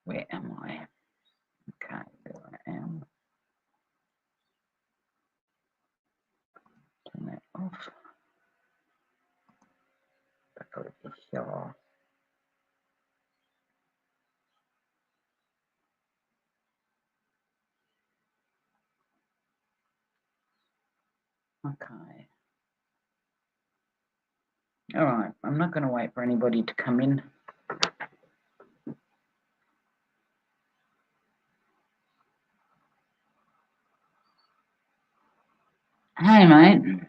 Where am I? Okay, there I am. Turn that off. I've got to be here. Okay. All right, I'm not going to wait for anybody to come in. Hey, mate.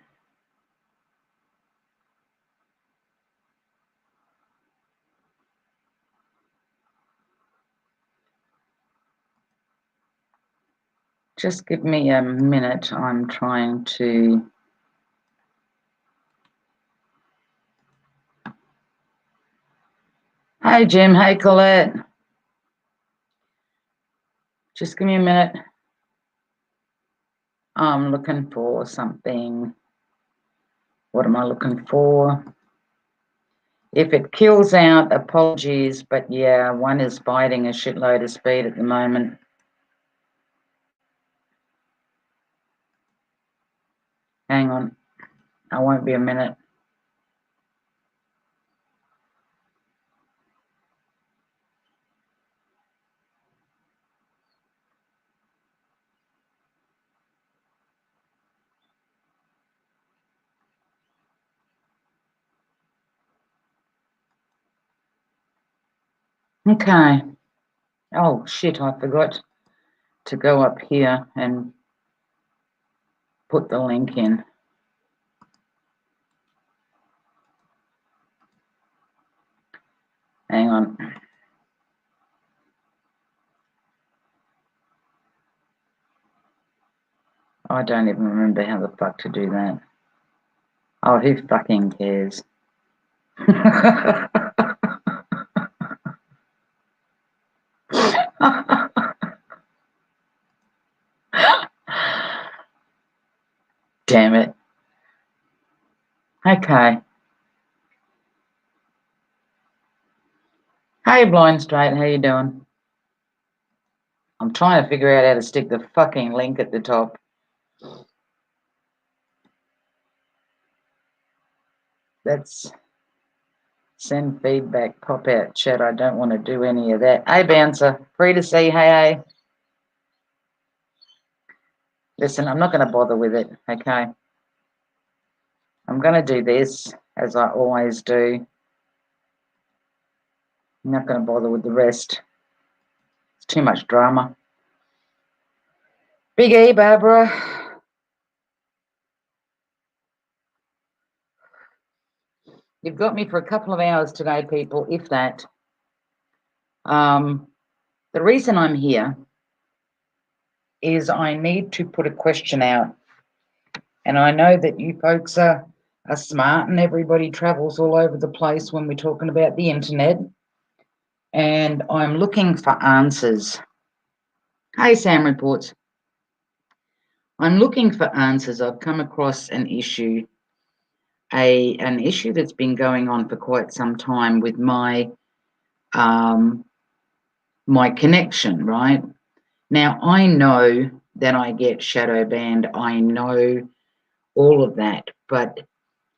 Just give me a minute. I'm trying to... Hey, Jim. Hey, Colette. Just give me a minute. I'm looking for something. What am I looking for? If it kills out, apologies, but yeah, one is fighting a shitload of speed at the moment. Hang on. I won't be a minute. Okay. Oh, shit, I forgot to go up here and put the link in. Hang on. I don't even remember how the fuck to do that. Oh, who fucking cares? Damn it. Okay. Hey, Blind Straight, how you doing? I'm trying to figure out how to stick the fucking link at the top. That's send feedback, pop out chat. I don't want to do any of that. Hey, Bouncer, free to say hey. Listen, I'm not going to bother with it, okay? I'm going to do this, as I always do. I'm not going to bother with the rest. It's too much drama. Big E, Barbara. You've got me for a couple of hours today, people, if that. The reason I'm here is I need to put a question out. And I know that you folks are smart and everybody travels all over the place when we're talking about the internet. And I'm looking for answers. Hey, Sam Reports. I'm looking for answers. I've come across an issue, an issue that's been going on for quite some time with my my connection, right? Now, I know that I get shadow banned. I know all of that, but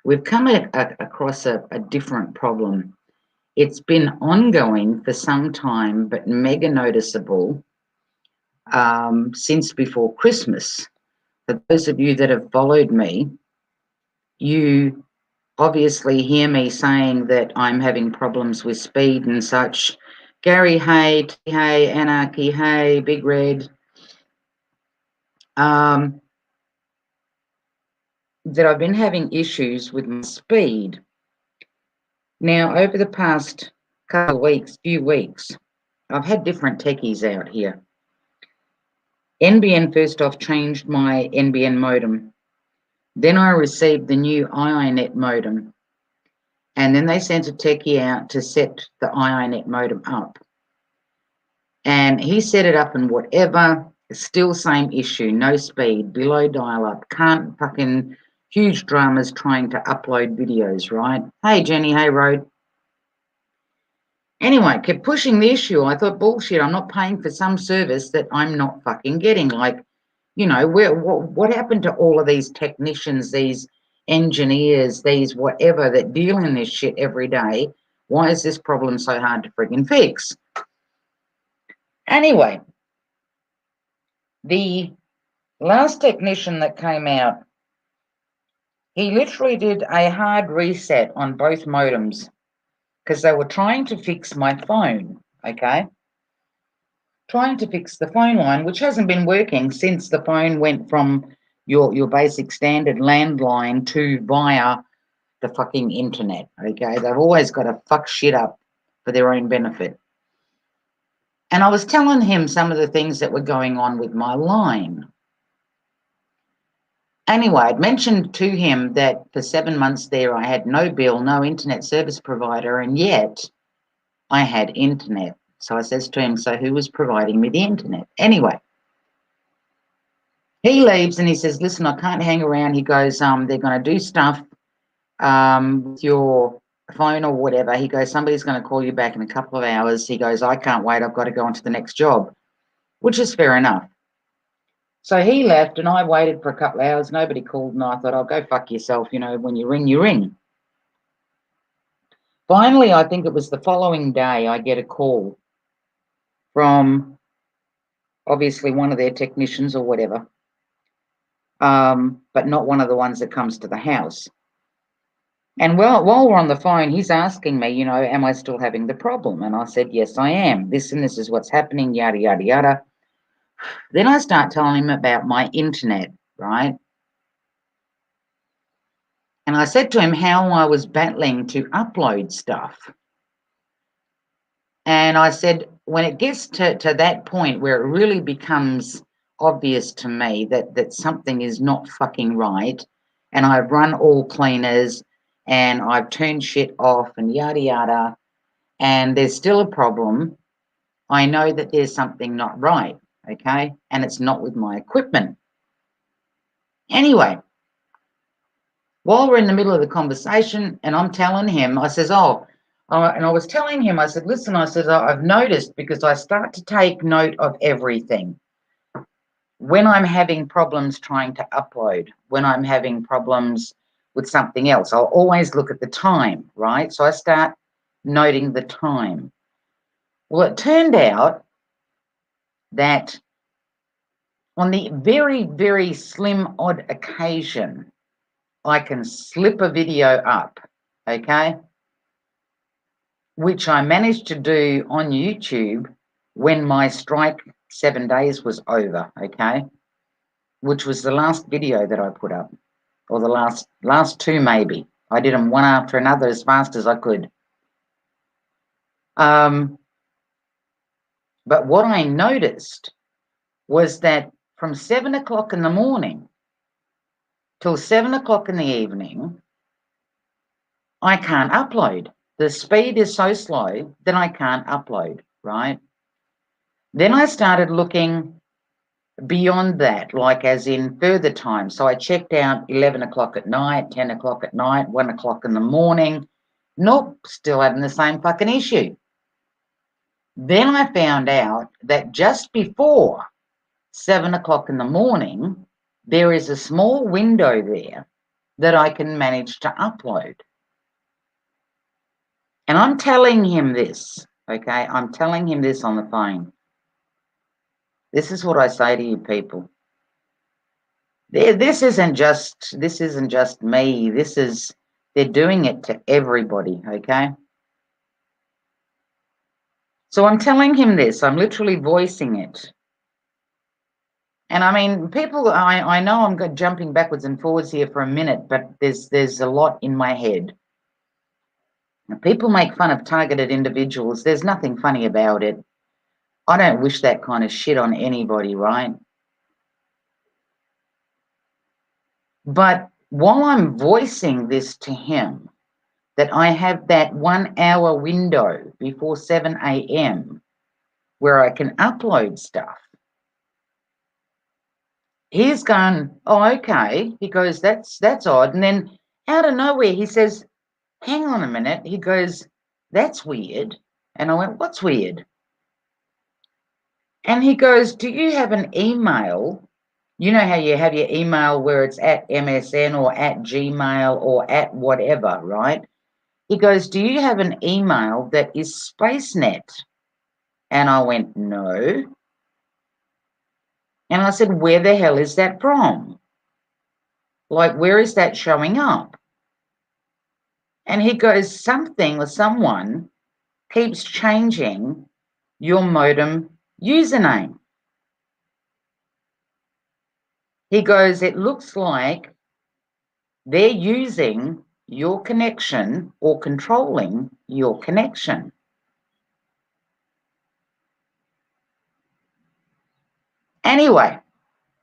we've come across a different problem. It's been ongoing for some time, but mega noticeable since before Christmas. For those of you that have followed me, you obviously hear me saying that I'm having problems with speed and such. Gary, hey, hey, Anarchy, hey, Big Red. That I've been having issues with my speed. Now, over the past few weeks, I've had different techies out here. NBN first off changed my NBN modem. Then I received the new iiNet modem. And then they sent a techie out to set the iiNet modem up. And he set it up and whatever, still same issue, no speed, below dial-up, can't fucking, huge dramas trying to upload videos, right? Hey, Jenny, hey, Road. Anyway, kept pushing the issue. I thought, bullshit, I'm not paying for some service that I'm not fucking getting. Like, what happened to all of these technicians, these engineers, these whatever that deal in this shit every day? Why is this problem so hard to friggin' fix? Anyway, the last technician that came out, he literally did a hard reset on both modems because they were trying to fix my phone, okay? Trying to fix the phone line, which hasn't been working since the phone went from your basic standard landline to via the fucking internet, okay? They've always got to fuck shit up for their own benefit. And I was telling him some of the things that were going on with my line. Anyway, I'd mentioned to him that for 7 months there I had no bill, no internet service provider, and yet I had internet. So I says to him, so who was providing me the internet? Anyway, he leaves and he says, listen, I can't hang around. He goes, they're going to do stuff with your phone or whatever. He goes, somebody's going to call you back in a couple of hours. He goes, I can't wait. I've got to go on to the next job, which is fair enough. So he left and I waited for a couple of hours. Nobody called and I thought, oh, go fuck yourself. When you ring, you ring. Finally, I think it was the following day, I get a call from obviously one of their technicians or whatever, but not one of the ones that comes to the house. And while we're on the phone, he's asking me, am I still having the problem? And I said, yes, I am. This and this is what's happening, yada, yada, yada. Then I start telling him about my internet, right? And I said to him how I was battling to upload stuff. And I said, when it gets to that point where it really becomes obvious to me that something is not fucking right, and I've run all cleaners and I've turned shit off and yada, yada, and there's still a problem, I know that there's something not right, okay? And it's not with my equipment. Anyway, while we're in the middle of the conversation and I'm telling him, I says, and I was telling him, I said, listen, I said, I've noticed because I start to take note of everything. When I'm having problems trying to upload, when I'm having problems with something else, I'll always look at the time, right? So I start noting the time. Well, it turned out that on the very, very slim odd occasion, I can slip a video up, okay? Which I managed to do on YouTube when my strike 7 days was over, okay? Which was the last video that I put up, or the last two maybe. I did them one after another as fast as I could. But what I noticed was that from 7 o'clock in the morning till 7 o'clock in the evening, I can't upload. The speed is so slow that I can't upload, right? Then I started looking beyond that, like as in further time. So I checked out 11 o'clock at night, 10 o'clock at night, 1 o'clock in the morning. Nope, still having the same fucking issue. Then I found out that just before 7 o'clock in the morning, there is a small window there that I can manage to upload. And I'm telling him this, okay? I'm telling him this on the phone. This is what I say to you people. This isn't just me. They're doing it to everybody, okay? So I'm telling him this. I'm literally voicing it. And I mean, people, I know I'm jumping backwards and forwards here for a minute, but there's a lot in my head. Now, people make fun of targeted individuals. There's nothing funny about it. I don't wish that kind of shit on anybody, right? But while I'm voicing this to him, that I have that 1 hour window before 7 a.m. where I can upload stuff, he's gone, oh, okay. He goes, that's odd. And then out of nowhere, he says, hang on a minute. He goes, that's weird. And I went, what's weird? And he goes, do you have an email? You know how you have your email where it's at MSN or at Gmail or at whatever, right? He goes, do you have an email that is SpaceNet? And I went, no. And I said, where the hell is that from? Like, where is that showing up? And he goes, something or someone keeps changing your modem username. He goes, it looks like they're using your connection or controlling your connection. Anyway,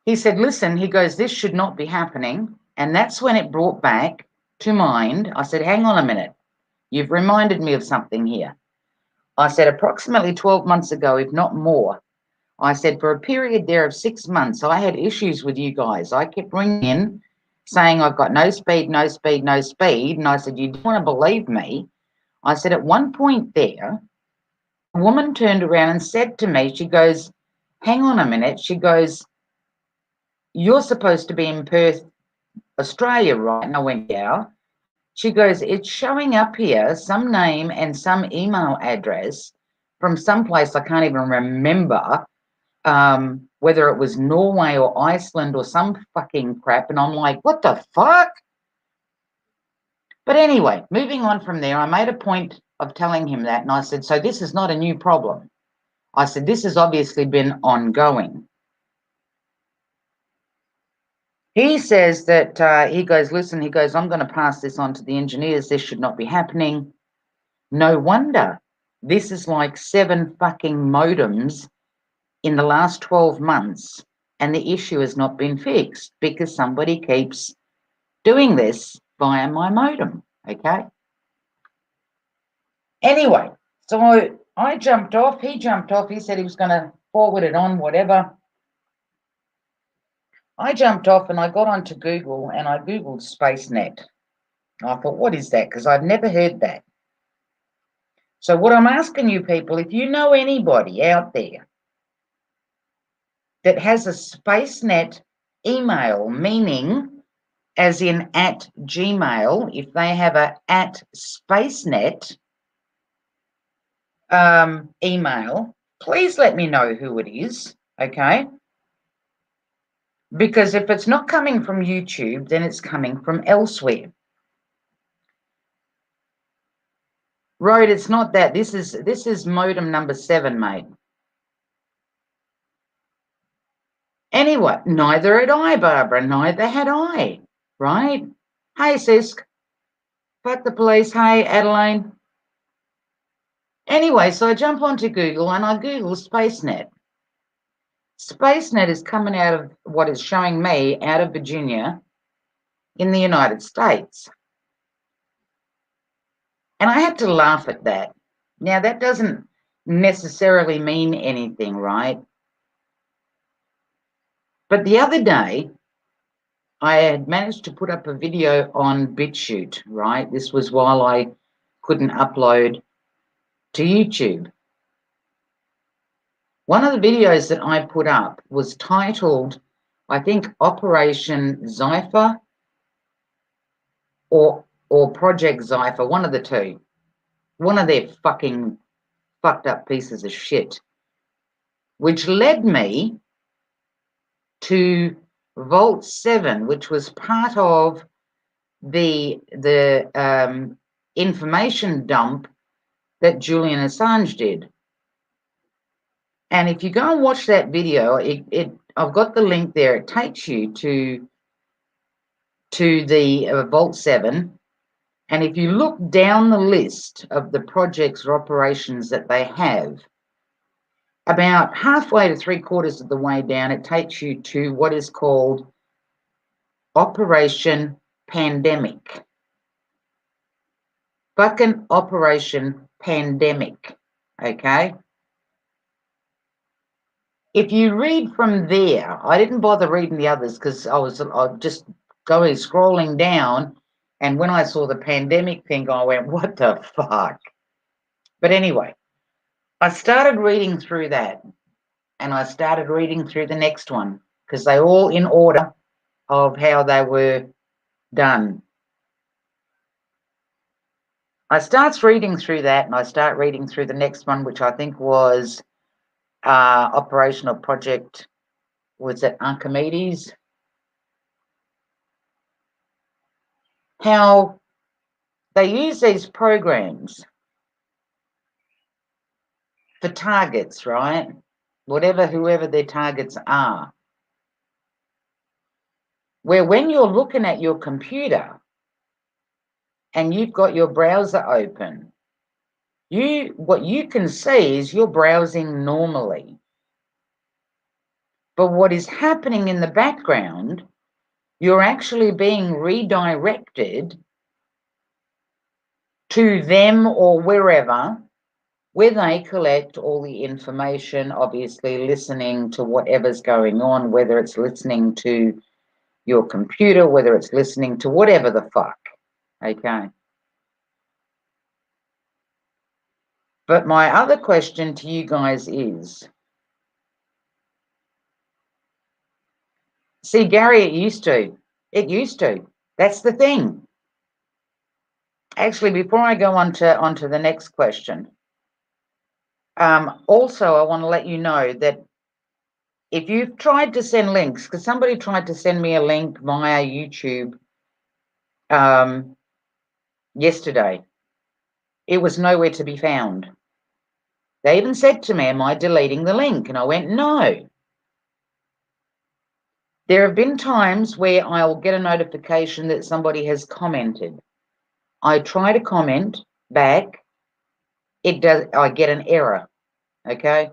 he said, listen, he goes, this should not be happening. And that's when it brought back to mind. I said, hang on a minute. You've reminded me of something here. I said, approximately 12 months ago, if not more, I said, for a period there of 6 months, I had issues with you guys. I kept ringing in saying, I've got no speed, no speed, no speed. And I said, you don't want to believe me. I said, at one point there, a woman turned around and said to me, she goes, hang on a minute. She goes, you're supposed to be in Perth, Australia, right? And I went, yeah. She goes, it's showing up here, some name and some email address from someplace I can't even remember, whether it was Norway or Iceland or some fucking crap. And I'm like, what the fuck? But anyway, moving on from there, I made a point of telling him that. And I said, so this is not a new problem. I said, this has obviously been ongoing. He says that he goes, listen, he goes, I'm going to pass this on to the engineers. This should not be happening. No wonder this is like 7 fucking modems in the last 12 months and the issue has not been fixed because somebody keeps doing this via my modem, okay? Anyway, so I jumped off. He jumped off. He said he was going to forward it on, whatever. I jumped off and I got onto Google and I Googled SpaceNet. I thought, what is that? Because I've never heard that. So what I'm asking you people, if you know anybody out there that has a SpaceNet email, meaning as in at Gmail, if they have a at SpaceNet email, please let me know who it is, okay? Because if it's not coming from YouTube, then it's coming from elsewhere. Road, it's not that. This is modem number 7, mate. Anyway, neither had I, Barbara. Neither had I, right? Hey, Sisk. Fuck the police. Hey, Adeline. Anyway, so I jump onto Google and I Google SpaceNet. SpaceNet is coming out of what is showing me out of Virginia in the United States. And I had to laugh at that. Now, that doesn't necessarily mean anything, right? But the other day, I had managed to put up a video on BitChute, right? This was while I couldn't upload to YouTube. One of the videos that I put up was titled, I think, Operation Zypher or Project Zypher, one of the two. One of their fucking fucked up pieces of shit, which led me to Vault 7, which was part of the information dump that Julian Assange did. And if you go and watch that video, I've got the link there. It takes you to the Vault 7. And if you look down the list of the projects or operations that they have, about halfway to 3/4 of the way down, it takes you to what is called Operation Pandemic. Fucking Operation Pandemic, okay? If you read from there, I didn't bother reading the others because I was just scrolling down, and when I saw the pandemic thing, I went, what the fuck? But anyway, I started reading through that, and I started reading through the next one, because they're all in order of how they were done. I starts reading through that, and I start reading through the next one, which I think was operational project, was it Archimedes? How they use these programs for targets, right? Whoever their targets are. Where when you're looking at your computer and you've got your browser open, what you can see is you're browsing normally. But what is happening in the background, you're actually being redirected to them or wherever, where they collect all the information, obviously listening to whatever's going on, whether it's listening to your computer, whether it's listening to whatever the fuck, okay? But my other question to you guys is, see, Gary, it used to. That's the thing. Actually, before I go on to the next question, also I want to let you know that if you've tried to send links, because somebody tried to send me a link via YouTube yesterday, it was nowhere to be found. They even said to me, am I deleting the link? And I went, no. There have been times where I'll get a notification that somebody has commented. I try to comment back, I get an error, okay?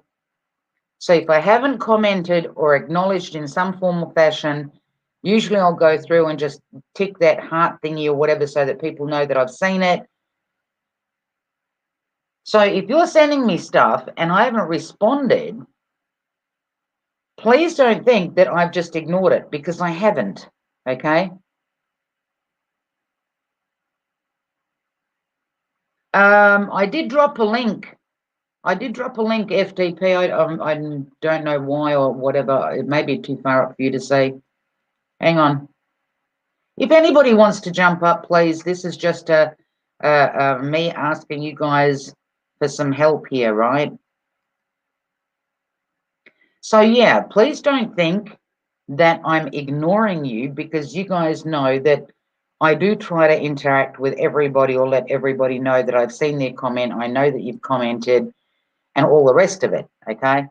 So if I haven't commented or acknowledged in some form or fashion, usually I'll go through and just tick that heart thingy or whatever so that people know that I've seen it. So if you're sending me stuff and I haven't responded, please don't think that I've just ignored it, because I haven't, okay? I did drop a link. FTP. I don't know why or whatever. It may be too far up for you to see. Hang on. If anybody wants to jump up, please. This is just me asking you guys for some help here, right? So yeah, please don't think that I'm ignoring you, because you guys know that I do try to interact with everybody or let everybody know that I've seen their comment. I know that you've commented and all the rest of it, okay?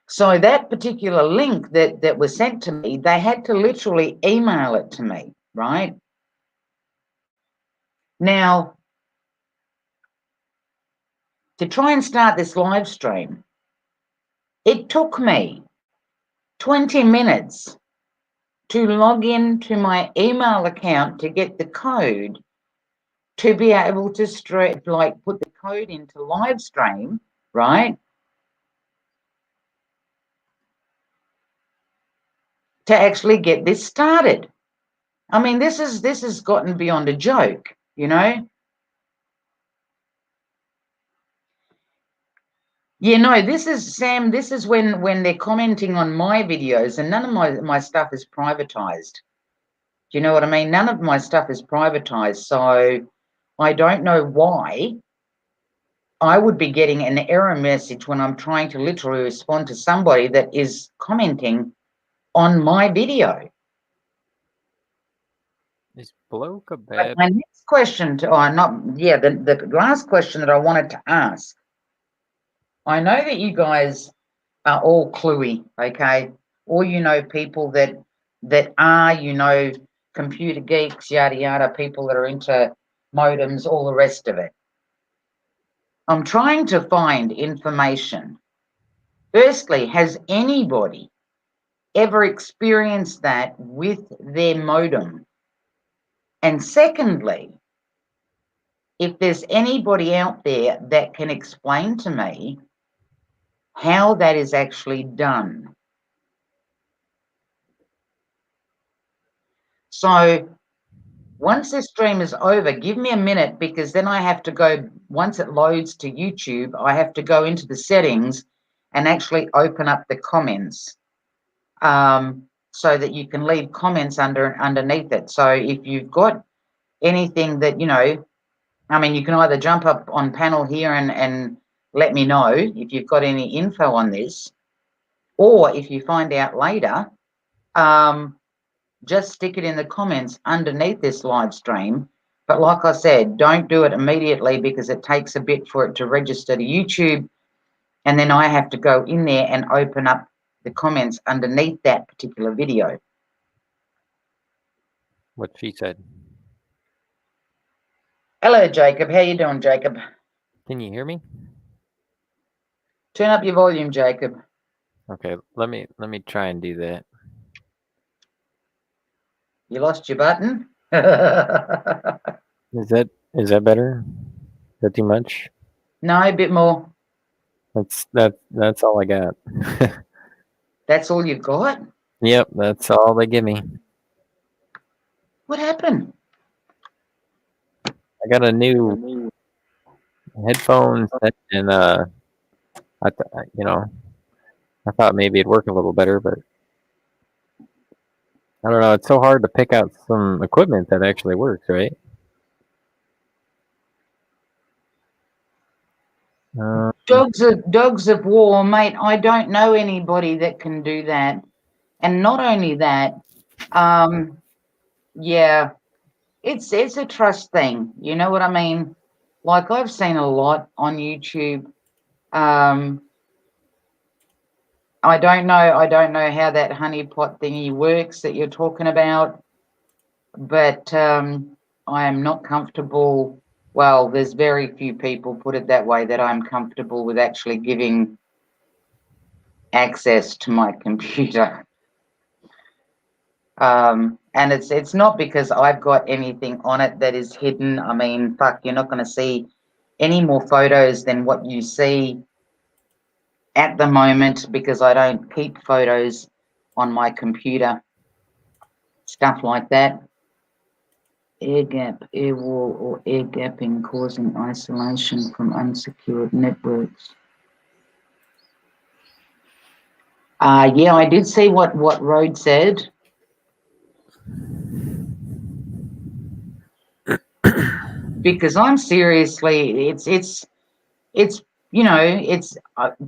So that particular link that was sent to me, they had to literally email it to me, right? Now, to try and start this live stream, it took me 20 minutes to log in to my email account to get the code to be able to put the code into live stream, right? To actually get this started. I mean, this has gotten beyond a joke, you know? Yeah, no, this is, Sam, this is when they're commenting on my videos, and none of my stuff is privatized. Do you know what I mean? None of my stuff is privatized, so I don't know why I would be getting an error message when I'm trying to literally respond to somebody that is commenting on my video. Is bloke a But bad? my next question the last question that I wanted to ask, I know that you guys are all cluey, okay? Or people that are, computer geeks, yada yada, people that are into modems, all the rest of it. I'm trying to find information. Firstly, has anybody ever experienced that with their modem? And secondly, if there's anybody out there that can explain to me how that is actually done. So Once this stream is over, give me a minute, because then I have to go, once it loads to YouTube, I have to go into the settings and actually open up the comments, so that you can leave comments underneath it. So if you've got anything that, you know, I mean, you can either jump up on panel here and let me know if you've got any info on this, or if you find out later, just stick it in the comments underneath this live stream. But like I said, don't do it immediately, because it takes a bit for it to register to YouTube, and then I have to go in there and open up the comments underneath that particular video. What she said. Hello, Jacob. How you doing, Jacob? Can you hear me? Turn up your volume, Jacob. Okay, let me try and do that. You lost your button? Is that better? Is that too much? No, a bit more. That's all I got. That's all you've got? Yep, that's all they give me. What happened? I got a new headphone set, and I thought maybe it'd work a little better, but I don't know. It's so hard to pick out some equipment that actually works, right? Dogs of war, mate. I don't know anybody that can do that. And not only that, yeah, it's a trust thing. You know what I mean? Like, I've seen a lot on YouTube. I don't know how that honeypot thingy works that you're talking about, but I am not comfortable. Well, there's very few people, put it that way, that I'm comfortable with actually giving access to my computer. And it's not because I've got anything on it that is hidden. I mean, fuck, you're not going to see any more photos than what you see at the moment, because I don't keep photos on my computer, stuff like that. Air gap, air wall, or air gapping causing isolation from unsecured networks. Yeah, I did see what Rode said. Because I'm seriously, it's you know, it's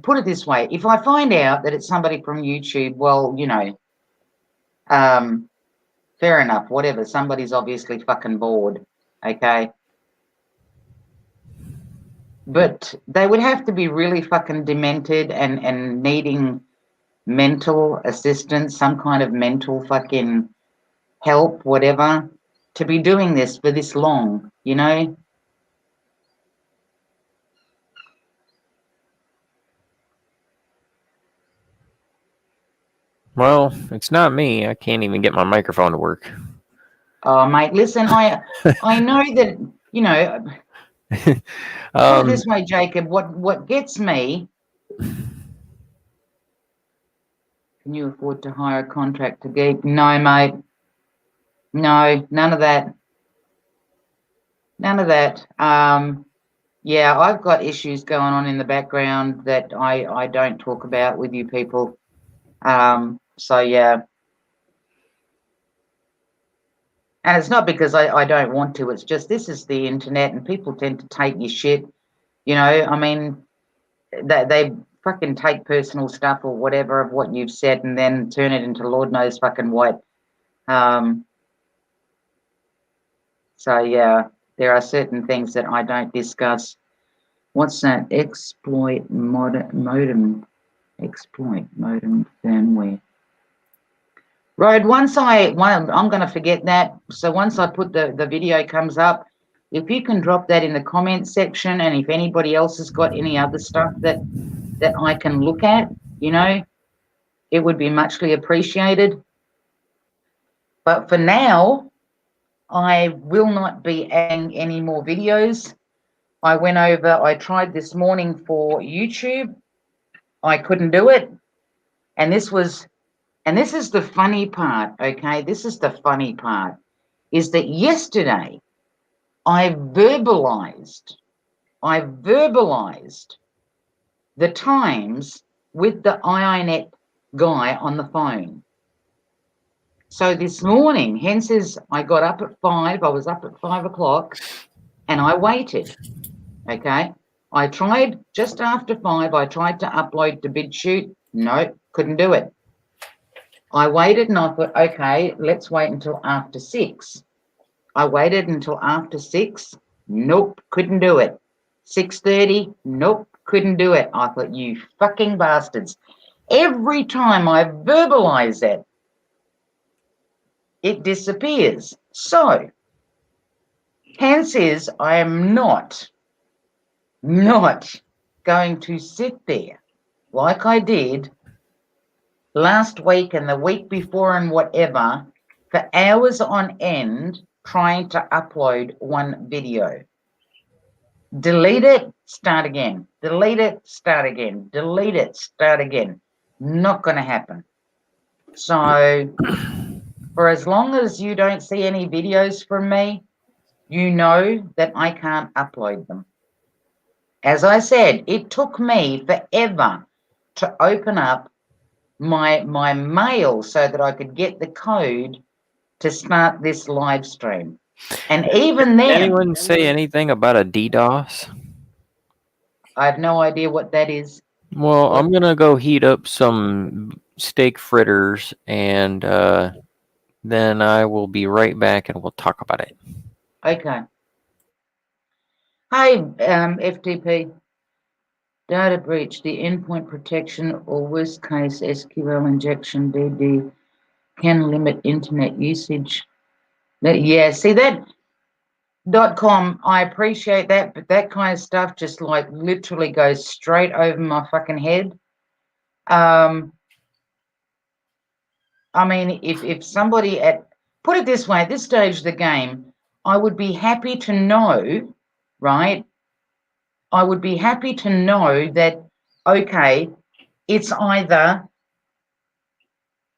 put it this way: if I find out that it's somebody from YouTube, well, you know, fair enough, whatever. Somebody's obviously fucking bored, okay? But they would have to be really fucking demented and needing mental assistance, some kind of mental fucking help, whatever, to be doing this for this long, you know? Well, it's not me. I can't even get my microphone to work. Oh, mate, listen, I know that, you know, put it this way, Jacob, what gets me, can you afford to hire a contractor geek? No, mate. No, none of that. None of that. Yeah, I've got issues going on in the background that I don't talk about with you people. So yeah. And it's not because I don't want to, it's just this is the internet and people tend to take your shit. You know, I mean, they fucking take personal stuff or whatever of what you've said and then turn it into Lord knows fucking what. So yeah, there are certain things that I don't discuss. What's that? Exploit modem. Exploit modem firmware. Rode, I'm going to forget that. So once I put the video comes up, if you can drop that in the comments section, and if anybody else has got any other stuff that I can look at, you know, it would be muchly appreciated. But for now, I will not be adding any more videos. I tried this morning for YouTube. I couldn't do it. And this is the funny part, okay? This is the funny part. is that yesterday I verbalized the times with the IINet guy on the phone. So this morning, hence as I got up at 5, I was up at 5 o'clock and I waited, okay? I tried just after 5, I tried to upload to BitChute. No, couldn't do it. I waited and I thought, okay, let's wait until after 6. I waited until after 6. Nope, couldn't do it. 6:30. Nope, couldn't do it. I thought, you fucking bastards. Every time I verbalize it, it disappears. So, hence is I am not going to sit there like I did last week and the week before and whatever for hours on end trying to upload one video. Delete it, start again. Delete it, start again. Delete it, start again. Not going to happen. So for as long as you don't see any videos from me, you know that I can't upload them. As I said, it took me forever to open up my mail so that I could get the code to start this live stream. And even then, Anyone say anything about a DDoS? I have no idea what that is. Well, I'm gonna go heat up some steak fritters, and then I will be right back, and we'll talk about it. Okay. Hey, FTP. Data breach, the endpoint protection, or worst case SQL injection, DD, can limit internet usage. Yeah, see that .com, I appreciate that, but that kind of stuff just like literally goes straight over my fucking head. I mean, if somebody put it this way, at this stage of the game, I would be happy to know, right? I would be happy to know that, okay, it's either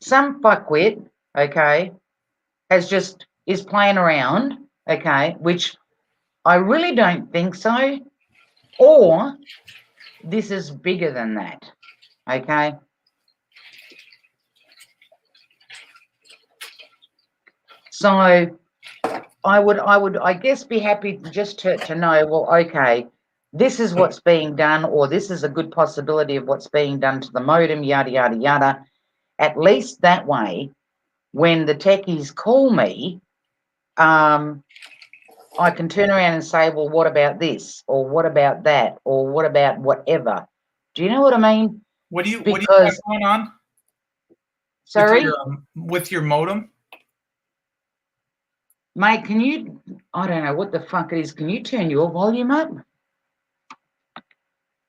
some fuckwit, okay, is playing around, okay, which I really don't think so, or this is bigger than that, okay? So I would, I guess, be happy just to know, well, okay, this is what's being done, or this is a good possibility of what's being done to the modem, yada, yada, yada. At least that way, when the techies call me, I can turn around and say, well, what about this? Or what about that? Or what about whatever? Do you know what I mean? What do you have going on? Sorry? With your modem? Mate, can you, I don't know what the fuck it is. Can you turn your volume up?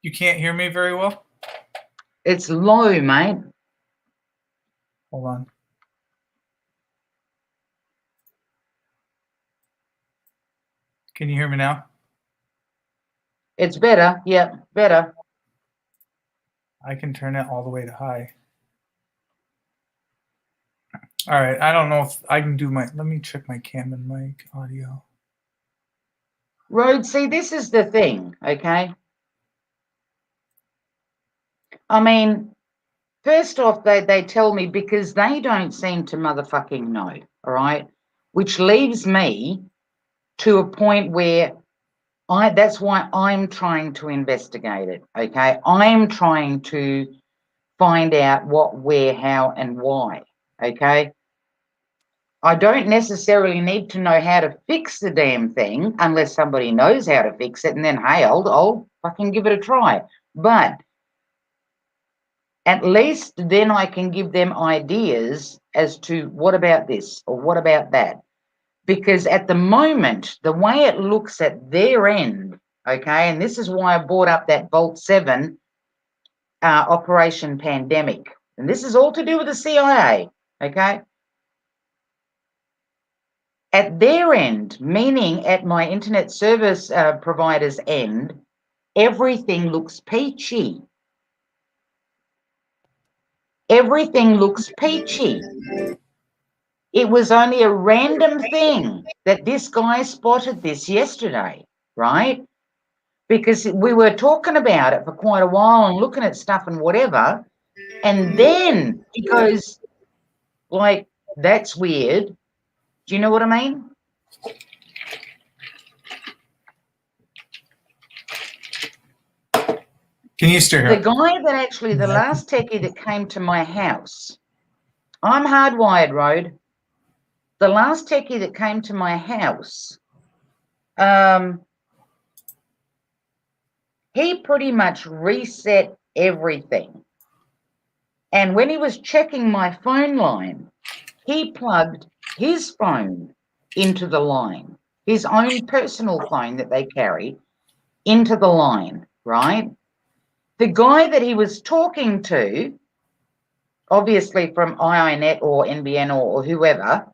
You can't hear me very well? It's low, mate. Hold on. Can you hear me now? It's better. Yeah, better. I can turn it all the way to high. All right. I don't know if I can do let me check my cam and mic audio. Rhodes, see, this is the thing, okay? I mean, first off, they tell me because they don't seem to motherfucking know, all right? Which leaves me to a point where that's why I'm trying to investigate it, okay? I'm trying to find out what, where, how, and why, okay? I don't necessarily need to know how to fix the damn thing unless somebody knows how to fix it, and then, hey, I'll fucking give it a try. But at least then I can give them ideas as to what about this or what about that. Because at the moment, the way it looks at their end, okay, and this is why I brought up that Vault 7 Operation Pandemic. And this is all to do with the CIA, okay? At their end, meaning at my internet service provider's end, everything looks peachy. Everything looks peachy. It was only a random thing that this guy spotted this yesterday, right? Because we were talking about it for quite a while and looking at stuff and whatever. And then he goes, like, that's weird. Do you know what I mean? Can you still hear? The guy that actually, the last techie that came to my house, I'm hardwired, Road. The last techie that came to my house, he pretty much reset everything. And when he was checking my phone line, he plugged his phone into the line, his own personal phone that they carry, into the line, right? The guy that he was talking to, obviously from IINet or NBN or whoever,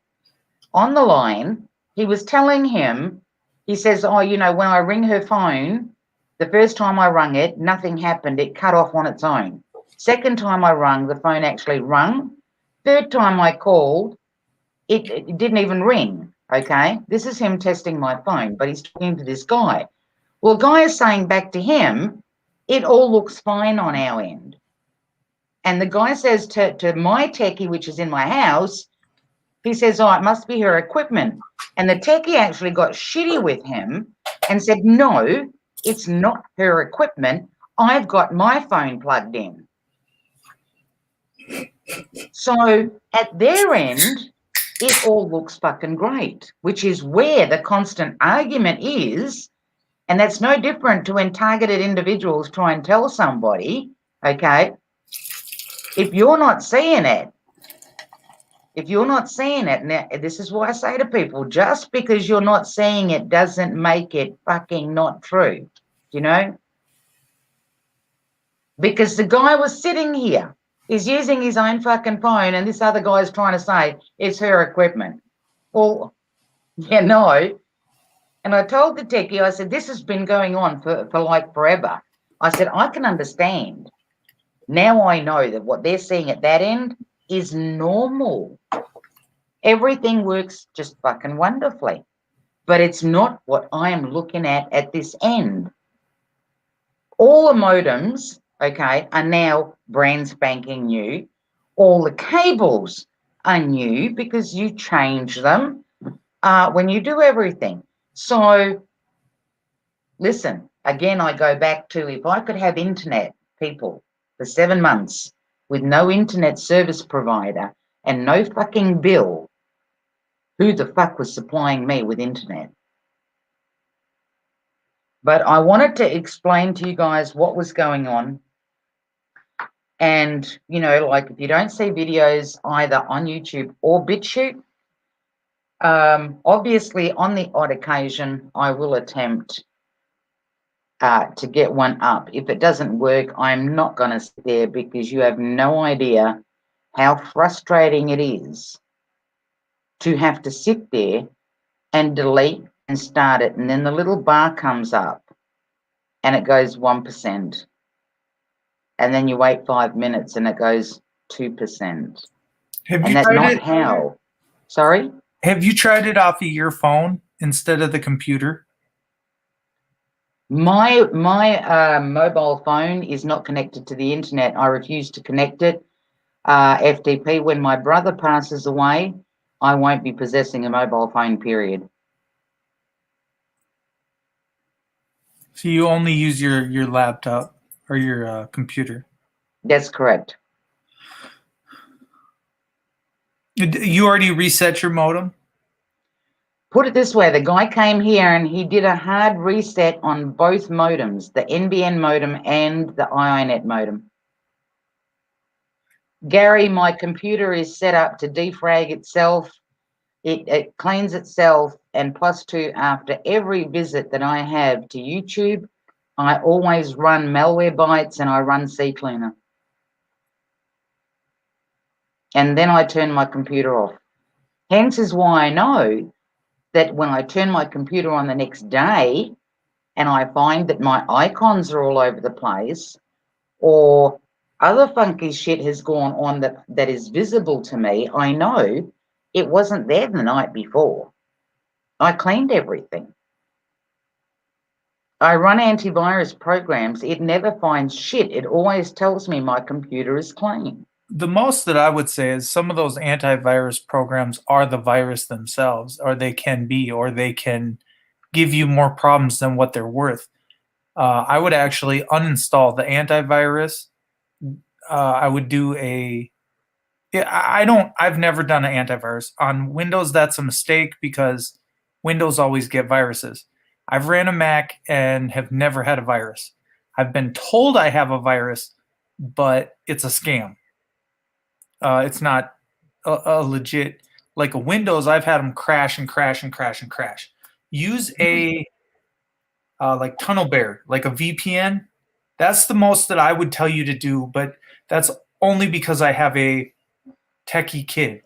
on the line, he was telling him, he says, oh, you know, when I ring her phone, the first time I rung it, nothing happened. It cut off on its own. Second time I rung, the phone actually rung. Third time I called, it didn't even ring, okay? This is him testing my phone, but he's talking to this guy. Well, guy is saying back to him, it all looks fine on our end. And the guy says to my techie, which is in my house, he says, oh, it must be her equipment. And the techie actually got shitty with him and said, no, it's not her equipment. I've got my phone plugged in. So at their end, it all looks fucking great, which is where the constant argument is. And that's no different to when targeted individuals try and tell somebody, okay, if you're not seeing it, now this is why I say to people, just because you're not seeing it doesn't make it fucking not true, you know? Because the guy was sitting here, he's using his own fucking phone, and this other guy is trying to say it's her equipment. Well, yeah, no. And I told the techie, I said, this has been going on for like forever. I said, I can understand. Now I know that what they're seeing at that end is normal. Everything works just fucking wonderfully. But it's not what I am looking at this end. All the modems, okay, are now brand spanking new. All the cables are new because you change them when you do everything. So, listen, again, I go back to, if I could have internet, people, for 7 months with no internet service provider and no fucking bill, who the fuck was supplying me with internet? But I wanted to explain to you guys what was going on. And, you know, like, if you don't see videos either on YouTube or BitChute, obviously on the odd occasion, I will attempt to get one up. If it doesn't work, I'm not going to sit there, because you have no idea how frustrating it is to have to sit there and delete and start it, and then the little bar comes up and it goes 1%, and then you wait 5 minutes and it goes 2%. And that's not how. Sorry? Have you tried it off of your phone instead of the computer? My mobile phone is not connected to the internet. I refuse to connect it. FTP, when my brother passes away, I won't be possessing a mobile phone, period. So you only use your laptop or your computer? That's correct. You already reset your modem? Put it this way, the guy came here and he did a hard reset on both modems, the NBN modem and the IINet modem. Gary, my computer is set up to defrag itself. It cleans itself, and +2, after every visit that I have to YouTube, I always run Malwarebytes and I run CCleaner. And then I turn my computer off. Hence is why I know that when I turn my computer on the next day and I find that my icons are all over the place, or other funky shit has gone on that is visible to me, I know it wasn't there the night before. I cleaned everything. I run antivirus programs. It never finds shit. It always tells me my computer is clean. The most that I would say is some of those antivirus programs are the virus themselves, or they can be, or they can give you more problems than what they're worth. I would actually uninstall the antivirus. I would do a. Yeah, I've never done an antivirus on Windows. That's a mistake because Windows always get viruses. I've ran a Mac and have never had a virus. I've been told I have a virus, but it's a scam. It's not a legit, like a Windows. I've had them crash and crash and crash and crash. Use a like Tunnel Bear, like a VPN. That's the most that I would tell you to do, but that's only because I have a techie kid.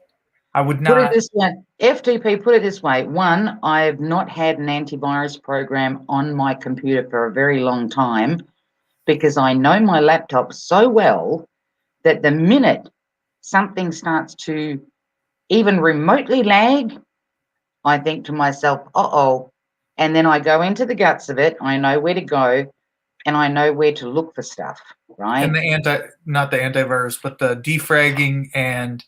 I would not. Put it this way, FTP, put it this way. One, I've not had an antivirus program on my computer for a very long time because I know my laptop so well that the minute something starts to even remotely lag, I think to myself, uh-oh. And then I go into the guts of it. I know where to go and I know where to look for stuff, right? And not the antivirus, but the defragging and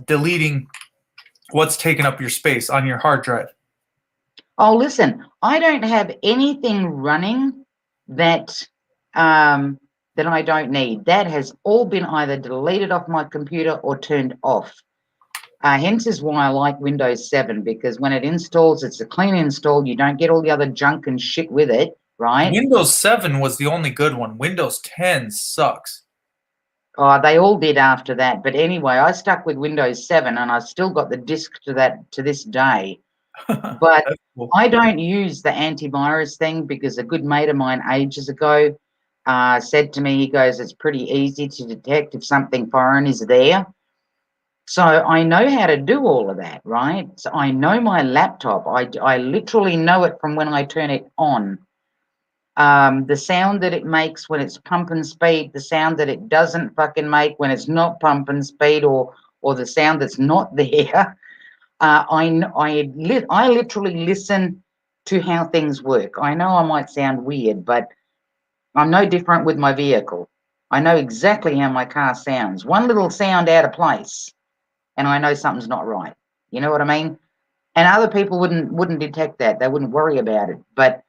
deleting what's taking up your space on your hard drive. Oh, listen, I don't have anything running that that I don't need. That has all been either deleted off my computer or turned off. Hence is why I like Windows 7, because when it installs, it's a clean install. You don't get all the other junk and shit with it, right? Windows 7 was the only good one. Windows 10 sucks. Oh, they all did after that. But anyway, I stuck with Windows 7 and I still got the disk to that to this day. But Cool. I don't use the antivirus thing because a good mate of mine ages ago said to me, he goes, it's pretty easy to detect if something foreign is there. So I know how to do all of that, right? So I know my laptop. I literally know it from when I turn it on. The sound that it makes when it's pumping speed, the sound that it doesn't fucking make when it's not pumping speed, or the sound that's not there. I literally listen to how things work. I know I might sound weird, but I'm no different with my vehicle. I know exactly how my car sounds. One little sound out of place, and I know something's not right. You know what I mean? And other people wouldn't detect that. They wouldn't worry about it. But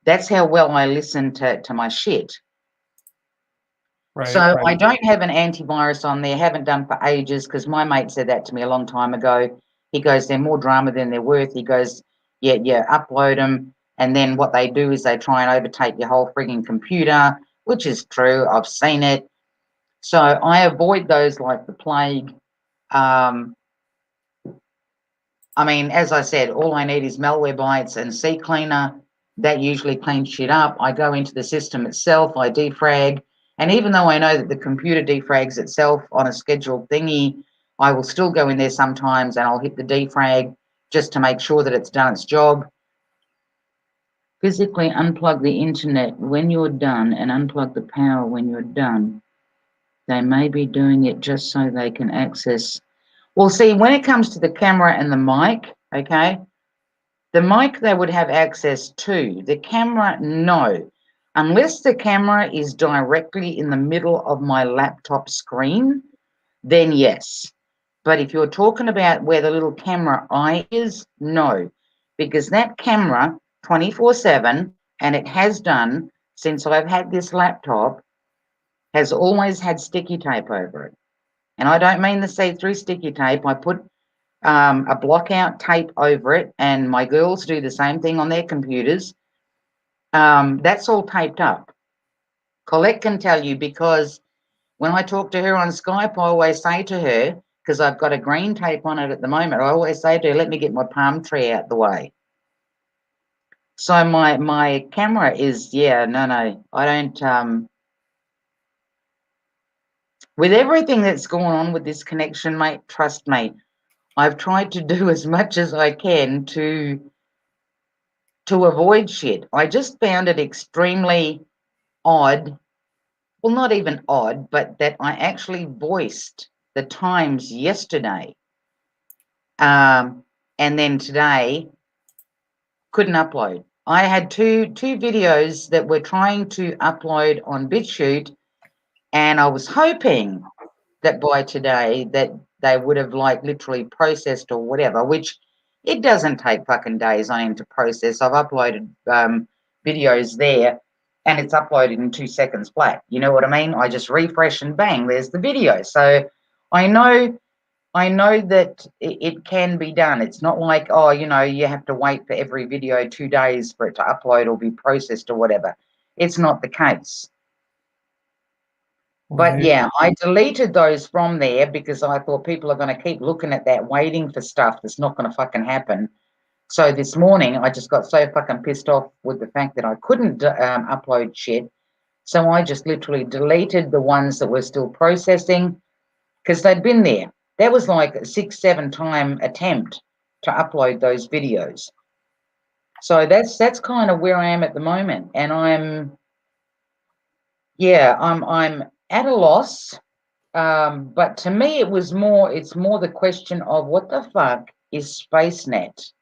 that's how well I listen to my shit. Right, So right. I don't have an antivirus on there, haven't done for ages, because my mate said that to me a long time ago. He goes, they're more drama than they're worth. He goes, yeah, upload them. And then what they do is they try and overtake your whole frigging computer, which is true. I've seen it. So I avoid those like the plague. I mean, as I said, all I need is Malwarebytes and CCleaner. That usually cleans shit up. I go into the system itself, I defrag, and even though I know that the computer defrags itself on a scheduled thingy, I will still go in there sometimes and I'll hit the defrag just to make sure that it's done its job. Physically unplug the internet when you're done and unplug the power when you're done. They may be doing it just so they can access. Well, see, when it comes to the camera and the mic, okay, the mic they would have access to. The camera, no. Unless the camera is directly in the middle of my laptop screen, then yes. But if you're talking about where the little camera eye is, no. Because that camera, 24/7, and it has done since I've had this laptop, has always had sticky tape over it. And I don't mean the see-through sticky tape. I put a block out tape over it, and my girls do the same thing on their computers. That's all taped up. Colette can tell you, because when I talk to her on Skype, I always say to her, because I've got a green tape on it at the moment, I always say to her, let me get my palm tree out the way. So my camera is, no, I don't, with everything that's going on with this connection, mate, trust me, I've tried to do as much as I can to avoid shit. I just found it extremely odd. Well, not even odd, but that I actually voiced the times yesterday And then today, couldn't upload. I had two videos that were trying to upload on BitChute, and I was hoping that by today that they would have like literally processed or whatever, which it doesn't take fucking days on end to process. I've uploaded videos there and it's uploaded in 2 seconds flat. You know what I mean? I just refresh and bang, there's the video. So I know that it can be done. It's not like, oh, you know, you have to wait for every video 2 days for it to upload or be processed or whatever. It's not the case. But yeah, I deleted those from there because I thought people are going to keep looking at that, waiting for stuff that's not going to fucking happen. So this morning, I just got so fucking pissed off with the fact that I couldn't upload shit. So I just literally deleted the ones that were still processing because they'd been there. That was like a 6-7 time attempt to upload those videos. So that's kind of where I am at the moment, and I'm at a loss. But to me, it's more the question of what the fuck is SpaceNet?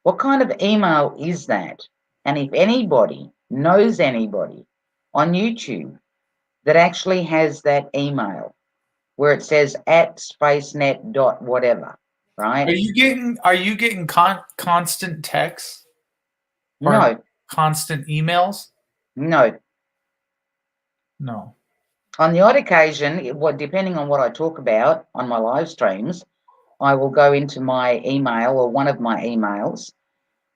What kind of email is that? And if anybody knows anybody on YouTube that actually has that email where it says at spacenet dot whatever, right? Are you getting constant texts? Or No, constant emails? no. No. On the odd occasion, depending on what I talk about on my live streams, I will go into my email or one of my emails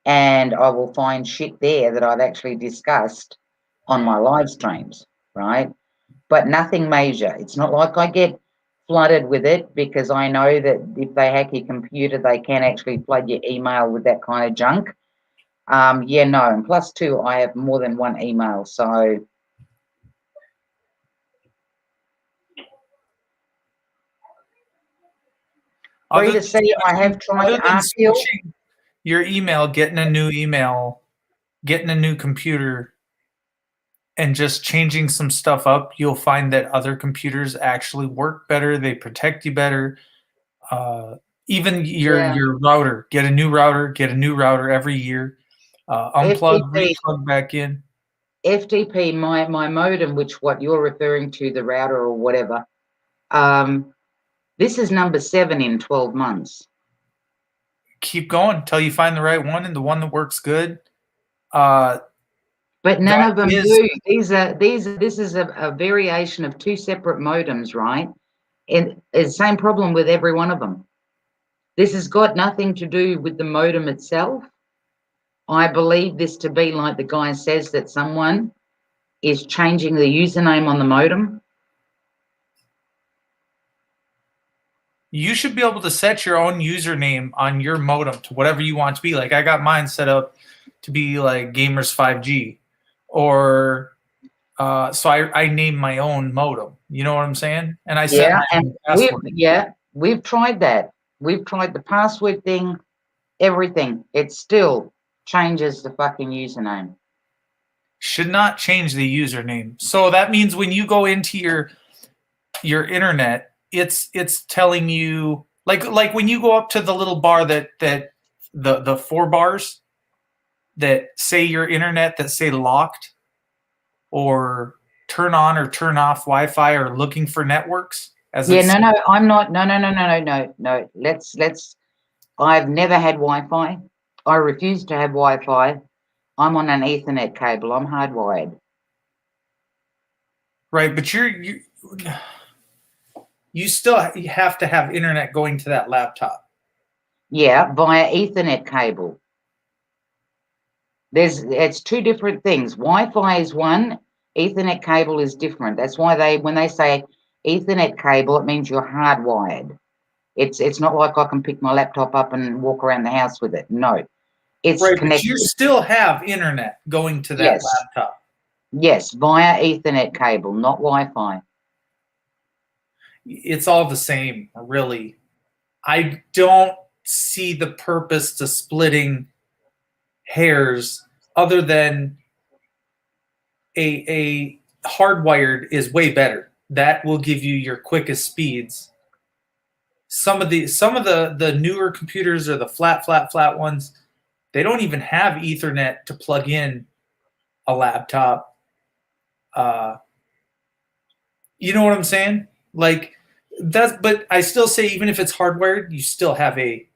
and I will find shit there that I've actually discussed on my live streams, right? But nothing major. It's not like I get flooded with it because I know that if they hack your computer, they can actually flood your email with that kind of junk. Yeah, no. And plus two, I have more than one email. So free to see, I have tried RPL. Switching your email, getting a new email, getting a new computer, and just changing some stuff up, you'll find that other computers actually work better. They protect you better. Even your router, get a new router every year. Unplug, replug back in. FTP, my modem, which what you're referring to, the router or whatever, this is number 7 in 12 months. Keep going until you find the right one and the one that works good. But none of them do. This is a variation of 2 separate modems, right? And it's the same problem with every one of them. This has got nothing to do with the modem itself. I believe this to be like the guy says, that someone is changing the username on the modem. You should be able to set your own username on your modem to whatever you want to be. Like I got mine set up to be like Gamers 5G, or so I named my own modem. You know what I'm saying? And I set my own password. We've tried that. We've tried the password thing, everything. It still changes the fucking username. Should not change the username. So that means when you go into your internet, it's telling you like when you go up to the little bar that the 4 bars that say your internet, that say locked or turn on or turn off Wi-Fi or looking for networks. I'm not. No. Let's. I've never had Wi-Fi. I refuse to have Wi-Fi. I'm on an Ethernet cable. I'm hardwired. Right, but you still have to have internet going to that laptop. Yeah, via Ethernet cable. It's 2 different things. Wi-Fi is one. Ethernet cable is different. That's why when they say Ethernet cable, it means you're hardwired. It's not like I can pick my laptop up and walk around the house with it. No, it's right, connected. But you still have internet going to that laptop. Yes, via Ethernet cable, not Wi-Fi. It's all the same, really. I don't see the purpose to splitting hairs other than a hardwired is way better. That will give you your quickest speeds. some of the newer computers or the flat ones, they don't even have Ethernet to plug in a laptop. You know what I'm saying? Like but I still say even if it's hardwired, you still have a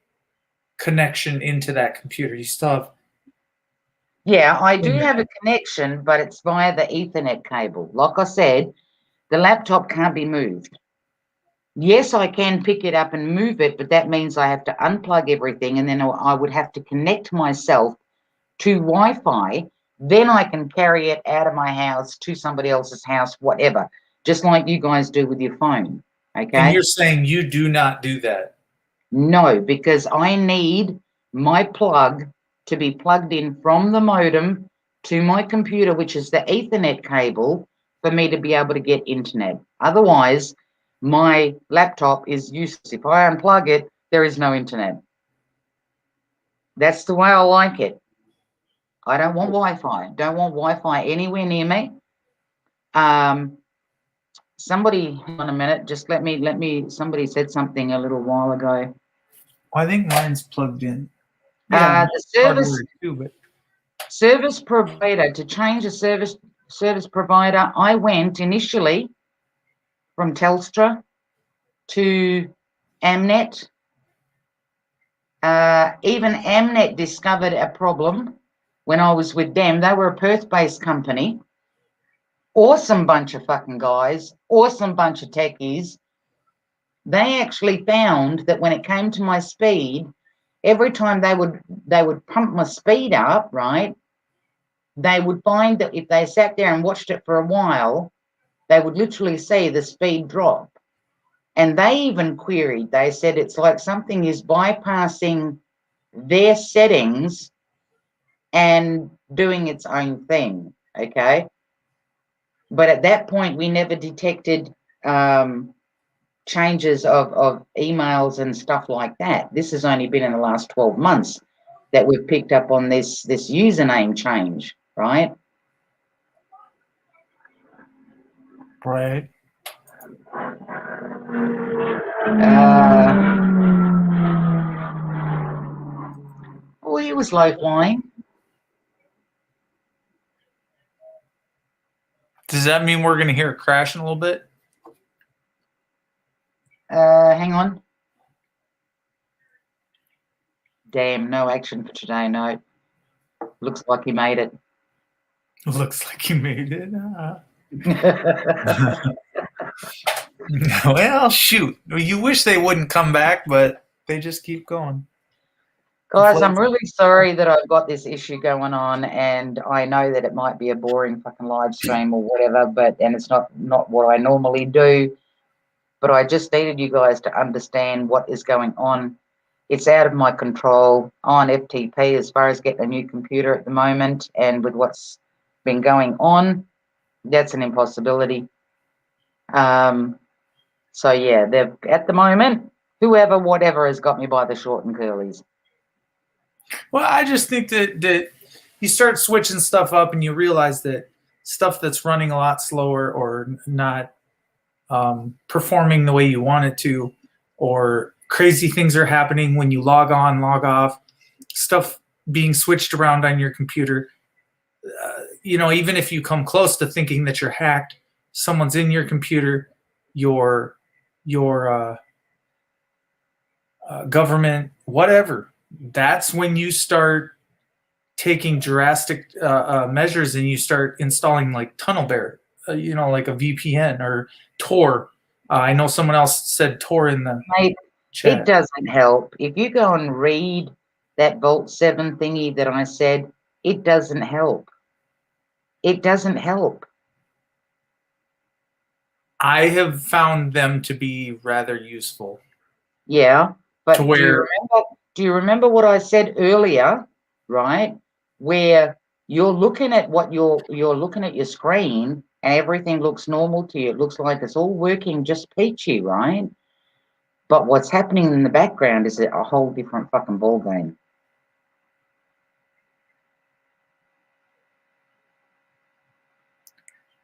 connection into that computer. You still have. Yeah, I do have a connection, but it's via the Ethernet cable. Like I said, the laptop can't be moved. Yes, I can pick it up and move it, but that means I have to unplug everything, and then I would have to connect myself to Wi-Fi. Then I can carry it out of my house to somebody else's house, whatever, just like you guys do with your phone. Okay. And you're saying you do not do that? No, because I need my plug to be plugged in from the modem to my computer, which is the Ethernet cable, for me to be able to get internet. Otherwise, my laptop is useless. If I unplug it, there is no internet. That's the way I like it. I don't want Wi-Fi. Don't want Wi-Fi anywhere near me. Somebody, hang on a minute. Just let me. Somebody said something a little while ago. I think mine's plugged in. Yeah, the service provider, to change a service provider, I went initially from Telstra to Amnet. Even Amnet discovered a problem when I was with them. They were a Perth-based company. Awesome bunch of fucking guys. Awesome bunch of techies. They actually found that when it came to my speed, every time they would pump my speed up, right, they would find that if they sat there and watched it for a while, they would literally see the speed drop. And they even queried, they said it's like something is bypassing their settings and doing its own thing, okay? But at that point, we never detected changes of emails and stuff like that. This has only been in the last 12 months that we've picked up on this username change, right? Right. Oh, he was low flying. Does that mean we're going to hear it crashing a little bit? Hang on. Damn, no action for today, no. Looks like he made it. Looks like he made it. Well, shoot. You wish they wouldn't come back, but they just keep going. Guys, I'm really sorry that I've got this issue going on, and I know that it might be a boring fucking live stream or whatever, and it's not what I normally do, but I just needed you guys to understand what is going on. It's out of my control. I'm on FTP as far as getting a new computer at the moment, and with what's been going on, that's an impossibility. So yeah, they've at the moment, whoever, whatever has got me by the short and curlies. Well, I just think that you start switching stuff up and you realize that stuff that's running a lot slower or not performing the way you want it to, or crazy things are happening when you log on, log off, stuff being switched around on your computer. Even if you come close to thinking that you're hacked, someone's in your computer, your government, whatever. That's when you start taking drastic measures and you start installing like TunnelBear, like a VPN or Tor. I know someone else said Tor in the chat. It doesn't help. If you go and read that Vault 7 thingy that I said, it doesn't help. It doesn't help. I have found them to be rather useful. Yeah, but do you remember what I said earlier, right? Where you're looking at you're looking at your screen and everything looks normal to you. It looks like it's all working just peachy, right? But what's happening in the background is a whole different fucking ball game.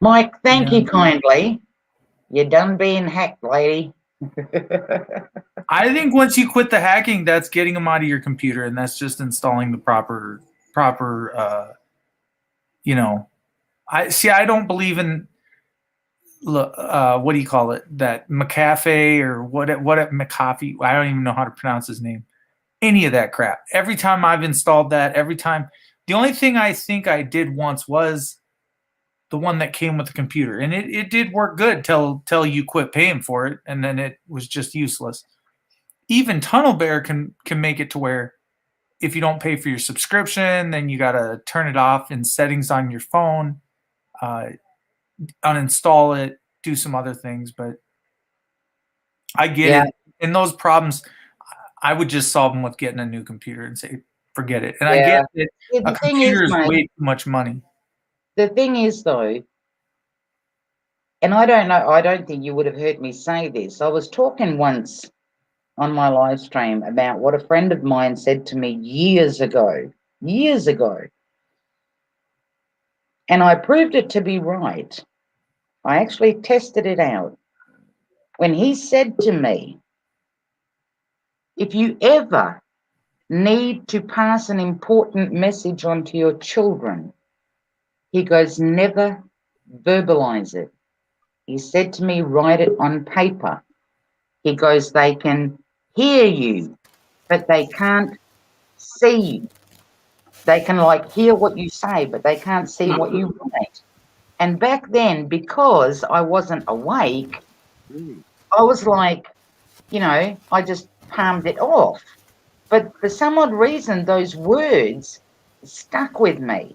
Mike, thank you kindly. You're done being hacked, lady. I think once you quit the hacking, that's getting them out of your computer, and that's just installing the proper. You know, I don't believe in. What do you call it? That McAfee or what at McAfee? I don't even know how to pronounce his name. Any of that crap. Every time I've installed that, the only thing I think I did once was the one that came with the computer, and it did work good till you quit paying for it, and then it was just useless. Even Tunnel Bear can make it to where if you don't pay for your subscription, then you gotta turn it off in settings on your phone, uninstall it, do some other things. But I get it. And those problems, I would just solve them with getting a new computer and say, forget it. And I get that a computer is way too much money. The thing is, though, and I don't think you would have heard me say this. I was talking once on my live stream about what a friend of mine said to me years ago. And I proved it to be right. I actually tested it out. When he said to me, if you ever need to pass an important message on to your children, he goes, never verbalize it. He said to me, write it on paper. He goes, they can hear you, but they can't see you. They can hear what you say, but they can't see what you write. And back then, because I wasn't awake, I was like, I just palmed it off. But for some odd reason, those words stuck with me.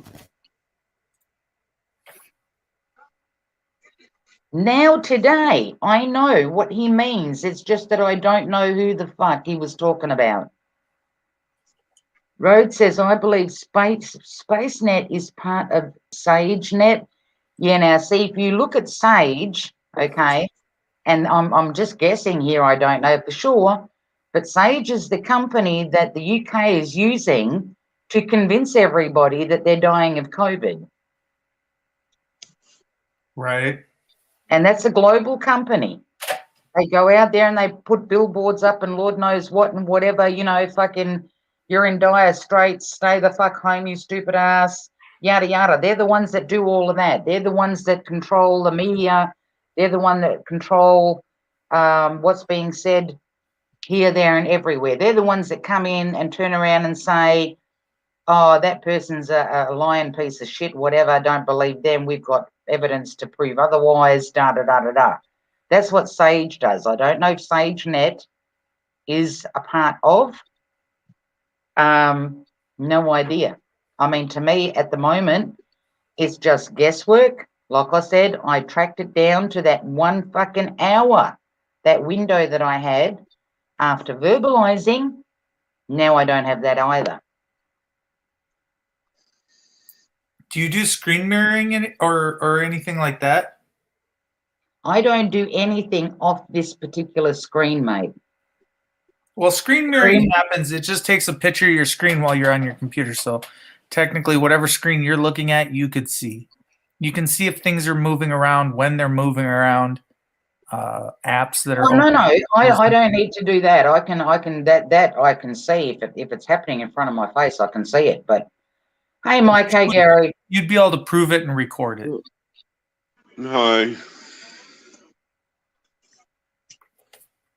Now, today, I know what he means. It's just that I don't know who the fuck he was talking about. Rhodes says, I believe SpaceNet is part of SageNet. Yeah, now, see, if you look at Sage, okay, and I'm just guessing here, I don't know for sure, but Sage is the company that the UK is using to convince everybody that they're dying of COVID. Right. And that's a global company. They go out there and they put billboards up and Lord knows what and whatever, fucking you're in dire straits, stay the fuck home, you stupid ass, yada, yada. They're the ones that do all of that. They're the ones that control the media. They're the one that control what's being said here, there, and everywhere. They're the ones that come in and turn around and say, oh, that person's a lying piece of shit, whatever, don't believe them. We've got evidence to prove otherwise, da-da-da-da-da. That's what Sage does. I don't know if SageNet is a part of. No idea. I mean, to me, at the moment, it's just guesswork. Like I said, I tracked it down to that 1 fucking hour, that window that I had after verbalizing. Now I don't have that either. Do you do screen mirroring or anything like that? I don't do anything off this particular screen, mate. Well, screen mirroring happens. It just takes a picture of your screen while you're on your computer. So technically, whatever screen you're looking at, you could see. You can see if things are moving around, when they're moving around, apps that are. Oh, no, I don't need to do that. I can that I can see if it's happening in front of my face. I can see it. But hey, Mike, hey, Gary, you'd be able to prove it and record it. Hi.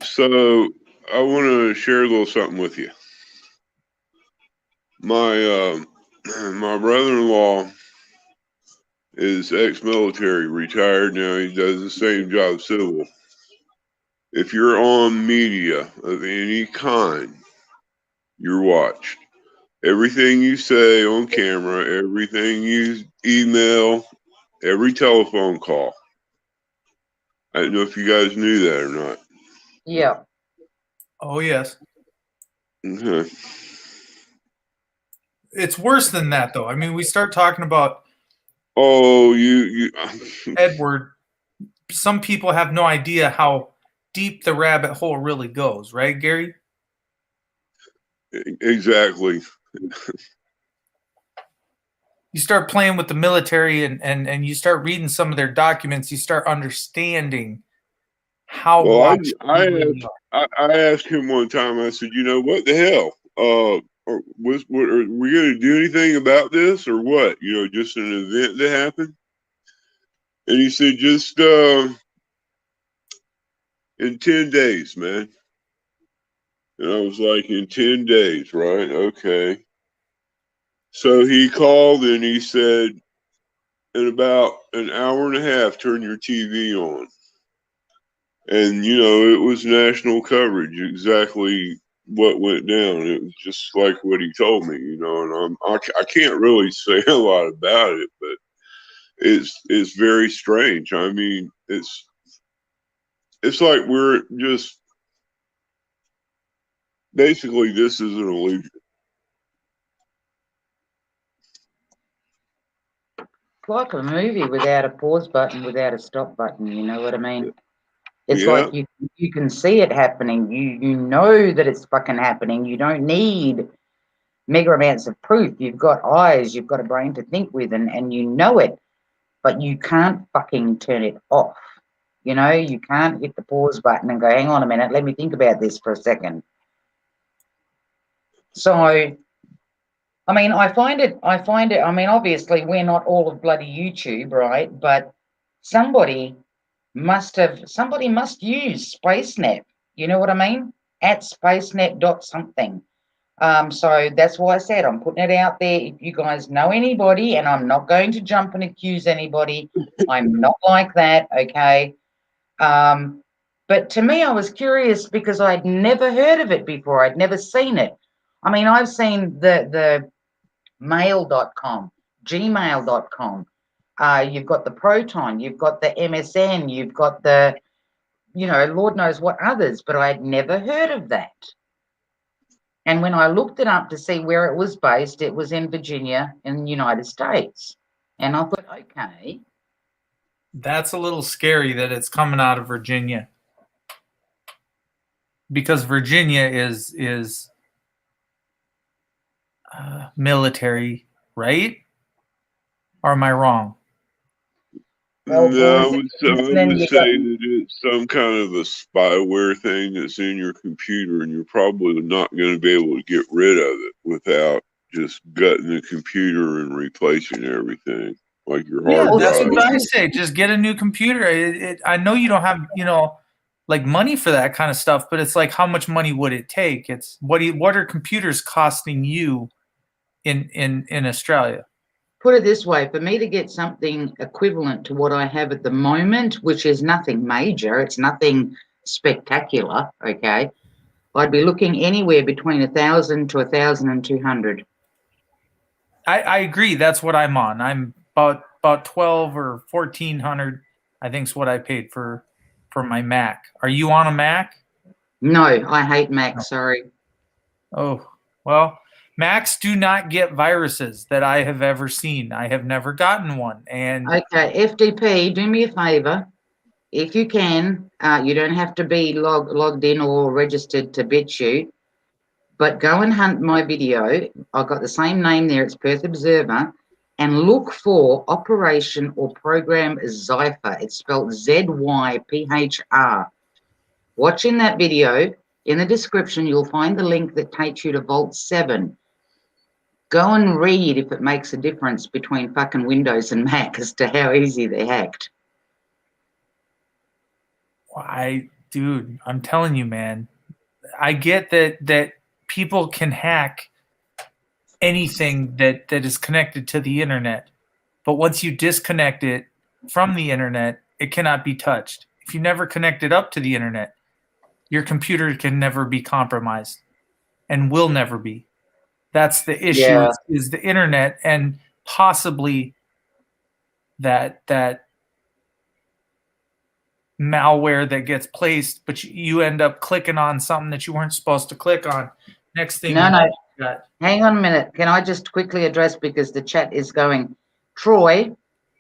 So I want to share a little something with you. My my brother-in-law is ex-military, retired now. He does the same job, civil. If you're on media of any kind, you're watched. Everything you say on camera, everything you email, every telephone call. I don't know if you guys knew that or not. Yeah. Oh, yes. Okay. It's worse than that, though. I mean, we start talking about. Oh, you Edward. Some people have no idea how deep the rabbit hole really goes, right, Gary? Exactly. You start playing with the military and you start reading some of their documents, you start understanding how Well, watched I you really asked are. I asked him one time. I said, what the hell? Are we going to do anything about this or what? Just an event that happened. And he said, just in 10 days, man. And I was like, in 10 days, right? Okay. So he called and he said, in about an hour and a half, turn your TV on. And, it was national coverage, exactly what went down. It was just like what he told me, and I can't really say a lot about it, but it's very strange. I mean, it's like we're just, basically, this is an illusion. It's like a movie without a pause button, without a stop button. You know what I mean? It's Yeah. like you can see it happening. You know that it's fucking happening. You don't need mega amounts of proof. You've got eyes, you've got a brain to think with, and you know it, but you can't fucking turn it off. You can't hit the pause button and go, hang on a minute, let me think about this for a second. So, I mean, I find it, I mean, obviously we're not all of bloody YouTube, right? But somebody must use SpaceNet. You know what I mean? At SpaceNet something. So that's why I said I'm putting it out there. If you guys know anybody, and I'm not going to jump and accuse anybody, I'm not like that, okay? But to me, I was curious because I'd never heard of it before. I'd never seen it. I mean, I've seen the mail.com, gmail.com. You've got the Proton, you've got the MSN, you've got the, Lord knows what others, but I'd never heard of that. And when I looked it up to see where it was based, it was in Virginia in the United States. And I thought, okay. That's a little scary that it's coming out of Virginia, because Virginia is military, right? Or am I wrong? Well, No, I boys, would then you say that it's some kind of a spyware thing that's in your computer, and you're probably not going to be able to get rid of it without just gutting the computer and replacing everything, like your hard Yeah, that's drive. what I say. Just get a new computer. I know you don't have, like money for that kind of stuff, but it's like, how much money would it take? It's what are computers costing you in Australia? put it this way, for me to get something equivalent to what I have at the moment, which is nothing major, it's nothing spectacular, okay, I'd be looking anywhere between 1,000 to 1,200. I agree. That's what I'm on. I'm about 12 or 1,400. I think is what I paid for my Mac. Are you on a Mac? No, I hate Mac, sorry. Oh, well, Macs do not get viruses that I have ever seen. I have never gotten one. And Okay, FDP, do me a favor. If you can, you don't have to be logged in or registered to BitChute, but go and hunt my video. I've got the same name there, it's Perth Observer, and look for Operation or Program Zypher. It's spelled Zyphr. Watching that video, in the description, you'll find the link that takes you to Vault 7. Go and read if it makes a difference between fucking Windows and Mac as to how easy they're hacked. dude, I'm telling you, man, I get that people can hack anything that is connected to the internet, but once you disconnect it from the internet, it cannot be touched. If you never connect it up to the internet, your computer can never be compromised and will never be. That's the issue. Yeah. Is the internet, and possibly that malware that gets placed, but you end up clicking on something that you weren't supposed to click on. Next thing No, you got. hang on a minute. Can I just quickly address, because the chat is going, Troy,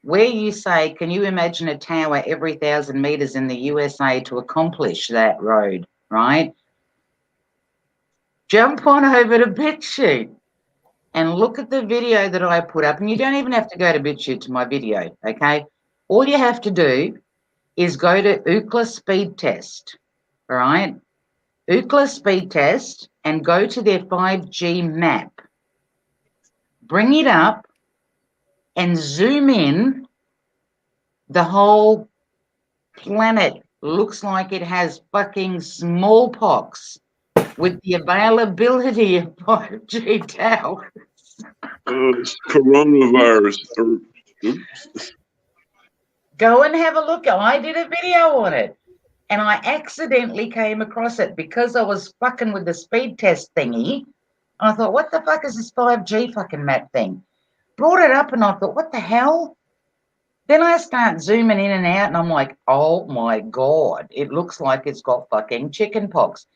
where you say, can you imagine a tower every 1,000 meters in the USA to accomplish that road, right? Jump on over to BitChute and look at the video that I put up. And you don't even have to go to BitChute to my video, okay? All you have to do is go to Ookla speed test, all right? Ookla speed test and go to their 5G map. Bring it up and zoom in. The whole planet looks like it has fucking smallpox with the availability of 5G towers. It's coronavirus. Oops. Go and have a look. I did a video on it. And I accidentally came across it because I was fucking with the speed test thingy. I thought, what the fuck is this 5G fucking map thing? Brought it up and I thought, what the hell? Then I start zooming in and out and I'm like, oh my God, it looks like it's got fucking chicken pox.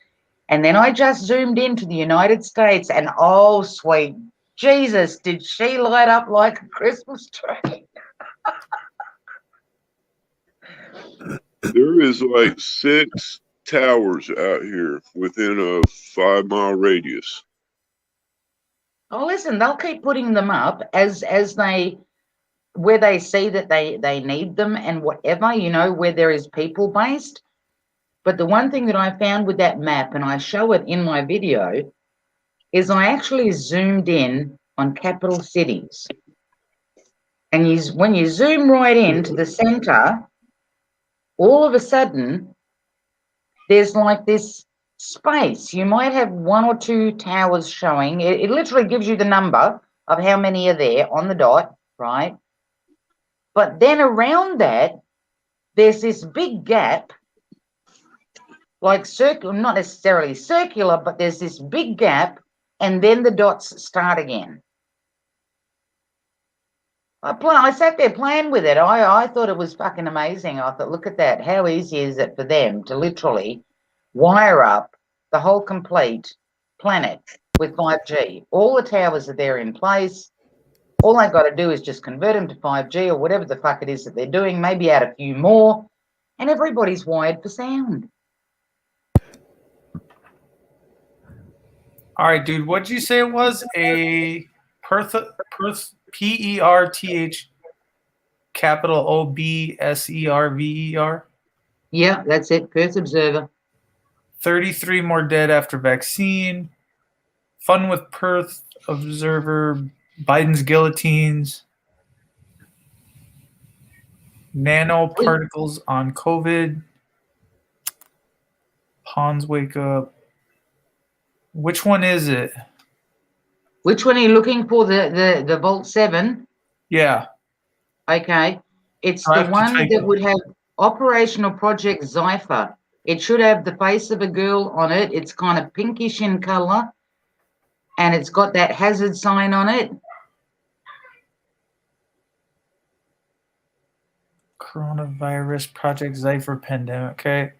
And then I just zoomed into the United States and oh, sweet Jesus, did she light up like a Christmas tree? There is like 6 towers out here within a 5-mile radius. Oh, listen, they'll keep putting them up as they where they see that they need them and whatever, you know, where there is people based. But the one thing that I found with that map, and I show it in my video, is I actually zoomed in on capital cities. And when you zoom right into the center, all of a sudden, there's like this space. You might have 1 or 2 towers showing. It literally gives you the number of how many are there on the dot, right? But then around that, there's this big gap, like circular, not necessarily circular, but there's this big gap, and then the dots start again. I sat there playing with it. I thought it was fucking amazing. I thought, look at that. How easy is it for them to literally wire up the whole complete planet with 5G? All the towers are there in place. All I got to do is just convert them to 5G or whatever the fuck it is that they're doing, maybe add a few more, and everybody's wired for sound. All right, dude. What'd you say it was? A Perth Perth, capital OBSERVER? Yeah, that's it. Perth Observer. 33 more dead after vaccine. Fun with Perth Observer. Biden's guillotines. Nanoparticles on COVID. Pawns wake up. Which one is it? Which one are you looking for? The Vault 7? Yeah. Okay. It's I the have to one type that it. would have Operational Project Zypher. It should have the face of a girl on it. It's kind of pinkish in color, and it's got that hazard sign on it. Coronavirus Project Zypher pandemic. Okay.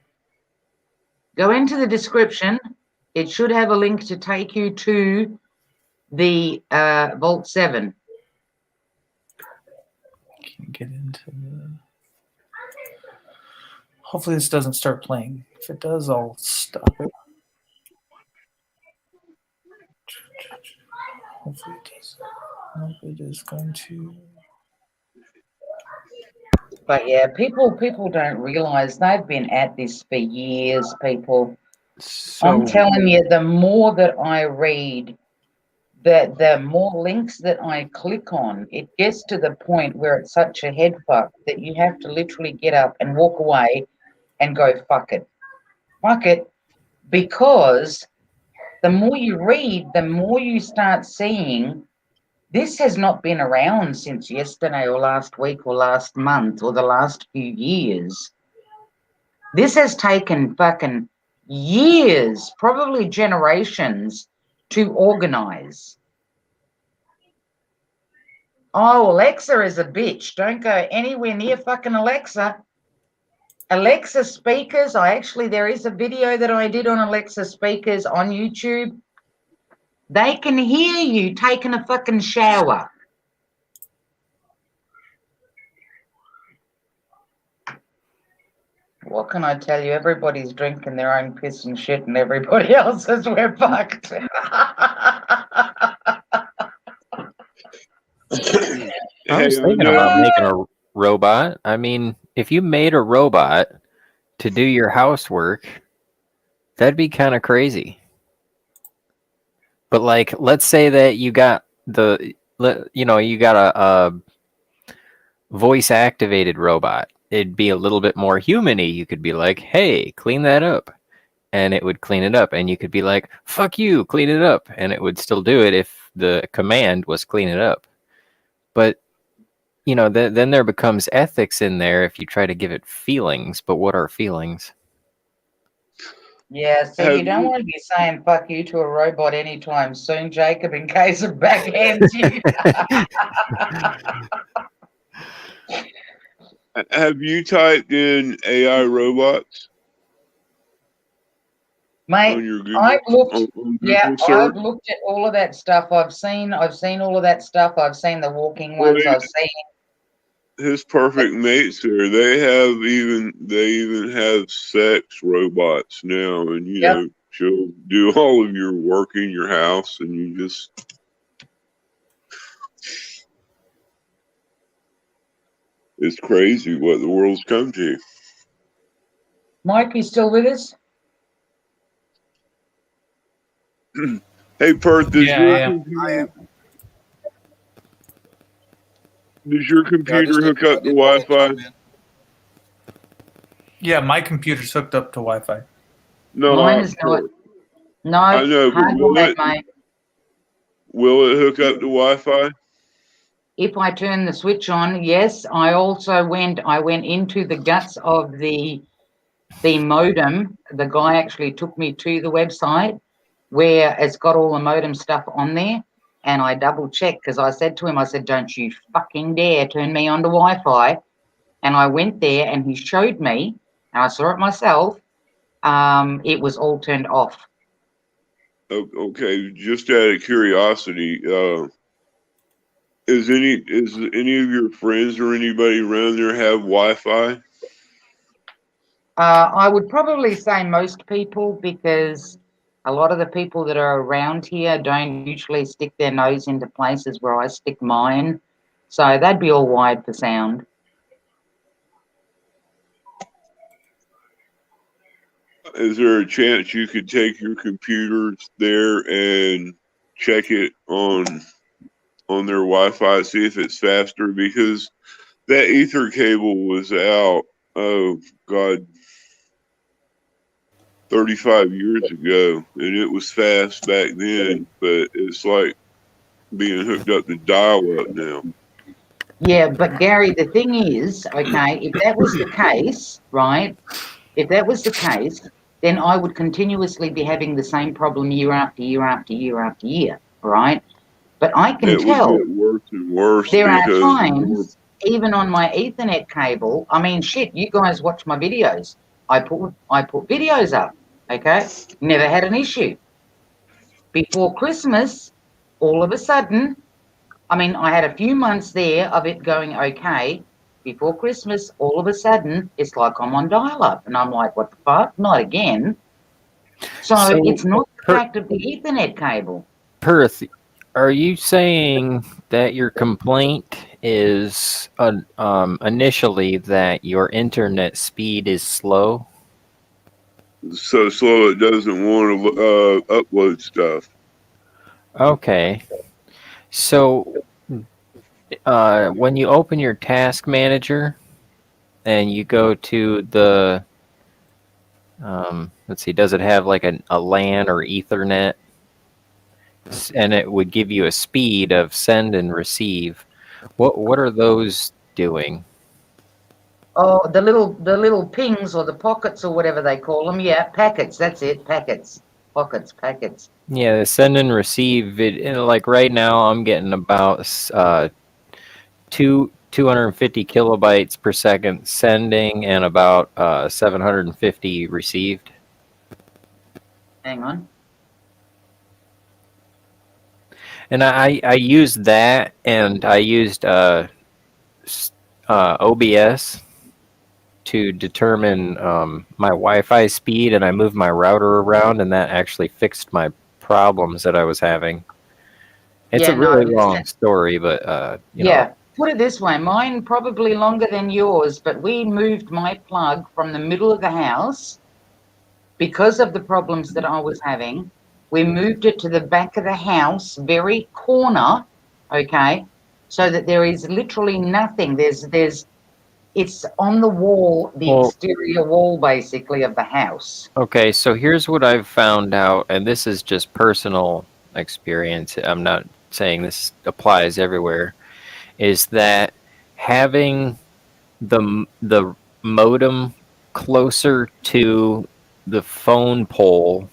Go into the description. It should have a link to take you to the Vault 7. Can't get into the... Hopefully this doesn't start playing. If it does, I'll stop it. Hopefully it does. Nope, it is going to... But yeah, people don't realize they've been at this for years, people. I'm So telling you, the more that I read, the more links that I click on, it gets to the point where it's such a head fuck that you have to literally get up and walk away and go, fuck it. Fuck it. Because the more you read, the more you start seeing this has not been around since yesterday or last week or last month or the last few years. This has taken fucking years, probably generations, to organize. Oh, Alexa is a bitch. Don't go anywhere near fucking Alexa. Alexa speakers, there is a video that I did on Alexa speakers on YouTube. They can hear you taking a fucking shower. What can I tell you? Everybody's drinking their own piss and shit, and everybody else says we're fucked. I was thinking about making a robot. I mean, if you made a robot to do your housework, that'd be kind of crazy. But like, let's say that you got you got a voice activated robot. It'd be a little bit more human-y. You could be like, hey, clean that up. And it would clean it up. And you could be like, fuck you, clean it up. And it would still do it if the command was clean it up. But, then there becomes ethics in there if you try to give it feelings. But what are feelings? Yeah, so you don't want to be saying fuck you to a robot anytime soon, Jacob, in case it backhands you. Have you typed in AI robots Mate, on your Google? I've looked. on Google Yeah, search? I've looked at all of that stuff. I've seen all of that stuff. I've seen the walking ones. I've seen. His perfect mates there. They even have sex robots now, and Yep. she'll do all of your work in your house, and you just. It's crazy what the world's come to. Mike, you still with us? Hey, Perth, does your computer hook up to Wi-Fi? Yeah, my computer's hooked up to Wi-Fi. No, Mine is not. No, I know, but hard on that, mate. will it hook up to Wi-Fi? If I turn the switch on, yes. I went into the guts of the modem. The guy actually took me to the website where it's got all the modem stuff on there, and I double checked because I said to him, I said, don't you fucking dare turn me on to Wi-Fi. And I went there and he showed me, and I saw it myself. It was all turned off. Okay, just out of curiosity, is any of your friends or anybody around there have Wi-Fi? I would probably say most people, because a lot of the people that are around here don't usually stick their nose into places where I stick mine. So they'd be all wired for sound. Is there a chance you could take your computers there and check it on their Wi-Fi, see if it's faster? Because that ether cable was out, oh God, 35 years ago, and it was fast back then, but it's like being hooked up to dial-up now. Yeah, but Gary, the thing is, okay, if that was the case, right, if that was the case, then I would continuously be having the same problem year after year after year after year, right? But I can tell would get worse and worse. There are times, even on my Ethernet cable, I mean, shit, you guys watch my videos. I put videos up, okay? Never had an issue. Before Christmas, all of a sudden, I mean, I had a few months there of it going okay. Before Christmas, all of a sudden, it's like I'm on dial-up. And I'm like, what the fuck? Not again. So it's not the fact of the Ethernet cable. Perth, are you saying that your complaint is initially that your internet speed is slow? So slow it doesn't want to upload stuff. Okay. So when you open your task manager and you go to the, let's see, does it have like a LAN or Ethernet? And it would give you a speed of send and receive. What are those doing? Oh, the little pings or the pockets or whatever they call them. Yeah, packets. That's it. Packets. Packets. Yeah, the send and receive. Like right now, I'm getting about 250 kilobytes per second sending and about 750 received. Hang on. And I used that, and I used OBS to determine my Wi-Fi speed, and I moved my router around, and that actually fixed my problems that I was having. It's a really long story, but yeah, put it this way, mine probably longer than yours, but we moved my plug from the middle of the house because of the problems that I was having. We moved it to the back of the house, very corner, okay, so that there is literally nothing. It's on the wall, the Well, exterior wall, basically, of the house. okay, so here's what I've found out, and this is just personal experience. I'm not saying this applies everywhere. Is that having the modem closer to the phone pole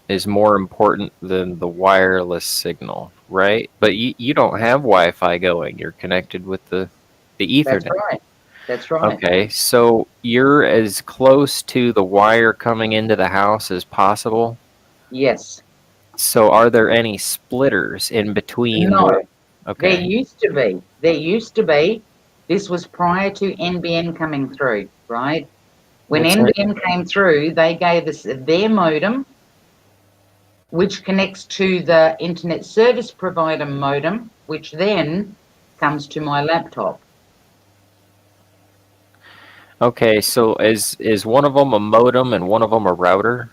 is more important than the wireless signal, right? But you don't have Wi-Fi going. You're connected with the That's Ethernet. right. That's right. Okay, so you're as close to the wire coming into the house as possible. Yes. So are there any splitters in between No. where? There Okay, used to be. There used to be. This was prior to NBN coming through, right? When what's that? NBN came through, they gave us their modem, which connects to the internet service provider modem, which then comes to my laptop. Okay, so is one of them a modem and one of them a router?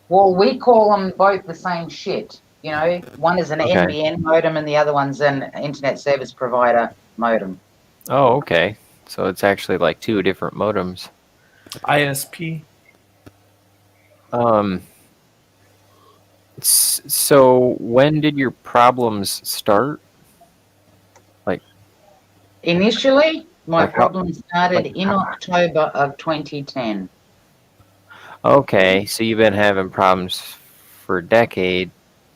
Well, we call them both the same shit. You know, one is an Okay. NBN modem and the other one's an internet service provider modem. Oh, okay. So it's actually like two different modems. ISP. Um, so when did your problems start? Like, Initially, my like how? problem started Like in October of 2010. okay, so you've been having problems for a decade,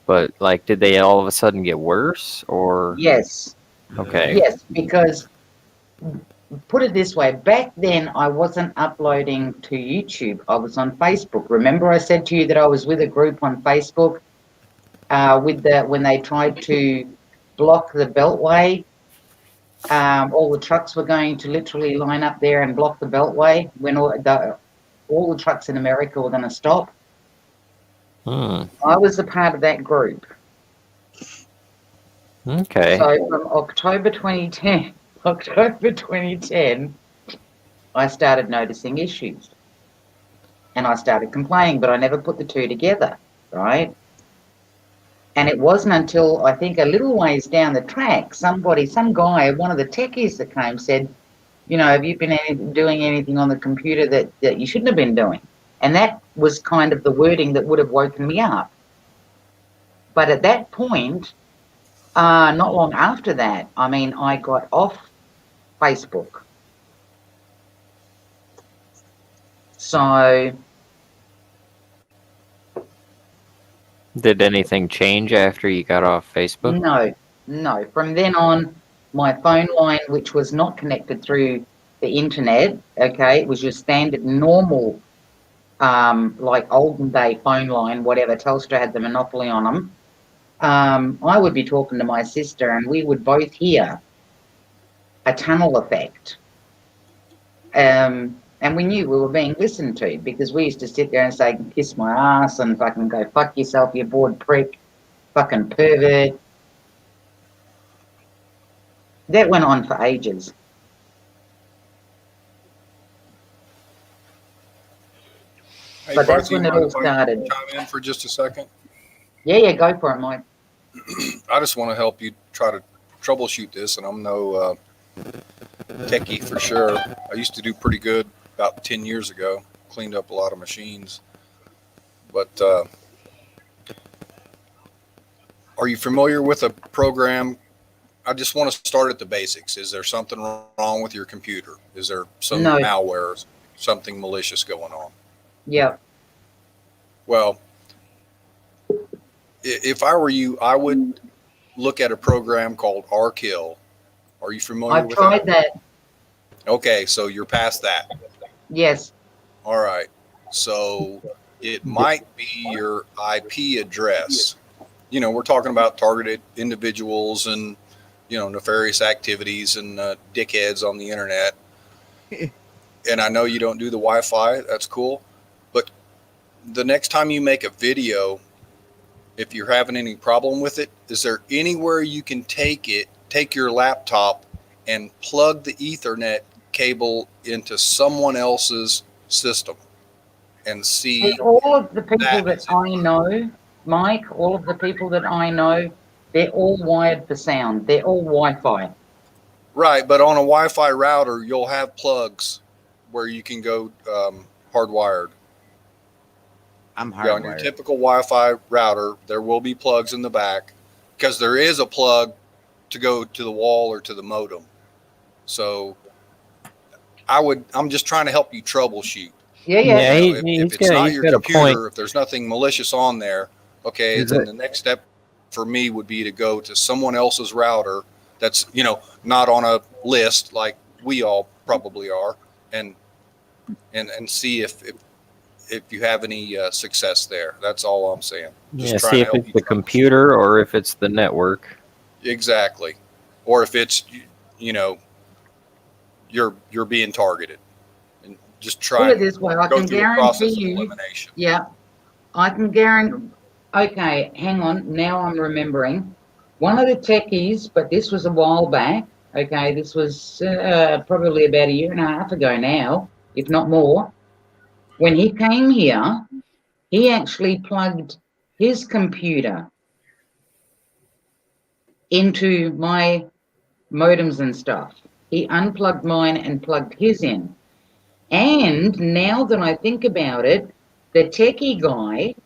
but like, did they all of a sudden get worse or? Yes, Okay. yes, because put it this way, back then I wasn't uploading to YouTube. I was on Facebook. Remember I said to you that I was with a group on Facebook when they tried to block the Beltway. All the trucks were going to literally line up there and block the Beltway when all the trucks in America were going to stop. Hmm. I was a part of that group. Okay. So from October 2010, I started noticing issues and I started complaining, but I never put the two together, right? And it wasn't until I think a little ways down the track, some guy, one of the techies that came said, you know, have you been doing anything on the computer that you shouldn't have been doing? And that was kind of the wording that would have woken me up. But at that point, not long after that, I mean, I got off Facebook. So Did anything change after you got off Facebook? no. From then on, my phone line, which was not connected through the internet, okay, it was your standard normal, like olden day phone line, whatever. Telstra had the monopoly on them. I would be talking to my sister, and we would both hear a tunnel effect. And we knew we were being listened to because we used to sit there and say, kiss my ass and fucking go, fuck yourself, you bored prick, fucking pervert. That went on for ages. Hey, But that's Percy, when it mind all if I started. chime in for just a second? Yeah, go for it, Mike. I just want to help you try to troubleshoot this, and I'm no techie for sure. I used to do pretty good about 10 years ago, cleaned up a lot of machines. But are you familiar with a program? I just want to start at the basics. Is there something wrong with your computer? Is there some No. malware, something malicious going on? Yeah. Well, if I were you, I would look at a program called rkill. Are you familiar I've with tried that. Okay, so you're past that. Yes. All right. So it might be your IP address. You know, we're talking about targeted individuals and, you know, nefarious activities and dickheads on the internet. And I know you don't do the Wi-Fi. That's cool. But the next time you make a video, if you're having any problem with it, is there anywhere you can take take your laptop and plug the Ethernet cable into someone else's system and see all of the people that that is I know, Mike, all of the people that I know, they're all wired for sound. They're all Wi-Fi. right. But on a Wi-Fi router, you'll have plugs where you can go hardwired. I'm Yeah, on your hardwired. typical Wi-Fi router, there will be plugs in the back because there is a plug to go to the wall or to the modem. So I'm just trying to help you troubleshoot. Yeah. Yeah, You know, if it's not he's your got a point. computer, if there's nothing malicious on there, okay, Is then it- the next step for me would be to go to someone else's router that's, you know, not on a list like we all probably are, and see if you have any success there. That's all I'm saying. Just Yeah, trying see to if help it's you the troubleshoot. computer or if it's the network. Exactly. Or if it's, you know, you're being targeted, and just try Put it and this way, I go can through a guarantee process of you. elimination. Yeah, I can guarantee. Okay, hang on. Now I'm remembering. One of the techies, but this was a while back. Okay, this was probably about a year and a half ago now, if not more. When he came here, he actually plugged his computer into my modems and stuff. He unplugged mine and plugged his in. And now that I think about it, the techie guy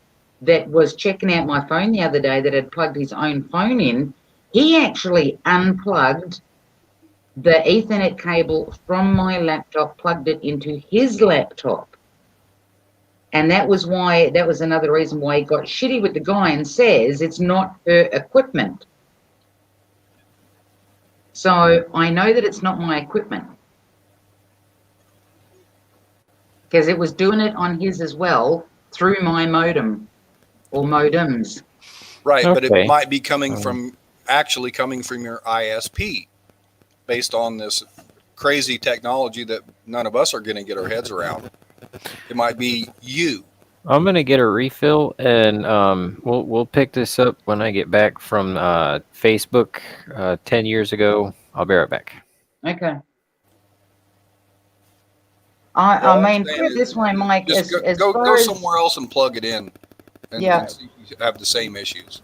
that was checking out my phone the other day that had plugged his own phone in, he actually unplugged the Ethernet cable from my laptop, plugged it into his laptop. And that was another reason why he got shitty with the guy and says it's not her equipment. So I know that it's not my equipment because it was doing it on his as well through my modem or modems. Right, but it Okay. might be coming from your ISP based on this crazy technology that none of us are going to get our heads around. It might be you. I'm gonna get a refill, and we'll pick this up when I get back from Facebook 10 years ago. I'll be right back. Okay. All I I'm mean, saying put it this way, Mike. Just As go far as somewhere else and plug it in, and, Yeah. and see if you have the same issues.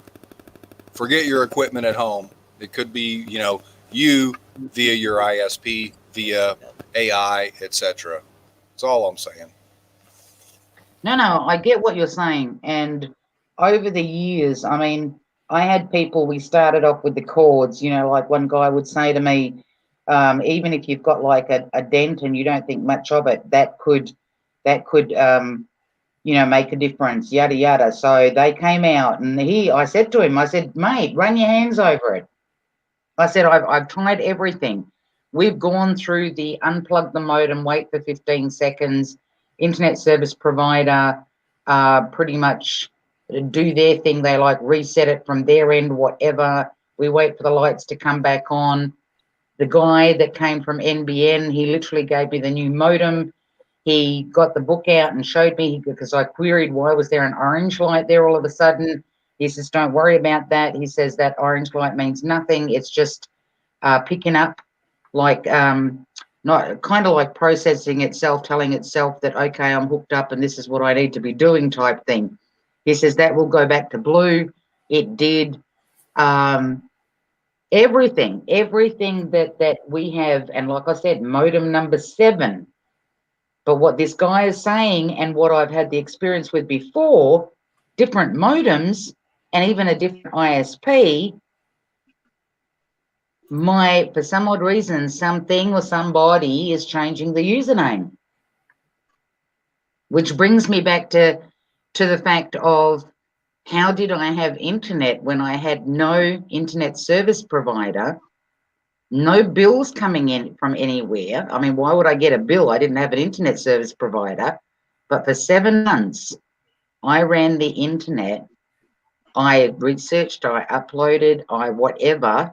Forget your equipment at home. It could be, you know, you via your ISP, via AI, etc. That's all I'm saying. No, I get what you're saying. And over the years, I mean, I had people, we started off with the cords, you know, like one guy would say to me, even if you've got like a dent and you don't think much of it, that could you know, make a difference, yada yada. So they came out and I said to him, I said, mate, run your hands over it. I said, I've tried everything. We've gone through the unplug the modem, wait for 15 seconds, internet service provider pretty much do their thing. They like reset it from their end, whatever. We wait for the lights to come back on. The guy that came from NBN, he literally gave me the new modem. He got the book out and showed me because I queried why was there an orange light there all of a sudden. He says, don't worry about that. He says that orange light means nothing. It's just picking up like not kind of like processing itself, telling itself that, okay, I'm hooked up and this is what I need to be doing type thing. He says that will go back to blue. It did. Everything that we have, and like I said, modem number 7. But what this guy is saying and what I've had the experience with before, different modems and even a different ISP, for some odd reason, something or somebody is changing the username. Which brings me back to the fact of how did I have internet when I had no internet service provider, no bills coming in from anywhere? I mean, why would I get a bill? I didn't have an internet service provider. But for 7 months, I ran the internet. I researched, I uploaded, I whatever.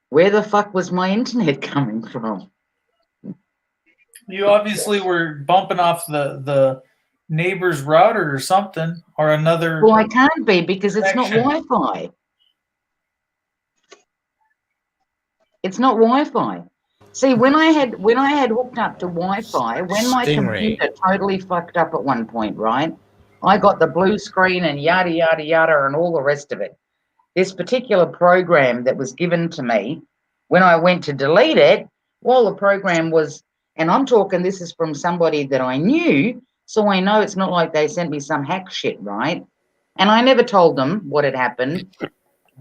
Where the fuck was my internet coming from? You obviously were bumping off the neighbor's router or something, or another. Well, I can't be because it's not connection. Wi-Fi. It's not Wi-Fi. See, when I had hooked up to Wi-Fi, when my Stingray. computer totally fucked up at one point, right? I got the blue screen and yada yada yada and all the rest of it. This particular program that was given to me, when I went to delete it, while the program was, and I'm talking, this is from somebody that I knew, so I know it's not like they sent me some hack shit, right? And I never told them what had happened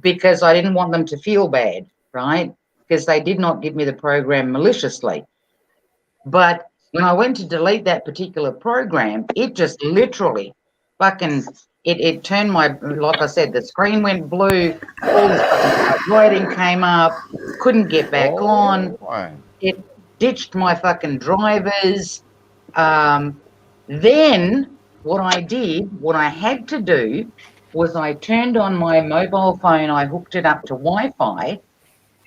because I didn't want them to feel bad, right? Because they did not give me the program maliciously. But when I went to delete that particular program, it just literally fucking it turned my, like I said, the screen went blue, all this fucking writing came up, couldn't get back on. It ditched my fucking drivers. Then what I had to do was I turned on my mobile phone, I hooked it up to Wi-Fi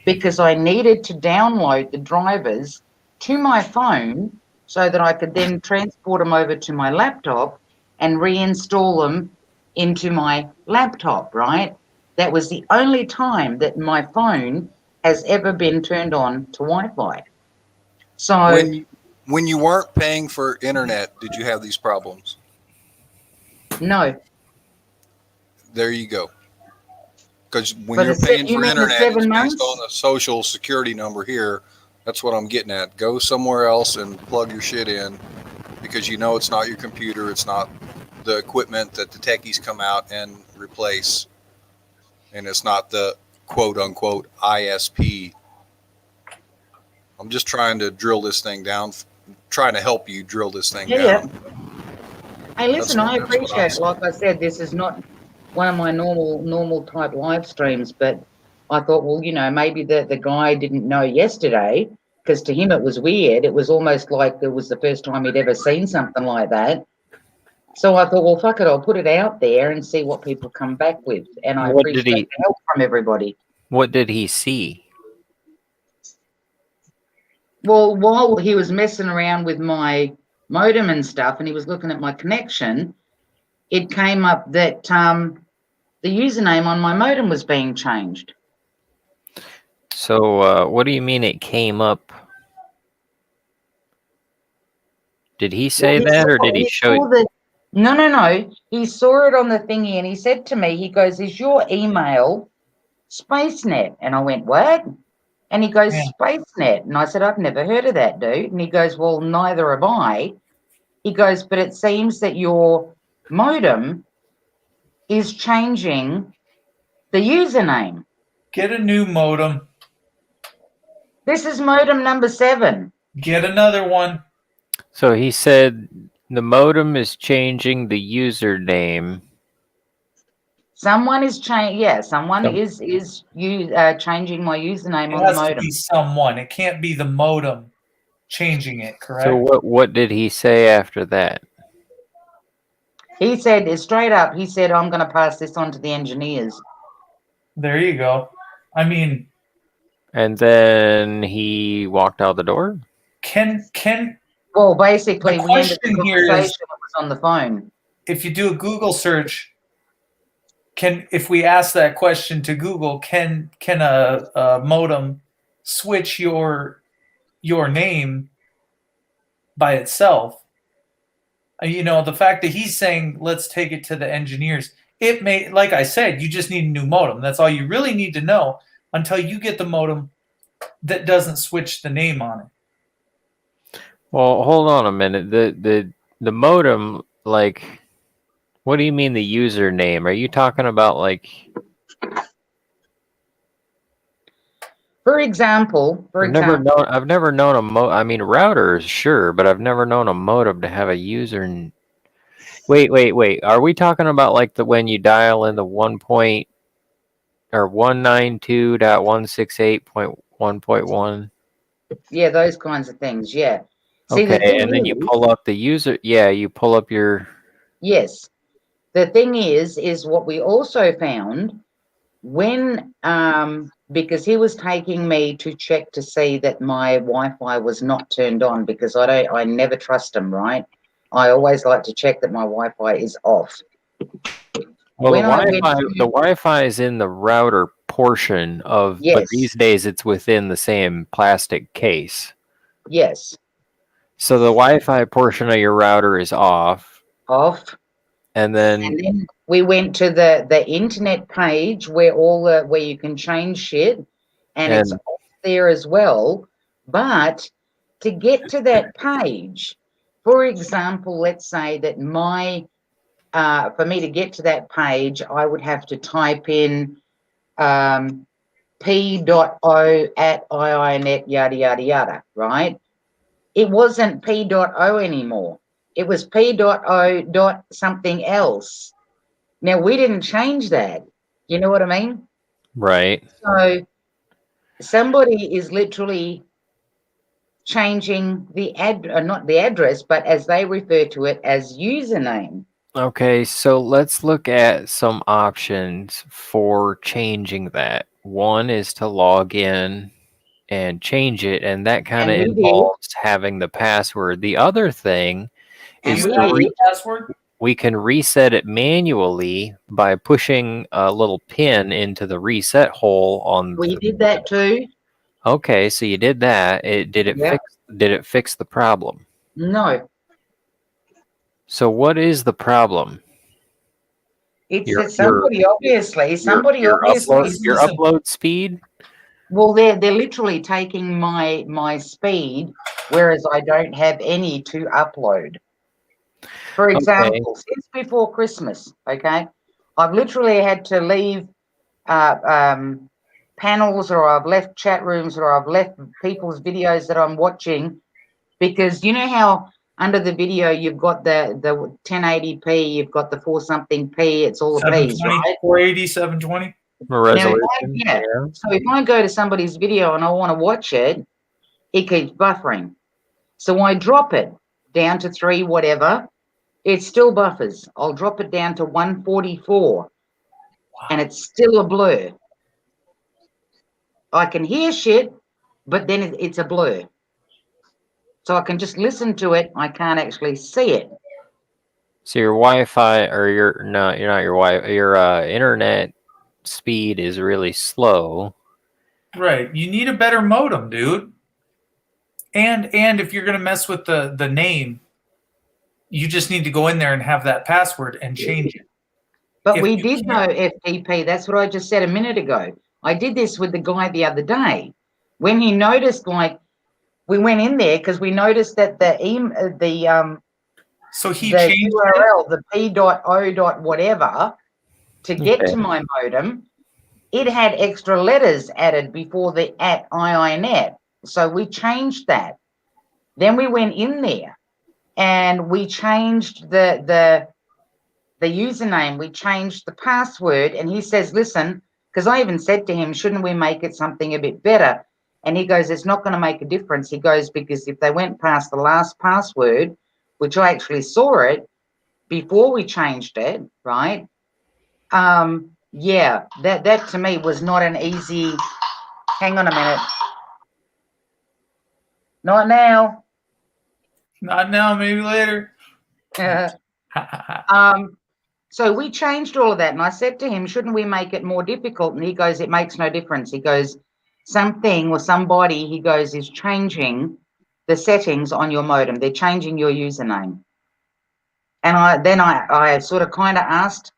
because I needed to download the drivers to my phone so that I could then transport them over to my laptop and reinstall them into my laptop, right? That was the only time that my phone has ever been turned on to Wi-Fi. So When you weren't paying for internet, did you have these problems? no, There you go. Because when for you're the paying you for mean the internet, 7 it's months? based on a social security number here. That's what I'm getting at. Go somewhere else and plug your shit in because you know it's not your computer. It's not the equipment that the techies come out and replace. And it's not the quote unquote ISP. I'm just trying to drill this thing down, trying to help you drill this thing Yeah. down. Hey, listen, I That's what I'm appreciate it. saying. Like I said, this is not one of my normal type live streams, but I thought, well, maybe the guy didn't know yesterday because to him it was weird. It was almost like it was the first time he'd ever seen something like that. So I thought, well, fuck it, I'll put it out there and see what people come back with. And I What did appreciate he? the help from everybody. What did he see? Well, while he was messing around with my modem and stuff, and he was looking at my connection, it came up that the username on my modem was being changed. So, what do you mean it came up? Did he say that, or did he show you? No. He saw it on the thingy and he said to me, he goes, is your email SpaceNet? And I went, what? And he goes, Yeah. SpaceNet. And I said, I've never heard of that, dude. And he goes, well, neither have I. He goes, but it seems that your modem is changing the username. Get a new modem. This is modem number 7. Get another one. So he said the modem is changing the username. Someone is changing. Yeah, someone Some- is changing my username It on the has to modem. be someone. It can't be the modem changing it, correct? So what did he say after that? He said straight up. He said, "I'm going to pass this on to the engineers." There you go. I mean, And then he walked out the door? can Well, basically, The we ended the question here conversation. is- It was on the phone. if you do a Google search, if we ask that question to Google, can a modem switch your name by itself? The fact that he's saying let's take it to the engineers, it may, like I said, you just need a new modem. That's all you really need to know until you get the modem that doesn't switch the name on it. Well, hold on a minute. The modem, like, what do you mean the username? Are you talking about like? For example, I've never known a I mean, routers, sure, but I've never known a modem to have a user. Wait. Are we talking about like when you dial in the 192.168.1.1? yeah, those kinds of things. Yeah. See, the Okay, thing and then you is, pull up the user. Yeah, you pull up your. yes, the thing is what we also found when because he was taking me to check to see that my Wi-Fi was not turned on because I never trust him, right? I always like to check that my Wi-Fi is off. Well, when I went The to, Wi-Fi is in the router portion of, but yes, these days it's within the same plastic case. yes, So the Wi-Fi portion of your router is off, off. and then And then we went to the internet page where where you can change shit, and it's and off there as well. But to get to that page, for example, let's say that for me to get to that page, I would have to type in p.o at iinet yada yada yada, right? It wasn't p.o anymore. It was p.o dot something else. Now we didn't change that. You know what I mean? right. So somebody is literally changing the not the address, but as they refer to it as username. Okay, so let's look at some options for changing that. One is to log in and change it, and that kind And of we did, involves having the password. The other thing and is Use we that did, password. we can reset it manually by pushing a little pin into the reset hole on we the. did that too. Okay, so you did that. Yeah. Did it fix the problem? No, So what is the problem? it's Your that your somebody obviously your Listen. upload speed? well, they're literally taking my speed, whereas I don't have any to upload. For Okay. example, since before Christmas, okay, I've literally had to leave uh, um, panels, or I've left chat rooms, or I've left people's videos that I'm watching, because you know how under the video you've got the 1080p, you've got the 4 something p, it's all the p's, 720, right? 480, 720. Now, Resolution. yeah, so if I go to somebody's video and I want to watch it, it keeps buffering. So I drop it down to 3, whatever. It still buffers. I'll drop it down to 144 and it's still a blur. I can hear shit, but then it's a blur. So I can just listen to it. I can't actually see it. So your Wi-Fi or you're not your Wi your internet speed is really slow. Right. You need a better modem, dude. And if you're gonna mess with the name, you just need to go in there and have that password and change it. But If we you did know FTP. That's what I just said a minute ago. I did this with the guy the other day. When he noticed, like, we went in there because we noticed that So he the changed it. URL, the p.o. whatever, to get Okay. to my modem, it had extra letters added before the at iinet. So we changed that. Then we went in there and we changed the username, we changed the password, and he says, listen, because I even said to him, shouldn't we make it something a bit better? And he goes, it's not going to make a difference. He goes, because if they went past the last password, which I actually saw it before we changed it, right? Yeah, that to me was not an easy. Hang on a minute. Not now. Not now, maybe later. So we changed all of that, and I said to him, shouldn't we make it more difficult? And he goes, it makes no difference. He goes, something or somebody, he goes, is changing the settings on your modem. They're changing your username. And I sort of kind of asked,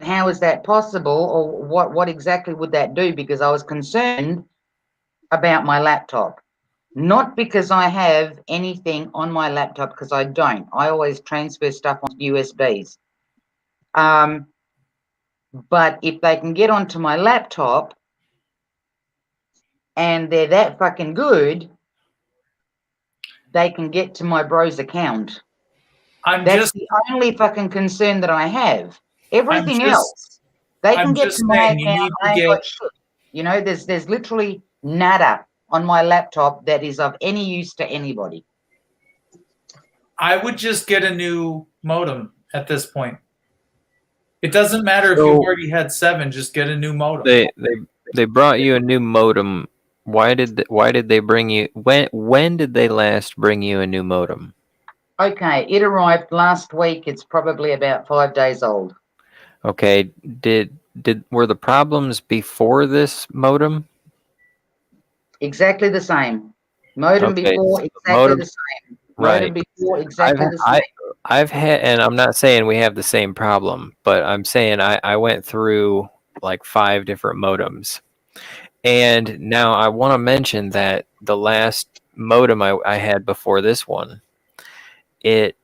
how is that possible, or what exactly would that do? Because I was concerned about my laptop. Not because I have anything on my laptop, because I don't. I always transfer stuff on USBs. But if they can get onto my laptop and they're that fucking good, they can get to my bro's account. That's the only fucking concern that I have. Everything else, they can get to my account. I ain't got shit. You know, there's literally nada on my laptop that is of any use to anybody. I would just get a new modem at this point. It doesn't matter if you So- already had 7. Just get a new modem. They brought you a new modem. Why did they bring you when did they last bring you a new modem? Okay, it arrived last week. It's probably about 5 days old. Okay, were the problems before this modem? Exactly the same. Modem Okay, before, so the exactly modem, the same. Modem right. before, I've exactly the same. I've had, and I'm not saying we have the same problem, but I'm saying I went through like 5 different modems. And now I want to mention that the last modem I had before this one, it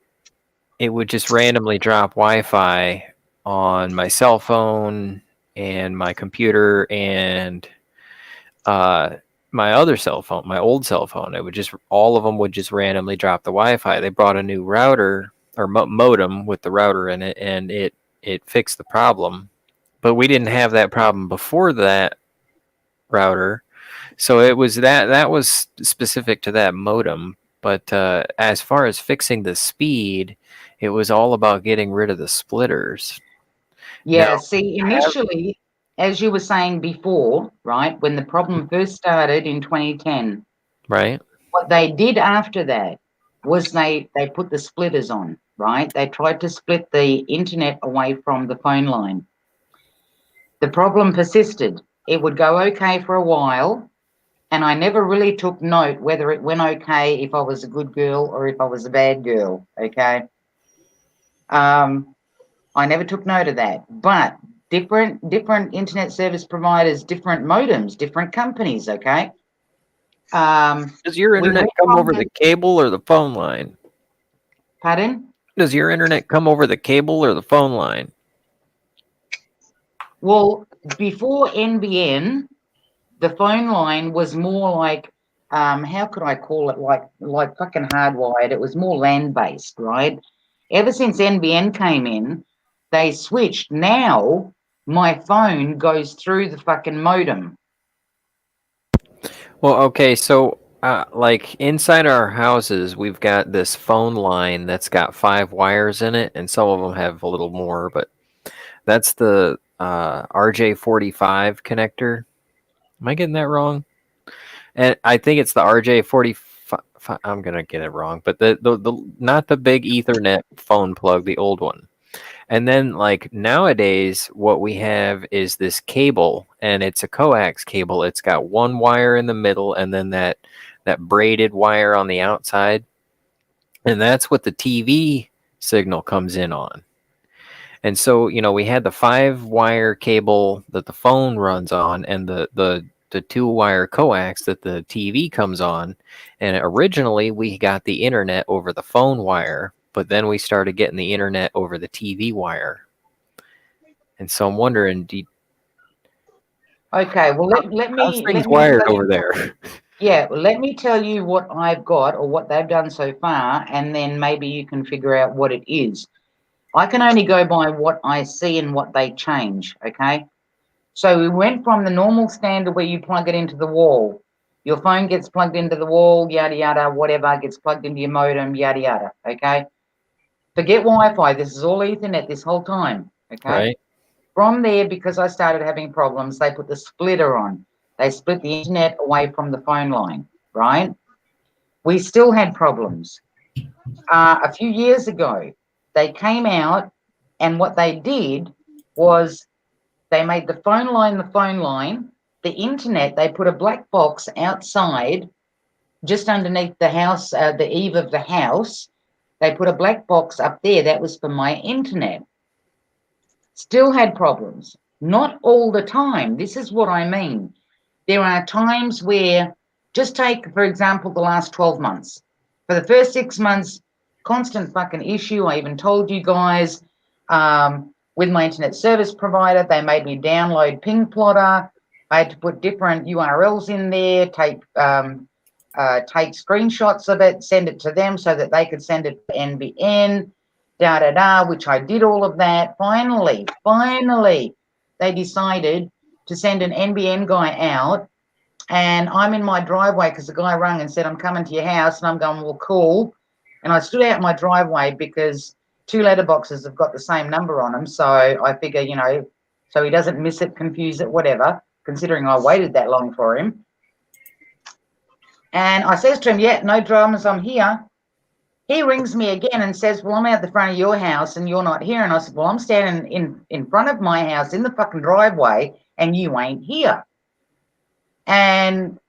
it would just randomly drop Wi-Fi on my cell phone and my computer and uh, my other cell phone, my old cell phone. It would just all of them would just randomly drop the Wi-Fi. They brought a new router or modem with the router in it, and it fixed the problem. But we didn't have that problem before that router, so it was that was specific to that modem. But as far as fixing the speed, it was all about getting rid of the splitters. Yeah, Now, see, initially, as you were saying before, right, when the problem first started in 2010, right? what they did after that was they put the splitters on, right? They tried to split the internet away from the phone line. The problem persisted. It would go okay for a while, and I never really took note whether it went okay, if I was a good girl or if I was a bad girl, okay? I never took note of that. But different internet service providers, different modems, different companies, okay? Does your We internet went come from over the cable or the phone line? pardon? Does your internet come over the cable or the phone line? Well, before NBN, the phone line was more like, how could I call it? Like fucking hardwired. It was more land based, right? Ever since NBN came in, they switched. Now my phone goes through the fucking modem. Well, okay, so like inside our houses, we've got this phone line that's got 5 wires in it, and some of them have a little more, but that's the RJ45 connector. Am I getting that wrong? And I think it's the RJ45. I'm gonna get it wrong, but the not the big Ethernet phone plug, the old one. And then, like nowadays, what we have is this cable, and it's a coax cable. It's got one wire in the middle, and then that braided wire on the outside, and that's what the TV signal comes in on. And so, we had the 5-wire cable that the phone runs on, and the 2-wire coax that the TV comes on. And originally, we got the internet over the phone wire, but then we started getting the internet over the TV wire. And so I'm wondering, Okay, well how's things let me wired tell over you. there? Yeah, well, let me tell you what I've got or what they've done so far, and then maybe you can figure out what it is. I can only go by what I see and what they change, okay? So we went from the normal standard where you plug it into the wall. Your phone gets plugged into the wall, yada, yada, whatever, gets plugged into your modem, yada, yada, okay? Forget Wi-Fi. This is all Ethernet this whole time, okay? Right? From there, because I started having problems, they put the splitter on. They split the internet away from the phone line, right? We still had problems. A few years ago, they came out, and what they did was they made the phone line, the internet, they put a black box outside just underneath the house, the eave of the house. They put a black box up there. That was for my internet. Still had problems. Not all the time. This is what I mean. There are times where, just take, for example, the last 12 months. For the first 6 months, constant fucking issue. I even told you guys, with my internet service provider, they made me download Ping Plotter. I had to put different URLs in there, take screenshots of it, send it to them so that they could send it to NBN, which I did all of that. Finally, they decided to send an NBN guy out, and I'm in my driveway because the guy rang and said, I'm coming to your house, and I'm going, well, cool. And I stood out in my driveway because 2 letterboxes have got the same number on them, so I figure, so he doesn't miss it, confuse it, whatever, considering I waited that long for him. And I says to him, yeah, no dramas, I'm here. he rings me again and says, well, I'm out the front of your house and you're not here. And I said, well, I'm standing in front of my house in the fucking driveway and you ain't here. And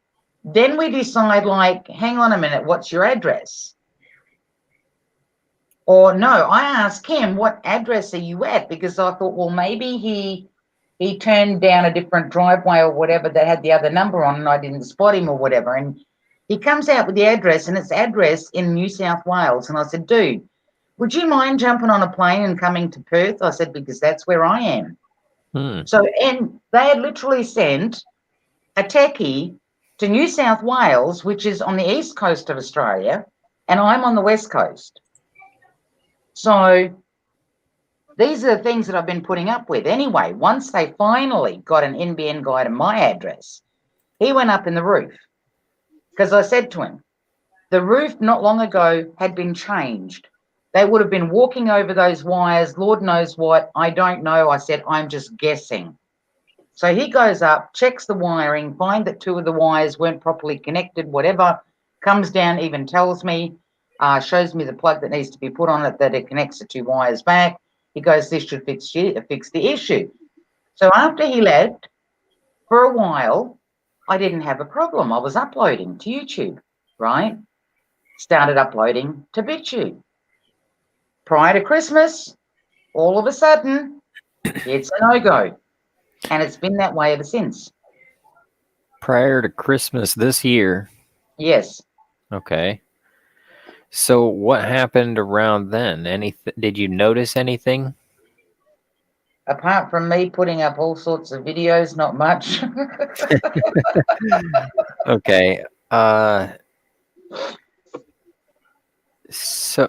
then we decide, like, hang on a minute, what's your address? Or no, I asked him, what address are you at? Because I thought, well, maybe he turned down a different driveway or whatever that had the other number on and I didn't spot him or whatever. And he comes out with the address and it's address in New South Wales. And I said, dude, would you mind jumping on a plane and coming to Perth? I said, because that's where I am. So, and they had literally sent a techie to New South Wales, which is on the east coast of Australia, and I'm on the west coast. So these are the things that I've been putting up with. Anyway, once they finally got an NBN guy to my address, he went up in the roof because I said to him, the roof not long ago had been changed. They would have been walking over those wires, Lord knows what, I don't know. I said, I'm just guessing. So he goes up, checks the wiring, finds that 2 of the wires weren't properly connected, whatever, comes down, even tells me, shows me the plug that needs to be put on it, that it connects the 2 wires back. He goes, this should fix the issue. So after he left, for a while, I didn't have a problem. I was uploading to YouTube, right? Started uploading to BitTube. Prior to Christmas, all of a sudden, it's a no-go. And it's been that way ever since. Prior to Christmas this year. Yes. Okay. So what happened around then? Did you notice anything? Apart from me putting up all sorts of videos, not much. Okay. So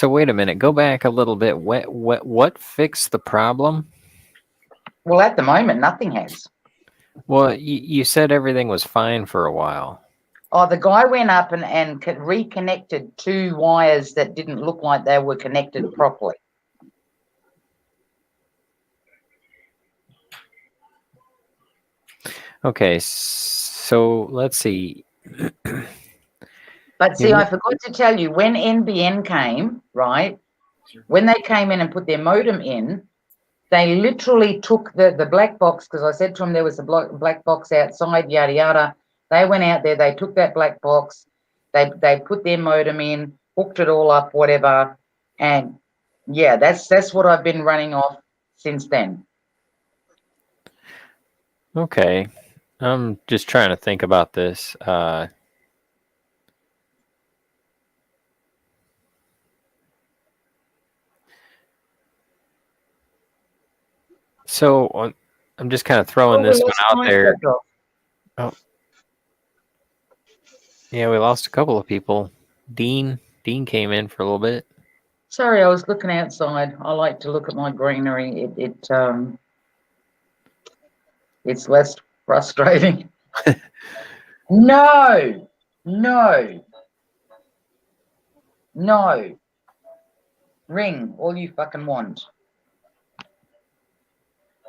wait a minute. Go back a little bit. What fixed the problem? Well, at the moment, nothing has. Well, you said everything was fine for a while. Oh, the guy went up and reconnected 2 wires that didn't look like they were connected properly. Okay, so let's see. But see, I forgot to tell you, when NBN came, right, when they came in and put their modem in, they literally took the black box, because I said to them there was a black box outside, yada, yada. They went out there, they took that black box, they put their modem in, hooked it all up, whatever. And, yeah, that's what I've been running off since then. Okay. I'm just trying to think about this. So I'm just kind of throwing this one out there. Oh, yeah, we lost a couple of people. Dean came in for a little bit. Sorry, I was looking outside. I like to look at my greenery. It's less frustrating. No. Ring all you fucking want.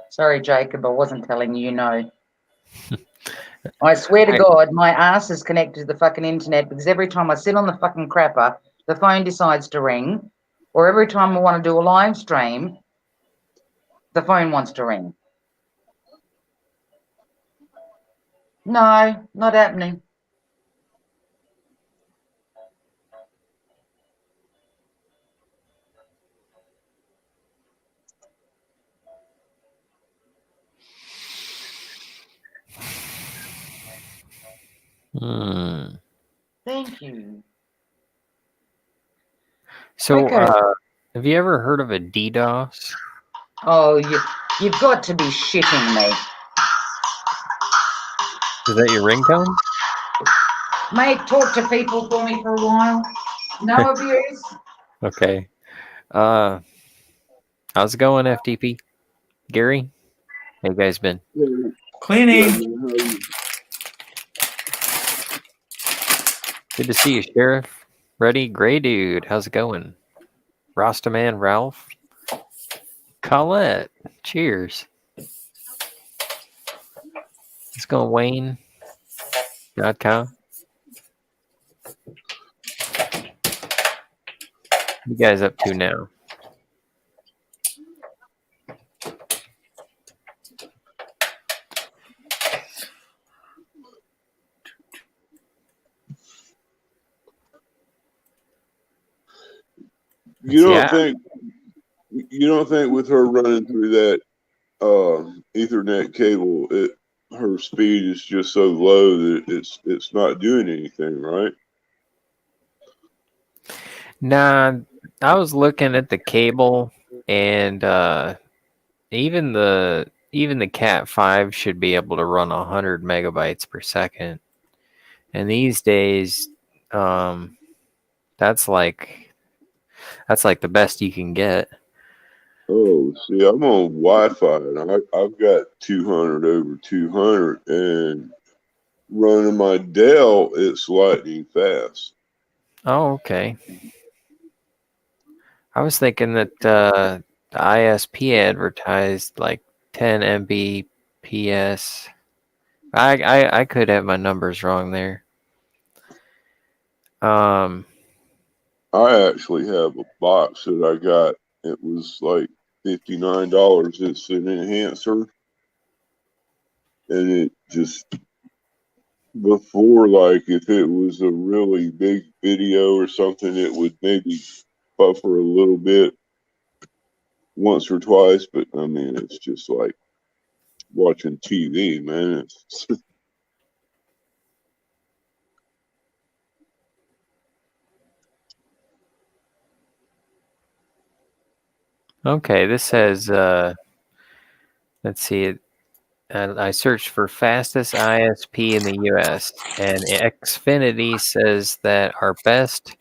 Sorry, Jacob, I wasn't telling you no. I swear to God, my ass is connected to the fucking internet because every time I sit on the fucking crapper, the phone decides to ring, or every time I want to do a live stream, the phone wants to ring. No, not happening. Thank you. So, Okay. have you ever heard of a DDoS? Oh, you've got to be shitting me. Is that your ringtone? Mate, talk to people for me for a while. No abuse. Okay. How's it going, FTP? Gary? How you guys been? Cleaning. Good to see you, Sheriff. Ready? Gray Dude. How's it going? Rastaman Ralph. Colette. Cheers. It's going Wayne. .com. you guys up to now? You don't Yeah. think with her running through that Ethernet cable, her speed is just so low that it's not doing anything, right? Nah, I was looking at the cable, and even the Cat 5 should be able to run 100 megabytes per second. And these days, that's like the best you can get. Oh, see, I'm on Wi-Fi, and I've got 200 over 200, and running my Dell, it's lightning fast. Oh, okay. I was thinking that the ISP advertised like 10 Mbps. I could have my numbers wrong there. I actually have a box that I got. It was like $59. It's an enhancer, and it just before, like, if it was a really big video or something, it would maybe buffer a little bit once or twice. But I mean, it's just like watching TV, man. It's Okay, this says let's see. I searched for fastest ISP in the US, and Xfinity says that our best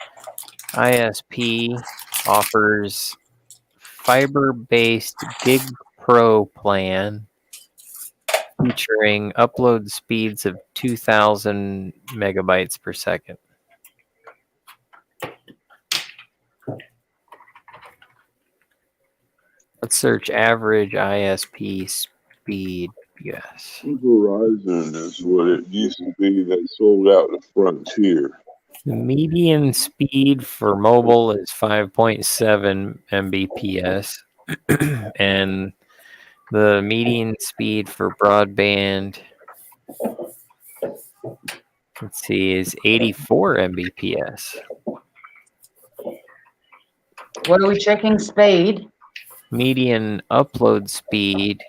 ISP offers fiber-based Gig Pro plan featuring upload speeds of 2,000 megabytes per second. Let's search average ISP speed. Yes. Verizon is what it used to be. They sold out to Frontier. The median speed for mobile is 5.7 Mbps, and the median speed for broadband, let's see, is 84 Mbps. What are we checking? Speed? Median upload speed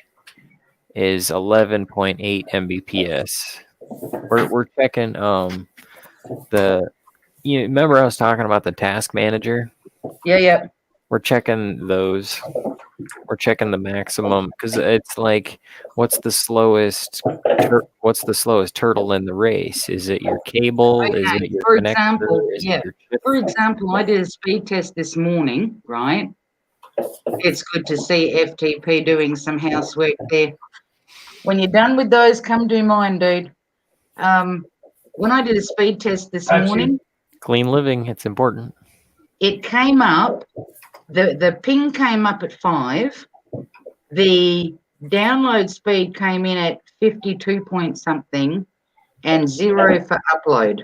is 11.8 Mbps. We're checking you remember I was talking about the task manager? Yeah. We're checking those. We're checking the maximum because it's like, what's the slowest turtle in the race? Is it your cable? Is Okay. it your For connector? example, Is yeah. it your chip? For example, I did a speed test this morning, right? It's good to see FTP doing some housework there. When you're done with those, come do mine, dude. When I did a speed test this morning, Clean living, it's important. it came up, the ping came up at 5. The download speed came in at 52 point something and 0 for upload.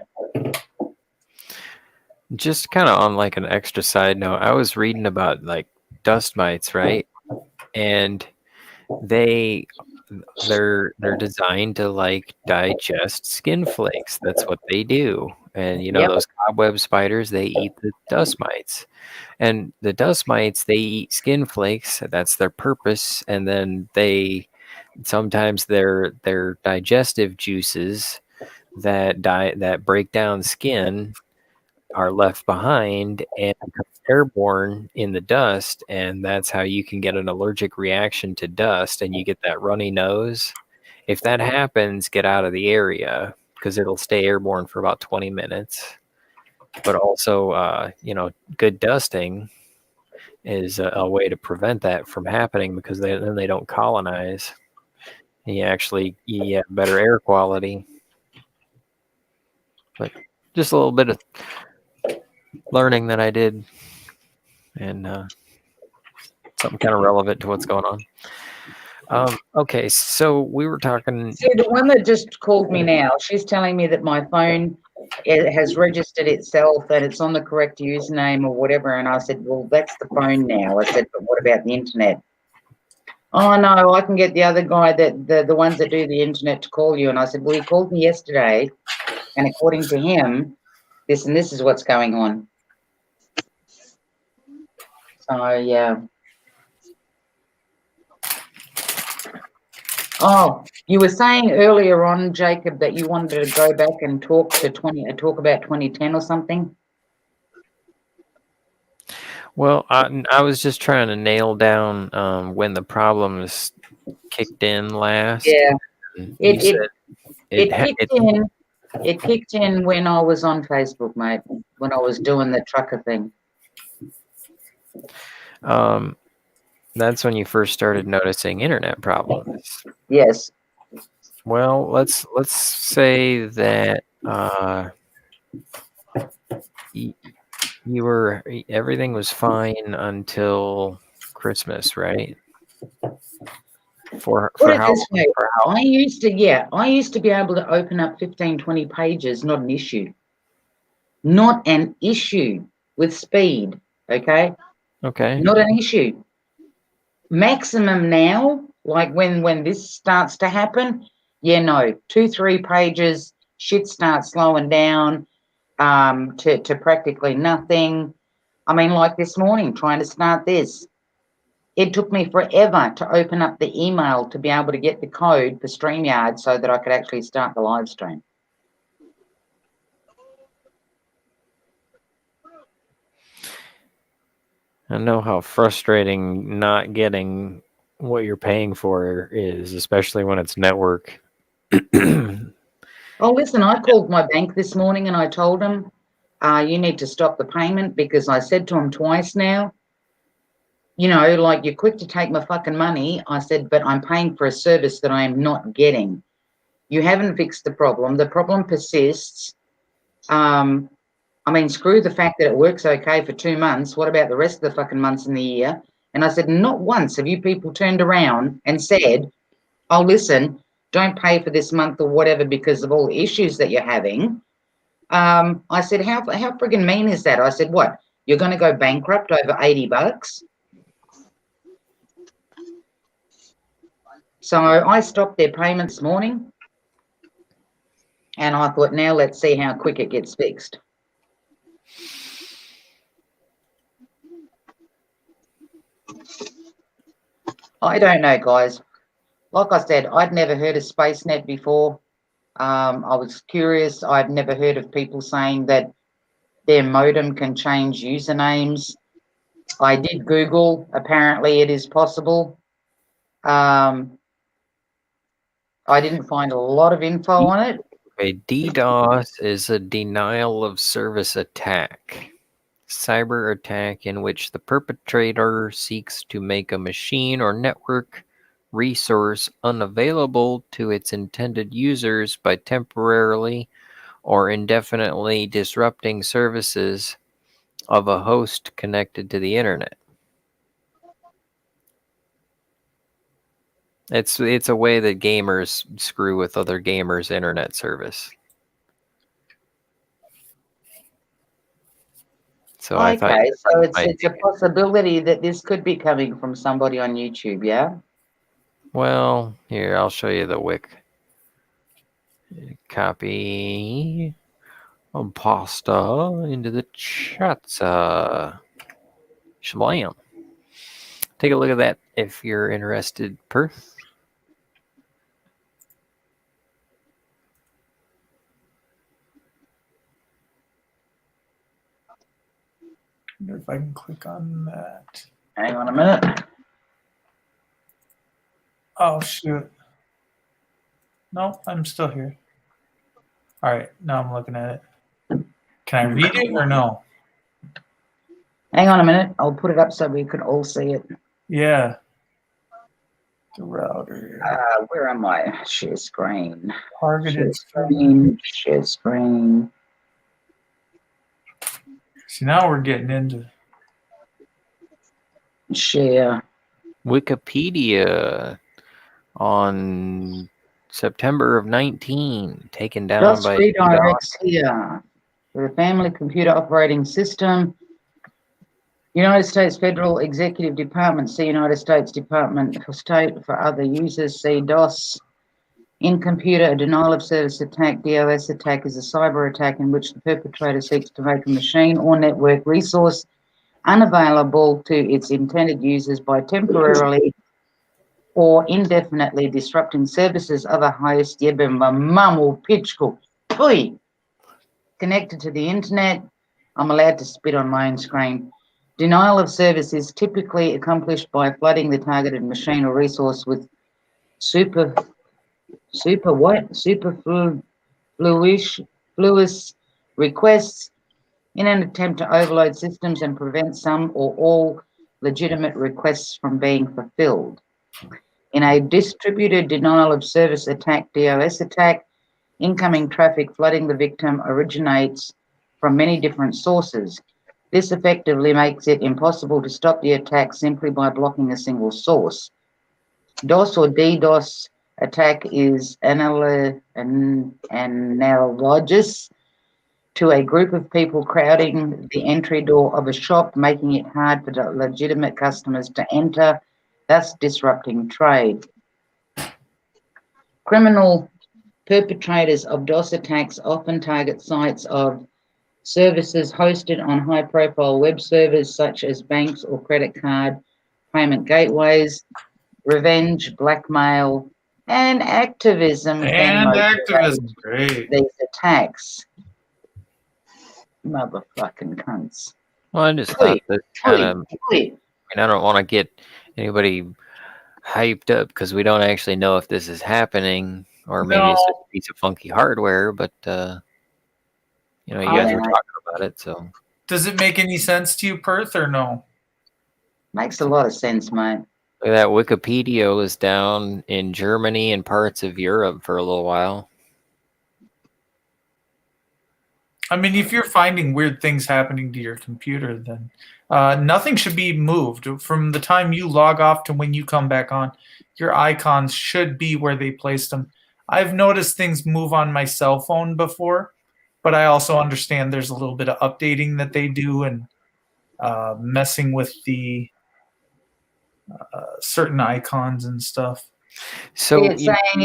Just kind of on like an extra side note, I was reading about like dust mites, right? And they're designed to like digest skin flakes. That's what they do. And you know, Yep. those cobweb spiders, they eat the dust mites. And the dust mites, they eat skin flakes. That's their purpose. And then sometimes their digestive juices that break down skin are left behind and become airborne in the dust, and that's how you can get an allergic reaction to dust and you get that runny nose. If that happens, get out of the area because it'll stay airborne for about 20 minutes. But also, good dusting is a way to prevent that from happening because then they don't colonize. And you have better air quality. But just a little bit of learning that I did, and something kind of relevant to what's going on. Okay, so we were talking. See, the one that just called me now, she's telling me that my phone it has registered itself and it's on the correct username or whatever. And I said, well, that's the phone now. I said, but what about the internet? Oh no, I can get the other guy that the ones that do the internet to call you. And I said, well, he called me yesterday, and according to him, this and this is what's going on. So yeah. Oh, you were saying earlier on, Jacob, that you wanted to go back and talk about 2010 or something. Well, I was just trying to nail down when the problems kicked in last. Yeah, You it said it kicked in when I was on Facebook, mate. When I was doing the trucker thing. That's when you first started noticing internet problems. Yes. Well, let's say that you were everything was fine until Christmas, right? For Put it how this way, I used to be able to open up 15, 20 pages, not an issue. Not an issue with speed, okay? okay. Not an issue. Maximum now, like when this starts to happen, yeah, no, 2-3 pages, shit starts slowing down to practically nothing. I mean, like this morning, trying to start this. It took me forever to open up the email to be able to get the code for StreamYard so that I could actually start the live stream. I know how frustrating not getting what you're paying for is, especially when it's network. Oh, listen, I called my bank this morning and I told them, you need to stop the payment because I said to them twice now, you know, like, you're quick to take my fucking money. I said, but I'm paying for a service that I am not getting. You haven't fixed the problem. The problem persists. I mean, screw the fact that it works okay for 2 months. What about the rest of the fucking months in the year? And I said, not once have you people turned around and said, oh, listen, don't pay for this month or whatever because of all the issues that you're having. I said, how friggin' mean is that? I said, what? You're going to go bankrupt over $80? So I stopped their payment this morning, and I thought, now let's see how quick it gets fixed. I don't know, guys. Like I said, I'd never heard of SpaceNet before. I was curious. I've never heard of people saying that their modem can change usernames. I did Google. Apparently, it is possible. I didn't find a lot of info on it. A DDoS is a denial of service attack. Cyber attack in which the perpetrator seeks to make a machine or network resource unavailable to its intended users by temporarily or indefinitely disrupting services of a host connected to the internet. It's a way that gamers screw with other gamers' internet service. So I thought, Okay, so it's a possibility that this could be coming from somebody on YouTube, yeah? well, here, I'll show you the wick. Copy pasta into the chat. Shablam. Take a look at that if you're interested, Perth. I wonder if I can click on that. Hang on a minute. Oh, shoot. No, I'm still here. All right, now I'm looking at it. Can I read it or no? Hang on a minute. I'll put it up so we can all see it. Yeah. The router. Where am I? Share screen. Targeted Share screen. See, now we're getting into Share. Wikipedia on September of 19, taken down DOS by redirects here. For the family computer operating system, United States Federal Executive Department, see United States Department for State. For other users, see DOS. In computer, a denial of service attack, DOS attack, is a cyber attack in which the perpetrator seeks to make a machine or network resource unavailable to its intended users by temporarily or indefinitely disrupting services of a host connected to the internet. I'm allowed to spit on my own screen. Denial of service is typically accomplished by flooding the targeted machine or resource with superfluous requests in an attempt to overload systems and prevent some or all legitimate requests from being fulfilled. In a distributed denial of service attack, DOS attack, incoming traffic flooding the victim originates from many different sources. This effectively makes it impossible to stop the attack simply by blocking a single source. DOS or DDoS attack is analogous to a group of people crowding the entry door of a shop, making it hard for legitimate customers to enter, thus disrupting trade. Criminal perpetrators of DOS attacks often target sites of services hosted on high-profile web servers such as banks or credit card payment gateways. Revenge, blackmail, and activism can motivate great. these attacks. Motherfucking cunts. Well, I just thought that kind of. Please. I don't want to get anybody hyped up because we don't actually know if this is happening, or maybe it's just a piece of funky hardware. But you guys were talking about it, so. Does it make any sense to you, Perth, or no? Makes a lot of sense, mate. Look at that. Wikipedia was down in Germany and parts of Europe for a little while. I mean, if you're finding weird things happening to your computer, then nothing should be moved. From the time you log off to when you come back on, your icons should be where they placed them. I've noticed things move on my cell phone before, but I also understand there's a little bit of updating that they do and messing with the certain icons and stuff. So it's saying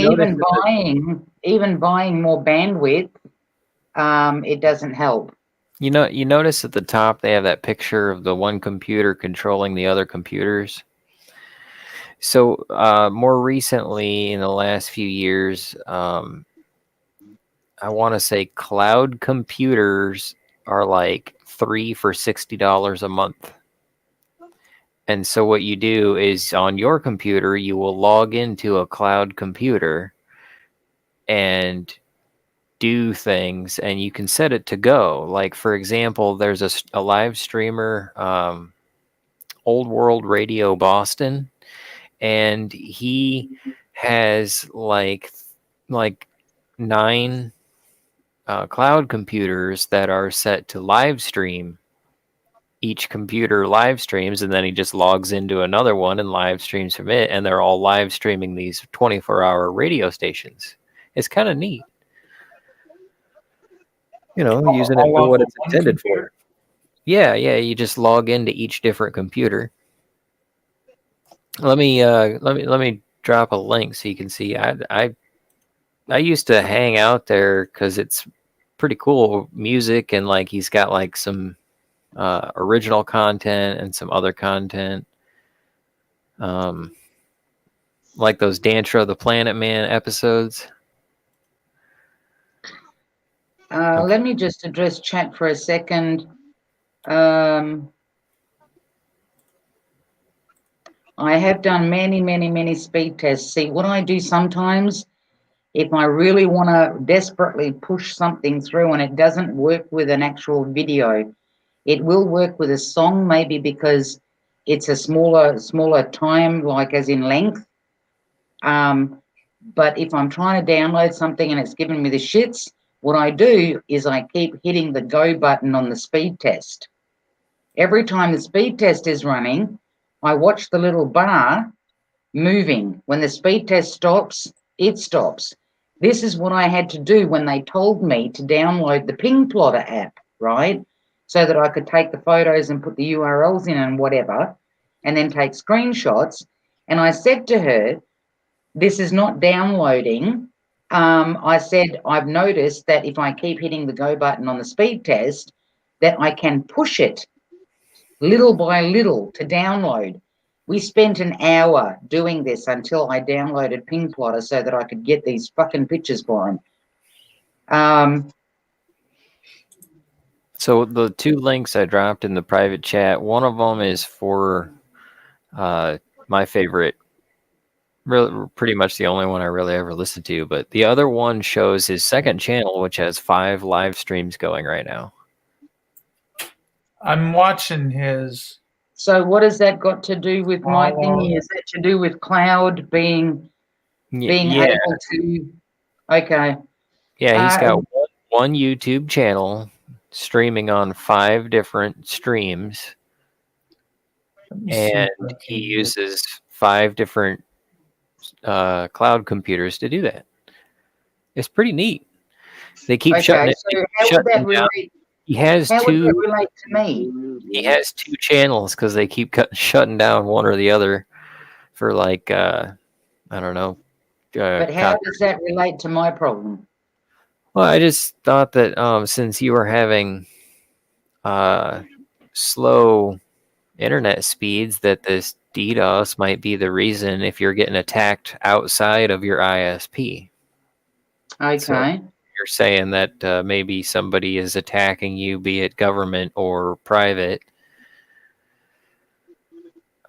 even buying more bandwidth, it doesn't help. You notice at the top they have that picture of the one computer controlling the other computers. So more recently, in the last few years, I want to say cloud computers are like 3 for $60 a month. And so what you do is on your computer, you will log into a cloud computer and do things, and you can set it to go. Like, for example, there's a live streamer, Old World Radio Boston, and he has like 9 cloud computers that are set to live stream. Each computer live streams, and then he just logs into another one and live streams from it, and they're all live streaming these 24-hour radio stations. It's kind of neat. Using it for what it's intended for. Yeah, you just log into each different computer. Let me drop a link so you can see. I used to hang out there because it's pretty cool music, and like he's got like some original content and some other content, like those Dantro the Planet Man episodes. Let me just address chat for a second. I have done many speed tests. See, what I do sometimes, if I really want to desperately push something through and it doesn't work with an actual video, it will work with a song, maybe because it's a smaller time, like as in length. But if I'm trying to download something and it's giving me the shits, what I do is I keep hitting the go button on the speed test. Every time the speed test is running, I watch the little bar moving. When the speed test stops, it stops. This is what I had to do when they told me to download the Ping Plotter app, right? So that I could take the photos and put the URLs in and whatever, and then take screenshots. And I said to her, this is not downloading. I said, I've noticed that if I keep hitting the go button on the speed test, that I can push it little by little to download. We spent an hour doing this until I downloaded Ping Plotter so that I could get these fucking pictures for him. So the two links I dropped in the private chat, one of them is for my favorite, pretty much the only one I really ever listened to, but the other one shows his second channel, which has 5 live streams going right now. I'm watching his. So what has that got to do with my thingy? Is that to do with cloud being able to? Okay. Yeah, he's got one YouTube channel streaming on 5 different streams, and he uses 5 different cloud computers to do that. It's pretty neat. They keep shutting it. So how would that relate? He has how two. Would that relate to me? He has 2 channels because they keep shutting down one or the other for like I don't know. But how does that relate to my problem? Well, I just thought that since you were having slow internet speeds, that this DDoS might be the reason if you're getting attacked outside of your ISP. Okay. So you're saying that maybe somebody is attacking you, be it government or private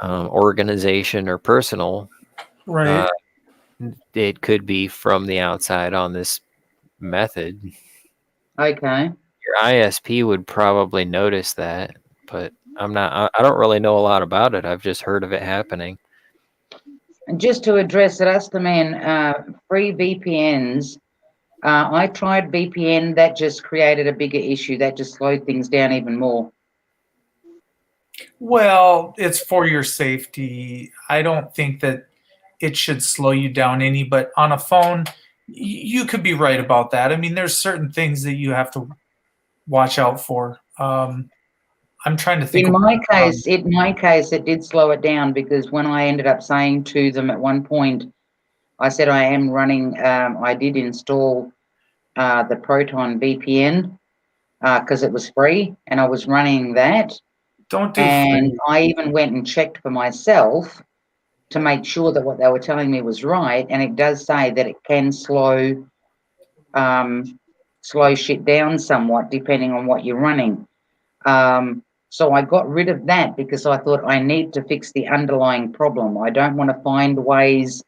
organization or personal. Right. It could be from the outside on this method. Okay. Your ISP would probably notice that, but I don't really know a lot about it. I've just heard of it happening. And just to address it, us the man, free VPNs. I tried VPN. That just created a bigger issue. That just slowed things down even more. Well, it's for your safety. I don't think that it should slow you down any, but on a phone, you could be right about that. I mean, there's certain things that you have to watch out for. I'm trying to think. In my case, it did slow it down because when I ended up saying to them at one point, I said I am running. I did install the Proton VPN because it was free, and I was running that. Don't do and free. I even went and checked for myself to make sure that what they were telling me was right. And it does say that it can slow shit down somewhat depending on what you're running. So I got rid of that because I thought I need to fix the underlying problem. I don't want to find ways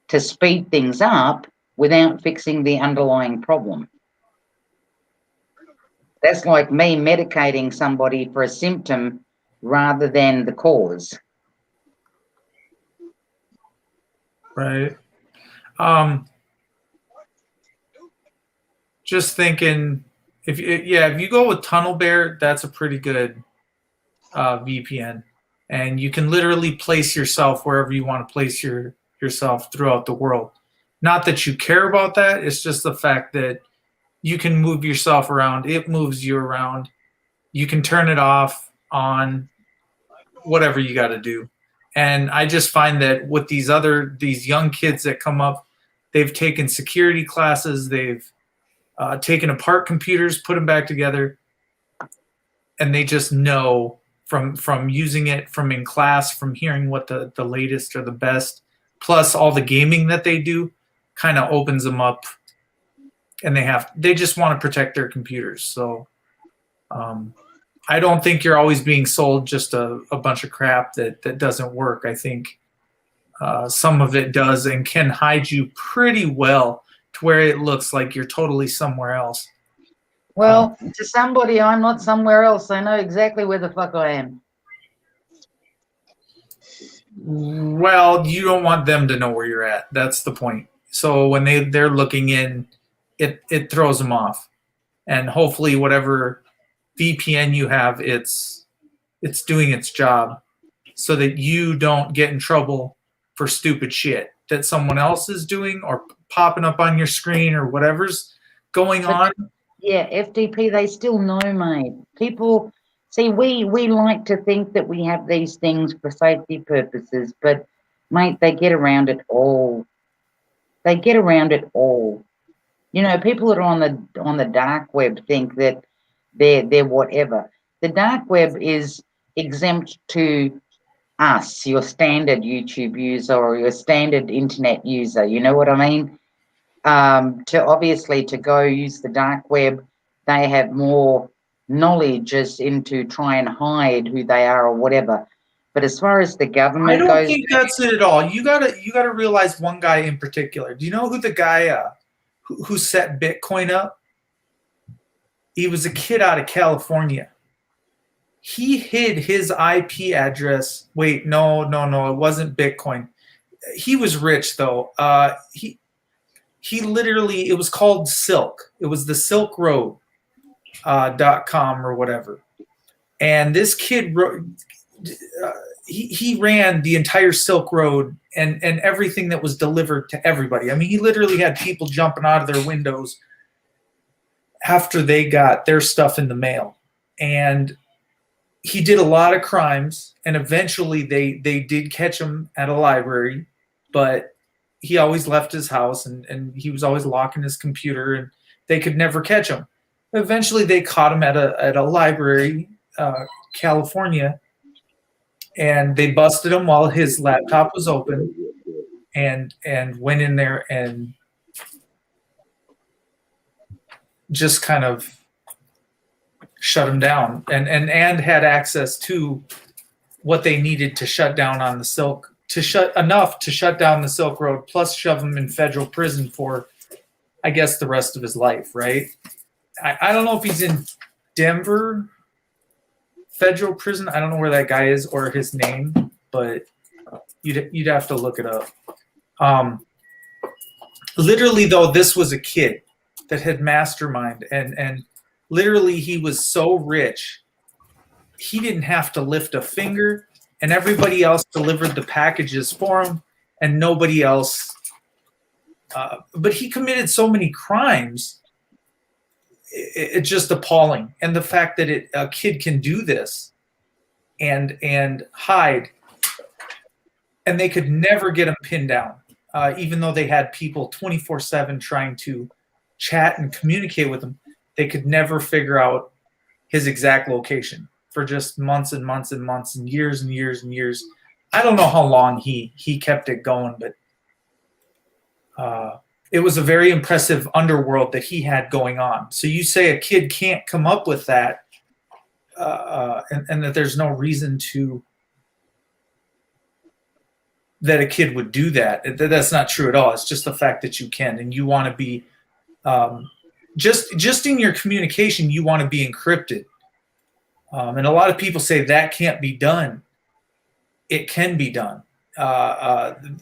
to speed things up without fixing the underlying problem. That's like me medicating somebody for a symptom rather than the cause. Right. Just thinking, if you go with Tunnel Bear, that's a pretty good VPN, and you can literally place yourself wherever you want to place yourself throughout the world. Not that you care about that; it's just the fact that you can move yourself around. It moves you around. You can turn it off, on, whatever you got to do. And I just find that with these young kids that come up, they've taken security classes, they've taken apart computers, put them back together, and they just know from using it, from in class, from hearing what the latest or the best, plus all the gaming that they do, kind of opens them up. And they just want to protect their computers. So I don't think you're always being sold just a bunch of crap that doesn't work. I think some of it does and can hide you pretty well to where it looks like you're totally somewhere else. Well, to somebody, I'm not somewhere else. I know exactly where the fuck I am. Well, you don't want them to know where you're at. That's the point. So when they're looking in, it throws them off, and hopefully whatever VPN you have, it's doing its job, so that you don't get in trouble for stupid shit that someone else is doing or popping up on your screen or whatever's going on. Yeah, FDP, they still know, mate. People, see, we like to think that we have these things for safety purposes, but, mate, they get around it all. They get around it all. You know, people that are on the dark web think that they're whatever. The dark web is exempt to us, your standard YouTube user or your standard internet user. You know what I mean? To go use the dark web, they have more knowledge as into try and hide who they are or whatever. But as far as the government I don't goes, think that's it at all. You gotta realize one guy in particular. Do you know who the guy who set Bitcoin up? He was a kid out of California. He hid his IP address. Wait, no, it wasn't Bitcoin. He was rich though. He literally, it was called Silk. It was the Silk Road .com or whatever. And this kid he ran the entire Silk Road and everything that was delivered to everybody. I mean, he literally had people jumping out of their windows after they got their stuff in the mail. And he did a lot of crimes, and eventually they did catch him at a library, but he always left his house and he was always locking his computer, and they could never catch him. Eventually they caught him at a library, California, and they busted him while his laptop was open and went in there and just kind of shut him down and had access to what they needed to shut down on the Silk, to shut down the Silk Road, plus shove him in federal prison for, I guess, the rest of his life, right? I don't know if he's in Denver federal prison. I don't know where that guy is or his name, but you'd have to look it up. Literally, though, this was a kid that had mastermind, and literally he was so rich, he didn't have to lift a finger, and everybody else delivered the packages for him, and nobody else. But he committed so many crimes. It's just appalling. And the fact that a kid can do this and hide, and they could never get him pinned down, even though they had people 24/7 trying to chat and communicate with him. They could never figure out his exact location for just months and months and months and years and years and years. I don't know how long he kept it going, but it was a very impressive underworld that he had going on. So you say a kid can't come up with that, and that there's no reason that a kid would do that. That's not true at all. It's just the fact that you can, and you want to be just in your communication, you want to be encrypted. And a lot of people say that can't be done. It can be done.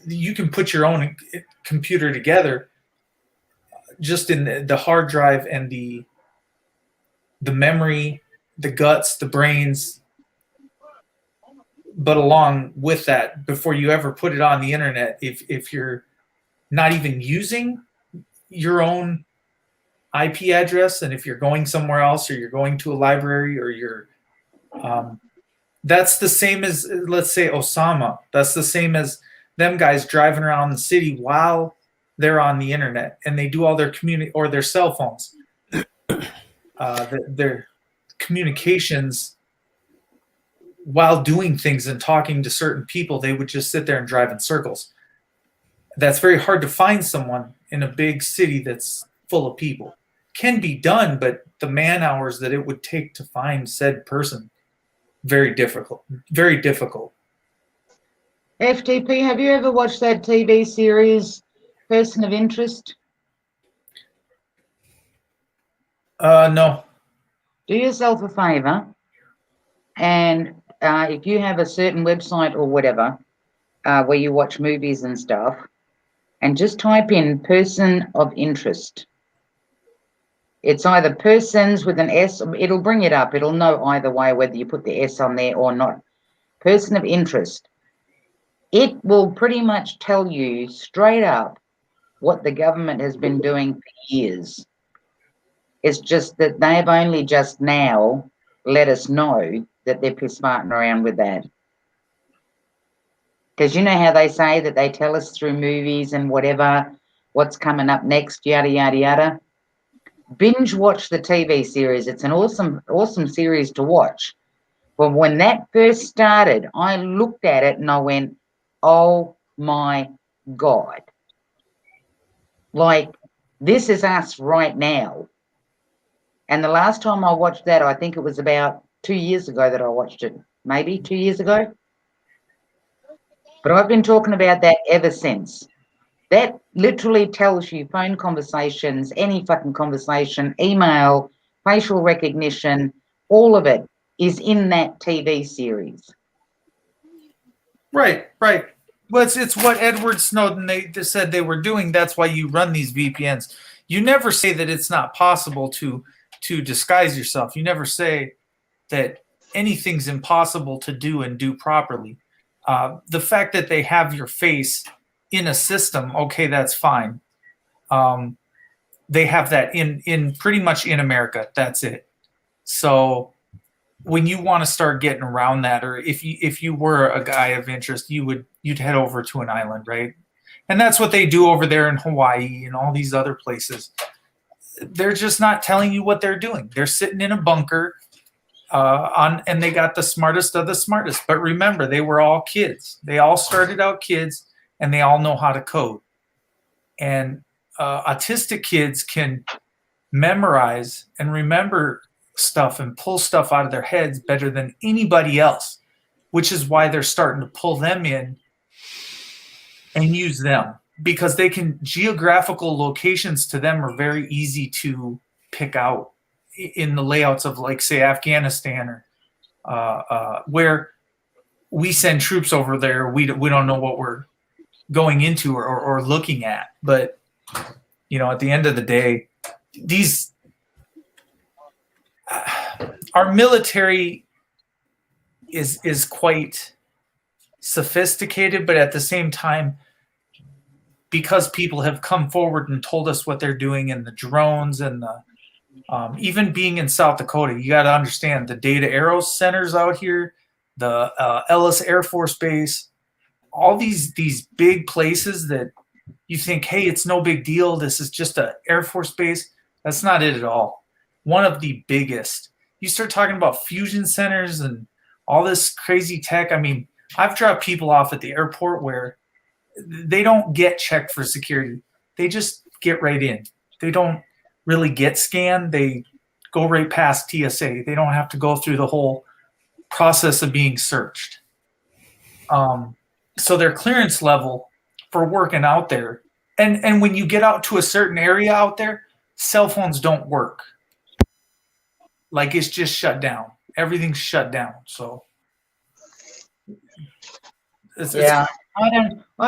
You can put your own computer together just in the hard drive and the memory, the guts, the brains. But along with that, before you ever put it on the internet, if you're not even using your own IP address, and if you're going somewhere else, or you're going to a library, or you're that's the same as, let's say, Osama. That's the same as them guys driving around the city while they're on the internet, and they do all their or their cell phones, their communications while doing things and talking to certain people. They would just sit there and drive in circles. That's very hard to find someone in a big city that's full of people. Can be done, but the man hours that it would take to find said person, very difficult. Very difficult. FTP, have you ever watched that TV series, Person of Interest? No. Do yourself a favor, and if you have a certain website or whatever where you watch movies and stuff, and just type in Person of Interest. It's either persons with an S, it'll bring it up. It'll know either way whether you put the S on there or not. Person of Interest. it will pretty much tell you straight up what the government has been doing for years. It's just that they've only just now let us know that they're piss-smarting around with that. Because you know how they say that they tell us through movies and whatever what's coming up next, yada, yada, yada. Binge watch the TV series. It's an awesome series to watch. But when that first started, I looked at it and I went, oh my God. Like, this is us right now. And the last time I watched that, I think it was about 2 years ago that I watched it. Maybe 2 years ago. But I've been talking about that ever since. That literally tells you phone conversations, any fucking conversation, email, facial recognition, all of it is in that TV series. Right. Well, it's what Edward Snowden they just said they were doing. That's why you run these VPNs. You never say that it's not possible to disguise yourself. You never say that anything's impossible to do and do properly. The fact that they have your face in a system, okay, that's fine. They have that in pretty much in America. That's it. So when you want to start getting around that, or if you were a guy of interest, you'd head over to an island, right? And that's what they do over there in Hawaii and all these other places. They're just not telling you what they're doing. They're sitting in a bunker and they got the smartest of the smartest. But remember, they were all kids. They all started out kids, and they all know how to code. And autistic kids can memorize and remember stuff and pull stuff out of their heads better than anybody else, which is why they're starting to pull them in and use them, because they can, geographical locations to them are very easy to pick out in the layouts of, like, say, Afghanistan, or where we send troops over there. We don't know what we're going into or looking at. But, you know, at the end of the day, these our military is quite sophisticated, but at the same time, because people have come forward and told us what they're doing, and the drones and the even being in South Dakota, you got to understand the Data Aero centers out here, the Ellis Air Force Base, all these big places that you think, hey, it's no big deal. This is just an Air Force base. That's not it at all. One of the biggest. You start talking about fusion centers and all this crazy tech. I mean, I've dropped people off at the airport where they don't get checked for security. They just get right in. They don't really get scanned. They go right past TSA. They don't have to go through the whole process of being searched. So their clearance level for working out there, and when you get out to a certain area out there, cell phones don't work. Like, it's just shut down. Everything's shut down. So yeah, I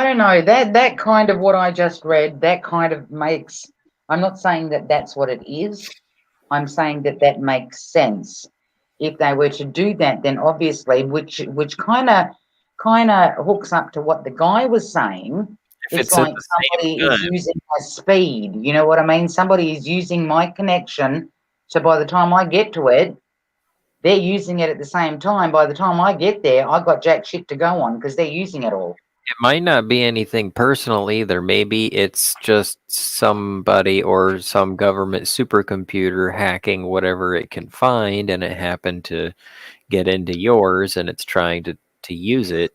don't know, that kind of what I just read, that kind of makes, I'm not saying that that's what it is. I'm saying that makes sense. If they were to do that, then obviously, which kind of hooks up to what the guy was saying. It's like somebody is using my speed. You know what I mean? Somebody is using my connection. So by the time I get to it, they're using it at the same time. By the time I get there, I got jack shit to go on because they're using it all. It might not be anything personal either. Maybe it's just somebody or some government supercomputer hacking whatever it can find, and it happened to get into yours, and it's trying to use it.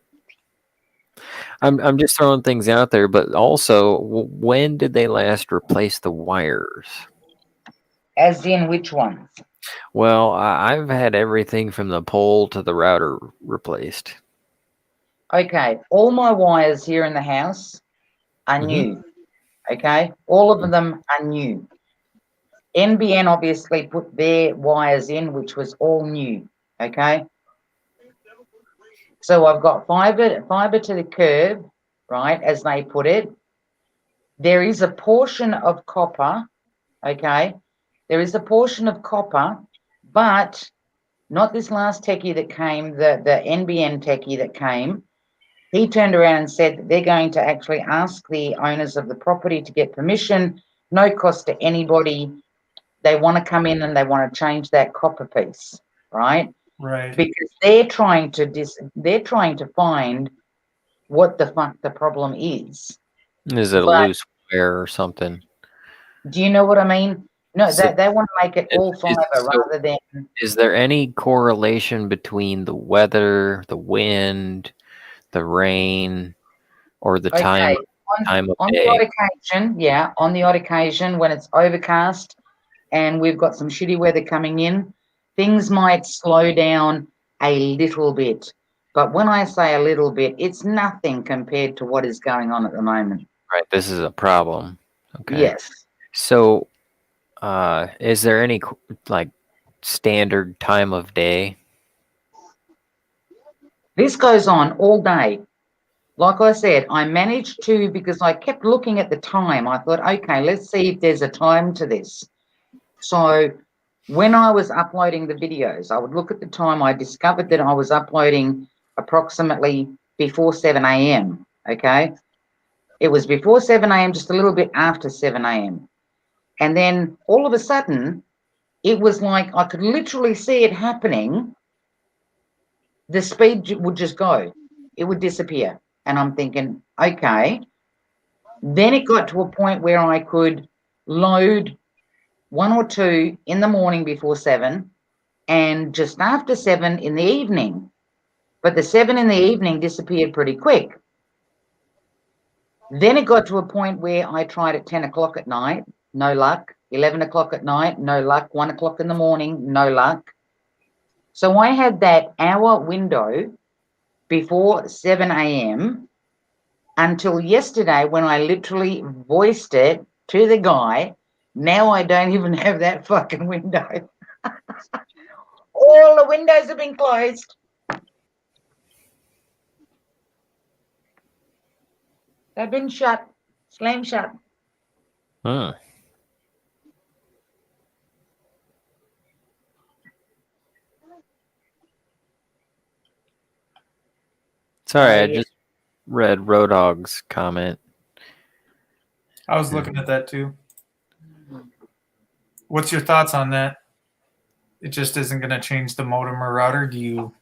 I'm just throwing things out there, but also, when did they last replace the wires? As in which ones? Well, I've had everything from the pole to the router replaced. Okay, all my wires here in the house are new. Okay, all of them are new. NBN obviously put their wires in, which was all new. Okay, so I've got fiber to the curb, right, as they put it. There is a portion of copper. Okay, there is a portion of copper, but not this last techie that came, the NBN techie that came. he turned around and said that they're going to actually ask the owners of the property to get permission, no cost to anybody. They want to come in and they want to change that copper piece, right? Right. Because they're trying to find what the fuck the problem is. Is it a But loose wire or something? do you know what I mean? No, So- they want to make it all fiber so- rather than. Is there any correlation between the weather, the wind, the rain, or the time of On the day? odd occasion, yeah, on the odd occasion when it's overcast and we've got some shitty weather coming in, things might slow down a little bit. But when I say a little bit, it's nothing compared to what is going on at the moment. Right, this is a problem. Okay. Yes. So, is there any like standard time of day? This goes on all day. Like I said, I managed to, because I kept looking at the time, I thought, okay, let's see if there's a time to this. So when I was uploading the videos, I would look at the time. I discovered that I was uploading approximately before 7 a.m. Okay. It was before 7 a.m., just a little bit after 7 a.m. And then all of a sudden, it was like I could literally see it happening. The speed would just go. It would disappear. And I'm thinking, okay. Then it got to a point where I could load 1 or 2 in the morning before 7 and just after 7 in the evening. But the 7 in the evening disappeared pretty quick. Then it got to a point where I tried at 10 o'clock at night, no luck. 11 o'clock at night, no luck. 1 o'clock in the morning, no luck. So I had that hour window before 7 a.m. until yesterday when I literally voiced it to the guy. Now I don't even have that fucking window. All the windows have been closed. They've been shut, slam shut. Hmm. Sorry, I Yeah. just read Road Dog's comment. I was looking at that too. What's your thoughts on that? It just isn't going to change the modem or router. Do you?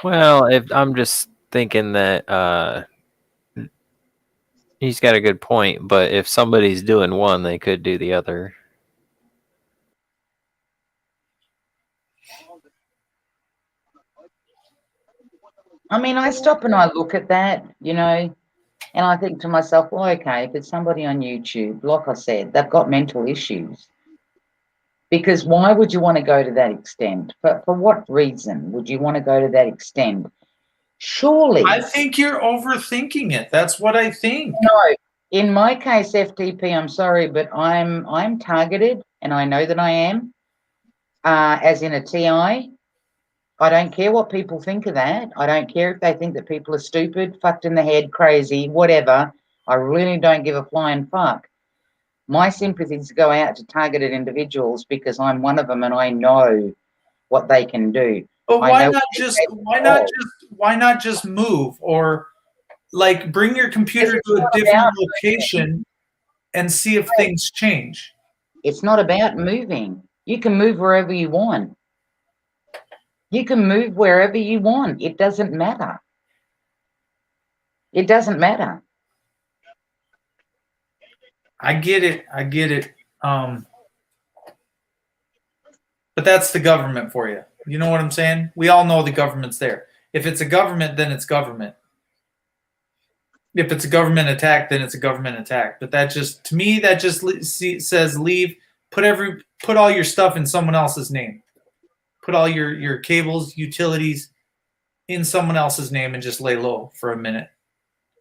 Well, if I'm just thinking that he's got a good point, but if somebody's doing one, they could do the other. I mean, I stop and I look at that, and I think to myself, well, okay, if it's somebody on YouTube, like I said, they've got mental issues. Because why would you want to go to that extent? For what reason would you want to go to that extent? Surely. I think you're overthinking it. That's what I think. No, in my case, FTP, I'm sorry, but I'm targeted, and I know that I am, as in a TI. I don't care what people think of that. I don't care if they think that people are stupid, fucked in the head, crazy, whatever. I really don't give a flying fuck. My sympathies go out to targeted individuals because I'm one of them and I know what they can do. But I why know not what just they're capable of. why not just move, or like bring your computer It's to a not different about location and see if things change? It's not about moving. You can move wherever you want. You can move wherever you want. It doesn't matter. It doesn't matter. I get it. I get it. But that's the government for you. You know what I'm saying? We all know the government's there. If it's a government, then it's government. If it's a government attack, then it's a government attack. But that just, to me, that just says leave. Put all your stuff in someone else's name. Put all your cables, utilities in someone else's name and just lay low for a minute.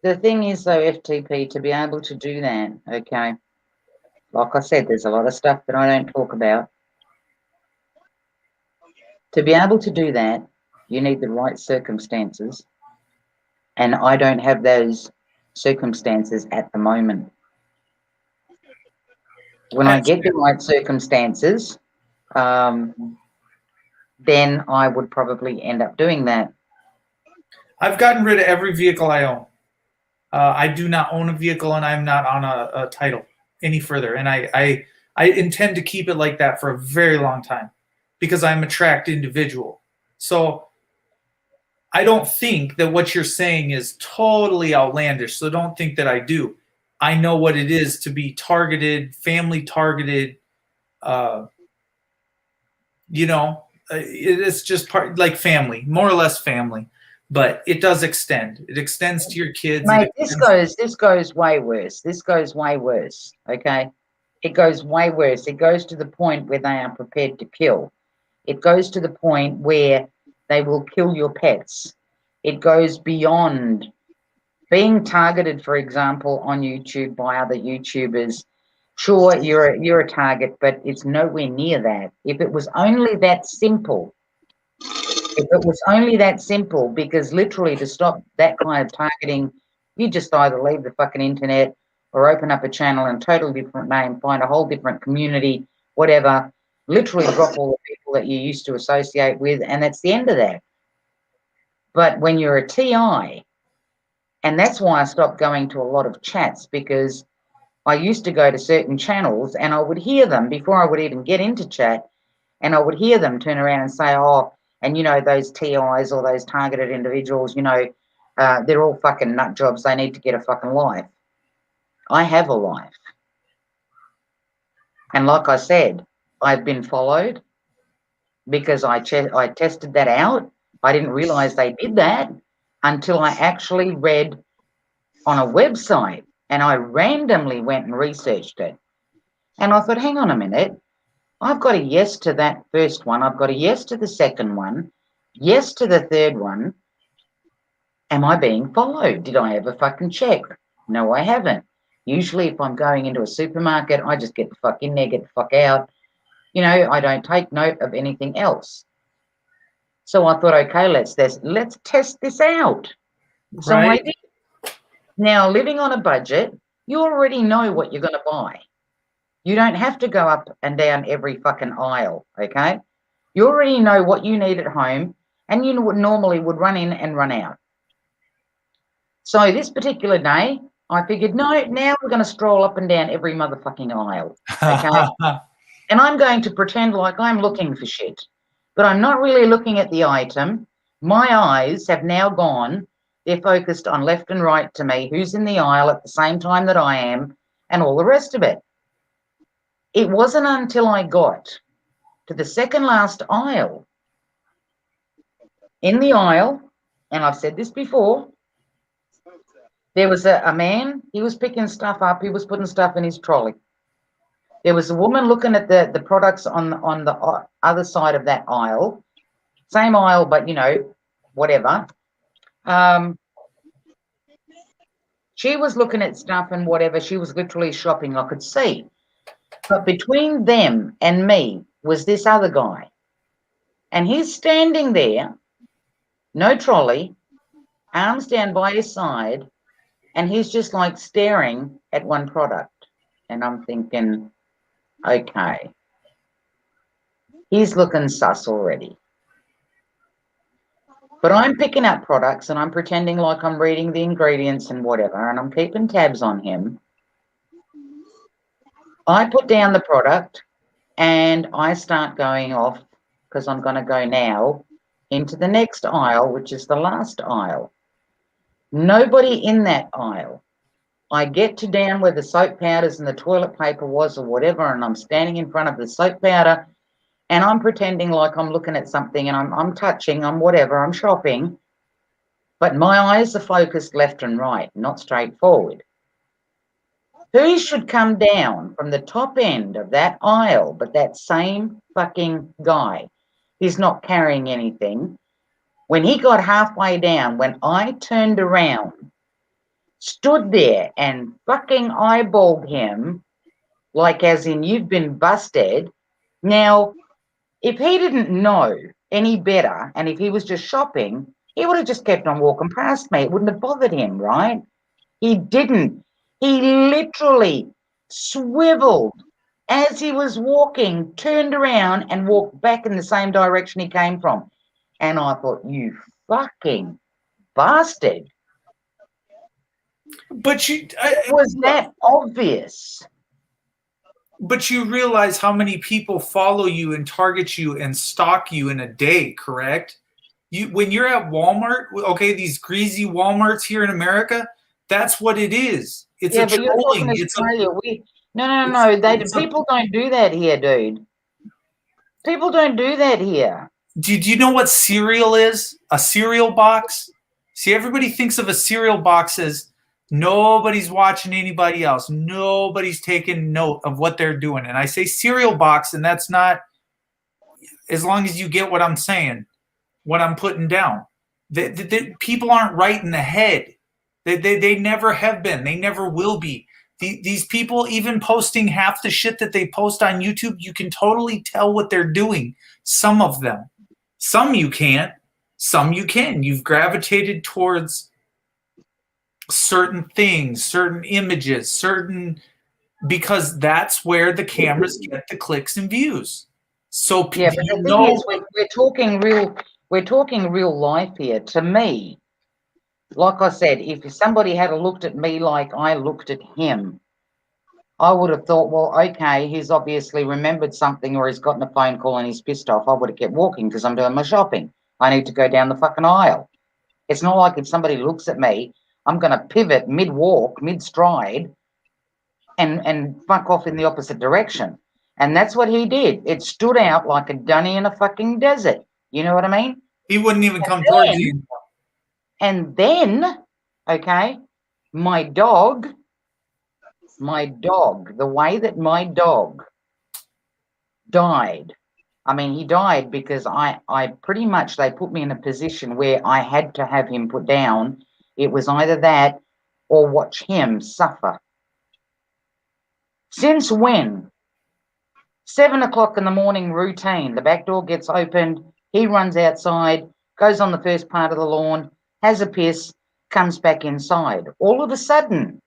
The thing is, though, FTP, to be able to do that, okay, like I said, there's a lot of stuff that I don't talk about. To be able to do that, you need the right circumstances. And I don't have those circumstances at the moment. When I get the right circumstances, then I would probably end up doing that. I've gotten rid of every vehicle I own. I do not own a vehicle, and I'm not on a title any further. And I intend to keep it like that for a very long time because I'm a tracked individual. So I don't think that what you're saying is totally outlandish. So don't think that I do. I know what it is to be targeted, family targeted. It is just part like family, more or less family, but it does extend. It extends to your kids. Mate, this goes way worse. This goes way worse. Okay, it goes way worse. It goes to the point where they are prepared to kill. It goes to the point where they will kill your pets. It goes beyond being targeted, for example, on YouTube by other YouTubers. Sure, you're a target, but it's nowhere near that. If it was only that simple, because literally to stop that kind of targeting, you just either leave the fucking internet or open up a channel in a totally different name, find a whole different community, whatever, literally drop all the people that you used to associate with, and that's the end of that. But when you're a TI, and that's why I stopped going to a lot of chats, because I used to go to certain channels and I would hear them before I would even get into chat, and I would hear them turn around and say, oh, and those TIs or those targeted individuals, they're all fucking nut jobs. They need to get a fucking life. I have a life. And like I said, I've been followed because I tested that out. I didn't realize they did that until I actually read on a website, and I randomly went and researched it. And I thought, hang on a minute. I've got a yes to that first one. I've got a yes to the second one. Yes to the third one. Am I being followed? Did I ever fucking check? No, I haven't. Usually if I'm going into a supermarket, I just get the fuck in there, get the fuck out. I don't take note of anything else. So I thought, okay, let's test this out. So I did. Now, living on a budget, you already know what you're going to buy. You don't have to go up and down every fucking aisle, okay? You already know what you need at home, and you normally would run in and run out. So this particular day, I figured, no, now we're going to stroll up and down every motherfucking aisle, okay? And I'm going to pretend like I'm looking for shit, but I'm not really looking at the item. My eyes have now gone. They're focused on left and right to me, who's in the aisle at the same time that I am, and all the rest of it. It wasn't until I got to the second last aisle. In the aisle, and I've said this before, there was a man, he was picking stuff up, he was putting stuff in his trolley. There was a woman looking at the products on the other side of that aisle. Same aisle, but, whatever. She was looking at stuff and whatever. She was literally shopping, I could see. But between them and me was this other guy. And he's standing there, no trolley, arms down by his side, and he's just like staring at one product. And I'm thinking, okay, he's looking sus already. But I'm picking up products and I'm pretending like I'm reading the ingredients and whatever, and I'm keeping tabs on him. I put down the product and I start going off, because I'm going to go now into the next aisle, which is the last aisle. Nobody in that aisle. I get to down where the soap powders and the toilet paper was or whatever, and I'm standing in front of the soap powder, and I'm pretending like I'm looking at something, and I'm touching, I'm whatever, I'm shopping, but my eyes are focused left and right, not straight forward. Who should come down from the top end of that aisle but that same fucking guy? He's not carrying anything. When he got halfway down, when I turned around, stood there and fucking eyeballed him, like as in you've been busted. Now, if he didn't know any better, and if he was just shopping, he would have just kept on walking past me. It wouldn't have bothered him, right? He didn't. He literally swiveled as he was walking, turned around and walked back in the same direction he came from. And I thought, you fucking bastard. But It was that obvious. But you realize how many people follow you and target you and stalk you in a day, correct? When you're at Walmart, okay, these greasy Walmarts here in America, that's what it is. It's a But you're trolling. talking Australia. No. People don't do that here, dude. People don't do that here. Do you know what cereal is? A cereal box? See, everybody thinks of a cereal box as nobody's watching anybody else. Nobody's taking note of what they're doing. And I say cereal box, and that's not, as long as you get what I'm saying, what I'm putting down. People aren't right in the head. They never have been. They never will be. These people, even posting half the shit that they post on YouTube, you can totally tell what they're doing. Some of them. Some you can't. Some you can. You've gravitated towards certain things, certain images, because that's where the cameras get the clicks and views. So but the thing is, we're talking real life here. To me, like I said, if somebody had looked at me like I looked at him, I would have thought, well, okay, he's obviously remembered something, or he's gotten a phone call and he's pissed off. I would have kept walking because I'm doing my shopping. I need to go down the fucking aisle. It's not like if somebody looks at me, I'm going to pivot mid-walk, mid-stride, and fuck off in the opposite direction. And that's what he did. It stood out like a dunny in a fucking desert. You know what I mean? He wouldn't even come towards you. And then, okay, my dog, the way that my dog died, I mean, he died because I pretty much, they put me in a position where I had to have him put down. It was either that or watch him suffer. Since when? 7 o'clock in the morning routine. The back door gets opened. He runs outside, goes on the first part of the lawn, has a piss, comes back inside. All of a sudden,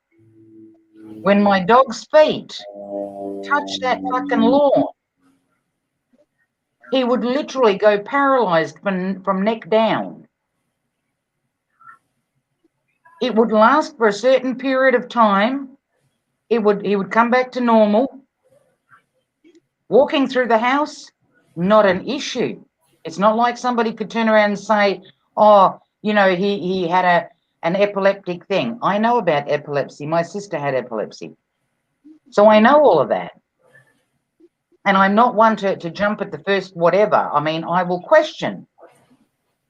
when my dog's feet touch that fucking lawn, he would literally go paralyzed from neck down. It would last for a certain period of time. He would come back to normal. Walking through the house, not an issue. It's not like somebody could turn around and say, oh, you know, he had an epileptic thing. I know about epilepsy. My sister had epilepsy. So I know all of that. And I'm not one to jump at the first whatever. I mean, I will question.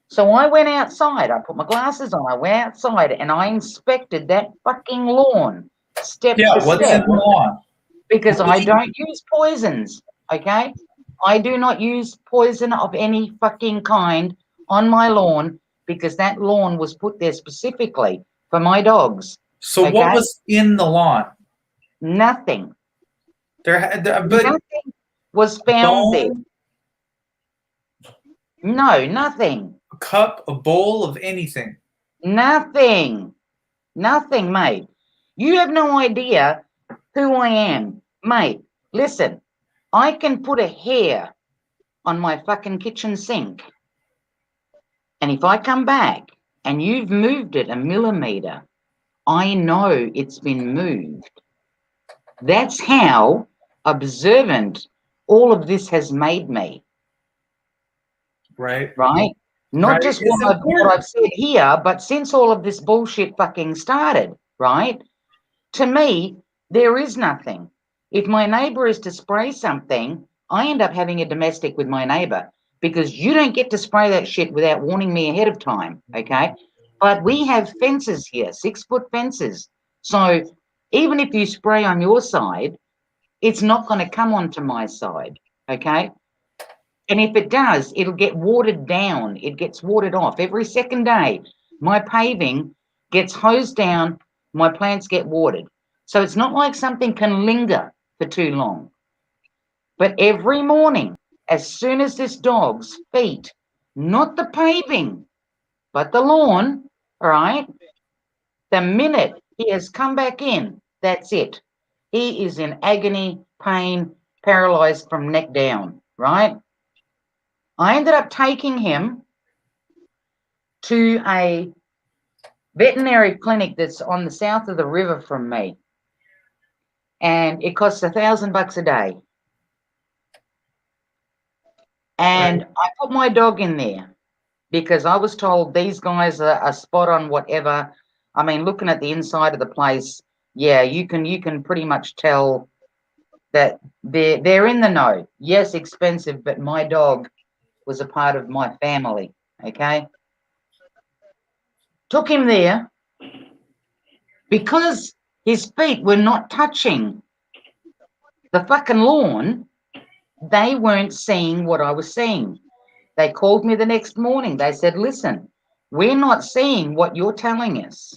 So I went outside. I put my glasses on. I went outside and I inspected that fucking lawn step to What's step. in the lawn? Because I don't use poisons, okay? I do not use poison of any fucking kind on my lawn because that lawn was put there specifically for my dogs. So okay? what was in the lawn? Nothing. But Nothing was found there. No, nothing. A cup, a bowl of anything. Nothing. Nothing, mate. You have no idea who I am. Mate, listen, I can put a hair on my fucking kitchen sink. And if I come back and you've moved it a millimeter, I know it's been moved. That's how observant all of this has made me. Right. Right? Not Right. just what I've said here, but since all of this bullshit fucking started, right? To me, there is nothing. If my neighbor is to spray something, I end up having a domestic with my neighbor because you don't get to spray that shit without warning me ahead of time, okay? But we have fences here, 6-foot fences. So even if you spray on your side, it's not going to come onto my side, okay? And if it does, it'll get watered down. It gets watered off every second day. My paving gets hosed down. My plants get watered. So it's not like something can linger for too long. But every morning, as soon as this dog's feet, not the paving, but the lawn, all right, the minute he has come back in, that's it. He is in agony, pain, paralyzed from neck down, right? I ended up taking him to a veterinary clinic that's on the south of the river from me, and it costs $1,000 a day. And I put my dog in there because I was told these guys are spot on whatever. I mean, looking at the inside of the place, yeah, you can pretty much tell that they're in the know. Yes, expensive, but my dog was a part of my family. Okay, took him there because his feet were not touching the fucking lawn. They weren't seeing what I was seeing. They called me the next morning. They said, listen, we're not seeing what you're telling us.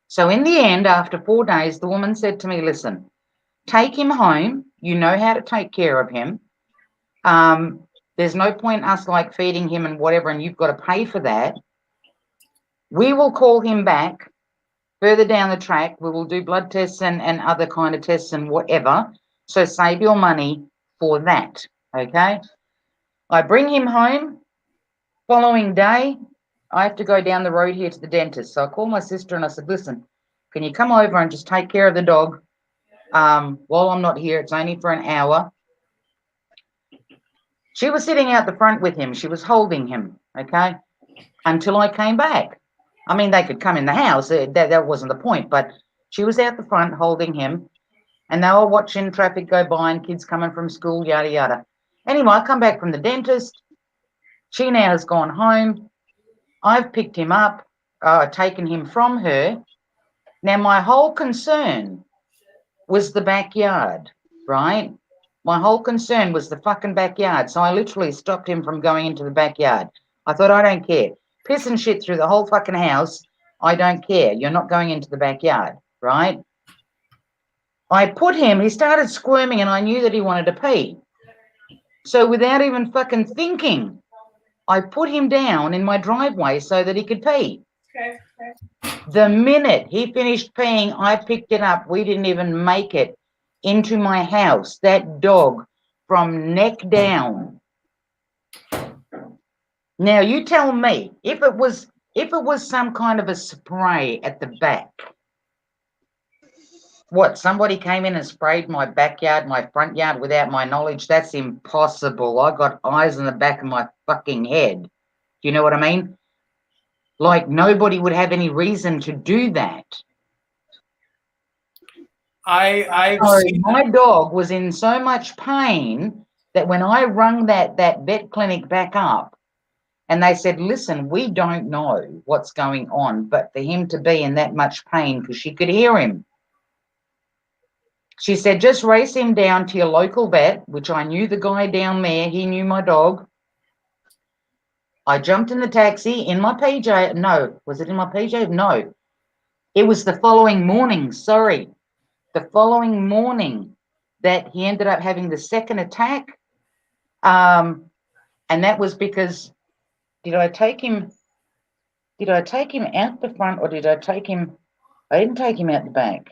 So in the end, after 4 days, the woman said to me, listen, take him home. You know how to take care of him. There's no point us like feeding him and whatever, and you've got to pay for that. We will call him back further down the track. We will do blood tests and other kind of tests and whatever. So save your money for that. Okay. I bring him home. Following day, I have to go down the road here to the dentist. So I called my sister and I said, listen, can you come over and just take care of the dog while I'm not here? It's only for an hour. She was sitting out the front with him. She was holding him, okay, until I came back. I mean, they could come in the house. That wasn't the point. But she was out the front holding him. And they were watching traffic go by and kids coming from school, yada, yada. Anyway, I come back from the dentist. She now has gone home. I've picked him up, taken him from her. Now, my whole concern was the backyard, right? My whole concern was the fucking backyard. So I literally stopped him from going into the backyard. I thought, I don't care. Piss and shit through the whole fucking house. I don't care. You're not going into the backyard, right? I put him, he started squirming and I knew that he wanted to pee. So without even fucking thinking, I put him down in my driveway so that he could pee. Okay. The minute he finished peeing, I picked it up. We didn't even make it into my house. That dog from neck down. Now you tell me, if it was some kind of a spray at the back, what, somebody came in and sprayed my backyard, my front yard without my knowledge? That's impossible. I got eyes in the back of my fucking head. Do you know what I mean? Like, nobody would have any reason to do that. I've So seen my dog was in so much pain that when I rung that vet clinic back up and they said, listen, we don't know what's going on, but for him to be in that much pain, because she could hear him, she said, just race him down to your local vet, which I knew the guy down there. He knew my dog. I jumped in the taxi in my PJ. No, was it in my PJ? No. It was the following morning, sorry. The following morning that he ended up having the second attack. And that was because, did I take him out the front or did I take him? I didn't take him out the back.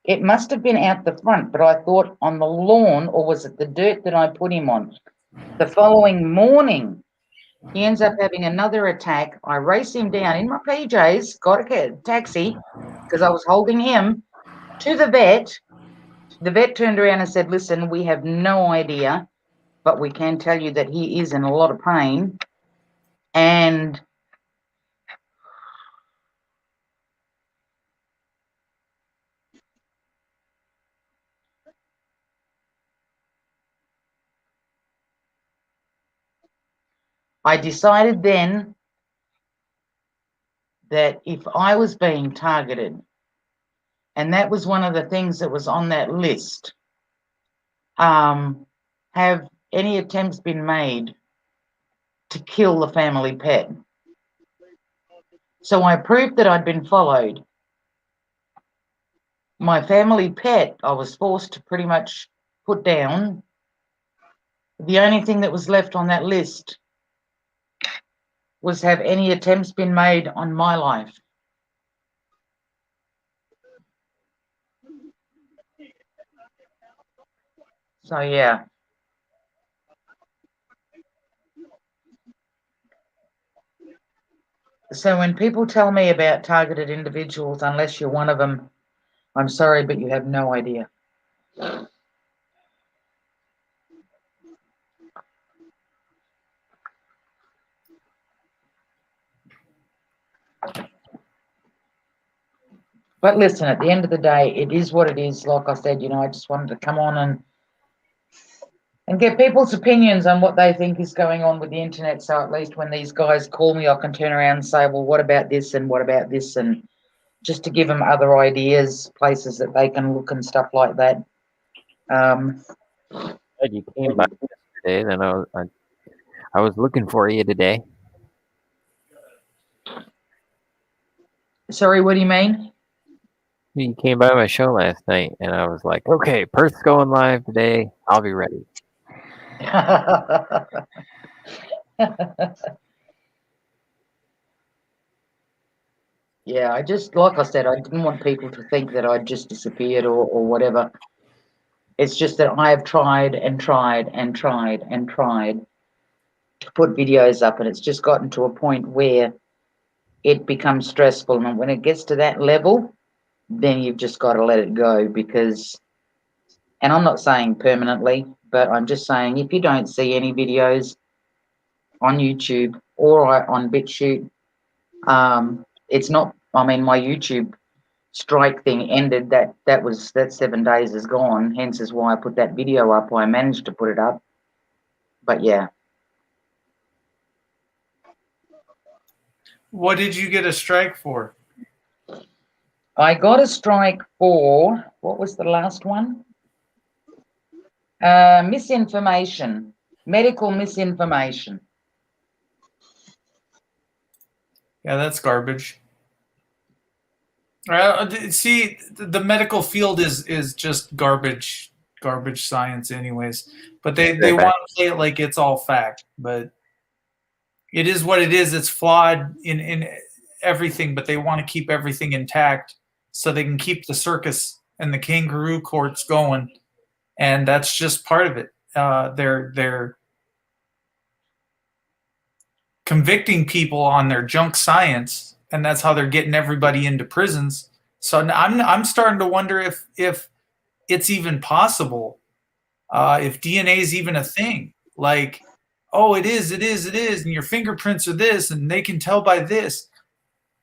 It must have been out the front, but I thought on the lawn, or was it the dirt that I put him on? The following morning, he ends up having another attack. I race him down in my PJs, got a taxi because I was holding him to the vet. The vet turned around and said, listen, we have no idea, but we can tell you that he is in a lot of pain. And I decided then that if I was being targeted, and that was one of the things that was on that list, have any attempts been made to kill the family pet? So I proved that I'd been followed. My family pet, I was forced to pretty much put down. The only thing that was left on that list was, have any attempts been made on my life? So yeah. So when people tell me about targeted individuals, unless you're one of them, I'm sorry, but you have no idea. But listen, at the end of the day, it is what it is. Like I said, I just wanted to come on and get people's opinions on what they think is going on with the internet. So at least when these guys call me, I can turn around and say, well, what about this and what about this? And just to give them other ideas, places that they can look and stuff like that. Glad you came by yesterday. Then I was looking for you today. Sorry, what do you mean? You came by my show last night, and I was like, okay, Perth's going live today. I'll be ready. Yeah, like I said, I didn't want people to think that I'd just disappeared or whatever. It's just that I have tried and tried and tried and tried to put videos up, and it's just gotten to a point where it becomes stressful. And when it gets to that level, then you've just got to let it go because, and I'm not saying permanently, but I'm just saying if you don't see any videos on YouTube or on BitChute, it's not, I mean, my YouTube strike thing ended, that 7 days is gone, hence is why I put that video up. I managed to put it up, but yeah. What did you get a strike for? I got a strike for, what was the last one? Misinformation, medical misinformation. Yeah, that's garbage. See, the medical field is just garbage science, anyways. But they want to play it like it's all fact, but it is what it is. It's flawed in everything, but they want to keep everything intact so they can keep the circus and the kangaroo courts going, and that's just part of it. They're convicting people on their junk science, and that's how they're getting everybody into prisons. So I'm starting to wonder if it's even possible, if DNA is even a thing. Like, oh, it is, and your fingerprints are this, and they can tell by this.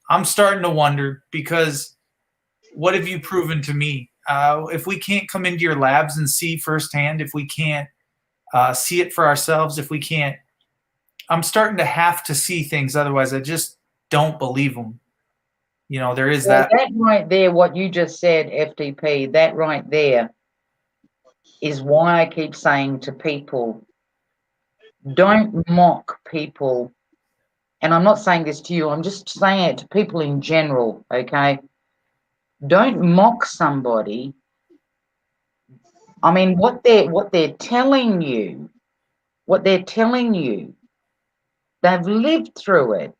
I'm starting to wonder because what have you proven to me? If we can't come into your labs and see firsthand, if we can't see it for ourselves, if we can't, I'm starting to have to see things. Otherwise, I just don't believe them. There is that. That right there, what you just said, FTP, that right there is why I keep saying to people, don't mock people. And I'm not saying this to you, I'm just saying it to people in general, okay? Don't mock somebody. I mean, what they're telling you, they've lived through it.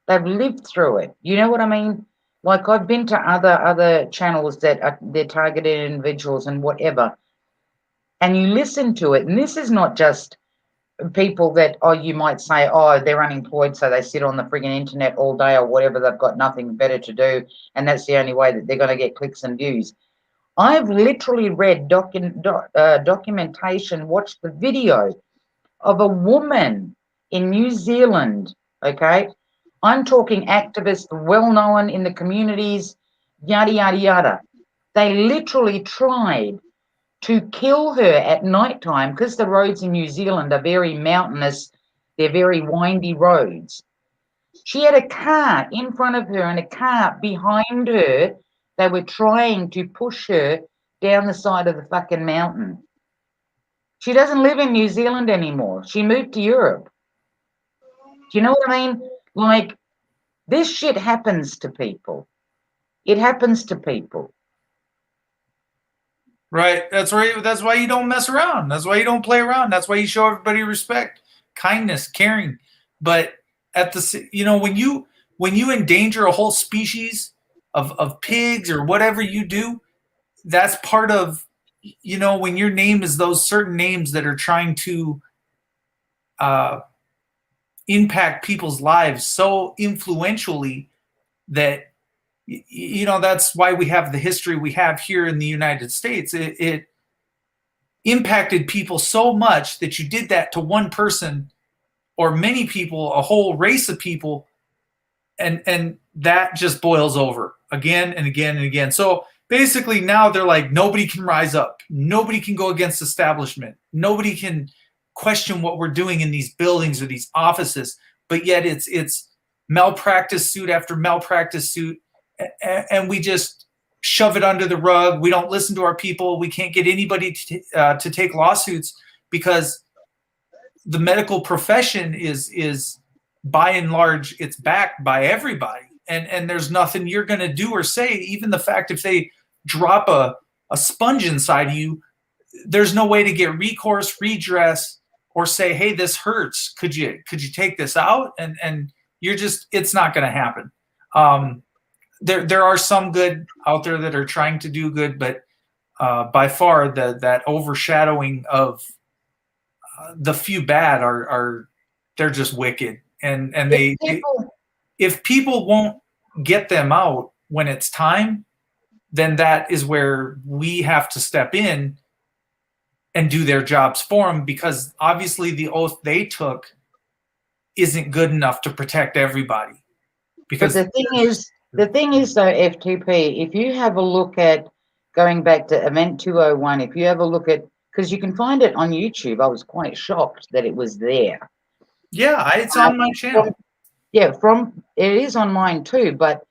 They've lived through it. You know what I mean? Like, I've been to other channels that they're targeted individuals and whatever, and you listen to it, and this is not just people that, you might say, they're unemployed, so they sit on the frigging internet all day or whatever, they've got nothing better to do, and that's the only way that they're going to get clicks and views. I've literally read documentation, watched the video of a woman in New Zealand, okay? I'm talking activists, well-known in the communities, yada, yada, yada. They literally tried to kill her at nighttime because the roads in New Zealand are very mountainous. They're very windy roads. She had a car in front of her and a car behind her. They were trying to push her down the side of the fucking mountain. She doesn't live in New Zealand anymore. She moved to Europe. Do you know what I mean? Like, this shit happens to people. It happens to people. Right. That's why you don't mess around. That's why you don't play around. That's why you show everybody respect, kindness, caring. But when you endanger a whole species of pigs or whatever you do, that's part of, when your name is those certain names that are trying to impact people's lives so influentially that, you know, that's why we have the history we have here in the United States. It impacted people so much that you did that to one person or many people, a whole race of people, and that just boils over again and again and again. So basically now they're like, nobody can rise up, nobody can go against establishment, nobody can question what we're doing in these buildings or these offices, but yet it's malpractice suit after malpractice suit, and we just shove it under the rug. We don't listen to our people. We can't get anybody to take lawsuits because the medical profession is by and large, it's backed by everybody, and there's nothing you're going to do or say. Even the fact if they drop a sponge inside of you, there's no way to get recourse, redress, or say, hey, this hurts, could you take this out? And you're just, it's not going to happen. There are some good out there that are trying to do good, but by far that overshadowing of the few bad are they're just wicked, and if people won't get them out when it's time, then that is where we have to step in and do their jobs for them, because obviously the oath they took isn't good enough to protect everybody. Because but the thing is though, FTP, if you have a look at going back to Event 201, if you have a look at, because you can find it on YouTube, I was quite shocked that it was there. Yeah, it's on my channel. It is on mine too, but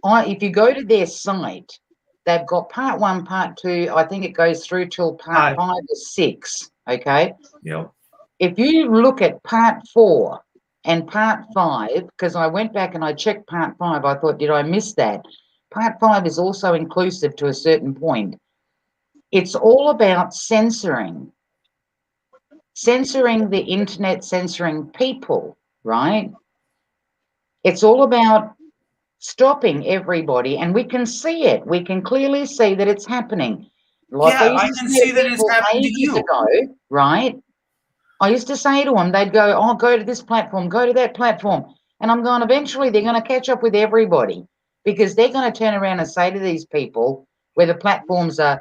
if you go to their site, they've got part 1, part 2, I think it goes through till part 5 or 6, okay? Yep. If you look at part 4 and part 5, because I went back and I checked part 5, I thought, did I miss that? Part 5 is also inclusive to a certain point. It's all about censoring the internet, censoring people, right? It's all about stopping everybody, and we can see it. We can clearly see that it's happening. Like I can see that it's happening to you. Ago, right? I used to say to them, they'd go, oh, go to this platform, go to that platform. And I'm going, eventually they're going to catch up with everybody, because they're going to turn around and say to these people, where the platforms are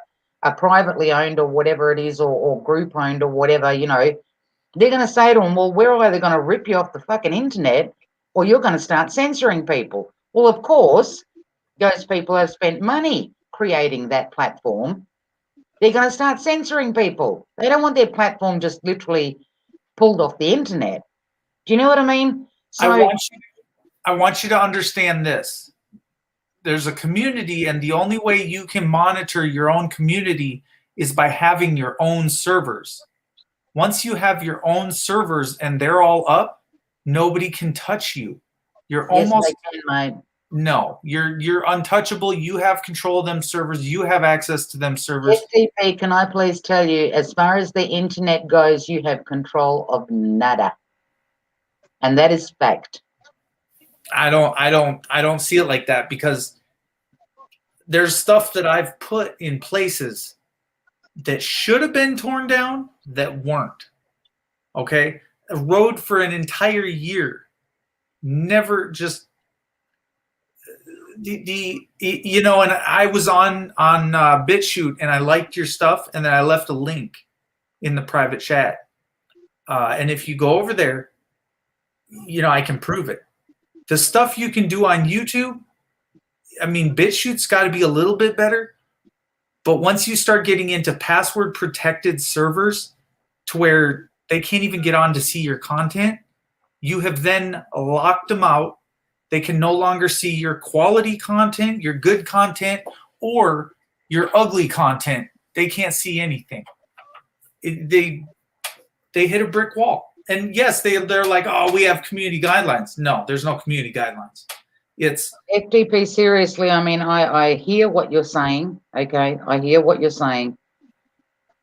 privately owned or whatever it is, or group owned or whatever, you know, they're going to say to them, well, we're either going to rip you off the fucking internet or you're going to start censoring people. Well, of course, those people have spent money creating that platform. They're going to start censoring people. They don't want their platform just literally pulled off the internet. Do you know what I mean? So I want you to understand this. There's a community, and the only way you can monitor your own community is by having your own servers. Once you have your own servers and they're all up, nobody can touch you. You're almost they can, mate. No, you're untouchable. You have control of them servers. You have access to them servers. FTP, can I please tell you, as far as the internet goes, you have control of nada, and that is fact. I don't see it like that, because there's stuff that I've put in places that should have been torn down that weren't. Okay, a road for an entire year, never just. You know, and I was on BitChute, and I liked your stuff, and then I left a link in the private chat, and if you go over there, you know, I can prove it. The stuff you can do on YouTube, I mean, BitChute's got to be a little bit better, but once you start getting into password protected servers to where they can't even get on to see your content, you have then locked them out. They can no longer see your quality content, your good content, or your ugly content. They can't see anything. They hit a brick wall. And yes, they're like, oh, we have community guidelines. No, there's no community guidelines. It's FTP, seriously, I mean, I hear what you're saying, okay? I hear what you're saying.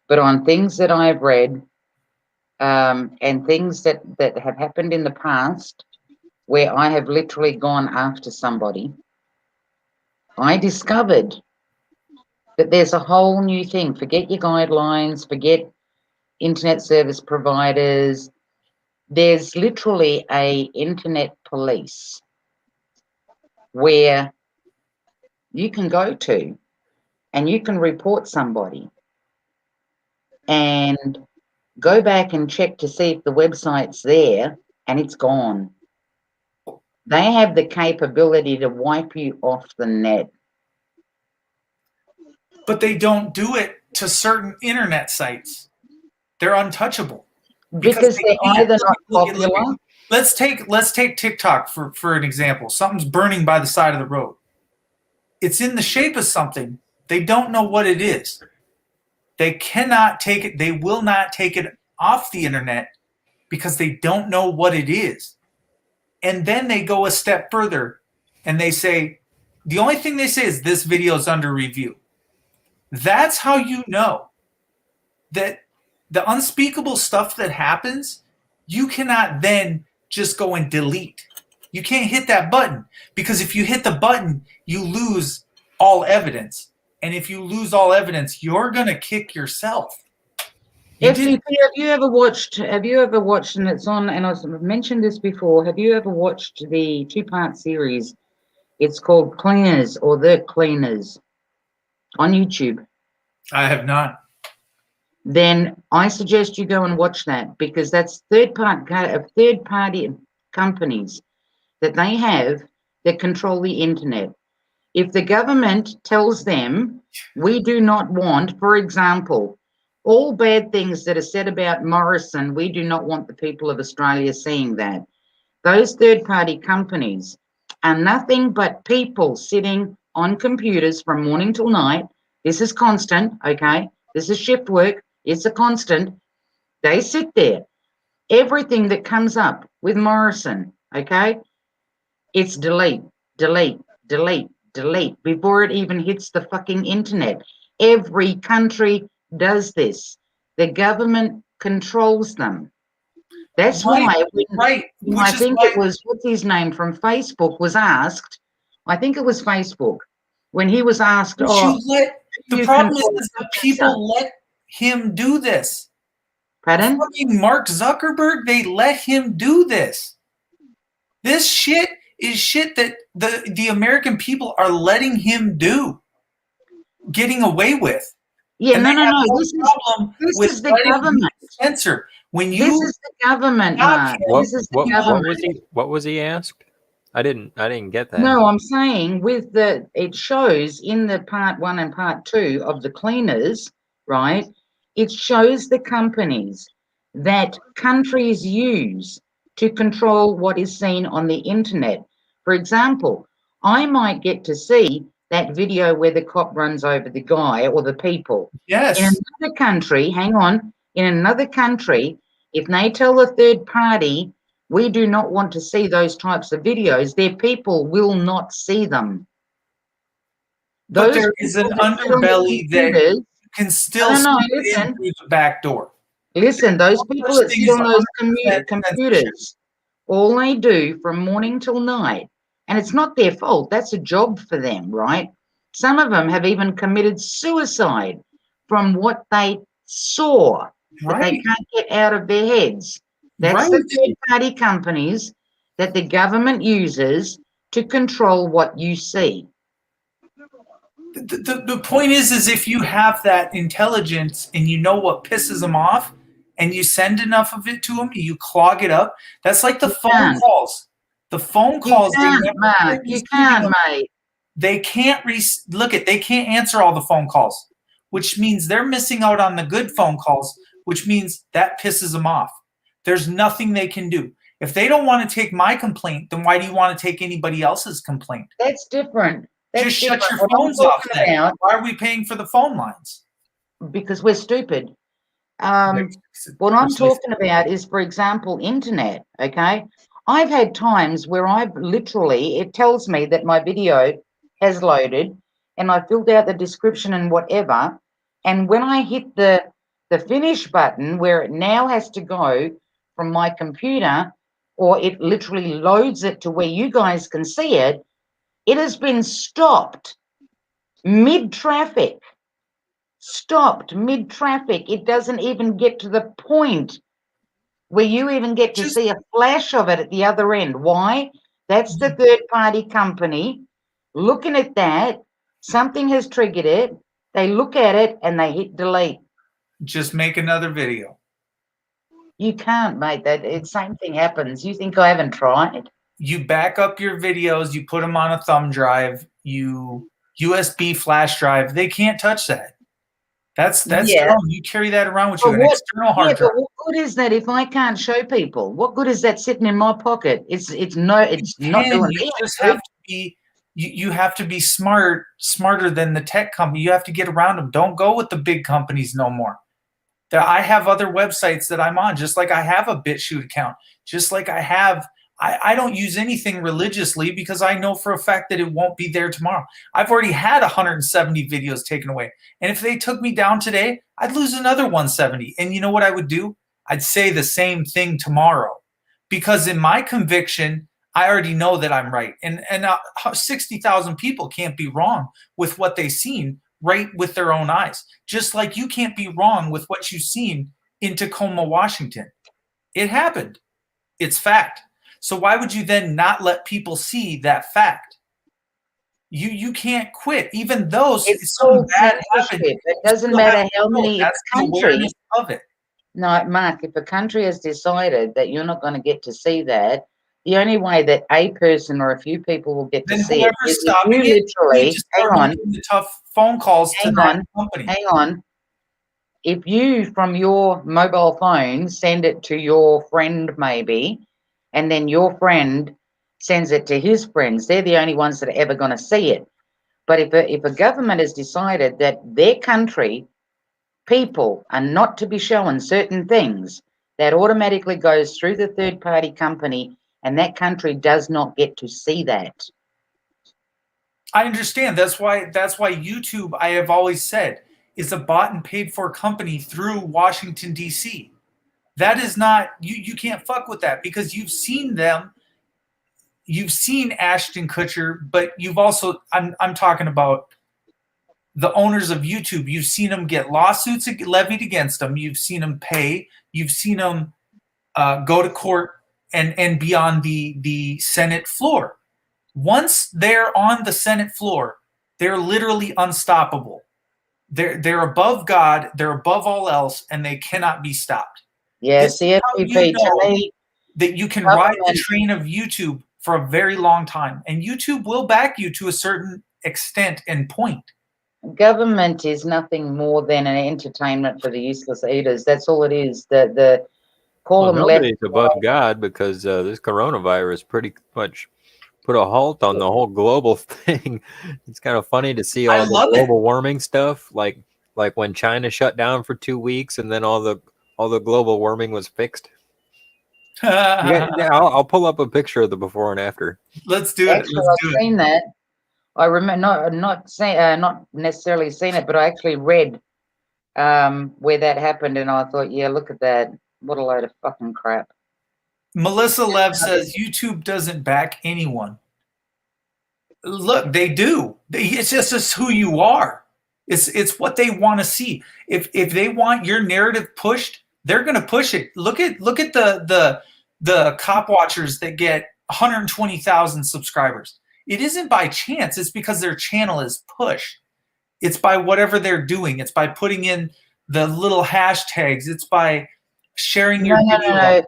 But on things that I've read, and things that have happened in the past, where I have literally gone after somebody, I discovered that there's a whole new thing. Forget your guidelines, forget internet service providers. there's literally a internet police where you can go to and you can report somebody and go back and check to see if the website's there, and it's gone. They have the capability to wipe you off the net. But they don't do it to certain internet sites. They're untouchable. Because they're can't. either not Look at- popular. Let's take TikTok for an example. Something's burning by the side of the road. It's in the shape of something. They don't know what it is. They cannot take it. They will not take it off the internet because they don't know what it is. And then they go a step further and they say, the only thing they say is this video is under review. That's how you know that the unspeakable stuff that happens, you cannot then just go and delete. You can't hit that button, because if you hit the button, you lose all evidence. And if you lose all evidence, you're going to kick yourself. FTP, have you ever watched, and it's on, and I've mentioned this before, have you ever watched the 2-part series? It's called Cleaners or The Cleaners on YouTube. I have not. Then I suggest you go and watch that, because that's third-party companies that they have that control the internet. If the government tells them, we do not want, for example, all bad things that are said about Morrison, we do not want the people of Australia seeing that. Those third-party companies are nothing but people sitting on computers from morning till night. This is constant, okay? This is shift work. It's a constant. They sit there. Everything that comes up with Morrison, okay? It's delete, delete, delete, delete before it even hits the fucking internet. Every country does this. The government controls them. That's why Right. I think it was, what's his name from Facebook was asked, I think it was Facebook, when he was asked, the problem is that people let him do this. Pardon? Fucking Mark Zuckerberg, they let him do this. This shit is shit that the American people are letting him do, getting away with. Yeah, and no. This is the government. Censor. When you, this is the government, Mark. This is the government. What was he asked? I didn't get that. No, I'm saying it shows in the part 1 and part 2 of the Cleaners, right? It shows the companies that countries use to control what is seen on the internet. For example, I might get to see that video where the cop runs over the guy or the people. Yes. In another country, hang on, in another country, if they tell the third party, we do not want to see those types of videos, their people will not see them. But there is an underbelly that you can still see in through the back door. Listen, those people that sit on those computers, all they do from morning till night, and it's not their fault, that's a job for them, right? Some of them have even committed suicide from what they saw, that they can't get out of their heads. That's the third-party companies that the government uses to control what you see. The point is if you have that intelligence and you know what pisses them off, and you send enough of it to them, you clog it up. That's like the phone calls. The phone calls. You can't, mate. They can't they can't answer all the phone calls, which means they're missing out on the good phone calls, which means that pisses them off. There's nothing they can do. If they don't want to take my complaint, then why do you want to take anybody else's complaint? That's different. Just shut your phones off then. Why are we paying for the phone lines? Because we're stupid. What I'm talking about is, for example, internet, okay? I've had times where it tells me that my video has loaded and I filled out the description and whatever. And when I hit the finish button where it now has to go from my computer, or it literally loads it to where you guys can see it, it has been stopped mid-traffic. Stopped mid-traffic. It doesn't even get to the point where you even get to Just- see a flash of it at the other end. Why? That's the third-party company looking at that. Something has triggered it. They look at it and they hit delete. Just make another video. You can't, mate. Same thing happens. You think I haven't tried? You back up your videos, you put them on a thumb drive, you USB flash drive. They can't touch that. That's Yeah. their own. You carry that around with But you, an what- external hard Yeah, drive. but what good is that if I can't show people? What good is that sitting in my pocket? It's not doing You me just any have good. to be you have to be smarter than the tech company. You have to get around them. Don't go with the big companies no more. I have other websites that I'm on, just like I have a BitChute account, just like I don't use anything religiously because I know for a fact that it won't be there tomorrow. I've already had 170 videos taken away. And if they took me down today, I'd lose another 170. And you know what I would do? I'd say the same thing tomorrow. Because in my conviction, I already know that I'm right. And 60,000 people can't be wrong with what they've seen right with their own eyes. Just like you can't be wrong with what you've seen in Tacoma, Washington. It happened. It's fact. So why would you then not let people see that fact? You can't quit, even though It's something called bad censorship. happened. It doesn't You still have matter to how know. many That's the countries. awareness of it. No, Mark, if a country has decided that you're not going to get to see that, the only way that a person or a few people will get to Then see it whoever's is if stopping you it, you literally, just hang start on, making the tough phone calls to that company. hang on. If you, from your mobile phone, send it to your friend maybe, and then your friend sends it to his friends, they're the only ones that are ever going to see it. But if a government has decided that their country people are not to be shown certain things, that automatically goes through the third party company and that country does not get to see that. I understand. That's why YouTube, I have always said, is a bought and paid for company through Washington, D.C. That is not, you can't fuck with that because you've seen them. You've seen Ashton Kutcher, but you've also, I'm talking about the owners of YouTube. You've seen them get lawsuits levied against them. You've seen them pay. You've seen them go to court and be on the Senate floor. Once they're on the Senate floor, they're literally unstoppable. They're above God, they're above all else, and they cannot be stopped. Yes, the FPP to me, that you can ride the train of YouTube for a very long time, and YouTube will back you to a certain extent and point. Government is nothing more than an entertainment for the useless eaters. That's all it is. Call them nobody's left. above God because this coronavirus pretty much put a halt on the whole global thing. It's kind of funny to see all the global warming stuff, like when China shut down for 2 weeks and then all the global warming was fixed. I'll pull up a picture of the before and after. Let's do it. Actually, I've seen that. I remember not necessarily seen it, but I actually read where that happened, and I thought, yeah, look at that. What a load of fucking crap. Melissa Lev says YouTube doesn't back anyone. Look, they do. It's just who you are. It's what they want to see. If they want your narrative pushed, they're going to push it. Look at the cop watchers that get 120,000 subscribers. It isn't by chance. It's because their channel is pushed. It's by whatever they're doing. It's by putting in the little hashtags. It's by sharing your video. No.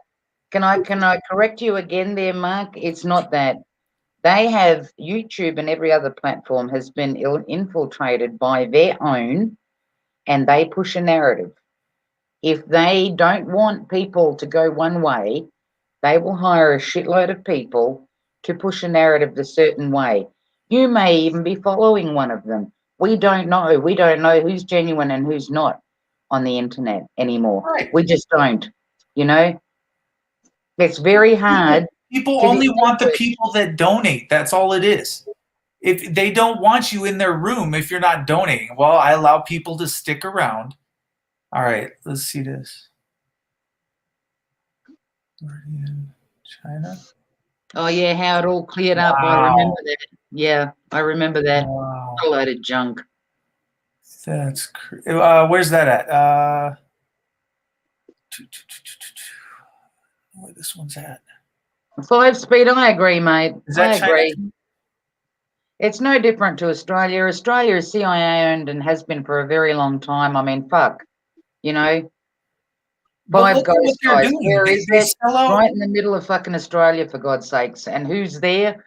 Can I correct you again there, Mark? It's not that. They have YouTube and every other platform has been infiltrated by their own, and they push a narrative. If they don't want people to go one way, they will hire a shitload of people to push a narrative a certain way. You may even be following one of them. We don't know. We don't know who's genuine and who's not on the internet anymore. Right. We just don't. You know? It's very hard. People only want the people that donate. That's all it is. If they don't want you in their room if you're not donating, well, I allow people to stick around. All right, let's see this. China. Oh yeah, how it all cleared up. I remember that. Yeah, I remember that. Wow. A load of junk. That's where's that at? Where this one's at? 5-speed, I agree, mate. Is that I agree. China? It's no different to Australia. Australia is CIA owned and has been for a very long time. I mean, fuck. You know, But Five look at what Guys, they're guys. doing. Where They, is they it? sell out. Right in the middle of fucking Australia, for God's sakes. And who's there?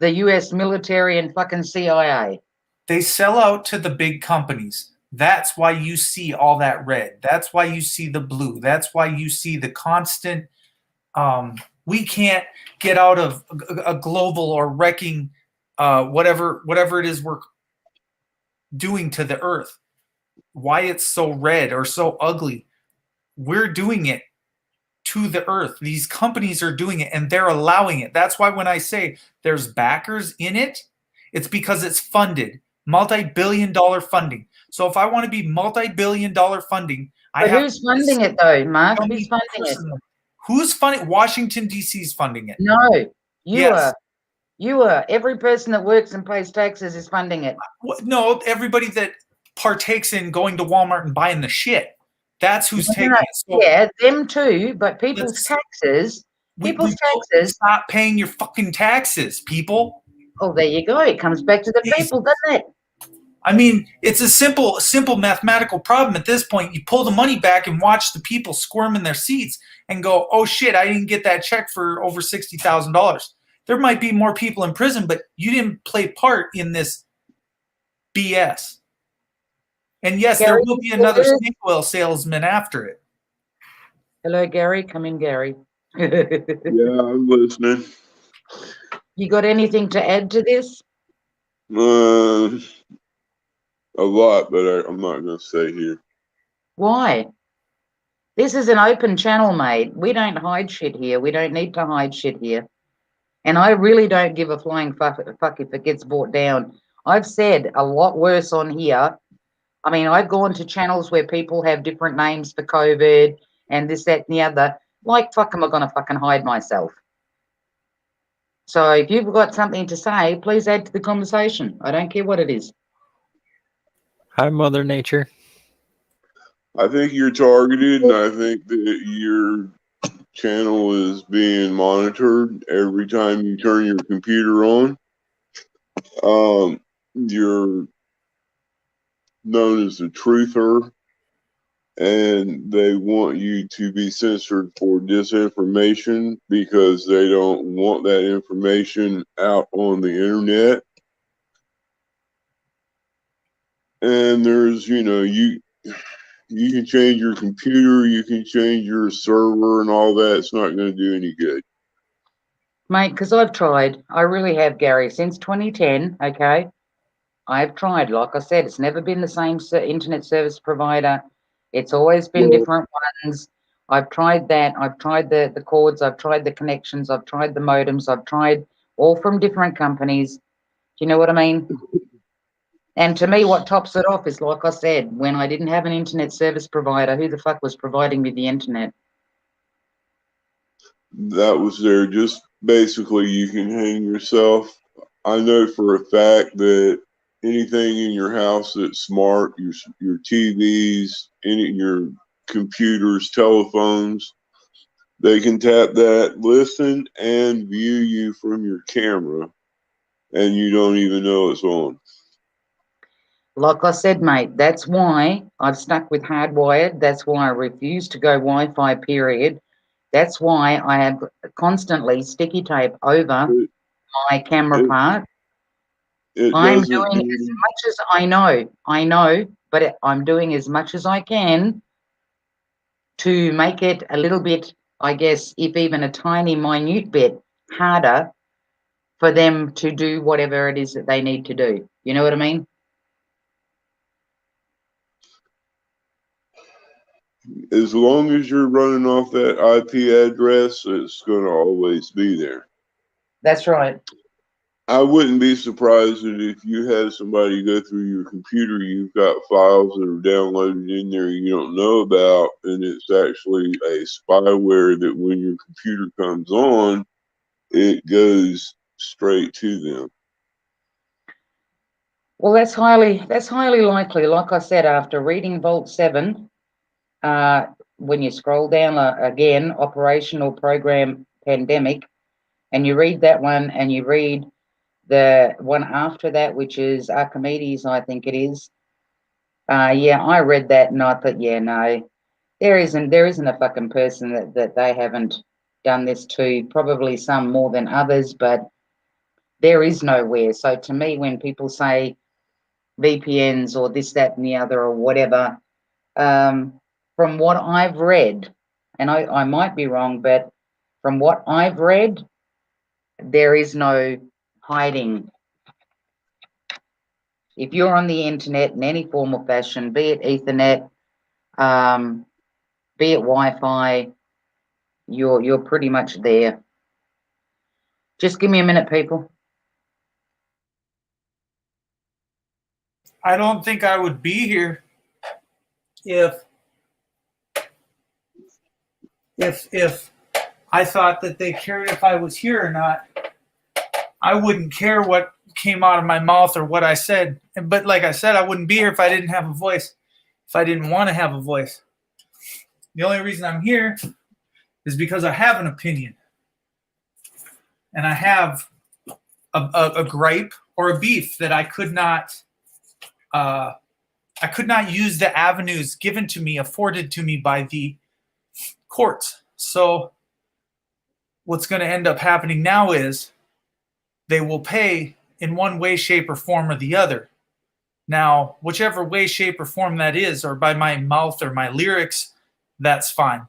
The US military and fucking CIA. They sell out to the big companies. That's why you see all that red. That's why you see the blue. That's why you see the constant. We can't get out of a global or wrecking whatever it is we're doing to the earth. Why it's so red or so ugly. We're doing it to the earth. These companies are doing it and they're allowing it. That's why when I say there's backers in it, it's because it's funded, multi-billion-dollar funding. So if I want to be multi-billion-dollar funding, I But have who's funding it though, Mark? tell Who's me funding it? personally. Who's funding? Washington D.C. is funding it. No, you Yes. are. You are. Every person that works and pays taxes is funding it. No, everybody that partakes in going to Walmart and buying the shit. That's who's taking it. So Yeah, them too, but people's let's- taxes, we taxes. stop paying your fucking taxes, people. Oh, there you go. It comes back to the Jeez. people, doesn't it? I mean, it's a simple mathematical problem at this point. You pull the money back and watch the people squirm in their seats and go, oh shit, I didn't get that check for over $60,000. There might be more people in prison, but you didn't play part in this BS. And yes, there Gary, will be another snake oil salesman after it. Hello, Gary. Come in, Gary. Yeah, I'm listening. You got anything to add to this? A lot, but I'm not going to say here. Why? This is an open channel, mate. We don't hide shit here. We don't need to hide shit here. And I really don't give a flying fuck if it gets brought down. I've said a lot worse on here. I mean, I've gone to channels where people have different names for COVID and this, that, and the other. Like, fuck, am I going to fucking hide myself? So if you've got something to say, please add to the conversation. I don't care what it is. Hi, Mother Nature. I think you're targeted, and I think that your channel is being monitored every time you turn your computer on. You're known as the truther, and they want you to be censored for disinformation because they don't want that information out on the internet. And there's, you can change your computer, you can change your server and all that. It's not going to do any good. Mate, because I've tried. I really have, Gary. Since 2010, okay? I've tried. Like I said, it's never been the same internet service provider. It's always been different ones. I've tried that. I've tried the cords. I've tried the connections. I've tried the modems. I've tried all from different companies. Do you know what I mean? And to me, what tops it off is, like I said, when I didn't have an internet service provider, who the fuck was providing me the internet? That was there. Just basically, you can hang yourself. I know for a fact that anything in your house that's smart, your TVs, your computers, telephones, they can tap that, listen, and view you from your camera, and you don't even know it's on. Like I said, mate, that's why I've stuck with hardwired. That's why I refuse to go Wi-Fi, period. That's why I have constantly sticky tape over my camera part. I'm doing as much as I know, but I'm doing as much as I can to make it a little bit, I guess, if even a tiny, minute bit harder for them to do whatever it is that they need to do. You know what I mean? As long as you're running off that IP address, it's going to always be there. That's right. I wouldn't be surprised that if you had somebody go through your computer, you've got files that are downloaded in there you don't know about, and it's actually a spyware that when your computer comes on, it goes straight to them. Well, that's highly likely. Like I said, after reading Vault 7, when you scroll down again, operational program pandemic, and you read that one and you read the one after that, which is Archimedes, I think it is. Yeah, I read that and I thought, yeah, no, there isn't a fucking person that they haven't done this to, probably some more than others, but there is nowhere. So to me, when people say VPNs or this, that, and the other or whatever, from what I've read, and I might be wrong, but from what I've read, there is no hiding. If you're on the internet in any form or fashion, be it Ethernet, be it Wi-Fi, you're pretty much there. Just give me a minute, people. I don't think I would be here if I thought that they cared if I was here or not. I wouldn't care what came out of my mouth or what I said. But like I said, I wouldn't be here if I didn't have a voice, if I didn't want to have a voice. The only reason I'm here is because I have an opinion. And I have a gripe or a beef that I could not use the avenues given to me, afforded to me by the courts. So what's going to end up happening now is they will pay in one way, shape, or form or the other. Now, whichever way, shape, or form that is, or by my mouth or my lyrics, that's fine.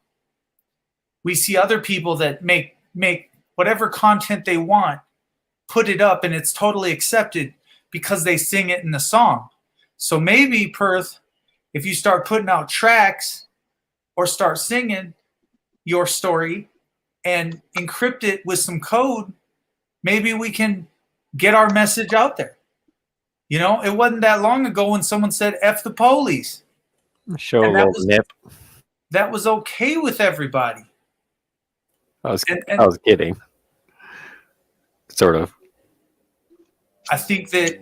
We see other people that make whatever content they want, put it up, and it's totally accepted because they sing it in the song. So maybe, Perth, if you start putting out tracks or start singing your story and encrypt it with some code, maybe we can get our message out there. You know, it wasn't that long ago when someone said F the police. Show a little nip. That was okay with everybody. I was kidding. Sort of. I think that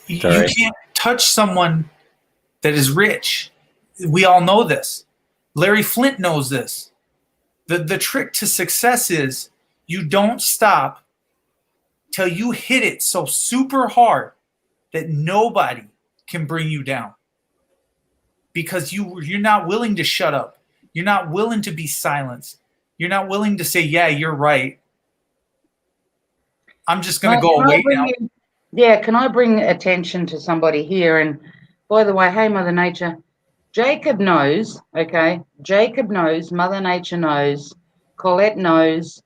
you can't touch someone that is rich. We all know this. Larry Flint knows this. The trick to success is you don't stop till you hit it so super hard that nobody can bring you down. Because you're not willing to shut up. You're not willing to be silenced. You're not willing to say, yeah, you're right. I'm just going to go away now. Yeah, can I bring attention to somebody here? And by the way, hey, Mother Nature, Jacob knows, okay? Jacob knows, Mother Nature knows, Colette knows,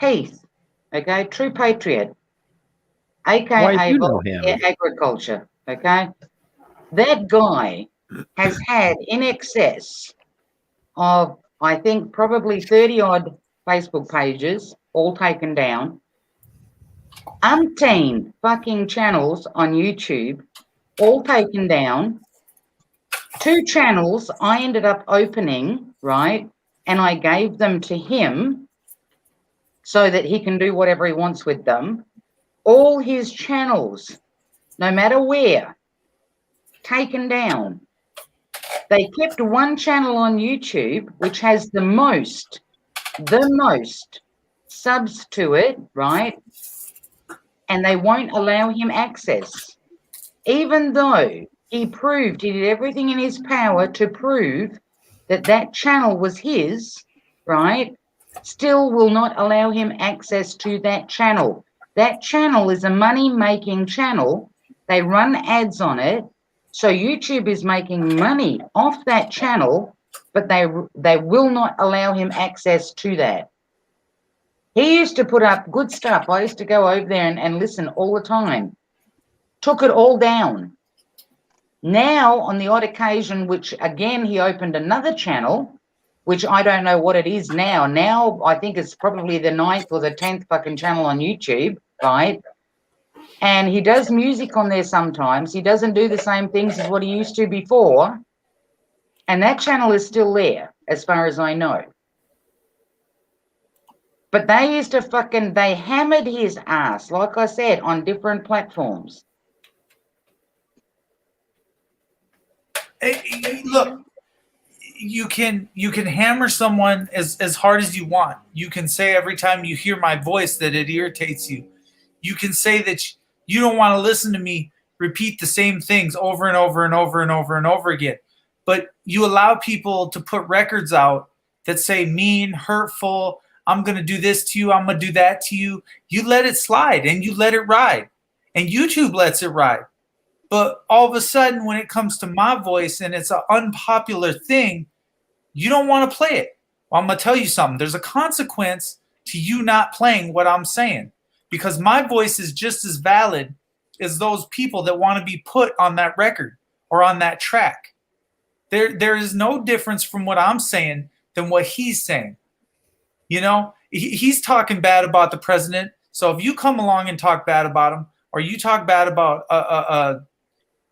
Heath, okay? True Patriot, aka Volunteer Agriculture, okay? That guy has had in excess of, I think, probably 30-odd Facebook pages, all taken down, umpteen fucking channels on YouTube, all taken down, 2 channels I ended up opening, right, and I gave them to him so that he can do whatever he wants with them. All his channels, no matter where, taken down. They kept one channel on YouTube, which has the most subs to it, right? And they won't allow him access. Even though he did everything in his power to prove that that channel was his, right? Still will not allow him access to that channel. That channel is a money-making channel. They run ads on it. So YouTube is making money off that channel, but they will not allow him access to that. He used to put up good stuff. I used to go over there and listen all the time. Took it all down. Now, on the odd occasion, which again, he opened another channel, which I don't know what it is now. Now, I think it's probably the 9th or the 10th fucking channel on YouTube, right? And he does music on there sometimes. He doesn't do the same things as what he used to before. And that channel is still there, as far as I know. But they used to they hammered his ass, like I said, on different platforms. Look, you can hammer someone as hard as you want. You can say every time you hear my voice that it irritates you. You can say that you don't want to listen to me repeat the same things over and over and over and over and over again. But you allow people to put records out that say mean, hurtful, I'm going to do this to you, I'm going to do that to you. You let it slide and you let it ride. And YouTube lets it ride. But all of a sudden, when it comes to my voice and it's an unpopular thing, you don't want to play it. Well, I'm going to tell you something. There's a consequence to you not playing what I'm saying, because my voice is just as valid as those people that want to be put on that record or on that track. There is no difference from what I'm saying than what he's saying. You know, he's talking bad about the president. So if you come along and talk bad about him, or you talk bad about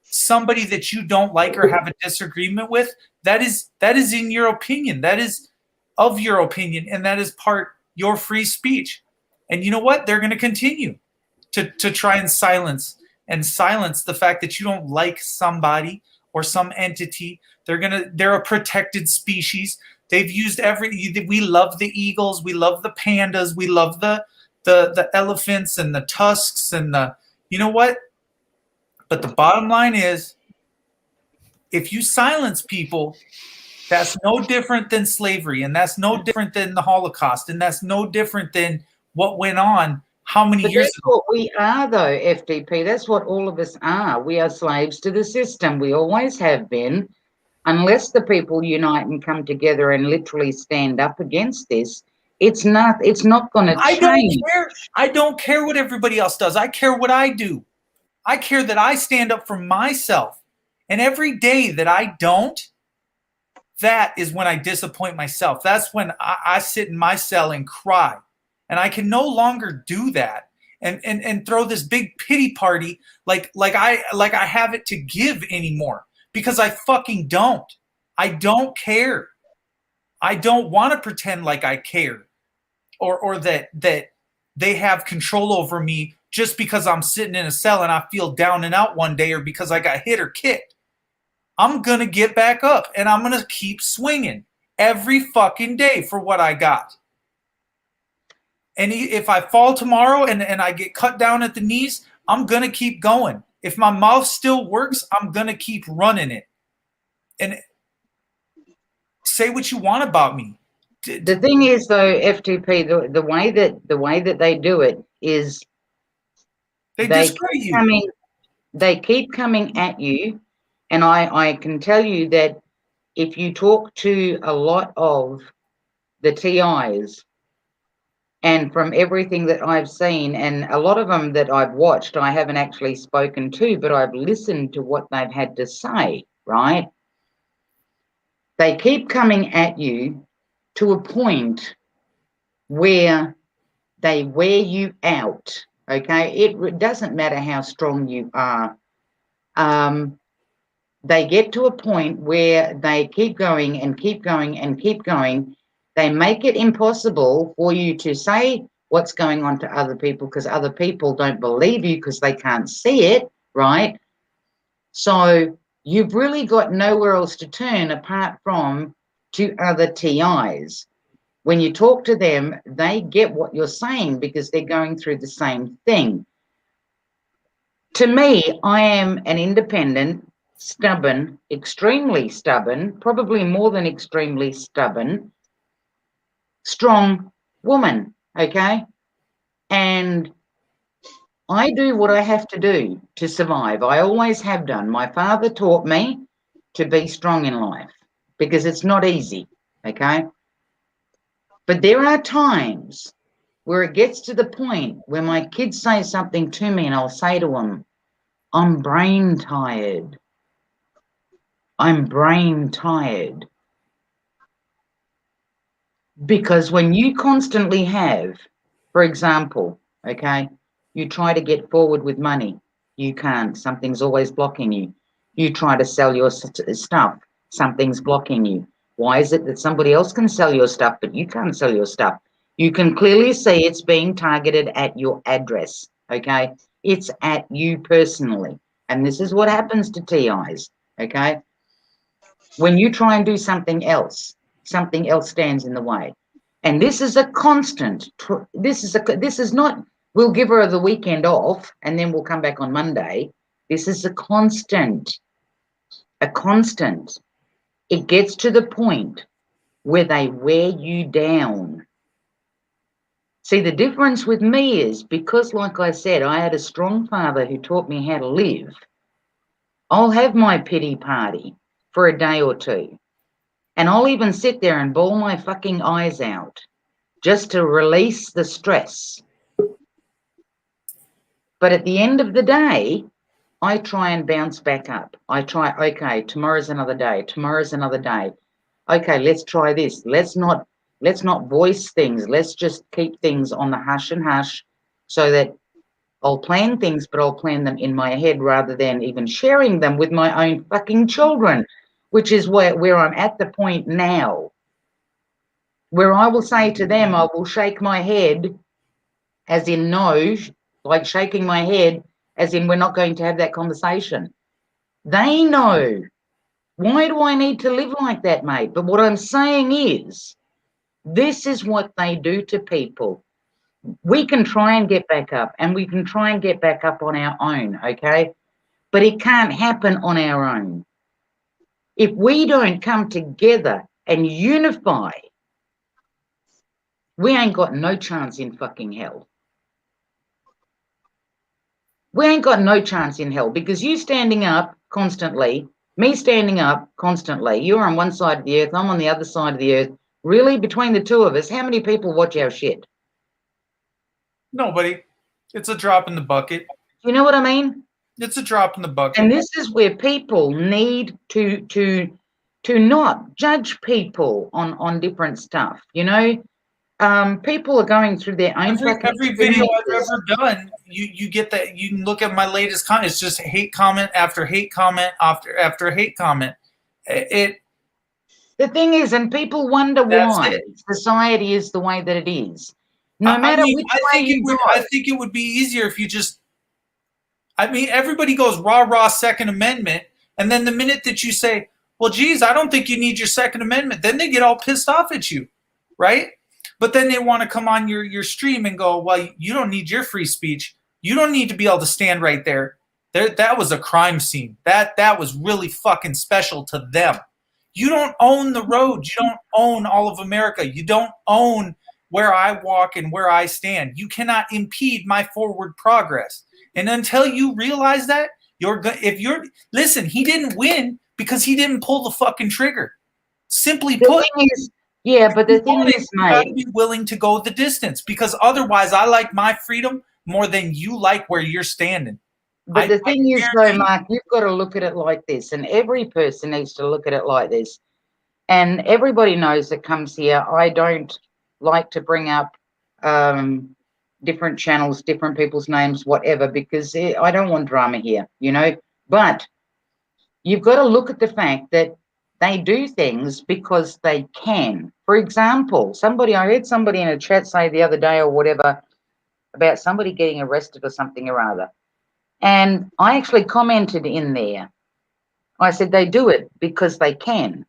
somebody that you don't like or have a disagreement with, that is in your opinion. That is of your opinion, and that is part your free speech. And you know what? They're going to continue to try and silence the fact that you don't like somebody or some entity. They're a protected species. They've used we love the eagles, we love the pandas, we love the elephants and the tusks and you know what? But the bottom line is, if you silence people, that's no different than slavery, and that's no different than the Holocaust, and that's no different than what went on how many years ago. That's what we are, though, FDP. That's what all of us are. We are slaves to the system. We always have been. Unless the people unite and come together and literally stand up against this, it's not going to change. I don't care what everybody else does. I care what I do. I care that I stand up for myself. And every day that I don't, that is when I disappoint myself. That's when I sit in my cell and cry. And I can no longer do that and throw this big pity party like I have it to give anymore, because I fucking don't. I don't care. I don't want to pretend like I care or that they have control over me just because I'm sitting in a cell and I feel down and out one day, or because I got hit or kicked. I'm going to get back up and I'm going to keep swinging every fucking day for what I got. And if I fall tomorrow and I get cut down at the knees, I'm going to keep going. If my mouth still works, I'm going to keep running it. And say what you want about me. The thing is, though, FTP, the way that they do it is they discredit you. They keep coming at you, and I can tell you that if you talk to a lot of the TIs, and from everything that I've seen, and a lot of them that I've watched, I haven't actually spoken to, but I've listened to what they've had to say, right? They keep coming at you to a point where they wear you out, okay? It doesn't matter how strong you are. They get to a point where they keep going and keep going and keep going. They make it impossible for you to say what's going on to other people, because other people don't believe you because they can't see it, right? So you've really got nowhere else to turn apart from to other TIs. When you talk to them, they get what you're saying because they're going through the same thing. To me, I am an independent, stubborn, extremely stubborn, probably more than extremely stubborn, strong woman, okay? And I do what I have to do to survive. I always have done. My father taught me to be strong in life because it's not easy, okay? But there are times where it gets to the point where my kids say something to me and I'll say to them, I'm brain tired. I'm brain tired. Because when you constantly have, for example, okay, you try to get forward with money, you can't. Something's always blocking you. You try to sell your stuff, something's blocking you. Why is it that somebody else can sell your stuff, but you can't sell your stuff? You can clearly see it's being targeted at your address, okay? It's at you personally. And this is what happens to TIs, okay? When you try and do something else stands in the way. And this is a constant. This is not, we'll give her the weekend off and then we'll come back on Monday. This is a constant. A constant. It gets to the point where they wear you down. See, the difference with me is because, like I said, I had a strong father who taught me how to live. I'll have my pity party for a day or two. And I'll even sit there and bawl my fucking eyes out just to release the stress. But at the end of the day, I try and bounce back up. I try, okay, tomorrow's another day. Tomorrow's another day. Okay, let's try this. Let's not voice things. Let's just keep things on the hush and hush so that I'll plan things, but I'll plan them in my head rather than even sharing them with my own fucking children, which is where I'm at the point now, where I will say to them, I will shake my head as in no, like shaking my head as in we're not going to have that conversation. They know. Why do I need to live like that, mate? But what I'm saying is, this is what they do to people. We can try and get back up, and we can try and get back up on our own, okay? But it can't happen on our own. If we don't come together and unify, we ain't got no chance in fucking hell. We ain't got no chance in hell because you standing up constantly, me standing up constantly, you're on one side of the earth, I'm on the other side of the earth. Really, between the two of us, how many people watch our shit? Nobody. It's a drop in the bucket. You know what I mean? It's a drop in the bucket. And this is where people need to not judge people on different stuff. You know, people are going through their own. Every video I've ever done, you get that. You can look at my latest comment. It's just hate comment after hate comment after hate comment. The thing is, and people wonder why society is the way that it is. No matter which way you go. I think it would be easier if you just. I mean, everybody goes rah Second Amendment, and then the minute that you say, "Well, geez, I don't think you need your Second Amendment," then they get all pissed off at you, right? But then they want to come on your stream and go, "Well, you don't need your free speech. You don't need to be able to stand right there. That was a crime scene. That was really fucking special to them. You don't own the road. You don't own all of America. You don't own where I walk and where I stand. You cannot impede my forward progress." And until you realize that, listen, he didn't win because he didn't pull the fucking trigger. Simply put, yeah, but the thing is, mate, you got to be willing to go the distance because otherwise, I like my freedom more than you like where you're standing. But the thing is, though, Mark, you've got to look at it like this, and every person needs to look at it like this. And everybody knows that comes here. I don't like to bring up different channels, different people's names, whatever, because I don't want drama here, you know. But you've got to look at the fact that they do things because they can. For example, I heard somebody in a chat say the other day or whatever about somebody getting arrested or something or other. And I actually commented in there. I said they do it because they can.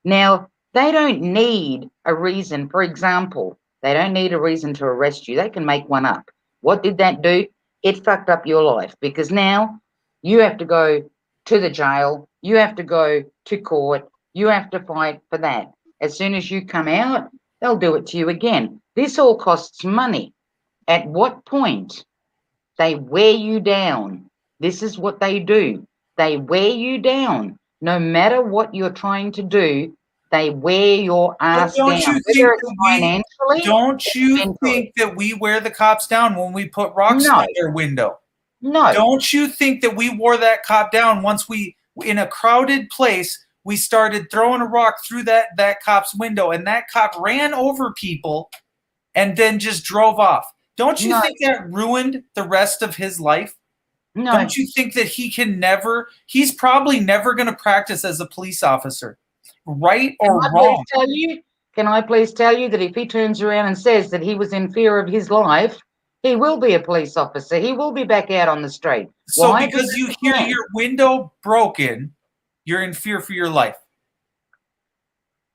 Now, they don't need a reason. For example, they don't need a reason to arrest you. They can make one up. What did that do? It fucked up your life because now you have to go to the jail. You have to go to court. You have to fight for that. As soon as you come out, they'll do it to you again. This all costs money. At what point? They wear you down. This is what they do. They wear you down. No matter what you're trying to do, they wear your ass down. Don't you think that we wear the cops down when we put rocks out their window? No. Don't you think that we wore that cop down once we, in a crowded place, we started throwing a rock through that cop's window and that cop ran over people and then just drove off? Don't you think that ruined the rest of his life? No. Don't you think that he's probably never going to practice as a police officer, right or wrong? Can I please tell you that if he turns around and says that he was in fear of his life, he will be a police officer. He will be back out on the street. So because you hear your window broken, you're in fear for your life.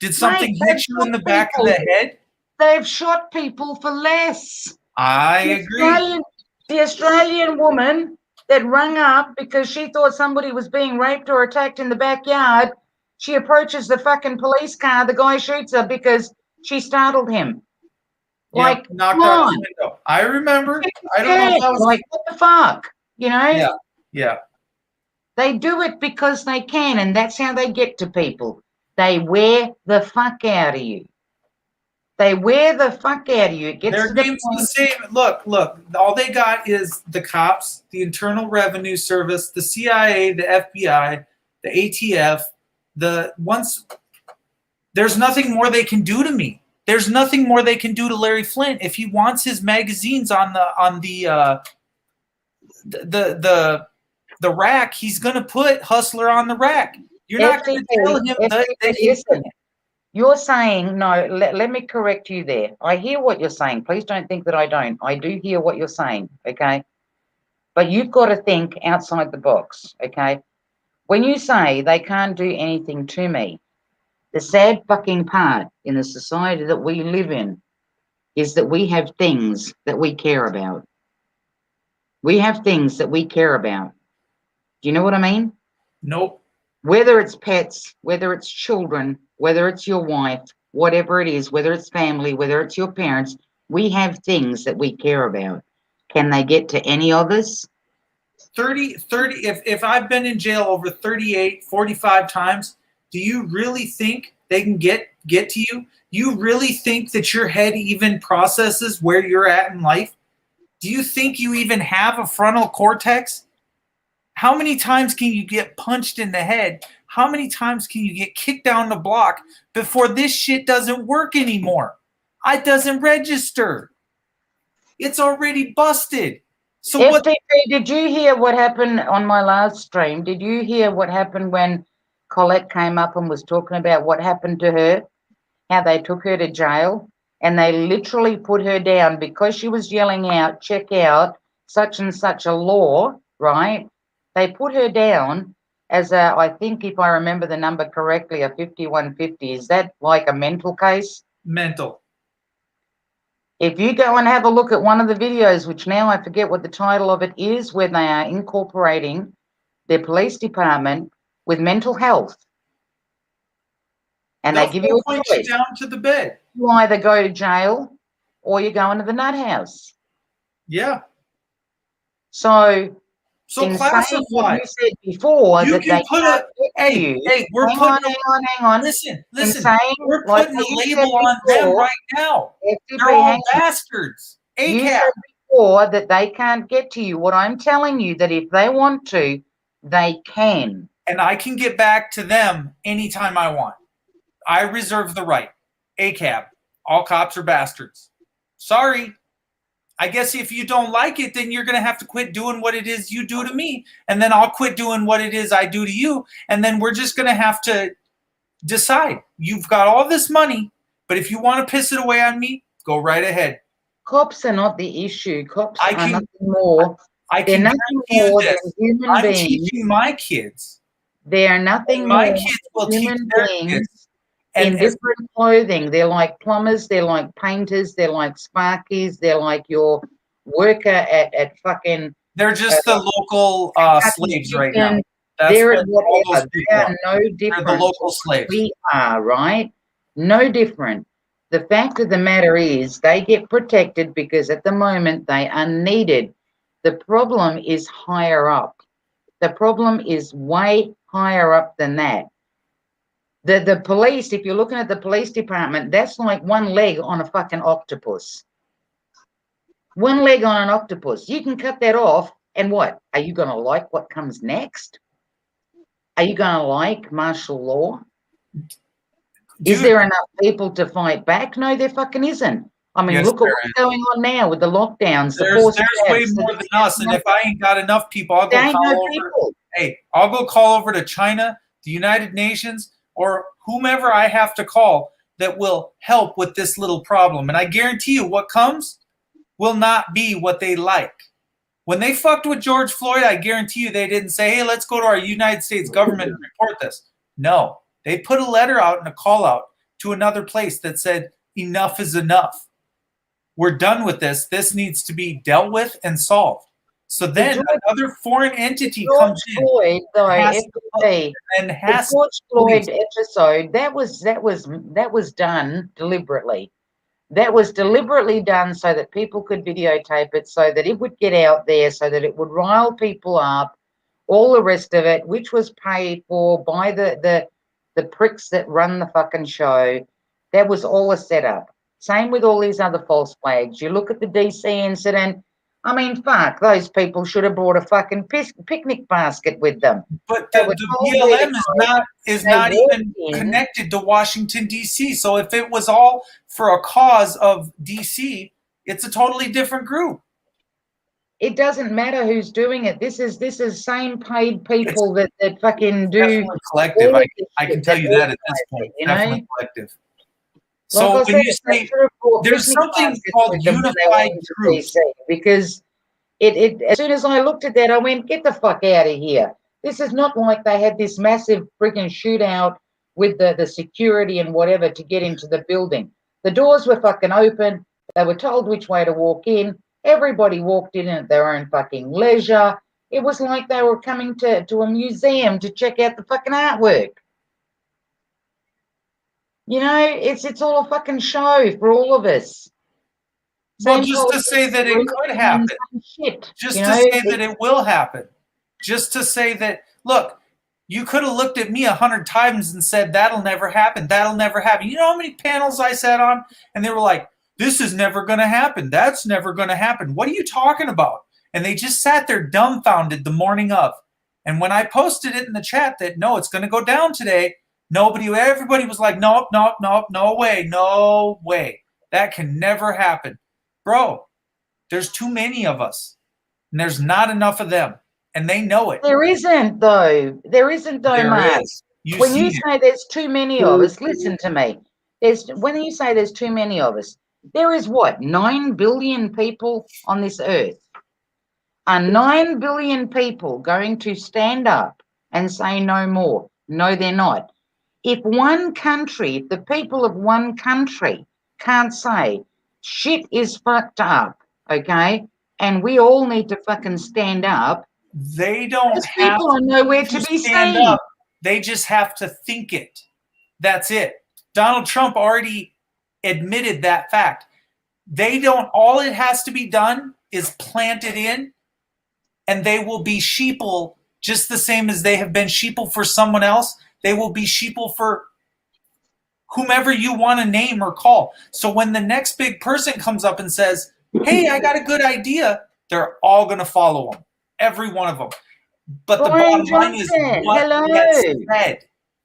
Did something Mate, hit you in the back of the head? They've shot people for less. I agree. The Australian woman that rang up because she thought somebody was being raped or attacked in the backyard, she approaches the fucking police car. The guy shoots her because she startled him. Like, Yep, knocked come out on. the window. I remember. I don't know if that was like, what the fuck? You know? Yeah. They do it because they can, and that's how they get to people. They wear the fuck out of you. They wear the fuck out of you. It gets Their to the game's the point. same. Look. All they got is the cops, the Internal Revenue Service, the CIA, the FBI, the ATF. There's nothing more they can do to me. There's nothing more they can do to Larry Flint if he wants his magazines on the rack. He's gonna put Hustler on the rack. You're not going to tell him that he. Listen, you're saying, no, let me correct you there. I hear what you're saying. Please don't think that I don't. I do hear what you're saying, okay? But you've got to think outside the box, okay? When you say they can't do anything to me, the sad fucking part in the society that we live in is that we have things that we care about. We have things that we care about. Do you know what I mean? Nope. Whether it's pets, whether it's children, whether it's your wife, whatever it is, whether it's family, whether it's your parents, we have things that we care about. Can they get to any of us? 30, if I've been in jail over 38, 45 times, do you really think they can get to you? You really think that your head even processes where you're at in life? Do you think you even have a frontal cortex? How many times can you get punched in the head? How many times can you get kicked down the block before this shit doesn't work anymore? It doesn't register. It's already busted. So FTP, what? did you hear what happened on my last stream? Did you hear what happened when Colette came up and was talking about what happened to her? How they took her to jail and they literally put her down because she was yelling out, check out such and such a law, right? They put her down as a, I think if I remember the number correctly, a 5150. Is that like a mental case? Mental. If you go and have a look at one of the videos, which now I forget what the title of it is, where they are incorporating their police department with mental health. And they give you a point choice. you down to the bed. You either go to jail or you go into the nut house. Yeah. So in classify. saying what you said before, You that can they put can't a get to you. we're hang putting on. Listen. Saying, We're like putting a you said label on them before, right now. FTP, They're all hang on. bastards. You ACAB. said before that they can't get to you. What I'm telling you that if they want to, they can. And I can get back to them anytime I want. I reserve the right. ACAB. All cops are bastards. Sorry. I guess if you don't like it, then you're going to have to quit doing what it is you do to me. And then I'll quit doing what it is I do to you. And then we're just going to have to decide. You've got all this money, but if you want to piss it away on me, go right ahead. Cops are not the issue. Cops I are can- nothing more. I They're can nothing guarantee you more this. than human I'm beings. teaching my kids. They are nothing And my more kids will than teach human their beings kids. in And as different clothing. They're like plumbers, they're like painters, they're like sparkies, they're like your worker at fucking they're just the local slaves right now. That's they're what all those whatever. They people are are. no They're different. the local to slaves. what we are, right? No different. The fact of the matter is they get protected because at the moment they are needed. The problem is higher up. The problem is way higher up than that. The police, if you're looking at the police department, that's like one leg on a fucking octopus. One leg on an octopus. You can cut that off, and what? Are you going to like what comes next? Are you going to like martial law? Is there enough people to fight back? No, there fucking isn't. I mean, Yes, look at there what's going on now with the lockdowns. There's way more than us, and if I ain't got enough people, I'll go call over. People. Hey, I'll go call over to China, the United Nations, or whomever I have to call that will help with this little problem. And I guarantee you, what comes will not be what they like. When they fucked with George Floyd, I guarantee you they didn't say, hey, let's go to our United States government and report this. No, they put a letter out and a call out to another place that said, enough is enough. We're done with this. This needs to be dealt with and solved. So then another foreign entity comes in. Floyd, though, has to FBC, and the has George Floyd episode, that was done deliberately. That was deliberately done so that people could videotape it, so that it would get out there, so that it would rile people up, all the rest of it, which was paid for by the pricks that run the fucking show. That was all a setup. Same with all these other false flags. You look at the DC incident. I mean, fuck, those people should have brought a fucking picnic basket with them. But They the were told BLM where to is They not walked even in. connected to Washington, D.C. So if it was all for a cause of D.C., it's a totally different group. It doesn't matter who's doing it. This is same paid people that fucking do Definitely collective. all of this I can shit, tell that you that at this organise point. it, you Definitely know? collective. Like So I when said, you they say should have brought there's picnic something baskets called with them when they unified went to truth. DC, because it as soon as I looked at that, I went, get the fuck out of here. This is not like they had this massive freaking shootout with the security and whatever to get into the building. The doors were fucking open. They were told which way to walk in. Everybody walked in at their own fucking leisure. It was like they were coming to a museum to check out the fucking artwork. You know, it's all a fucking show for all of us. Well, just to say that it could happen. Shit, Just to say that it will happen. Just to say that, look, you could have looked at me 100 times and said, that'll never happen. That'll never happen. You know how many panels I sat on? And they were like, this is never going to happen. That's never going to happen. What are you talking about? And they just sat there dumbfounded the morning of. And when I posted it in the chat that, no, it's going to go down today, everybody was like, nope, nope, nope, no way, no way. That can never happen. Bro, there's too many of us. And there's not enough of them. And they know it. There isn't, though. There isn't, though, Mark. When you say there's too many of us, listen to me. When you say there's too many of us, there is what, 9 billion people on this earth? Are 9 billion people going to stand up and say no more? No, they're not. If one country, if the people of one country can't say shit is fucked up, okay, and we all need to fucking stand up, they don't those have people are nowhere to be stand seen. up. They just have to think it. That's it. Donald Trump already admitted that fact. They don't, all it has to be done is plant it in, and they will be sheeple just the same as they have been sheeple for someone else. They will be sheeple for whomever you want to name or call. So when the next big person comes up and says, hey, I got a good idea, they're all going to follow them. Every one of them. But the Brian bottom line is what hello. gets said.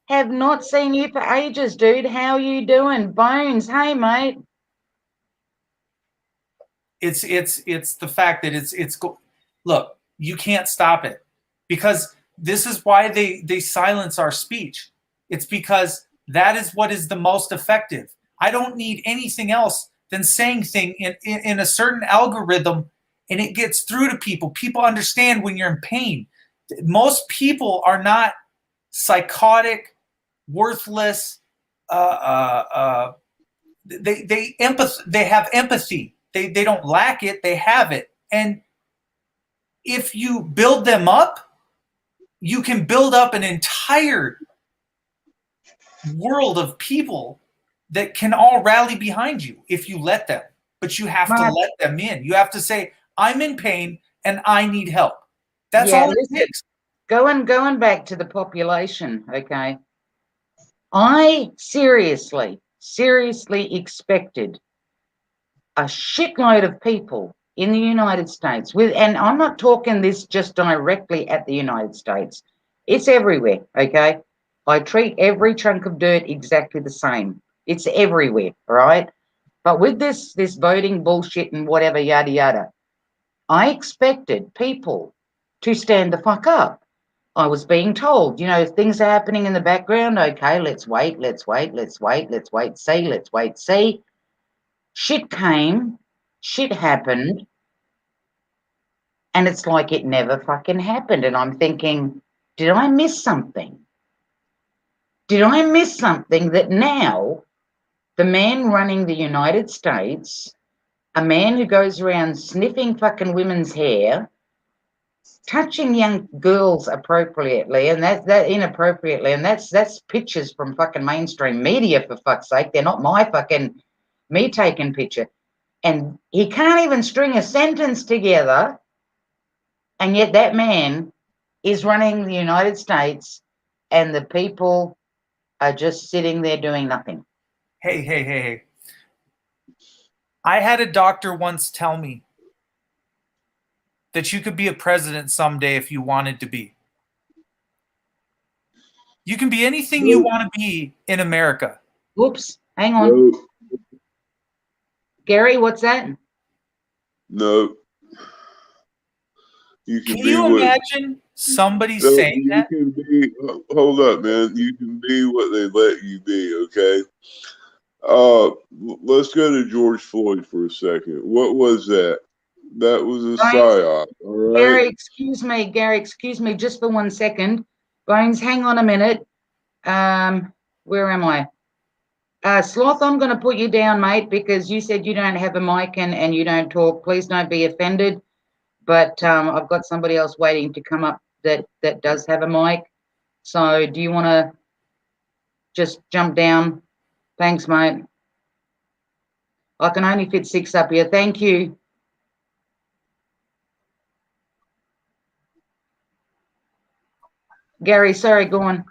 Have not seen you for ages, dude. How you doing? Bones, hey, mate. It's the fact that it's look, you can't stop it, because this is why they silence our speech. It's because that is what is the most effective. I don't need anything else than saying thing in a certain algorithm, and it gets through to people. People understand when you're in pain. Most people are not psychotic, worthless. They have empathy. They don't lack it. They have it. And if you build them up, you can build up an entire world of people that can all rally behind you if you let them. But you have to let them in. You have to say, I'm in pain and I need help. That's all it takes. Going back to the population, okay? I seriously expected a shitload of people in the United States and I'm not talking this just directly at the United States. It's everywhere, okay? I treat every chunk of dirt exactly the same. It's everywhere, right? But with this voting bullshit and whatever, yada, yada, I expected people to stand the fuck up. I was being told, things are happening in the background. Okay, let's wait, see. Shit came, shit happened, and it's like it never fucking happened. And I'm thinking, did I miss something? Did I miss something that now the man running the United States, a man who goes around sniffing fucking women's hair, touching young girls appropriately, and that inappropriately, and that's pictures from fucking mainstream media, for fuck's sake. They're not my fucking me taking picture. And he can't even string a sentence together, and yet that man is running the United States, and the people are just sitting there doing nothing. Hey. I had a doctor once tell me that you could be a president someday if you wanted to be. You can be anything you want to be in America. Oops, hang on. No, Gary, what's that? no. You can Can be you what. imagine somebody No, saying you that? can be. Hold up, man. You can be what they let you be. Okay. Let's go to George Floyd for a second. What was that? That was a psyop. All right. Gary, excuse me, just for 1 second. Bones, hang on a minute. Where am I? Sloth, I'm going to put you down, mate, because you said you don't have a mic and you don't talk. Please don't be offended. But I've got somebody else waiting to come up that does have a mic. So do you want to just jump down? Thanks, mate. I can only fit 6 up here. Thank you. Gary, sorry, go on.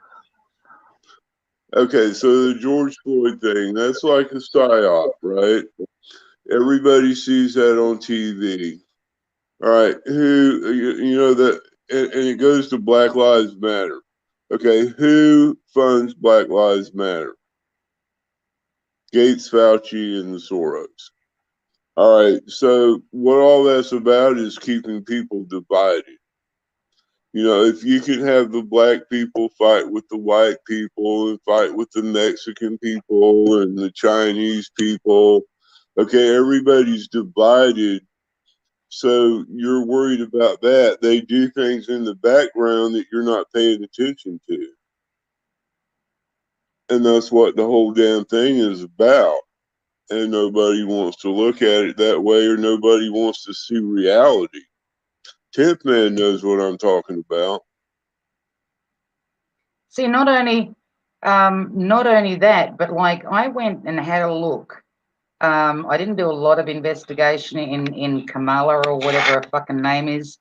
Okay, so the George Floyd thing, that's like a psyop, right? Everybody sees that on TV. All right, you know that, and it goes to Black Lives Matter. Okay, who funds Black Lives Matter? Gates, Fauci, and the Soros. All right, so what all that's about is keeping people divided. You know, if you can have the black people fight with the white people and fight with the Mexican people and the Chinese people, okay, everybody's divided. So you're worried about that. They do things in the background that you're not paying attention to. And that's what the whole damn thing is about. And nobody wants to look at it that way, or nobody wants to see reality. 10th Man knows what I'm talking about. See, not only that, but like I went and had a look. I didn't do a lot of investigation in Kamala or whatever her fucking name is.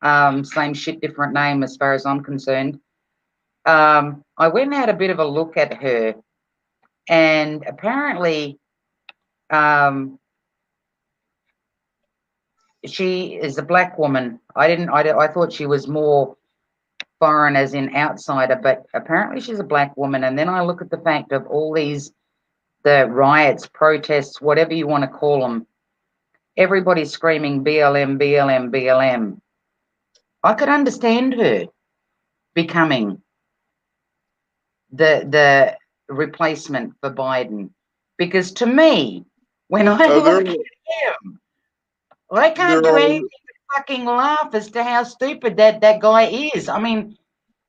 Same shit, different name as far as I'm concerned. I went and had a bit of a look at her, and apparently, she is a black woman. I thought she was more foreign as in outsider, but apparently she's a black woman. And then I look at the fact of all the riots, protests, whatever you want to call them, everybody's screaming BLM, BLM, BLM. I could understand her becoming the replacement for Biden, because to me, when I look at him, I can't do anything but fucking laugh as to how stupid that guy is. I mean,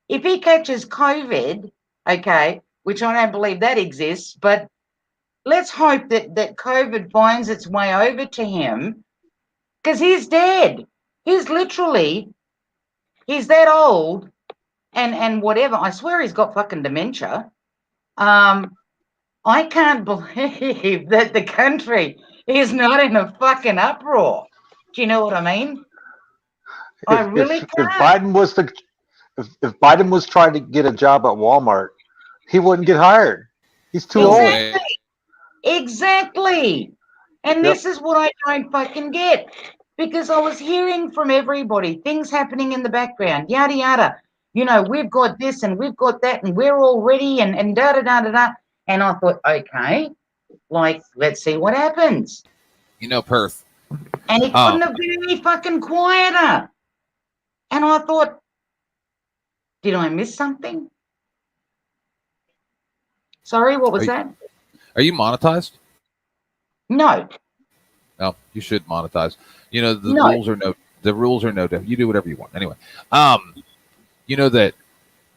if he catches COVID, okay, which I don't believe that exists, but let's hope that COVID finds its way over to him, because he's dead. He's that old and whatever. I swear he's got fucking dementia. I can't believe that the country is not in a fucking uproar. Do you know what I mean? I really can't. If Biden was trying to get a job at Walmart, he wouldn't get hired. He's too old. Exactly. And this is what I don't fucking get. Because I was hearing from everybody, things happening in the background, yada yada. You know, we've got this and we've got that and we're all ready and da da da da da. And I thought, okay, like, let's see what happens. You know, Perth. And he couldn't have been any fucking quieter. And I thought, did I miss something? Sorry, what was that? Are you monetized? No. No, you should monetize. You know, the rules are no different. You do whatever you want. Anyway, you know that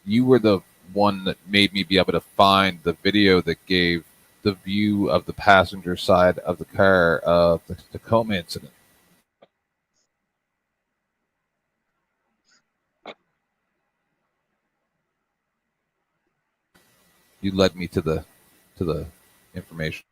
you were the one that made me be able to find the video that gave the view of the passenger side of the car of the Tacoma incident. You led me to the information.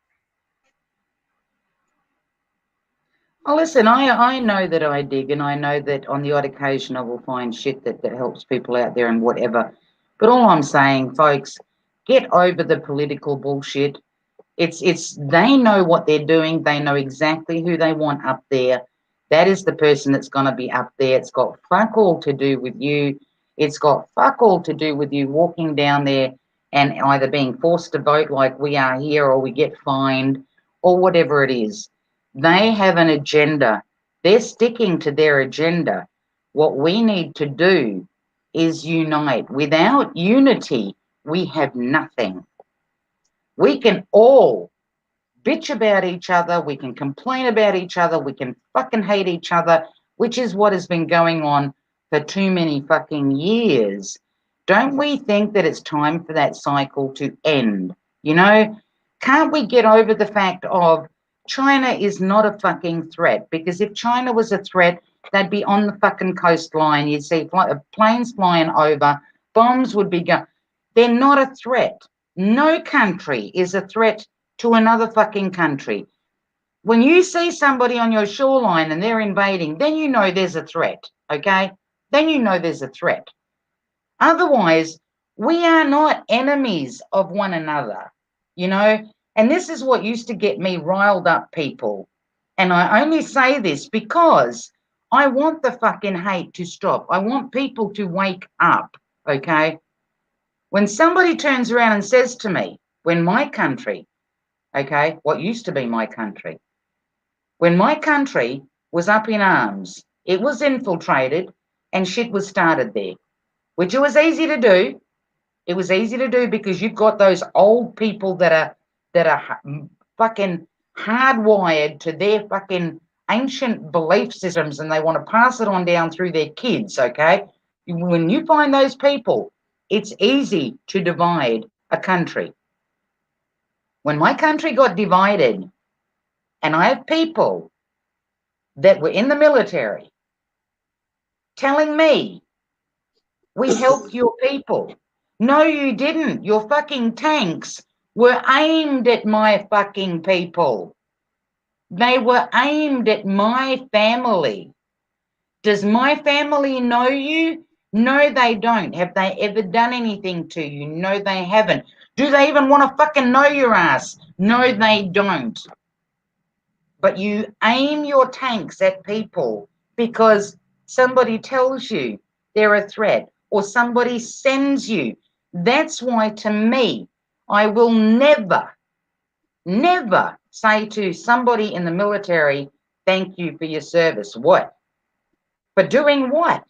Oh, listen, I know that I dig, and I know that on the odd occasion I will find shit that helps people out there and whatever. But all I'm saying, folks, get over the political bullshit. It's they know what they're doing. They know exactly who they want up there. That is the person that's going to be up there. It's got fuck all to do with you. It's got fuck all to do with you walking down there and either being forced to vote like we are here, or we get fined, or whatever it is. They have an agenda. They're sticking to their agenda. What we need to do is unite. Without unity, we have nothing. We can all bitch about each other. We can complain about each other. We can fucking hate each other, which is what has been going on for too many fucking years. Don't we think that it's time for that cycle to end? You know, can't we get over the fact of China is not a fucking threat? Because if China was a threat, they'd be on the fucking coastline. You'd see planes flying over, bombs would be going. They're not a threat. No country is a threat to another fucking country. When you see somebody on your shoreline and they're invading, then you know there's a threat, okay? Then you know there's a threat. Otherwise, we are not enemies of one another, you know? And this is what used to get me riled up, people. And I only say this because I want the fucking hate to stop. I want people to wake up, okay? When somebody turns around and says to me, when my country, okay, what used to be my country, when my country was up in arms, it was infiltrated and shit was started there, which it was easy to do. It was easy to do because you've got those old people that are fucking hardwired to their fucking ancient belief systems, and they want to pass it on down through their kids, okay? When you find those people, it's easy to divide a country. When my country got divided, and I have people that were in the military telling me, we helped your people. No, you didn't. Your fucking tanks were aimed at my fucking people. They were aimed at my family. Does my family know you? No, they don't. Have they ever done anything to you? No, they haven't. Do they even want to fucking know your ass? No, they don't. But you aim your tanks at people because somebody tells you they're a threat or somebody sends you. That's why, to me, I will never, never say to somebody in the military, thank you for your service. What? For doing what?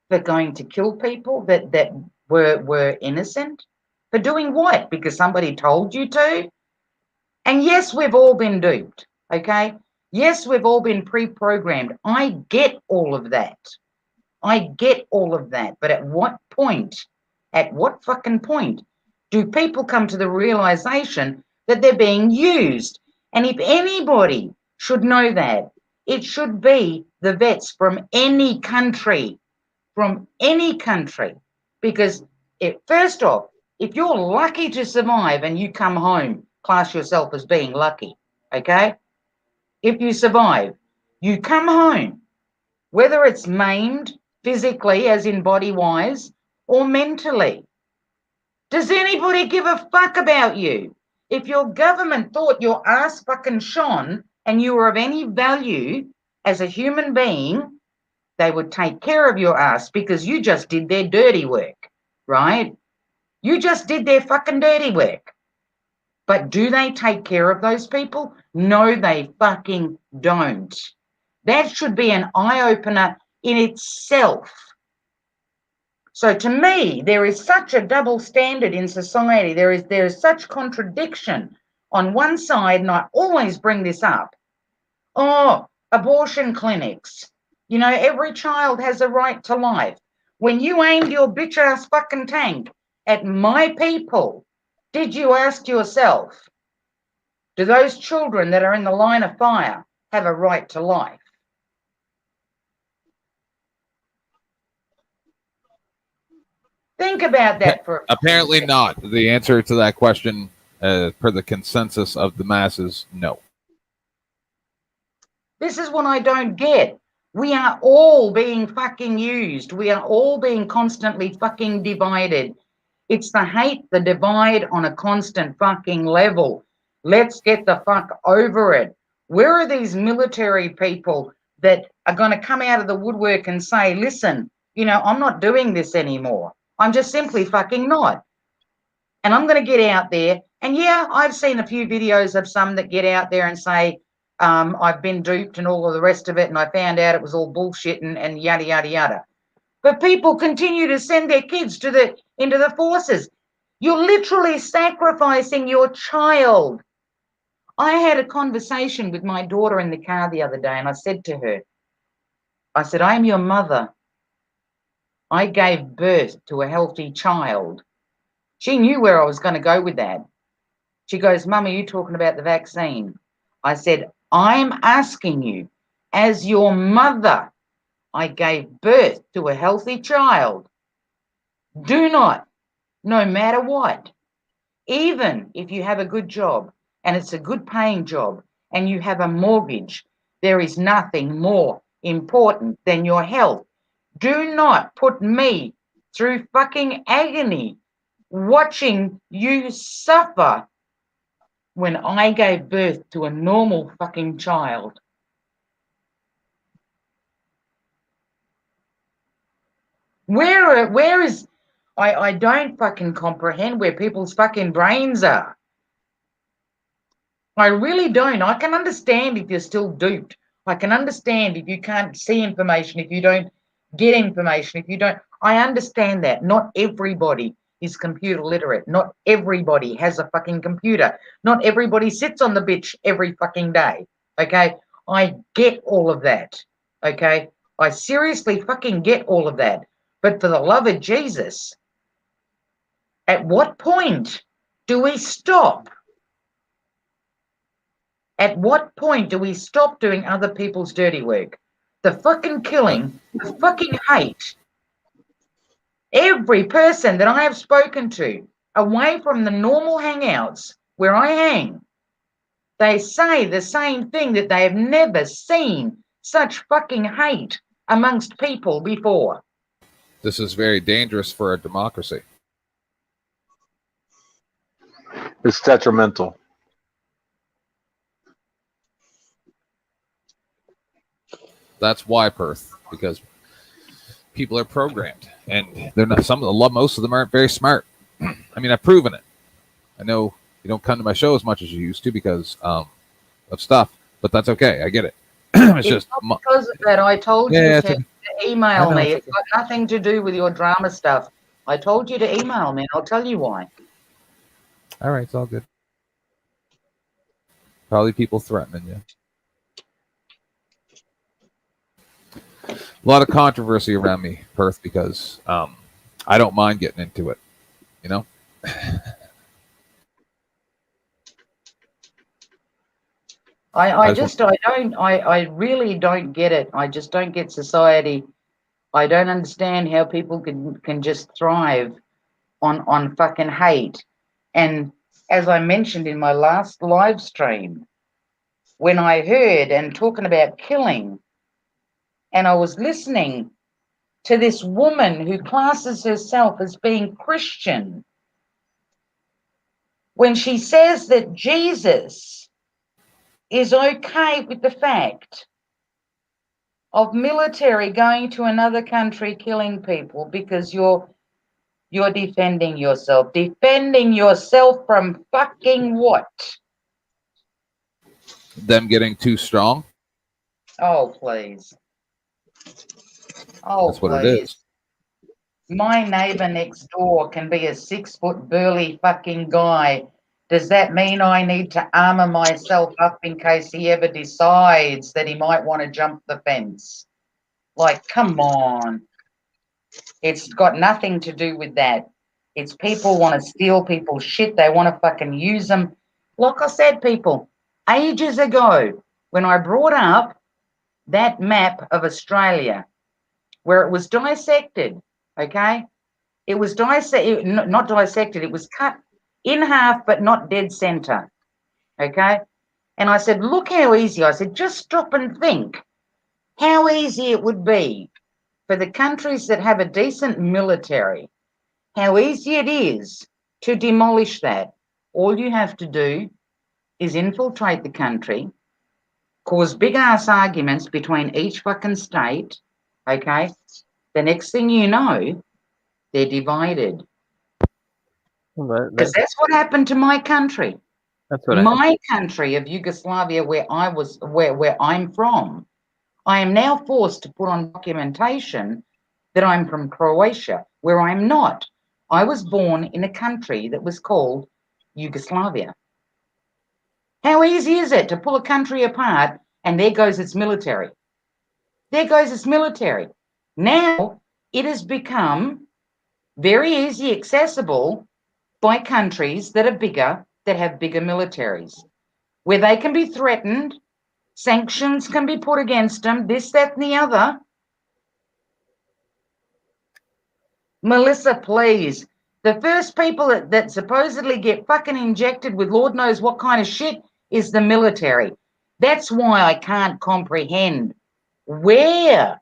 For going to kill people that were innocent? For doing what? Because somebody told you to? And yes, we've all been duped, okay? Yes, we've all been pre-programmed. I get all of that. I get all of that. But at what fucking point do people come to the realization that they're being used? And if anybody should know that, it should be the vets from any country, because first off, if you're lucky to survive and you come home, class yourself as being lucky, okay? If you survive, you come home, whether it's maimed physically, as in body-wise, or mentally. Does anybody give a fuck about you? If your government thought your ass fucking shone and you were of any value as a human being, they would take care of your ass because you just did their dirty work, right? You just did their fucking dirty work. But do they take care of those people? No, they fucking don't. That should be an eye-opener in itself. So to me, there is such a double standard in society. There is such contradiction on one side, and I always bring this up. Oh, abortion clinics. You know, every child has a right to life. When you aimed your bitch-ass fucking tank at my people, Did you ask yourself, do those children that are in the line of fire have a right to life? Think about that for a Apparently second. not. The answer to that question, per the consensus of the masses, no. This is what I don't get. We are all being fucking used. We are all being constantly fucking divided. It's the hate, the divide on a constant fucking level. Let's get the fuck over it. Where are these military people that are going to come out of the woodwork and say, listen, you know, I'm not doing this anymore. I'm just simply fucking not. And I'm going to get out there. And yeah, I've seen a few videos of some that get out there and say, I've been duped and all of the rest of it. And I found out it was all bullshit and yada, yada, yada. But people continue to send their kids into the forces. You're literally sacrificing your child. I had a conversation with my daughter in the car the other day, and I said to her, I said, I am your mother. I gave birth to a healthy child. She knew where I was going to go with that. She goes, Mum, are you talking about the vaccine? I said, I'm asking you, as your mother, I gave birth to a healthy child. Do not, no matter what, even if you have a good job and it's a good paying job and you have a mortgage, there is nothing more important than your health. Do not put me through fucking agony watching you suffer when I gave birth to a normal fucking child. Where is I don't fucking comprehend where people's fucking brains are. I really don't. I can understand if you're still duped. I can understand if you can't see information, if you don't get information, if you don't. I understand that. Not everybody is computer literate. Not everybody has a fucking computer. Not everybody sits on the bitch every fucking day. Okay? I get all of that. Okay? I seriously fucking get all of that. But for the love of Jesus, at what point do we stop? At what point do we stop doing other people's dirty work? The fucking killing, the fucking hate. Every person that I have spoken to, away from the normal hangouts where I hang, they say the same thing, that they have never seen such fucking hate amongst people before. This is very dangerous for a democracy. It's detrimental. That's why Perth, because people are programmed, and they're not. Most of them aren't very smart. I mean, I've proven it. I know you don't come to my show as much as you used to because of stuff, but that's okay. I get it. It's just not because of that. I told you to email me. It's got nothing to do with your drama stuff. I told you to email me, and I'll tell you why. All right, it's all good. Probably people threatening you. A lot of controversy around me, Perth, because I don't mind getting into it. You know. I really don't get it. I just don't get society. I don't understand how people can just thrive on fucking hate. And as I mentioned in my last live stream, when I heard and talking about killing, and I was listening to this woman who classes herself as being Christian, when she says that Jesus is okay with the fact of military going to another country killing people because you're defending yourself. Defending yourself from fucking what? Them getting too strong. Oh, please. Oh, that's what please. it is. My neighbor next door can be a 6-foot burly fucking guy. Does that mean I need to armor myself up in case he ever decides that he might want to jump the fence? Like, come on. It's got nothing to do with that. It's people want to steal people's shit. They want to fucking use them. Like I said, people, ages ago, when I brought up that map of Australia where it was dissected, okay? It was dissected, not dissected, it was cut in half, but not dead center, okay? And I said, look how easy. I said, just stop and think how easy it would be for the countries that have a decent military, how easy it is to demolish that. All you have to do is infiltrate the country, cause big ass arguments between each fucking state, okay? The next thing you know, they're divided. Because that's what happened to my country. That's what My country of Yugoslavia, where I'm from. I am now forced to put on documentation that I'm from Croatia, where I'm not. I was born in a country that was called Yugoslavia. How easy is it to pull a country apart and there goes its military? There goes its military. Now it has become very easy accessible by countries that are bigger, that have bigger militaries, where they can be threatened, sanctions can be put against them, this, that, and the other. Melissa, please. The first people that supposedly get fucking injected with Lord knows what kind of shit is the military. That's why I can't comprehend why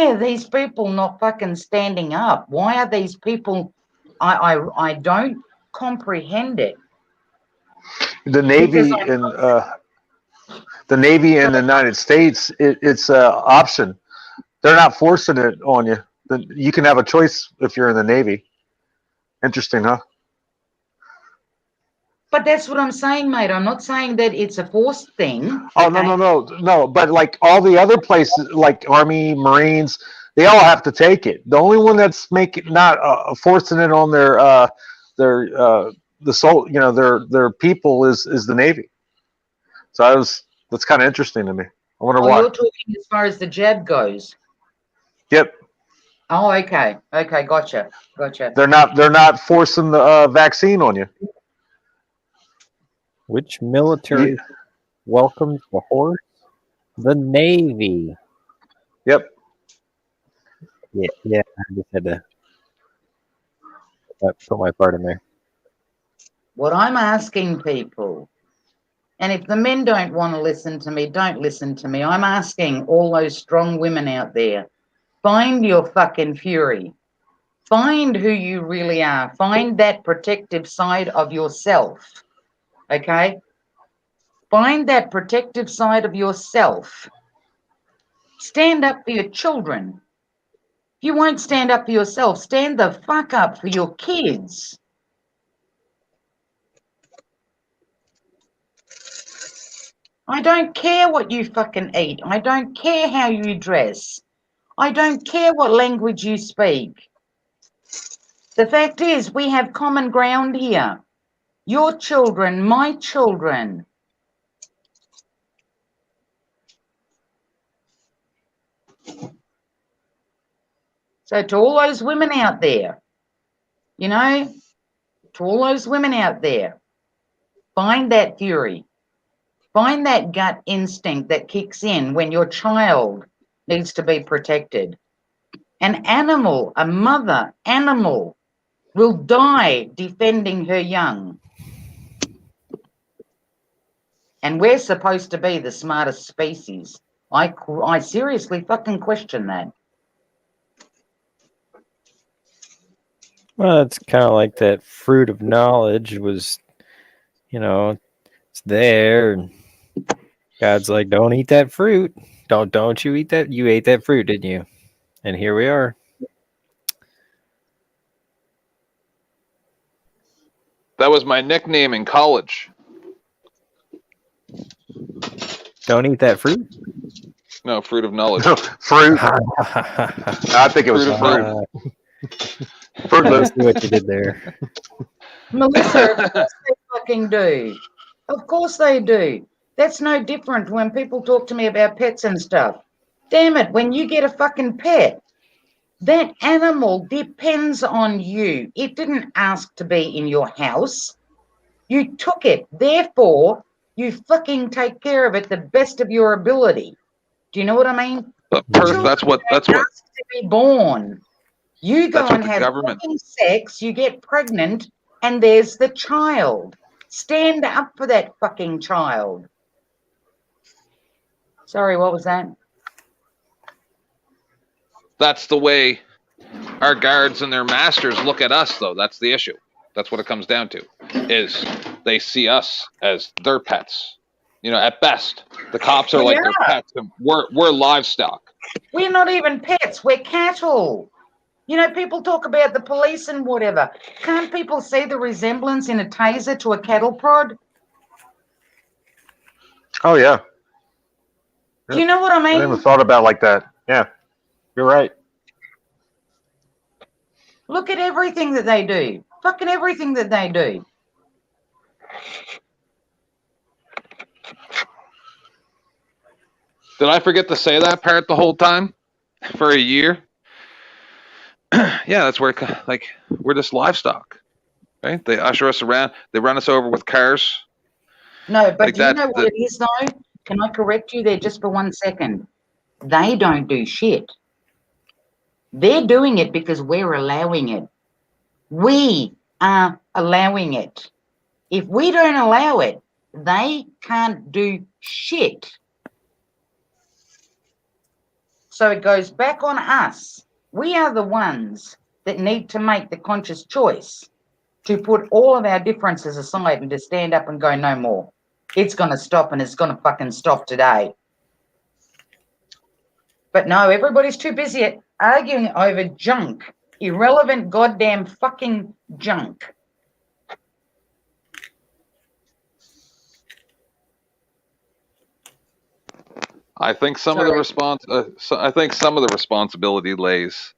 are these people not fucking standing up? Why are these people? I don't comprehend it. The Navy and the United States, it's an option. They're not forcing it on you. You can have a choice if you're in the Navy. Interesting, huh? But that's what I'm saying, mate. I'm not saying that it's a forced thing. Oh, no. But like all the other places, like Army, Marines, they all have to take it. The only one that's not forcing it on their people is the Navy. So that's kind of interesting to me. I wonder why. You're talking as far as the jab goes. Yep. Oh, okay. Okay, gotcha. They're not forcing the vaccine on you. Which military welcomes the horse? The Navy. Yep. Yeah. I just had to put my part in there. What I'm asking people, and if the men don't want to listen to me, don't listen to me. I'm asking all those strong women out there, find your fucking fury. Find who you really are. Find that protective side of yourself. Okay? Find that protective side of yourself. Stand up for your children. If you won't stand up for yourself, stand the fuck up for your kids. I don't care what you fucking eat. I don't care how you dress. I don't care what language you speak. The fact is, we have common ground here. Your children, my children. So to all those women out there, to all those women out there, find that fury. Find that gut instinct that kicks in when your child needs to be protected. An animal, a mother animal, will die defending her young. And we're supposed to be the smartest species. I seriously fucking question that. Well, it's kind of like that fruit of knowledge was, it's there, and God's like, don't eat that fruit. Don't you eat that? You ate that fruit, didn't you? And here we are. That was my nickname in college. Don't eat that fruit? No, fruit of knowledge. Fruit. I think it was fruit. Let's see what you did there. Melissa, of course they fucking do. Of course they do. That's no different when people talk to me about pets and stuff. Damn it, when you get a fucking pet, That animal depends on you. It didn't ask to be in your house. You took it. Therefore, you fucking take care of it the best of your ability. Do you know what I mean? But Perth, Children that's what don't ask to be born. You go That's what and the have government. fucking sex, you get pregnant, and there's the child. Stand up for that fucking child. Sorry, what was that? That's the way our guards and their masters look at us, though. That's the issue. That's what it comes down to. Is they see us as their pets. You know, at best, the cops are We like are. their pets, and we're livestock. We're not even pets, we're cattle. You know, people talk about the police and whatever. Can't people see the resemblance in a taser to a cattle prod? Oh yeah. Do you know what I I mean? never thought about it like that. Yeah, you're right. Look at everything that they do. Fucking everything that they do. Did I forget to say that part the whole time for a year? Yeah, that's where like we're just livestock, right? They usher us around. They run us over with cars. No, but Like do you that. know what it is though? Can I correct you there just for 1 second? They don't do shit. They're doing it because we're allowing it. We are allowing it. If we don't allow it, they can't do shit. So it goes back on us. We are the ones that need to make the conscious choice to put all of our differences aside and to stand up and go, no more. It's going to stop, and it's going to fucking stop today. But no, everybody's too busy arguing over junk. Irrelevant goddamn fucking junk. I think some of the responsibility lays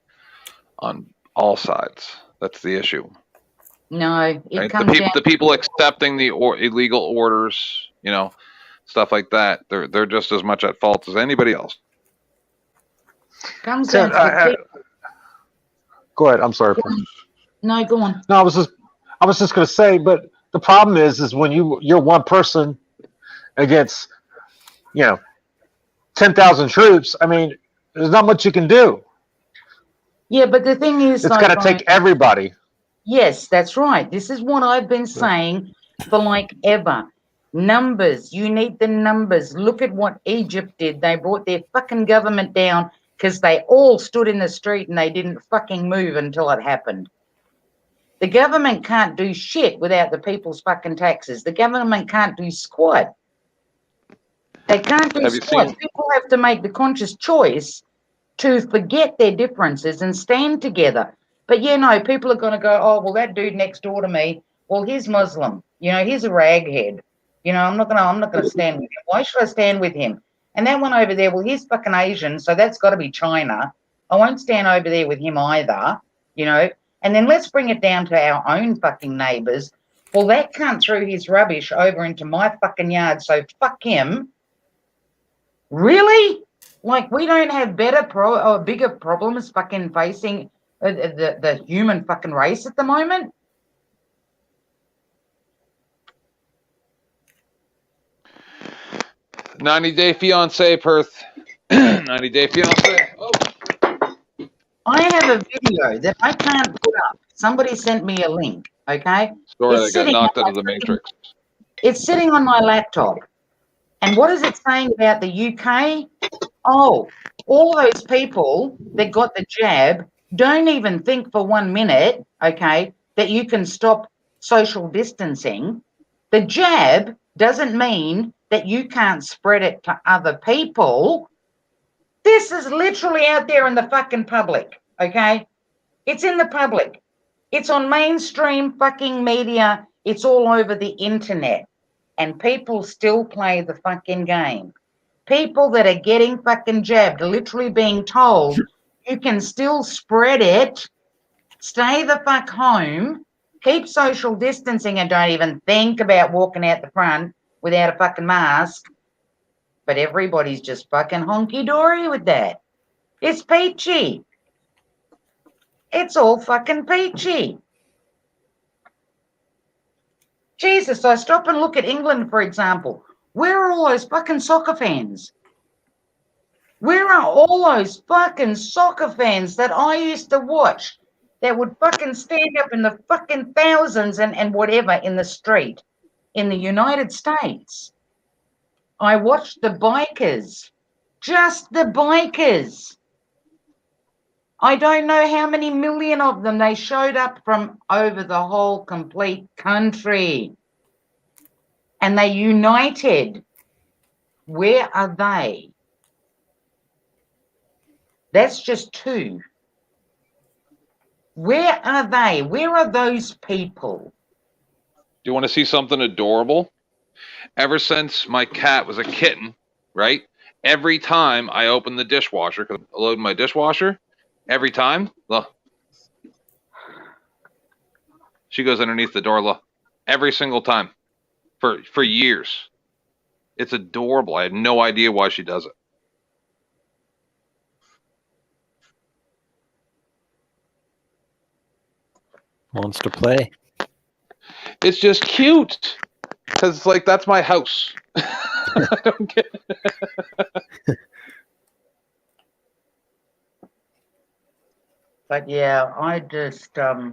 on all sides. That's the issue. No, it Right? comes down. The people accepting the illegal orders, you know, stuff like that. They're just as much at fault as anybody else. Comes down to the Go ahead. I'm sorry. No, go on. No, I was just going to say, but the problem is when you're one person against, 10,000 troops. I mean, there's not much you can do. Yeah, but the thing is, It's got to take everybody. Yes, that's right. This is what I've been saying for like ever. Numbers. You need the numbers. Look at what Egypt did. They brought their fucking government down because they all stood in the street and they didn't fucking move until it happened. The government can't do shit without the people's fucking taxes. The government can't do squat. They can't do squat. People have to make the conscious choice to forget their differences and stand together. But people are going to go, oh, well, that dude next door to me, well, he's Muslim. He's a raghead. I'm not going to stand with him. Why should I stand with him? And that one over there, well, he's fucking Asian, so that's got to be China. I won't stand over there with him either, And then let's bring it down to our own fucking neighbours. Well, that cunt threw his rubbish over into my fucking yard, so fuck him. Really? Like, we don't have bigger problems fucking facing the human fucking race at the moment? "90-Day Fiance, Perth." 90-Day Fiance. Oh. I have a video that I can't put up. Somebody sent me a link, okay? Story that got knocked out of the Matrix. It's sitting on my laptop. And what is it saying about the UK? Oh, all those people that got the jab don't even think for 1 minute, okay, that you can stop social distancing. The jab doesn't mean that you can't spread it to other people. This is literally out there in the fucking public, okay? It's in the public. It's on mainstream fucking media. It's all over the internet. And people still play the fucking game. People that are getting fucking jabbed are literally being told you can still spread it, stay the fuck home, keep social distancing, and don't even think about walking out the front without a fucking mask. But everybody's just fucking honky-dory with that. It's peachy. It's all fucking peachy. Jesus, I stop and look at England, for example. Where are all those fucking soccer fans? Where are all those fucking soccer fans that I used to watch that would fucking stand up in the fucking thousands and whatever in the street in the United States? I watched the bikers, just the bikers. I don't know how many million of them they showed up from over the whole complete country. And they united. Where are they? That's just two. Where are they? Where are those people? Do you want to see something adorable? Ever since my cat was a kitten, right? Every time I open the dishwasher, because I load my dishwasher, every time, look, she goes underneath the door, look, every single time for years. It's adorable. I had no idea why she does it. Wants to play. It's just cute. Because it's like, that's my house. I don't get it. But yeah, I just, I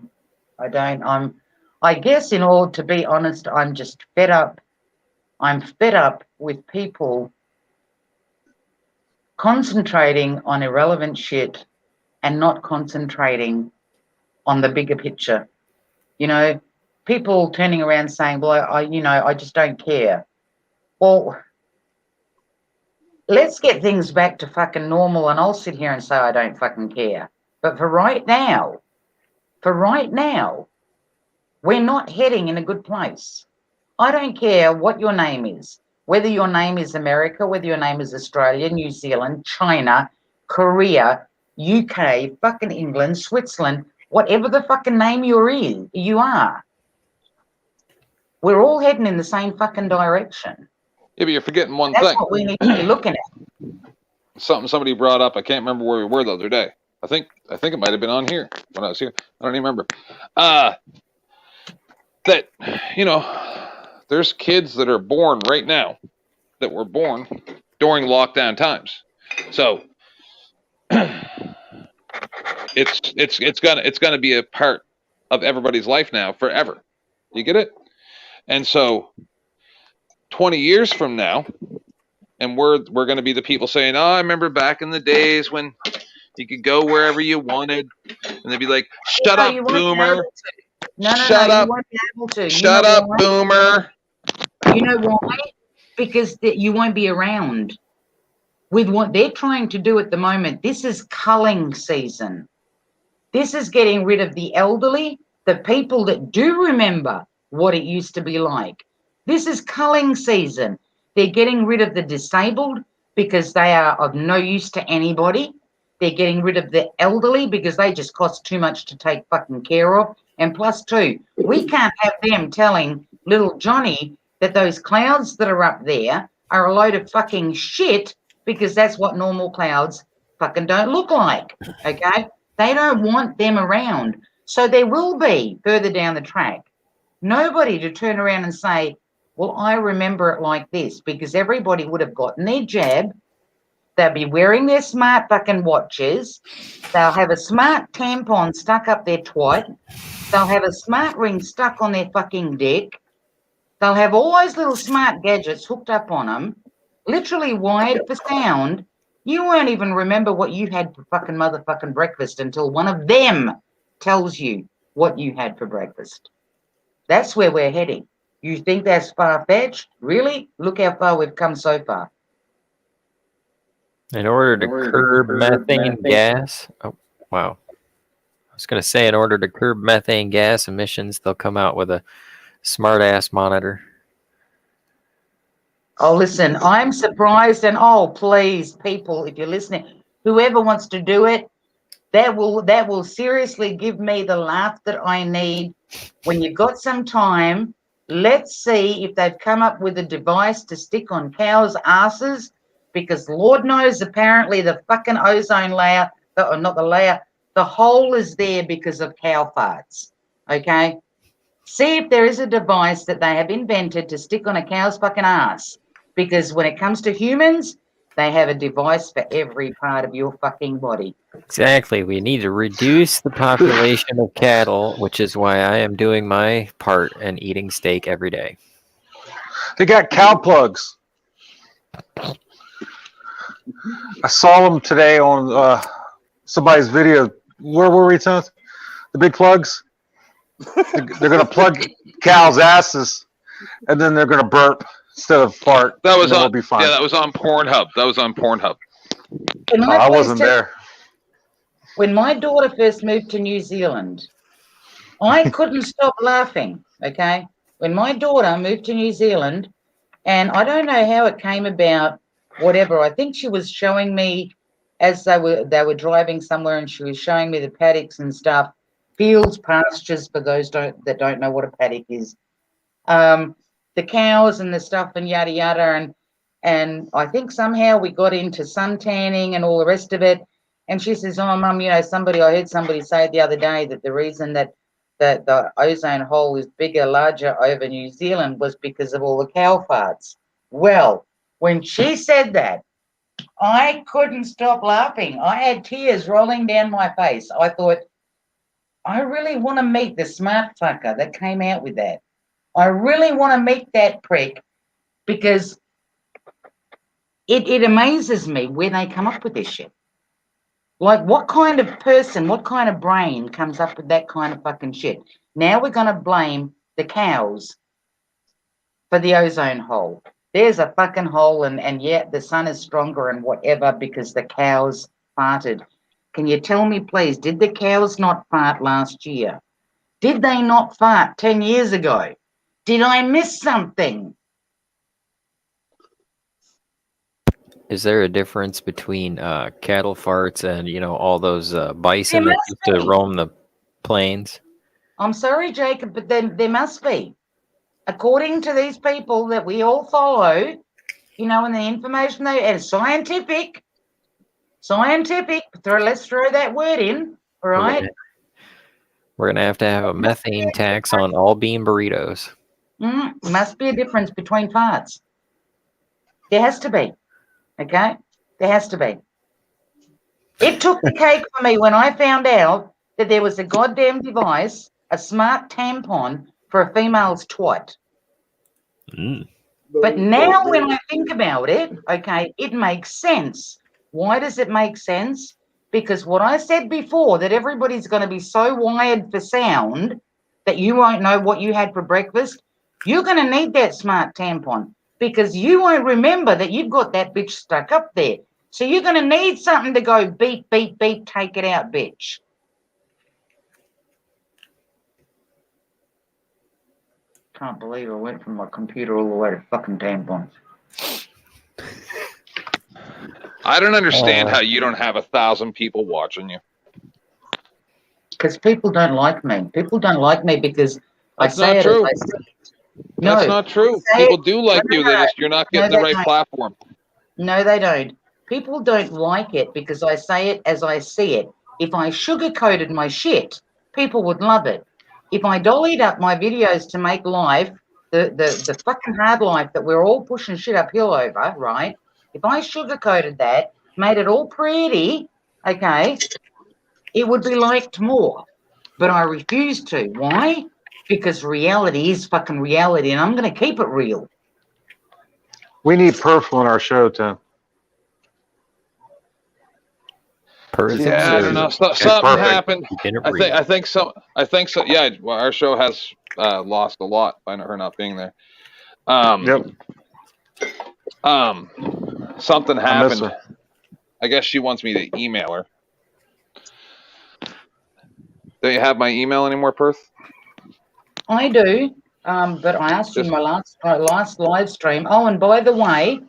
guess in order to be honest, I'm just fed up. I'm fed up with people concentrating on irrelevant shit and not concentrating on the bigger picture. You know, people turning around saying, well, I just don't care. Well, let's get things back to fucking normal and I'll sit here and say I don't fucking care. But for right now, we're not heading in a good place. I don't care what your name is, whether your name is America, whether your name is Australia, New Zealand, China, Korea, UK, fucking England, Switzerland, whatever the fucking name you are. We're all heading in the same fucking direction. Yeah, but you're forgetting one That's thing. what we need to be looking at. Something somebody brought up. I can't remember where we were the other day. I think it might have been on here when I was here. I don't even remember. That, there's kids that are born right now that were born during lockdown times. So it's gonna be a part of everybody's life now forever. You get it? And so 20 years from now, and we're going to be the people saying, oh, I remember back in the days when you could go wherever you wanted. And they'd be like, shut up, boomer. Shut up. You won't be able to. Shut up, boomer. You know why? Because you won't be around. With what they're trying to do at the moment, this is culling season. This is getting rid of the elderly, the people that do remember what it used to be like. This is culling season. They're getting rid of the disabled because they are of no use to anybody. They're getting rid of the elderly because they just cost too much to take fucking care of. And plus two, we can't have them telling little Johnny that those clouds that are up there are a load of fucking shit because that's what normal clouds fucking don't look like, okay? They don't want them around. So there will be, further down the track, nobody to turn around and say, well, I remember it like this, because everybody would have gotten their jab. They'll be wearing their smart fucking watches. They'll have a smart tampon stuck up their twat. They'll have a smart ring stuck on their fucking dick. They'll have all those little smart gadgets hooked up on them, literally wired for sound. You won't even remember what you had for fucking motherfucking breakfast until one of them tells you what you had for breakfast. That's where we're heading. You think that's far-fetched? Really? Look how far we've come so far. In order to curb methane gas, oh, wow. I was going to say, in order to curb methane gas emissions, they'll come out with a smart-ass monitor. Oh, listen, I'm surprised, and oh, please, people, if you're listening, whoever wants to do it, that will seriously give me the laugh that I need. When you've got some time, let's see if they've come up with a device to stick on cows' asses, because Lord knows apparently the fucking ozone layer, not the layer, The hole is there because of cow farts. Okay? See if there is a device that they have invented to stick on a cow's fucking ass. Because when it comes to humans, they have a device for every part of your fucking body. Exactly. We need to reduce the population of cattle, which is why I am doing my part and eating steak every day. They got cow plugs. I saw them today on somebody's video. Where were we, Tony? The big plugs? They're going to plug cows' asses, and then they're going to burp instead of fart. That was and on. It'll be fine. Yeah, that was on Pornhub. I wasn't there. When my daughter first moved to New Zealand, I couldn't stop laughing, okay? When my daughter moved to New Zealand, and I don't know how it came about, whatever. I think she was showing me as they were driving somewhere, and she was showing me the paddocks and stuff, fields, pastures, for those that don't know what a paddock is. The cows and the stuff and yada yada, and I think somehow we got into sun tanning and all the rest of it. And she says, "Oh, Mum, I heard somebody say the other day that the reason that the ozone hole is bigger, larger over New Zealand was because of all the cow farts." Well, when she said that, I couldn't stop laughing. I had tears rolling down my face. I thought, I really want to meet the smart fucker that came out with that. I really want to meet that prick, because it amazes me where they come up with this shit. Like, what kind of person, what kind of brain comes up with that kind of fucking shit? Now we're going to blame the cows for the ozone hole. There's a fucking hole, and yet the sun is stronger and whatever because the cows farted. Can you tell me, please, did the cows not fart last year? Did they not fart 10 years ago? Did I miss something? Is there a difference between cattle farts and all those bison that used to roam the plains? I'm sorry, Jacob, but then there must be. According to these people that we all follow, and the information and scientific, let's throw that word in, all right? We're gonna have to have a methane tax on all bean burritos. Must be a difference between farts. There has to be. Okay? There has to be. It took the cake for me when I found out that there was a goddamn device, a smart tampon for a female's twat. But now when I think about it, okay, it makes sense. Why does it make sense? Because what I said before, that everybody's going to be so wired for sound that you won't know what you had for breakfast, you're going to need that smart tampon, because you won't remember that you've got that bitch stuck up there. So you're going to need something to go beep, beep, beep, take it out, bitch. Can't believe I went from my computer all the way to fucking tampons. I don't understand how you don't have 1,000 people watching you. Because people don't like me. People don't like me because I say it. That's not true. No, that's not true. People do like you. You're not getting the right platform. No, they don't. People don't like it because I say it as I see it. If I sugarcoated my shit, people would love it. If I dollied up my videos to make life, the fucking hard life that we're all pushing shit uphill over, right? If I sugarcoated that, made it all pretty, okay, it would be liked more. But I refuse to. Why? Because reality is fucking reality, and I'm going to keep it real. We need Perth on our show, Tim. Yeah, I don't know. Something happened. I think so. Yeah, well, our show has lost a lot by her not being there. Something happened. I guess she wants me to email her. Do you have my email anymore, Perth? I do, but I asked you in my last live stream. Oh, and by the way,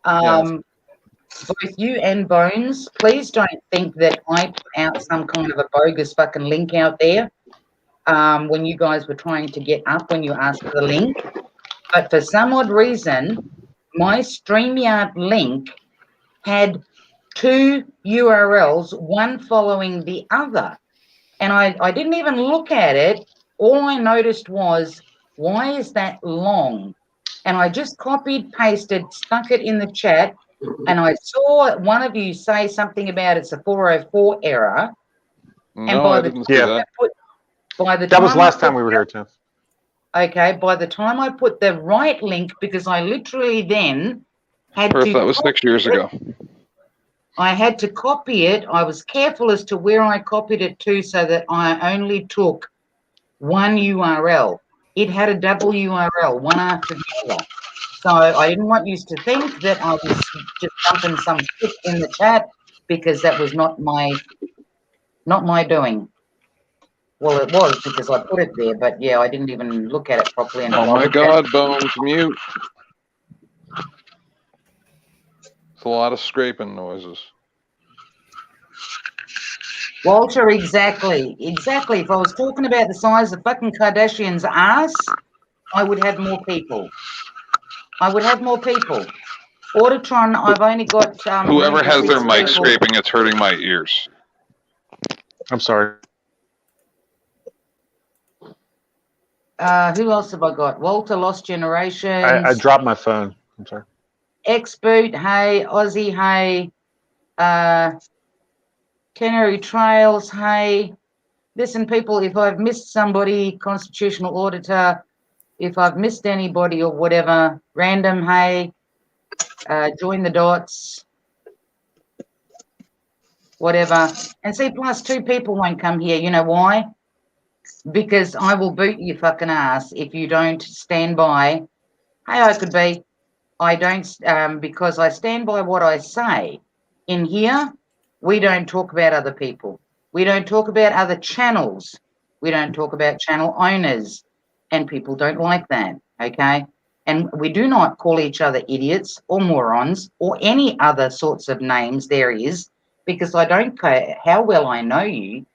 both you and Bones, please don't think that I put out some kind of a bogus fucking link out there when you guys were trying to get up when you asked for the link. But for some odd reason, my StreamYard link had two URLs, one following the other. And I didn't even look at it. All I noticed was, why is that long? And I just copied, pasted, stuck it in the chat, and I saw one of you say something about it's a 404 error. No, I didn't see that. That was last time we were here, Tim. Okay, by the time I put the right link, because I literally then had Perth, to. that was 6 years ago. I had to copy it. I was careful as to where I copied it to so that I only took one URL. It had a double URL, one after the other. So I didn't want you to think that I was just dumping some shit in the chat, because that was not my doing. Well, it was, because I put it there, but yeah, I didn't even look at it properly. Oh my God, Bones, mute. It's a lot of scraping noises. Walter, exactly. If I was talking about the size of fucking Kardashian's ass, I would have more people. Autotron, I've only got. Whoever has their 96 mic people. scraping, it's hurting my ears. I'm sorry. Who else have I got? Walter, Lost Generations. I dropped my phone. I'm sorry. X-Boot, hey. Aussie, hey. Canary Trails, hey. Listen, people, if I've missed somebody, Constitutional Auditor, if I've missed anybody or whatever, random, hey. Join the dots. Whatever. And see, plus 2 people won't come here. You know why? Because I will boot your fucking ass if you don't stand by. Hey, I could be. I don't, because I stand by what I say. In here, we don't talk about other people. We don't talk about other channels. We don't talk about channel owners. And people don't like that, okay? And we do not call each other idiots or morons or any other sorts of names there is, because I don't care how well I know you.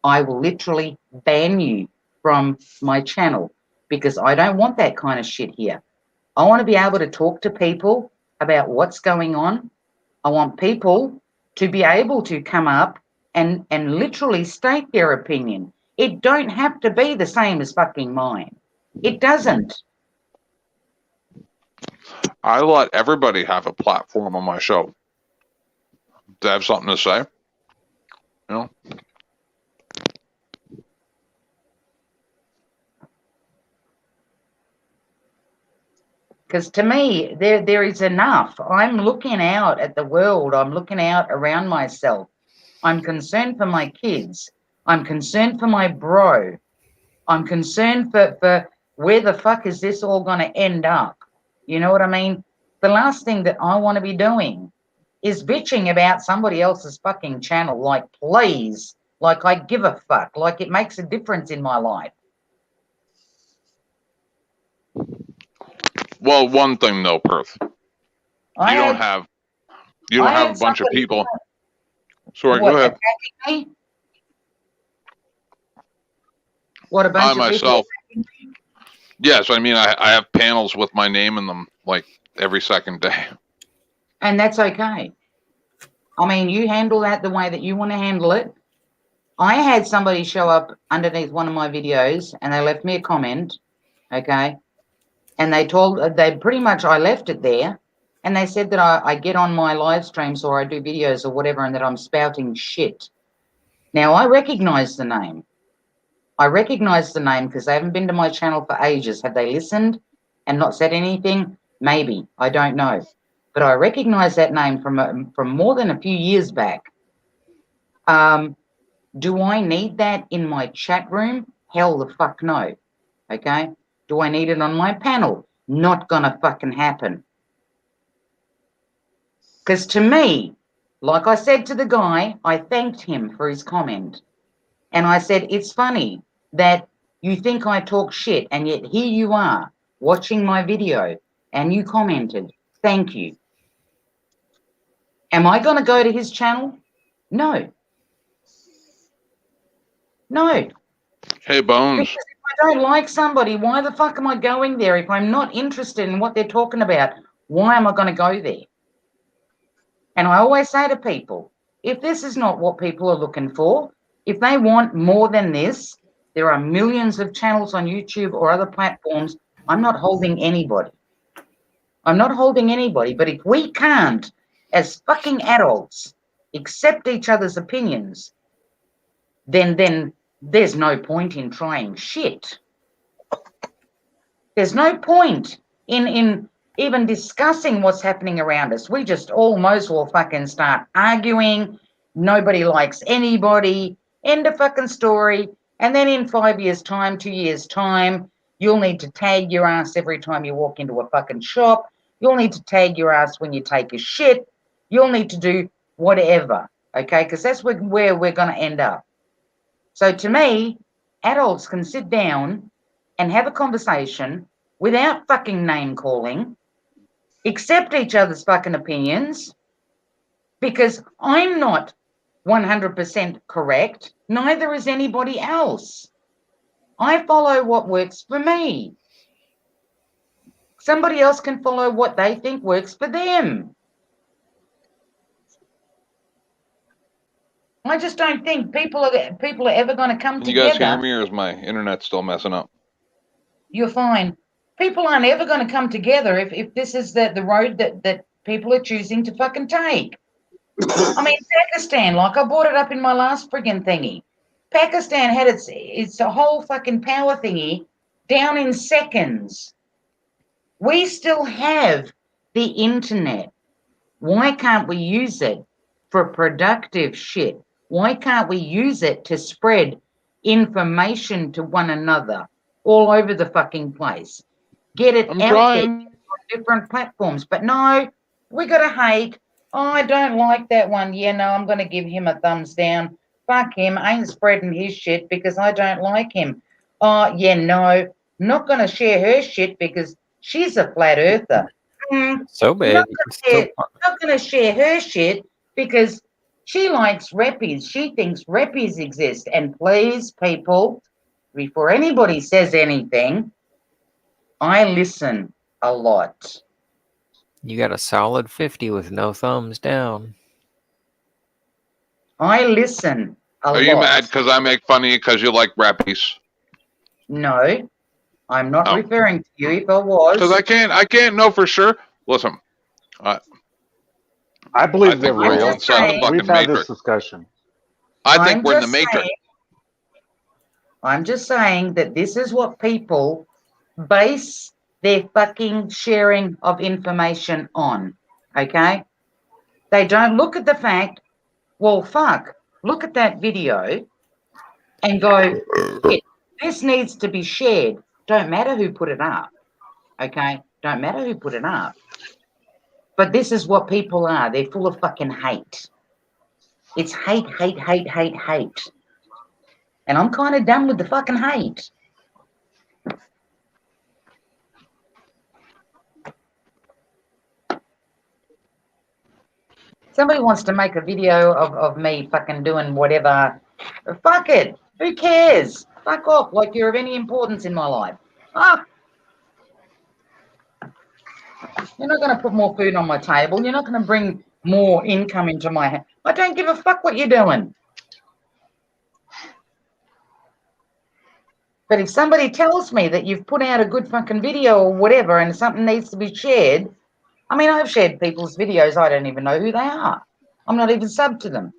I will literally ban you from my channel, because I don't want that kind of shit here. I want to be able to talk to people about what's going on. I want people to be able to come up and literally state their opinion. It don't have to be the same as fucking mine. It doesn't. I let everybody have a platform on my show to have something to say. You know? Because to me, there is enough. I'm looking out at the world. I'm looking out around myself. I'm concerned for my kids. I'm concerned for my bro. I'm concerned for where the fuck is this all going to end up? You know what I mean? The last thing that I want to be doing is bitching about somebody else's fucking channel. Like, please. Like, I give a fuck. Like, it makes a difference in my life. Well, one thing though, Perth. You don't have a bunch of people. Sorry, go ahead. Me? What, a bunch of myself. People? Yes, I mean I have panels with my name in them like every second day. And that's okay. I mean, you handle that the way that you want to handle it. I had somebody show up underneath one of my videos and they left me a comment, okay? And they pretty much, I left it there, and they said that I get on my live streams or I do videos or whatever and that I'm spouting shit. Now, I recognize the name. Because they haven't been to my channel for ages. Have they listened and not said anything? Maybe. I don't know. But I recognize that name from more than a few years back. Do I need that in my chat room? Hell the fuck no. Okay? Do I need it on my panel? Not gonna fucking happen. Because to me, like I said to the guy, I thanked him for his comment. And I said, it's funny that you think I talk shit, and yet here you are watching my video and you commented. Thank you. Am I going to go to his channel? No. No. Hey, Bones. Because if I don't like somebody, why the fuck am I going there? If I'm not interested in what they're talking about, why am I going to go there? And I always say to people, if this is not what people are looking for, if they want more than this, there are millions of channels on YouTube or other platforms. I'm not holding anybody. I'm not holding anybody. But if we can't, as fucking adults, accept each other's opinions, then there's no point in trying shit. There's no point in even discussing what's happening around us. We just almost will fucking start arguing. Nobody likes anybody. End of fucking story. And then in 5 years' time, 2 years' time, you'll need to tag your ass every time you walk into a fucking shop. You'll need to tag your ass when you take a shit. You'll need to do whatever, okay? Because that's where we're going to end up. So to me, adults can sit down and have a conversation without fucking name calling, accept each other's fucking opinions, because I'm not 100% correct, neither is anybody else. I follow what works for me. Somebody else can follow what they think works for them. I just don't think people are ever going to come Can you together. guys hear me, or is my internet still messing up? You're fine. People aren't ever going to come together if this is the road that people are choosing to fucking take. I mean, Pakistan, like I brought it up in my last friggin' thingy. Pakistan had its a whole fucking power thingy down in seconds. We still have the internet. Why can't we use it for productive shit? Why can't we use it to spread information to one another all over the fucking place? Get it I'm out trying. there on different platforms. But no, we got to hate. Oh, I don't like that one. Yeah, no, I'm going to give him a thumbs down. Fuck him. I ain't spreading his shit because I don't like him. Oh, yeah, no, not going to share her shit because she's a flat earther. So bad. Not going to share her shit because she likes reppies. She thinks reppies exist. And please, people, before anybody says anything, I listen a lot. You got a solid 50 with no thumbs down. I listen a lot. Are you mad because I make fun of you because you like rappies? No, I'm not Oh. referring to you. If I was, Because I can't know for sure. Listen, I believe I they're think we're real. all inside the fucking We've had Matrix. this discussion. I think I'm we're in the just Matrix. saying- I'm just saying that this is what people base their fucking sharing of information on, okay? They don't look at the fact, well, fuck, look at that video and go, this needs to be shared. Don't matter who put it up, okay? Don't matter who put it up. But this is what people are. They're full of fucking hate. It's hate, hate, hate, hate, hate. And I'm kind of done with the fucking hate. Somebody wants to make a video of me fucking doing whatever. Fuck it. Who cares? Fuck off like you're of any importance in my life. Ah. You're not going to put more food on my table. You're not going to bring more income into my hand. I don't give a fuck what you're doing. But if somebody tells me that you've put out a good fucking video or whatever and something needs to be shared, I mean, I've shared people's videos. I don't even know who they are. I'm not even sub to them.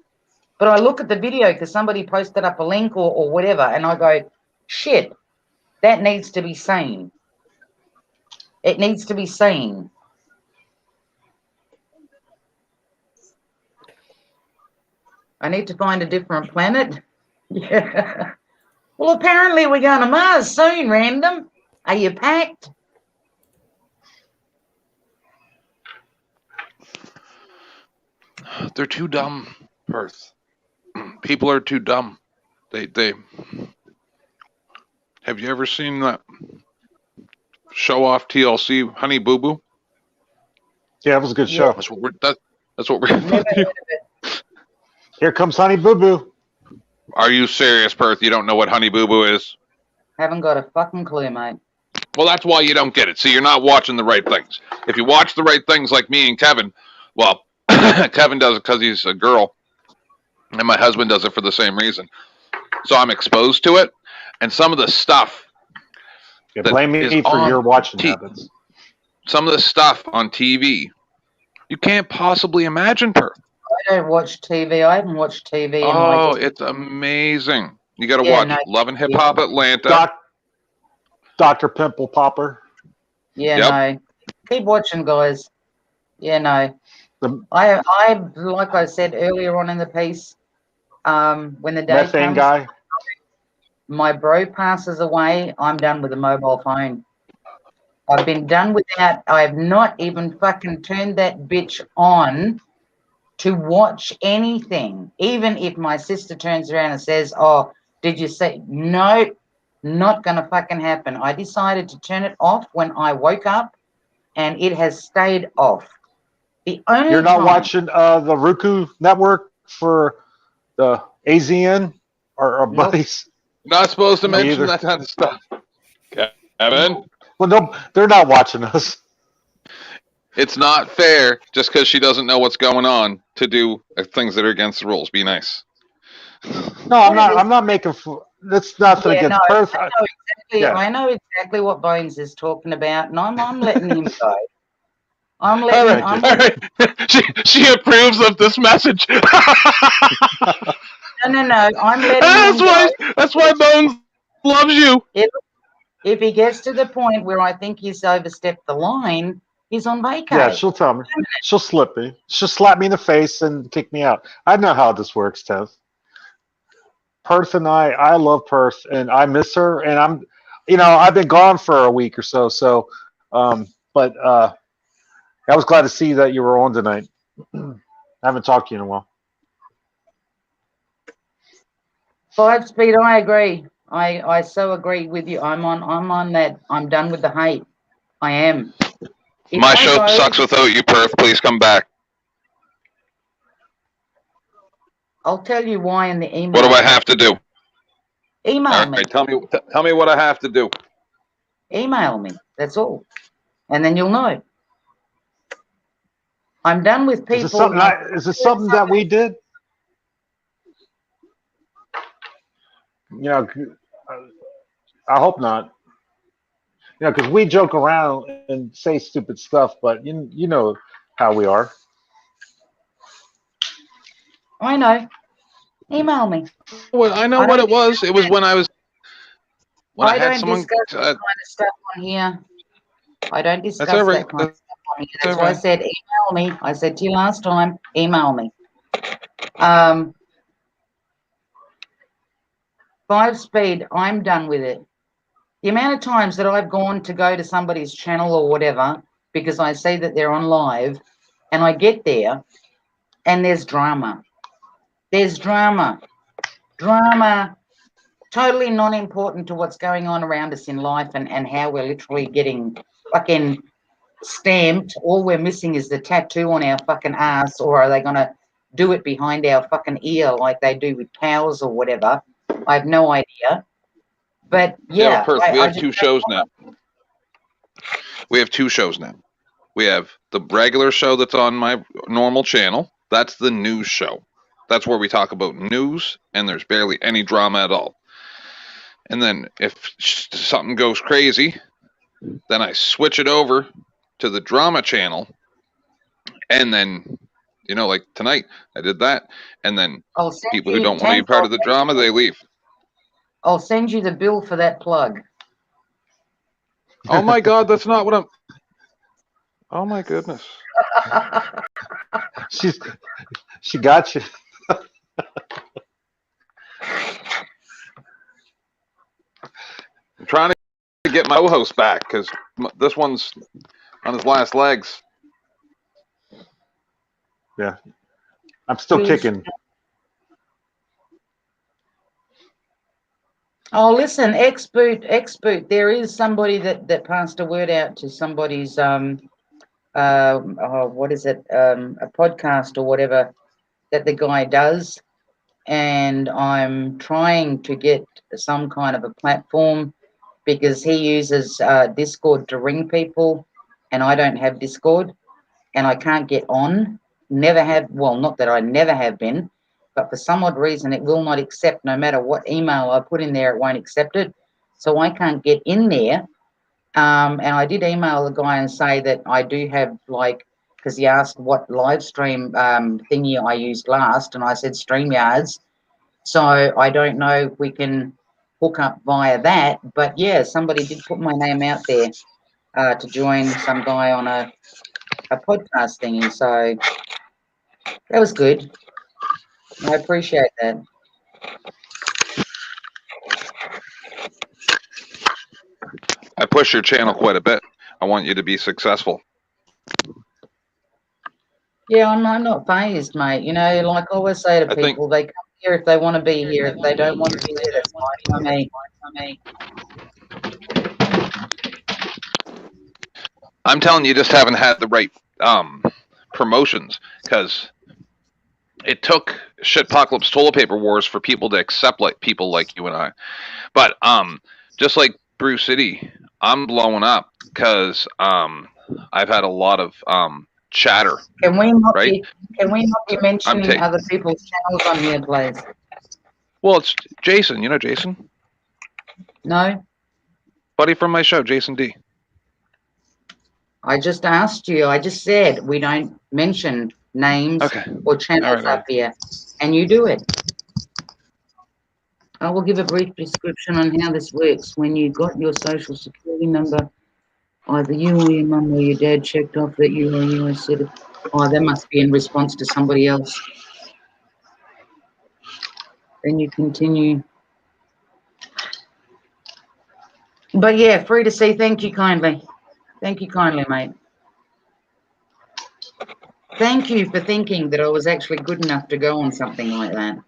But I look at the video because somebody posted up a link or whatever, and I go, shit, that needs to be seen. It needs to be seen. I need to find a different planet. Yeah. Well, apparently we're going to Mars soon, random. Are you packed? They're too dumb, Perth. People are too dumb. They. Have you ever seen that show off TLC, Honey Boo Boo? Yeah, it was a good Yeah. show. That's what we're. Never heard of it. Here comes Honey Boo Boo. Are you serious, Perth? You don't know what Honey Boo Boo is? Haven't got a fucking clue, mate. Well, that's why you don't get it. See, you're not watching the right things. If you watch the right things like me and Kevin, well, Kevin does it because he's a girl, and my husband does it for the same reason. So I'm exposed to it, and some of the stuff. Yeah, that blame is me for on your watching T- habits. Some of the stuff on TV, you can't possibly imagine, Perth. I don't watch TV. I haven't watched TV in Oh, like. it's amazing. You got to Yeah, watch no, Love and Hip yeah. Hop Atlanta. Dr. Pimple Popper. Yeah, Yep. no. Keep watching, guys. Yeah, no. The I like I said earlier on in the piece, when the day methane comes, guy. my bro passes away, I'm done with the mobile phone. I've been done with that. I have not even fucking turned that bitch on to watch anything. Even if my sister turns around and says, "Oh, did you see?" No, not gonna fucking happen. I decided to turn it off when I woke up, and it has stayed off. The only You're not time watching the Roku network for the AZN or Nope. buddies? Not supposed to Me mention either. that kind of stuff. Kevin, Well, no, they're not watching us. it's not fair just because she doesn't know what's going on to do things that are against the rules. Be nice. No, I'm not. I'm not making. That's nothing Yeah, against no, Perth. Yeah. I know exactly what Bones is talking about, and I'm letting him go. I'm All letting. right, I'm all right. She approves of this message. no. I'm letting him go. That's why Bones loves you. If he gets to the point where I think he's overstepped the line, he's on vacay. Yeah, she'll tell me. She'll slip me. She'll slap me in the face and kick me out. I know how this works, Tev. Perth and I love Perth, and I miss her. And I've been gone for a week or so. But I was glad to see that you were on tonight. I haven't talked to you in a while. 5 speed. I agree. I so agree with you. I'm on that. I'm done with the hate. I am. If My I show go- sucks without you, Perth. Please come back. I'll tell you why in the email. What do I have to do? Email All me. right, tell me what I have to do. Email me. That's all. And then you'll know. I'm done with people. Is it something that we did? I hope not. Because we joke around and say stupid stuff, but you know how we are. I know. Email me. Well, I know what it was. It was when I I had don't someone. discuss that kind of stuff on here. I don't discuss all right. that kind of stuff on here. That's That's all why I right. said email me. I said to you last time, email me. 5 speed, I'm done with it. The amount of times that I've gone to go to somebody's channel or whatever because I see that they're on live and I get there and there's drama. There's drama. Drama. Totally not important to what's going on around us in life and how we're literally getting fucking stamped. All we're missing is the tattoo on our fucking ass, or are they going to do it behind our fucking ear like they do with cows or whatever? I have no idea. But yeah, Perth, we have 2 shows now. We have 2 shows now. We have the regular show that's on my normal channel. That's the news show. That's where we talk about news, and there's barely any drama at all. And then if something goes crazy, then I switch it over to the drama channel. And then, like tonight, I did that. And then people who don't want to be part of the drama, they leave. I'll send you the bill for that plug. Oh my God, that's not what I'm. Oh my goodness. She got you. I'm trying to get my co-host back because this one's on his last legs. Yeah, I'm still kicking. Oh, listen, X-Boot. There is somebody that passed a word out to somebody's what is it? A podcast or whatever that the guy does, and I'm trying to get some kind of a platform because he uses Discord to ring people, and I don't have Discord, and I can't get on. never have, well, not that I never have been, but for some odd reason it will not accept, no matter what email I put in there, it won't accept it. So I can't get in there. And I did email the guy and say that I do have, like, because he asked what live stream thingy I used last, and I said StreamYards. So I don't know if we can hook up via that. But yeah, somebody did put my name out there to join some guy on a podcast thingy. So that was good. I appreciate that. I push your channel quite a bit. I want you to be successful. Yeah, I'm not phased, mate. You know, like I always say to I think- people, they come here if they want to be here. If they don't want to be here, that's fine by me. I'm telling you, just haven't had the right promotions, because it took Shitpocalypse Toilet Paper Wars for people to accept like people like you and I. But just like Bruce City, I'm blowing up because I've had a lot of chatter. Can we not Right? be mentioning other people's channels on here, please? Well, it's Jason. You know Jason? No, Buddy from my show, Jason D. I just asked you. I just said we don't mention names or channels up here, and you do it. I will give a brief description on how this works. When you got your social security number, either you or your mum or your dad checked off that you are a US citizen. Oh, that must be in response to somebody else. Then you continue. But yeah, free to see. Thank you kindly. Thank you kindly, mate. Thank you for thinking that I was actually good enough to go on something like that.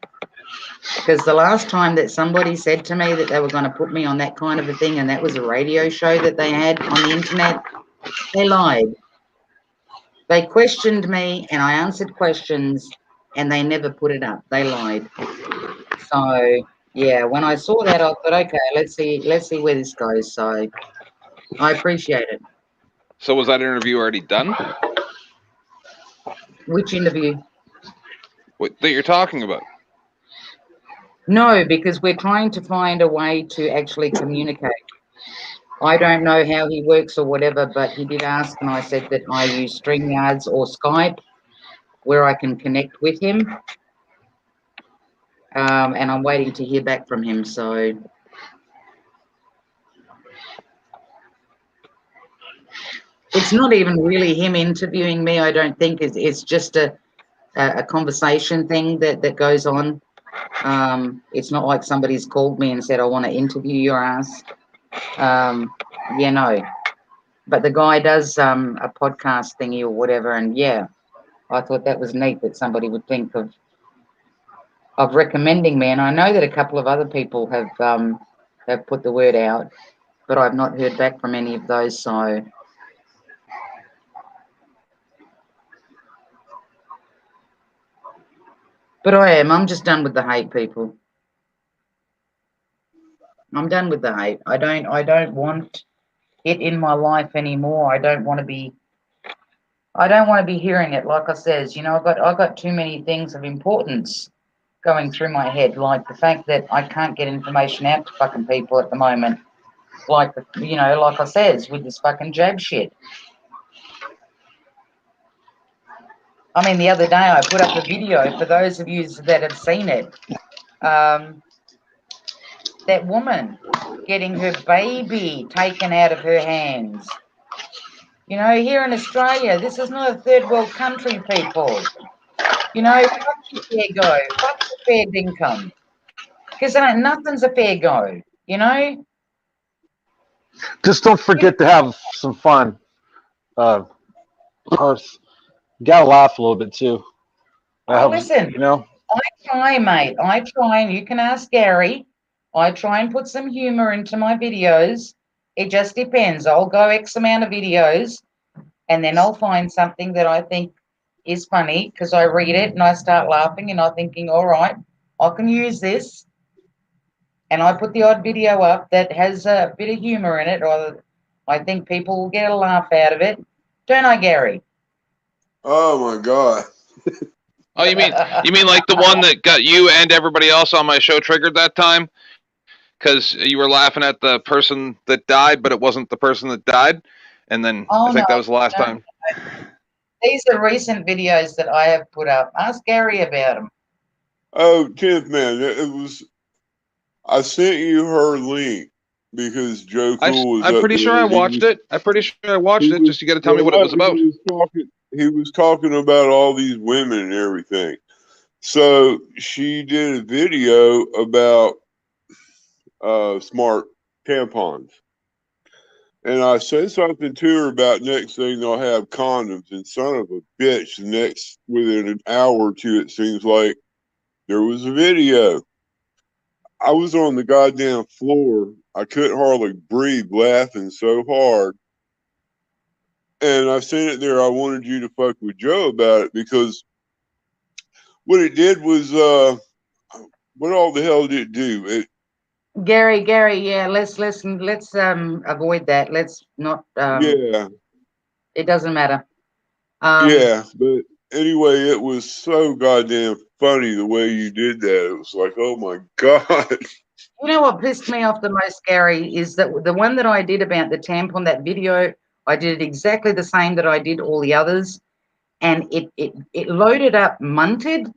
Because the last time that somebody said to me that they were going to put me on that kind of a thing, and that was a radio show that they had on the internet, they lied. They questioned me and I answered questions and they never put it up. They lied. So yeah, when I saw that, I thought, okay, let's see where this goes. So I appreciate it. So was that interview already done? Which interview? What that you're talking about? No, because we're trying to find a way to actually communicate. I don't know how he works or whatever, but he did ask, and I said that I use StreamYards or Skype where I can connect with him. And I'm waiting to hear back from him. So it's not even really him interviewing me, I don't think. It's just a conversation thing that goes on. It's not like somebody's called me and said, I want to interview your ass. Yeah, no. But the guy does a podcast thingy or whatever, and yeah, I thought that was neat that somebody would think of recommending me. And I know that a couple of other people have put the word out, but I've not heard back from any of those. So but I'm just done with the hate, people. I'm done with the hate. I don't want it in my life anymore. I don't want to be hearing it. Like I says, you know, I've got too many things of importance going through my head, like the fact that I can't get information out to fucking people at the moment. Like you know, like I says, with this fucking jab shit. I mean, the other day I put up a video for those of you that have seen it. That woman getting her baby taken out of her hands. You know, here in Australia, this is not a third world country, people. You know, fuck your fair go. Fuck the fair income. Because nothing's a fair go, you know? Just don't forget to have some fun. Perth. You gotta laugh a little bit too. Listen, you know, I try, mate. I try, and you can ask Gary. I try and put some humor into my videos. It just depends. I'll go X amount of videos, and then I'll find something that I think is funny because I read it and I start laughing and I'm thinking, all right, I can use this. And I put the odd video up that has a bit of humor in it, or I think people will get a laugh out of it. Don't I, Gary? Oh my God. Oh, you mean like the one that got you and everybody else on my show triggered that time? Because you were laughing at the person that died, but it wasn't the person that died. And then Oh I think no, that was the last no. time. These are recent videos that I have put up. Ask Gary about them. Oh, 10th man, it was. I sent you her link because Joe Cool was I'm up pretty sure there. I And he watched was, it. I'm pretty sure I watched he it. was, Just you got to tell me well, what it was no, about. he was talking about all these women and everything. So she did a video about smart tampons. And I said something to her about next thing they'll have condoms. And son of a bitch, within an hour or two, it seems like there was a video. I was on the goddamn floor. I couldn't hardly breathe, laughing so hard. And I sent it there. I wanted you to fuck with Joe about it because what it did was, what all the hell did it do? Gary, yeah, let's avoid that. Let's not. Yeah, It doesn't matter. yeah. But anyway, it was so goddamn funny the way you did that. It was like, oh my God. You know what pissed me off the most, Gary, is that the one that I did about the tampon, that video, I did it exactly the same that I did all the others, and it loaded up munted,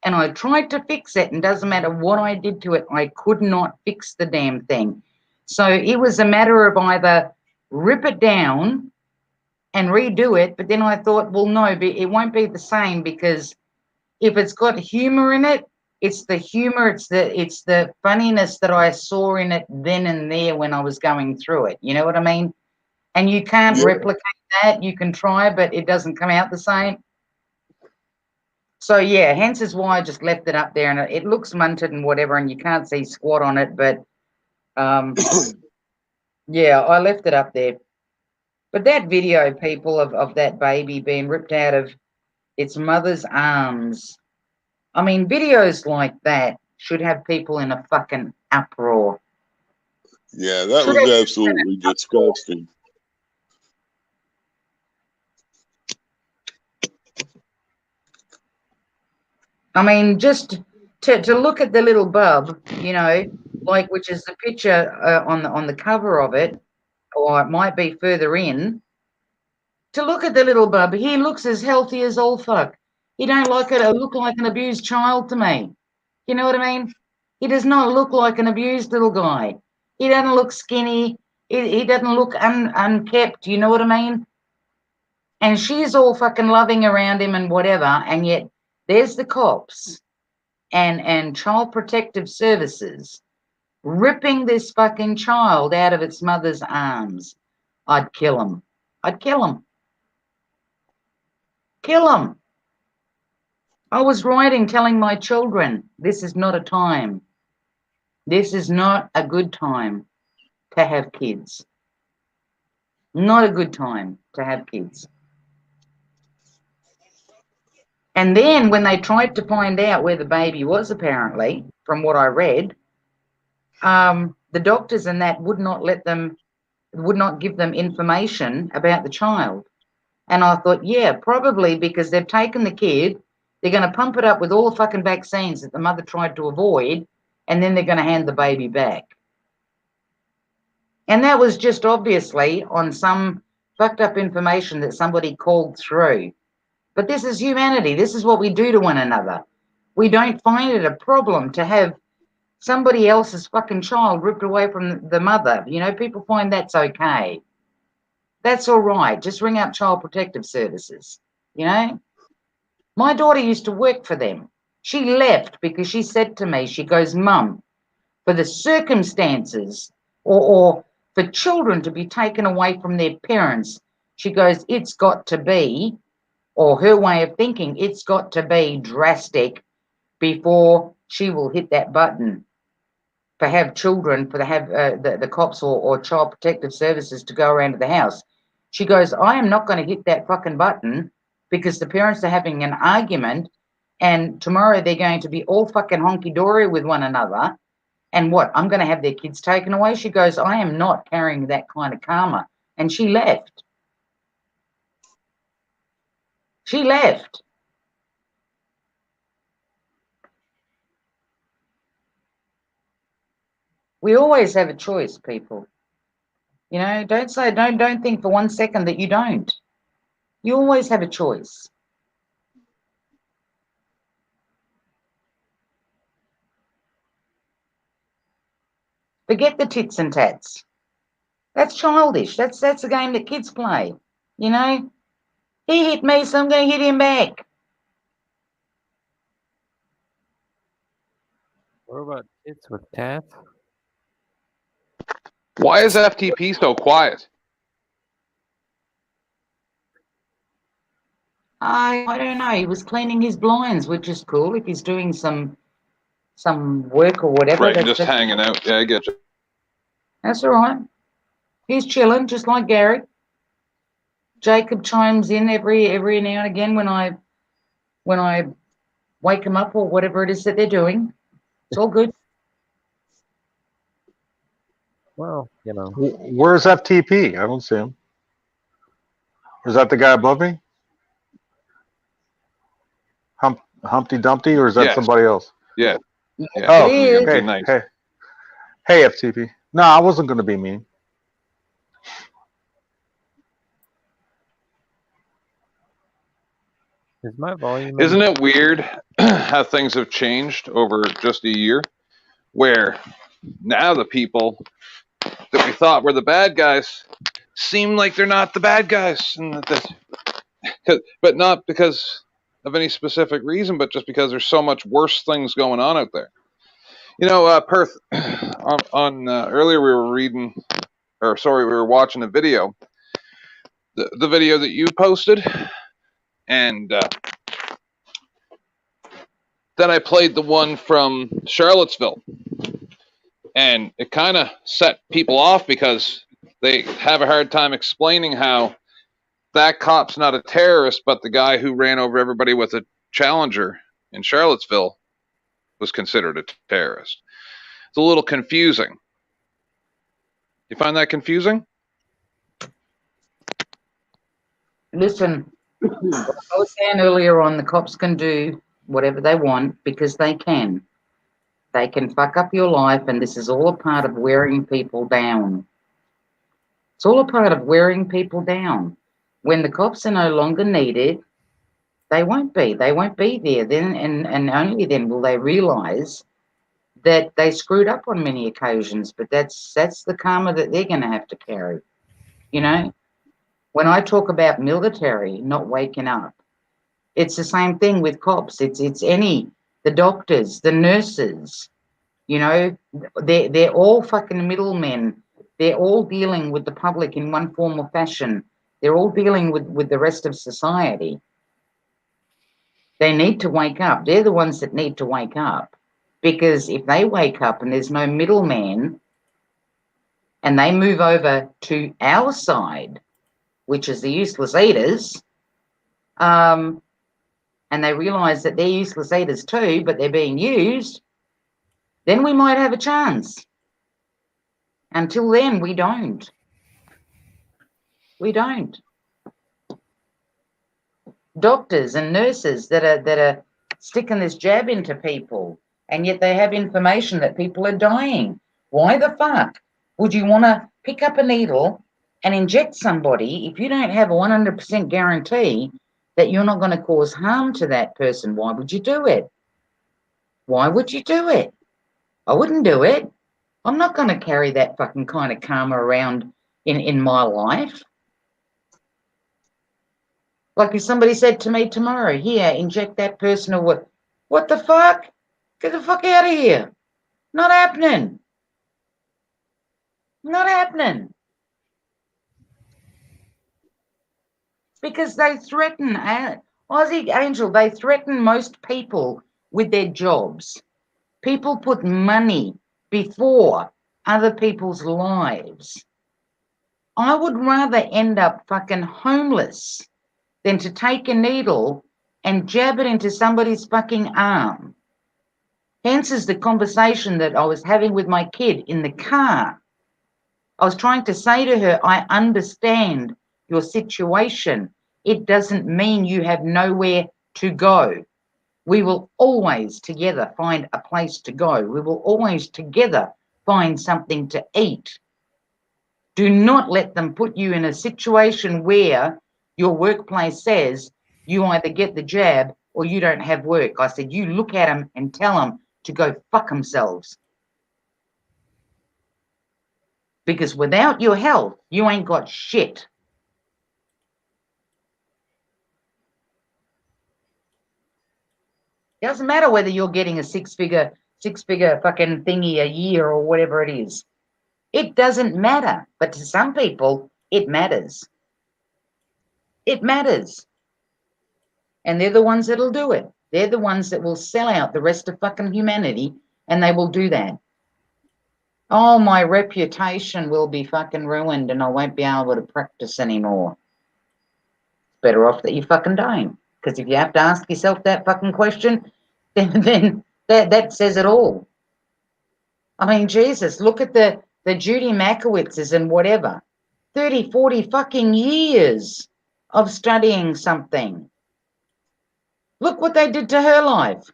and I tried to fix it, and doesn't matter what I did to it, I could not fix the damn thing. So it was a matter of either rip it down and redo it, but then I thought, well, no, it won't be the same, because if it's got humor in it, it's the humor, it's the funniness that I saw in it then and there when I was going through it. You know what I mean? And you can't Yeah. replicate that. You can try, but it doesn't come out the same. So yeah, hence is why I just left it up there, and it looks munted and whatever, and you can't see squat on it, but yeah, I left it up there. But that video, people, of that baby being ripped out of its mother's arms, I mean, videos like that should have people in a fucking uproar. Yeah, that Should was have absolutely disgusting. I mean, just to look at the little bub, you know, like, which is the picture on the cover of it, or it might be further in. To look at the little bub, he looks as healthy as all fuck. He don't look like an abused child to me. You know what I mean? He does not look like an abused little guy. He doesn't look skinny. He doesn't look unkept. You know what I mean? And she's all fucking loving around him and whatever, and yet there's the cops and Child Protective Services ripping this fucking child out of its mother's arms. I'd kill him. I'd kill him. Kill him. I was writing, telling my children, this is not a time. This is not a good time to have kids. Not a good time to have kids. And then when they tried to find out where the baby was, apparently, from what I read, the doctors and that would not give them information about the child. And I thought, yeah, probably because they've taken the kid, they're going to pump it up with all the fucking vaccines that the mother tried to avoid, and then they're going to hand the baby back. And that was just obviously on some fucked up information that somebody called through. But this is humanity. This is what we do to one another. We don't find it a problem to have somebody else's fucking child ripped away from the mother. You know, people find that's okay. That's all right. Just ring up Child Protective Services. You know, my daughter used to work for them. She left because she said to me, she goes, Mum, for the circumstances or for children to be taken away from their parents, she goes, it's got to be, or her way of thinking, it's got to be drastic before she will hit that button for have children, for the cops or Child Protective Services to go around to the house. She goes, I am not going to hit that fucking button because the parents are having an argument and tomorrow they're going to be all fucking honky-dory with one another. And what, I'm going to have their kids taken away? She goes, I am not carrying that kind of karma. And she left. She left. We always have a choice, people. You know, don't think for 1 second that you don't. You always have a choice. Forget the tits and tats. That's childish. That's a game that kids play. You know, he hit me, so I'm going to hit him back. What about tits with tats? Why is FTP so quiet? I don't know. He was cleaning his blinds, which is cool. If he's doing some work or whatever, Right, just hanging out. Yeah, I get you. That's all right. He's chilling, just like Gary. Jacob chimes in every now and again when I wake them up or whatever it is that they're doing. It's all good. Well, you know. Where's FTP? I don't see him. Is that the guy above me? Humpty Dumpty, or is that Yes. somebody else? Yeah. Oh, It is. okay. Nice. Hey, FTP. No, I wasn't going to be mean. Is my volume? Isn't it weird how things have changed over just a year? Where now the people that we thought were the bad guys seem like they're not the bad guys, and but not because of any specific reason, but just because there's so much worse things going on out there. You know, Perth. On earlier we were watching a video, the video that you posted, and then I played the one from Charlottesville, and it kind of set people off because they have a hard time explaining how that cop's not a terrorist, but the guy who ran over everybody with a Challenger in Charlottesville was considered a terrorist. It's a little confusing. You find that confusing? Listen, what I was saying earlier on, the cops can do whatever they want because they can. They can fuck up your life, and this is all a part of wearing people down. It's all a part of wearing people down. When the cops are no longer needed, they won't be. They won't be there then, and only then will they realise that they screwed up on many occasions. But that's the karma that they're going to have to carry. You know, when I talk about military not waking up, it's the same thing with cops. It's the doctors, the nurses. You know, they're all fucking middlemen. They're all dealing with the public in one form or fashion. They're all dealing with the rest of society. They need to wake up. They're the ones that need to wake up. Because if they wake up and there's no middleman and they move over to our side, which is the useless eaters, and they realise that they're useless eaters too, but they're being used, then we might have a chance. Until then, we don't. We don't. Doctors and nurses that are sticking this jab into people, and yet they have information that people are dying. Why the fuck would you want to pick up a needle and inject somebody if you don't have a 100% guarantee that you're not going to cause harm to that person? Why would you do it? Why would you do it? I wouldn't do it. I'm not going to carry that fucking kind of karma around in my life. Like if somebody said to me tomorrow, here, inject that person or what the fuck? Get the fuck out of here. Not happening. Not happening. Because they threaten, Aussie Angel, they threaten most people with their jobs. People put money before other people's lives. I would rather end up fucking homeless than to take a needle and jab it into somebody's fucking arm. Hence is the conversation that I was having with my kid in the car. I was trying to say to her, I understand your situation. It doesn't mean you have nowhere to go. We will always together find a place to go. We will always together find something to eat. Do not let them put you in a situation where your workplace says you either get the jab or you don't have work. I said, you look at them and tell them to go fuck themselves. Because without your health, you ain't got shit. Doesn't matter whether you're getting a six-figure fucking thingy a year or whatever it is. It doesn't matter. But to some people, it matters. It matters. And they're the ones that'll do it. They're the ones that will sell out the rest of fucking humanity, and they will do that. Oh, my reputation will be fucking ruined and I won't be able to practice anymore. Better off that you fucking don't. Because if you have to ask yourself that fucking question, then that says it all. I mean, Jesus, look at the Judy Makowitzes and whatever. 30, 40 fucking years of studying something. Look what they did to her life.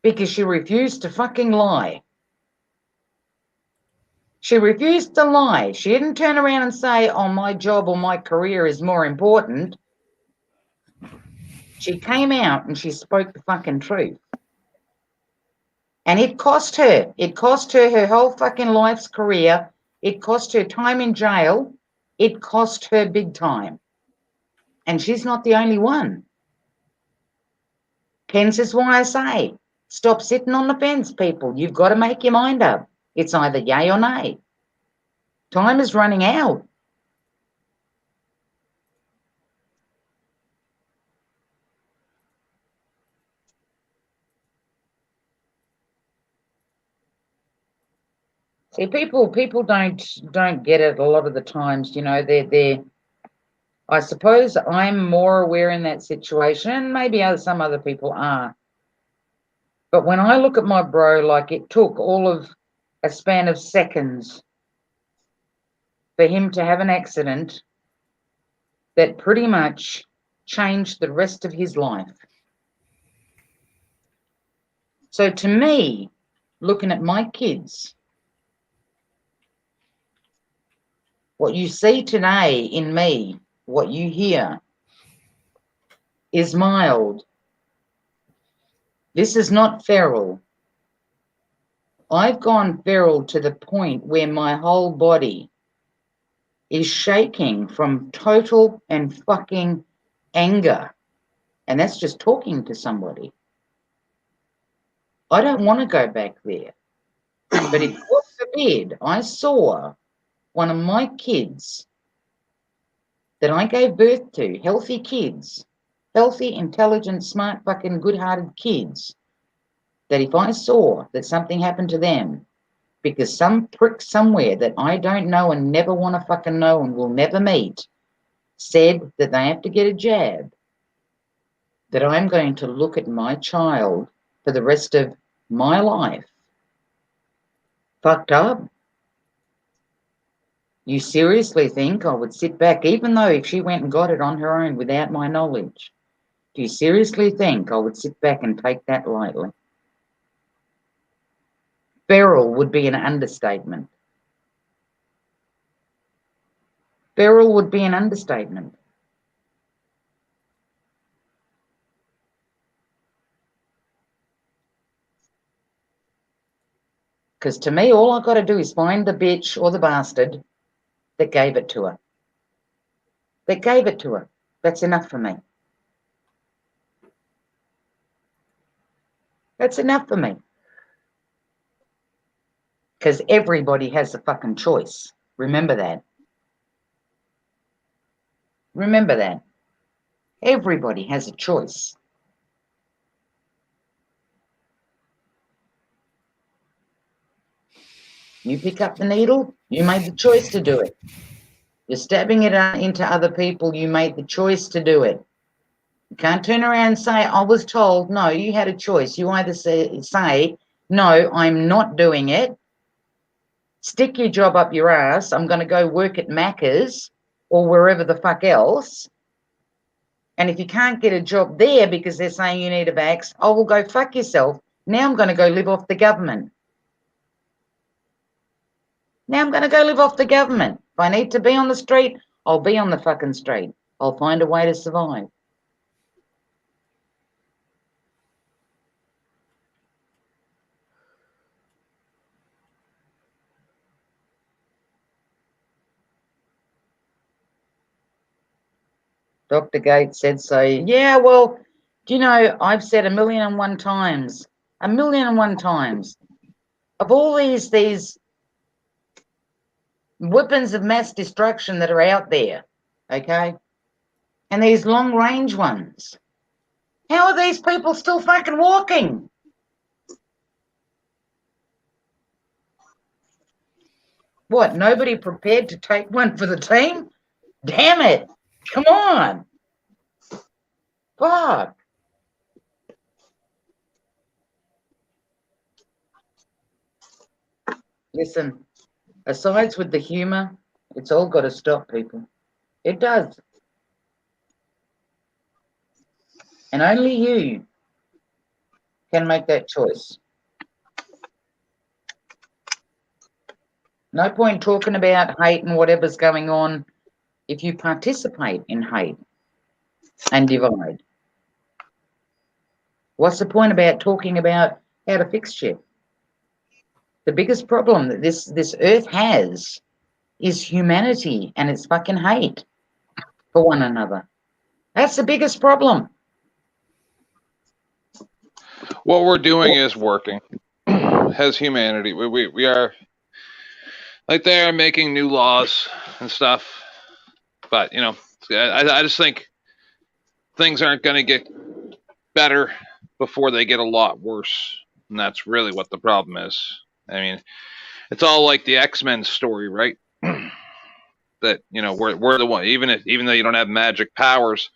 Because she refused to fucking lie. She refused to lie. She didn't turn around and say, oh, my job or my career is more important. She came out and she spoke the fucking truth. And it cost her. It cost her her whole fucking life's career. It cost her time in jail. It cost her big time. And she's not the only one. Hence is why I say, stop sitting on the fence, people. You've got to make your mind up. It's either yay or nay. Time is running out. See, people don't get it a lot of the times. You know, they're. I suppose I'm more aware in that situation. Maybe some other people are. But when I look at my bro, like it took all of a span of seconds for him to have an accident that pretty much changed the rest of his life. So to me, looking at my kids, what you see today in me, what you hear, is mild. This is not feral. I've gone feral to the point where my whole body is shaking from total and fucking anger. And that's just talking to somebody. I don't want to go back there. But if God forbid I saw one of my kids that I gave birth to, healthy kids, healthy, intelligent, smart, fucking good-hearted kids, that if I saw that something happened to them because some prick somewhere that I don't know and never want to fucking know and will never meet said that they have to get a jab, that I'm going to look at my child for the rest of my life fucked up. You seriously think I would sit back, even though if she went and got it on her own without my knowledge, do you seriously think I would sit back and take that lightly? Feral would be an understatement. Feral would be an understatement. Because to me, all I've got to do is find the bitch or the bastard that gave it to her. That gave it to her. That's enough for me. That's enough for me. Because everybody has a fucking choice. Remember that. Remember that. Everybody has a choice. You pick up the needle, you made the choice to do it. You're stabbing it into other people, you made the choice to do it. You can't turn around and say, I was told. No, you had a choice. You either say no, I'm not doing it. Stick your job up your ass. I'm going to go work at Macca's or wherever the fuck else. And if you can't get a job there because they're saying you need a vax, oh, well, go fuck yourself. Now I'm going to go live off the government. Now I'm going to go live off the government. If I need to be on the street, I'll be on the fucking street. I'll find a way to survive. Dr. Gates said so. Yeah, well, do you know, I've said 1,000,001 times, 1,000,001 times, of all these weapons of mass destruction that are out there, okay, and these long-range ones, how are these people still fucking walking? What, nobody prepared to take one for the team? Damn it. Come on. Fuck. Listen, aside with the humor, it's all got to stop, people. It does. And only you can make that choice. No point talking about hate and whatever's going on if you participate in hate and divide. What's the point about talking about how to fix shit? The biggest problem that this earth has is humanity and its fucking hate for one another. That's the biggest problem. What we're doing is working as humanity. We are, like, they are making new laws and stuff, but, you know, I just think things aren't going to get better before they get a lot worse, and that's really what the problem is. I mean, it's all like the X-Men story, right? That, you know, we're the one, even though you don't have magic powers,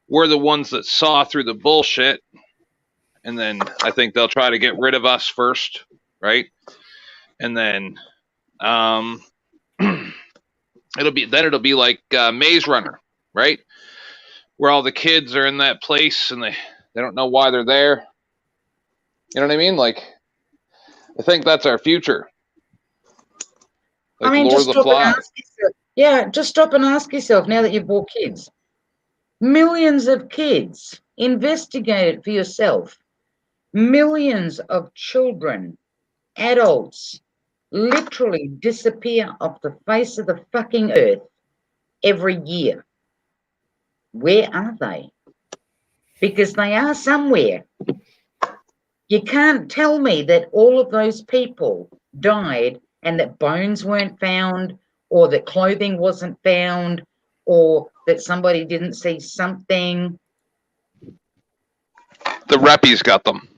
we're the ones that saw through the bullshit, and then I think they'll try to get rid of us first, right? And then it'll be like Maze Runner, right? Where all the kids are in that place and they don't know why they're there. You know what I mean? Like, I think that's our future. Like, I mean, Lord just of the stop and Flies. ask yourself. Yeah, just stop and ask yourself now that you've bought kids. Millions of kids. Investigate it for yourself. Millions of children, adults, literally disappear off the face of the fucking earth every year. Where are they? Because they are somewhere. You can't tell me that all of those people died and that bones weren't found, or that clothing wasn't found, or that somebody didn't see something. The reppies got them.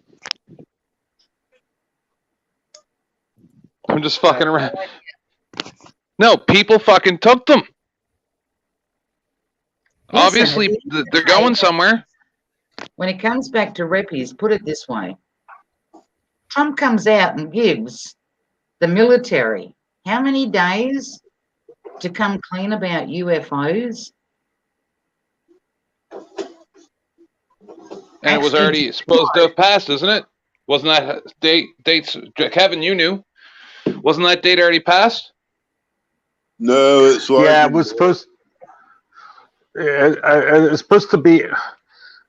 I'm just fucking around. No, people fucking took them. Listen, Obviously, they're going somewhere. When it comes back to reppies, put it this way. Trump comes out and gives the military how many days to come clean about UFOs? And it was already supposed to have passed, isn't it? Wasn't that dates? Kevin, you knew. Wasn't that date already passed? No, it's like Yeah, it was supposed. It's supposed to be.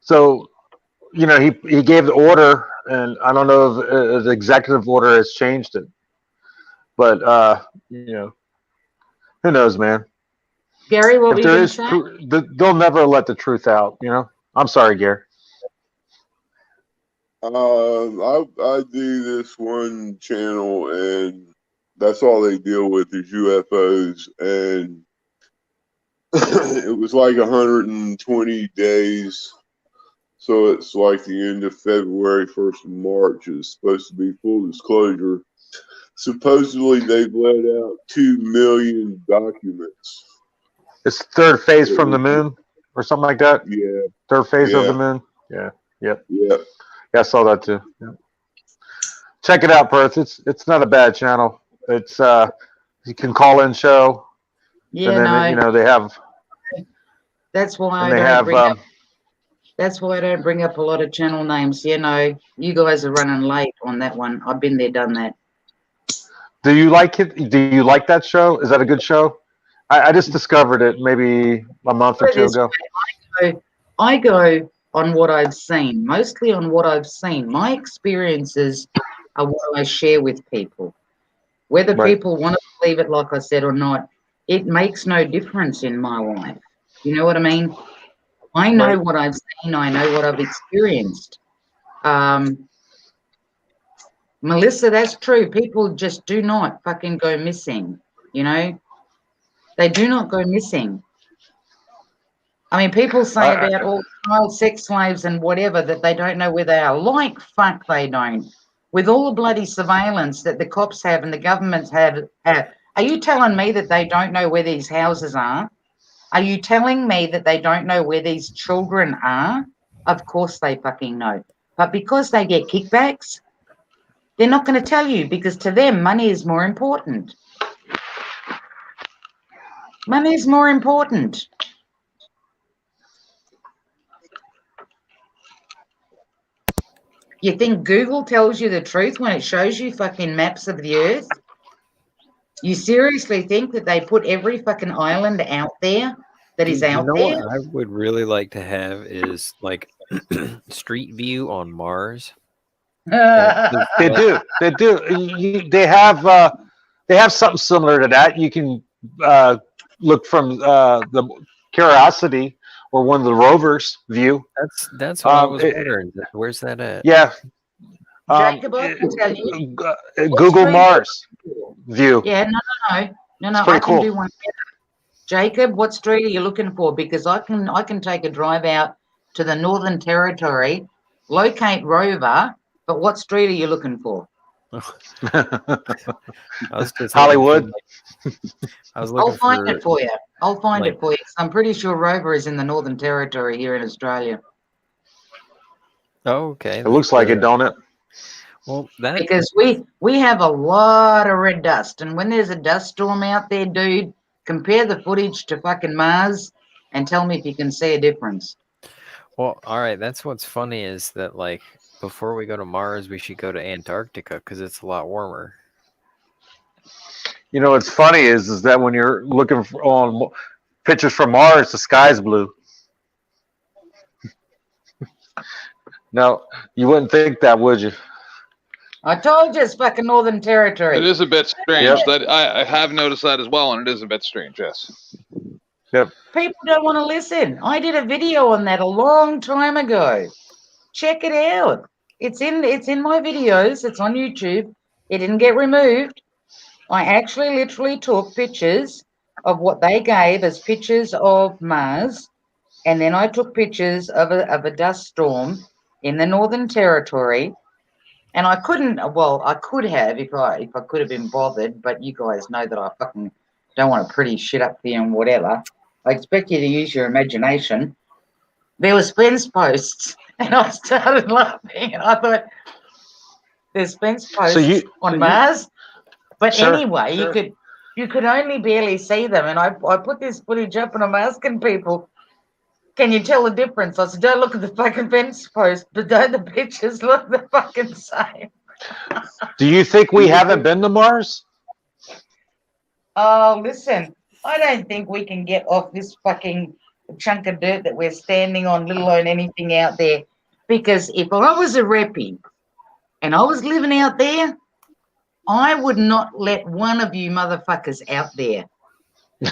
So, you know, he gave the order, and I don't know if the executive order has changed it, but you know, who knows, man. Gary, what were If you there going is to say? they'll never let the truth out. You know. I'm sorry, Gary. I do this one channel, and that's all they deal with is UFOs, and it was like 120 days. So it's like the end of February, 1st of March is supposed to be full disclosure. Supposedly they've let out 2 million documents. It's third phase from the moon or something like that. Yeah. Third phase of Yeah. the moon. Yeah. Yep. Yeah. Yeah, I saw that too. Yeah. Check it out, Perth. It's not a bad channel. It's you can call in show. Yeah, And then no. you know they have. That's why And I they don't have. bring up. That's why I don't bring up a lot of channel names. You know, you guys are running late on that one. I've been there, done that. Do you like it? Do you like that show? Is that a good show? I just discovered it maybe a month or Put it two this ago. way, I go on what I've seen, mostly on what I've seen. My experiences are what I share with people. Whether Right. people want to believe it, like I said, or not, it makes no difference in my life. You know what I mean? I know Right. what I've seen. I know what I've experienced. Melissa, that's true. People just do not fucking go missing. You know, they do not go missing. I mean, people say I, about all child sex slaves and whatever that they don't know where they are. Like fuck, they don't. With all the bloody surveillance that the cops have and the governments have, are you telling me that they don't know where these houses are? Are you telling me that they don't know where these children are? Of course they fucking know. But because they get kickbacks, they're not going to tell you because to them, money is more important. Money is more important. You think Google tells you the truth when it shows you fucking maps of the earth? You seriously think that they put every fucking island out there that is You out know there? what I would really like to have is like street view on Mars. they do. They do. They have something similar to that. You can look from the Curiosity or one of the rovers view. That's what I was It- wondering. Where's that at? yeah. Jacob, I can tell you. Google Mars view. Yeah, no. It's I pretty can cool. do one better. Jacob, what street are you looking for? Because I can take a drive out to the Northern Territory, locate Rover, but what street are you looking for? I was just Hollywood. I was I'll looking find for it for you. I'll find like- it for you. 'Cause I'm pretty sure Rover is in the Northern Territory here in Australia. Oh, okay. It looks like it, don't it? Well, that Because we have a lot of red dust, and when there's a dust storm out there, dude, compare the footage to fucking Mars and tell me if you can see a difference. well, all right. That's what's funny is that like before we go to Mars, we should go to Antarctica because it's a lot warmer. You know what's funny is that when you're looking on pictures from Mars, the sky's blue. No, you wouldn't think that, would you? I told you it's fucking Northern Territory. It is a bit strange. Yep. That I have noticed that as well, and it is a bit strange. Yes. Yep. People don't want to listen. I did a video on that a long time ago. Check it out. It's in my videos. It's on YouTube. It didn't get removed. I actually literally took pictures of what they gave as pictures of Mars, and then I took pictures of a dust storm in the Northern Territory. And I couldn't. Well, I could have if I could have been bothered. But you guys know that I fucking don't want to pretty shit up there and whatever. I expect you to use your imagination. There was fence posts, and I started laughing, and I thought, "There's fence posts on Mars." But Sure, anyway, sure. you could only barely see them, and I put this footage up, and I'm asking people, "Can you tell the difference?" I said, "Don't look at the fucking fence post, but don't the pictures look the fucking same?" Do you think we haven't been to Mars? Oh, listen, I don't think we can get off this fucking chunk of dirt that we're standing on, let alone anything out there. Because if I was a reppy and I was living out there, I would not let one of you motherfuckers out there.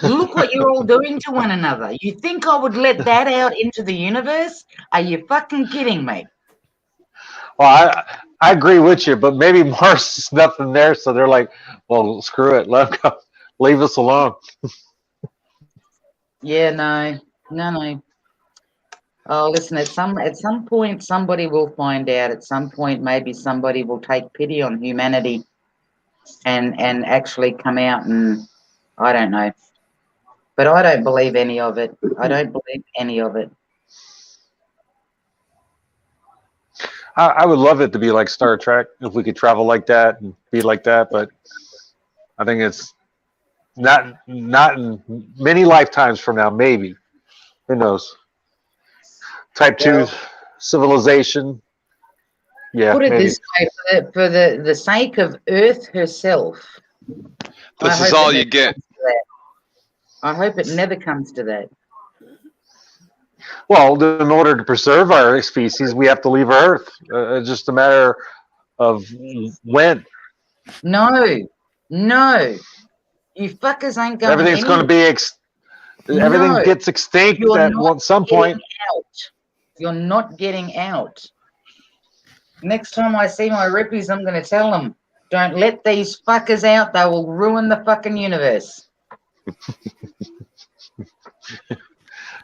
Look what you're all doing to one another. You think I would let that out into the universe? Are you fucking kidding me? Well, I agree with you, but maybe Mars is nothing there, so they're like, well, screw it, let 'em go. Leave us alone. Yeah, no. Oh, listen, at some point somebody will find out. At some point maybe somebody will take pity on humanity and actually come out and I don't know. But I don't believe any of it. I don't believe any of it. I would love it to be like Star Trek if we could travel like that and be like that, but I think it's not in many lifetimes from now, maybe. Who knows? Type 2 civilization. Yeah, Put it maybe. this way, for the sake of Earth herself, This I is hope all it you never get. comes to that. I hope it never comes to that. Well, in order to preserve our species, we have to leave Earth. It's just a matter of when. No, no. You fuckers ain't going Everything's going to anywhere. be everything No, gets extinct you're at not some getting point. out. You're not getting out. Next time I see my rippies, I'm going to tell them, don't let these fuckers out. They will ruin the fucking universe.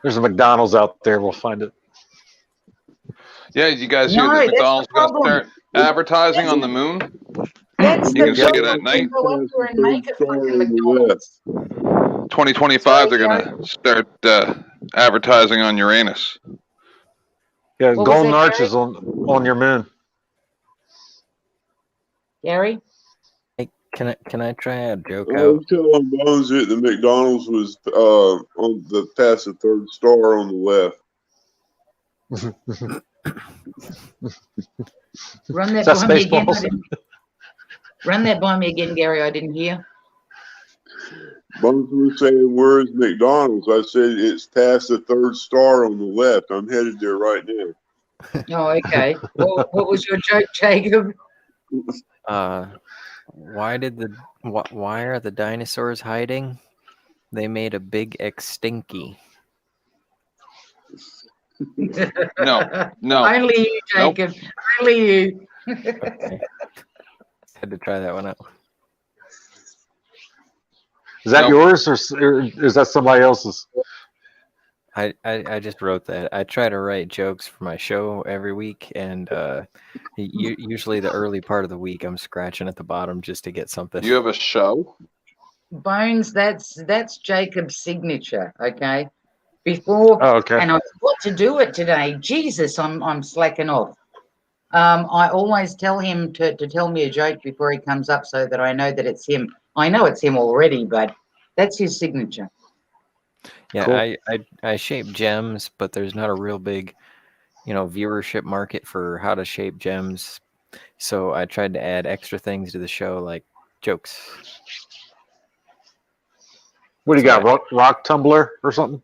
There's a McDonald's out there. We'll find it. Yeah, you guys hear No, that that's the McDonald's going to problem. start advertising on the moon? That's You the can see it problem. at night. Go up there and make a Star fucking on the McDonald's. 2025, Sorry, they're Gary. going to start advertising on Uranus. Yeah, What was golden that, arches on your moon. Gary? Hey, can I try a joke I out? was telling Bones that the McDonald's was on the past the third star on the left. Run that Is that by me again. Spaceballs? Run that by me again, Gary. I didn't hear. Bones was saying, "Where's McDonald's?" I said, "It's past the third star on the left. I'm headed there right now." Oh, okay. What was your joke, Jacob? Why are the dinosaurs hiding? They made a big extinky. No. Only you, Nope. Jacob. Only you. Okay. Had to try that one out. Is that Nope. yours or is that somebody else's? I just wrote that. I try to write jokes for my show every week, and usually the early part of the week I'm scratching at the bottom just to get something. You have a show? Bones, that's Jacob's signature, okay? Before Oh, okay. and I forgot to do it today. Jesus, I'm slacking off. I always tell him to tell me a joke before he comes up so that I know that it's him. I know it's him already, but that's his signature. Yeah, Cool. I shape gems, but there's not a real big, viewership market for how to shape gems. So I tried to add extra things to the show, like jokes. What do you So got? Rock tumbler or something?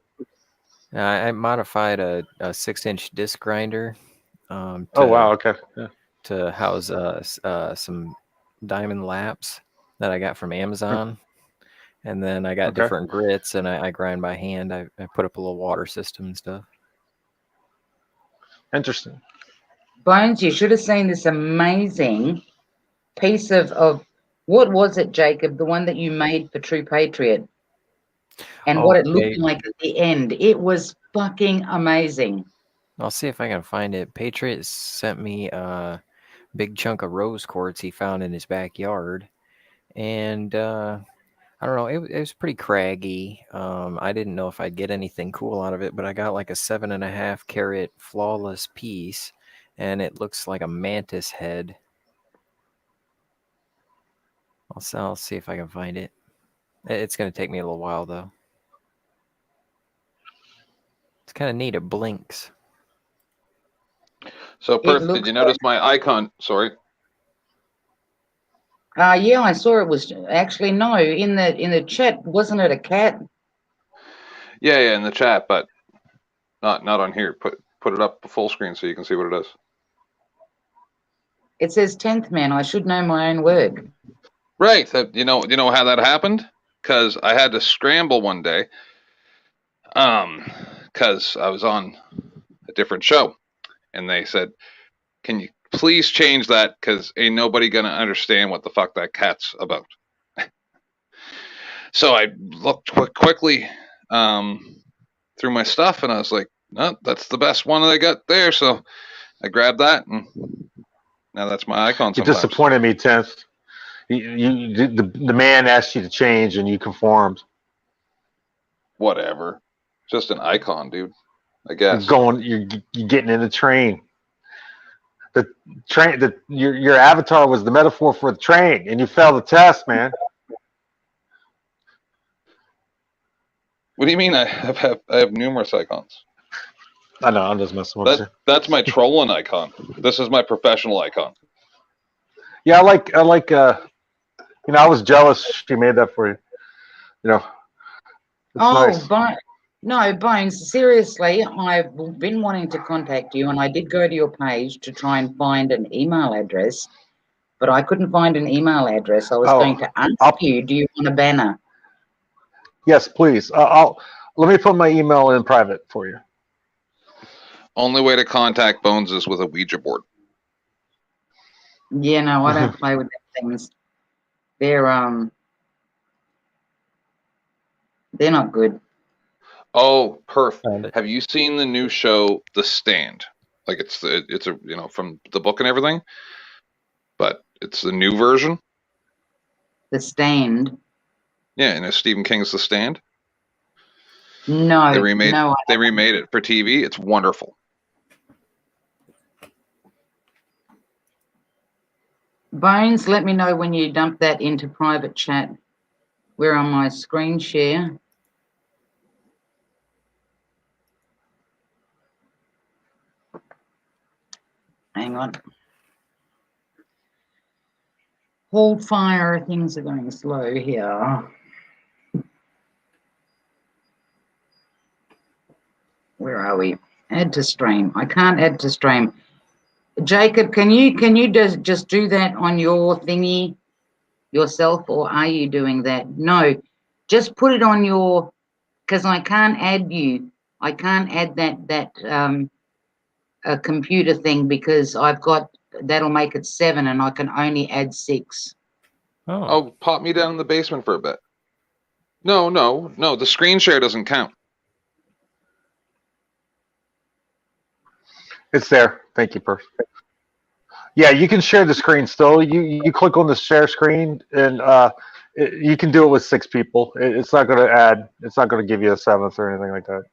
I modified a 6-inch disc grinder Oh wow. Okay. Yeah. to house some diamond laps that I got from Amazon. And then I got Okay. different grits, and I grind by hand. I put up a little water system and stuff. Interesting. Bones, you should have seen this amazing piece of what was it, Jacob? The one that you made for True Patriot. And what it looked like at the end. It was fucking amazing. I'll see if I can find it. Patriot sent me a big chunk of rose quartz he found in his backyard. And I don't know, it was pretty craggy. I didn't know if I'd get anything cool out of it, but I got like a 7.5 carat flawless piece, and it looks like a mantis head. I'll see if I can find it. It's going to take me a little while, though. It's kind of neat. It blinks. So, Perth, did you notice my icon? Sorry. Yeah, I saw it was actually no in the chat. Wasn't it a cat? Yeah, in the chat, but not on here. Put it up full screen so you can see what it is. It says 10th man. I should know my own work. Right. You know how that happened? Because I had to scramble one day. Because I was on a different show, and they said, "Can you please change that? Because ain't nobody gonna understand what the fuck that cat's about." So I looked quickly through my stuff, and I was like, "No, that's the best one that I got there." So I grabbed that, and now that's my icon. You Sometimes. disappointed me, 10th. The man asked you to change, and you conformed. Whatever, just an icon, dude. I guess. You're getting in the train. The train, your avatar was the metaphor for the train, and you failed the test, man. What do you mean? I have numerous icons. I know. I'm just messing with you. That's my trolling icon. This is my professional icon. Yeah, I like You know, I was jealous she made that for you. You know, it's nice. No, Bones, seriously, I've been wanting to contact you, and I did go to your page to try and find an email address, but I couldn't find an email address. I was going to ask you, do you want a banner? Yes, please. Let me put my email in private for you. Only way to contact Bones is with a Ouija board. Yeah, no, I don't play with them things. They're not good. Oh, Perth. Have you seen the new show, The Stand? Like it's a from the book and everything, but it's the new version. The Stand. Yeah, and it's Stephen King's The Stand. No, they remade it for TV. It's wonderful. Bones, let me know when you dump that into private chat. We're on my screen share. Hang on. Hold fire, things are going slow here. Where are we? Add to stream. I can't add to stream. Jacob, can you just do that on your thingy yourself, or are you doing that? No, just put it on your, because I can't add you. I can't add that a computer thing because I've got, that'll make it 7 and I can only add 6. Oh, pop me down in the basement for a bit. No, the screen share doesn't count. It's there. Thank you, Perth. Yeah, you can share the screen still. You click on the share screen, and you can do it with 6 people. It's not going to add. It's not going to give you a 7th or anything like that.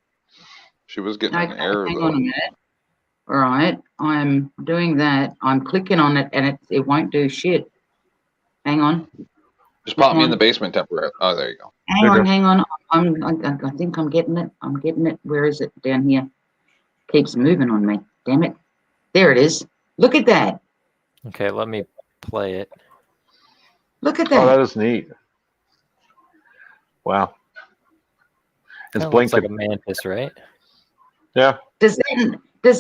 She was getting an error. Hang on a minute. All right, I'm doing that. I'm clicking on it, and it won't do shit. Hang on. Just pop me in the basement temporarily. Oh, there you go. Hang on. I think I'm getting it. I'm getting it. Where is it? Down here. Keeps moving on me. Damn it. There it is. Look at that. Okay, let me play it. Look at that. Oh, that is neat. Wow. It's blinking. Looks like a mantis, right? Yeah. Does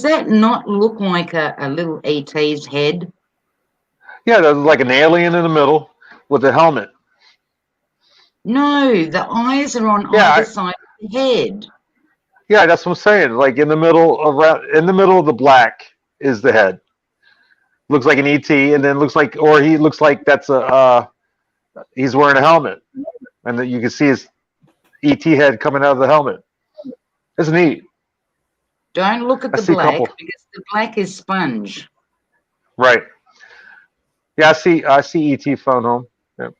that not look like a little ET's head? Yeah, there's like an alien in the middle with a helmet. No, the eyes are on either side of the head. Yeah, that's what I'm saying. Like in the middle of the black is the head. Looks like an ET, and then he looks like that's he's wearing a helmet, and then you can see his ET head coming out of the helmet. It's neat. Don't look at the black because the black is sponge. Right. Yeah, I see ET phone home. Yep.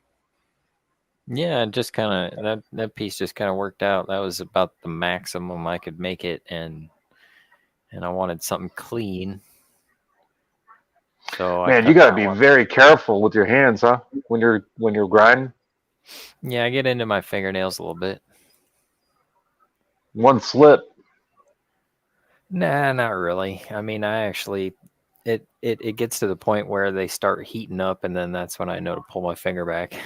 Yeah, just kind of that piece just kind of worked out. That was about the maximum I could make it, and I wanted something clean. So man, you got to be very careful with your hands, huh? When you're grinding. Yeah, I get into my fingernails a little bit. One slip. Nah, not really. I mean, I actually, it gets to the point where they start heating up, and then that's when I know to pull my finger back.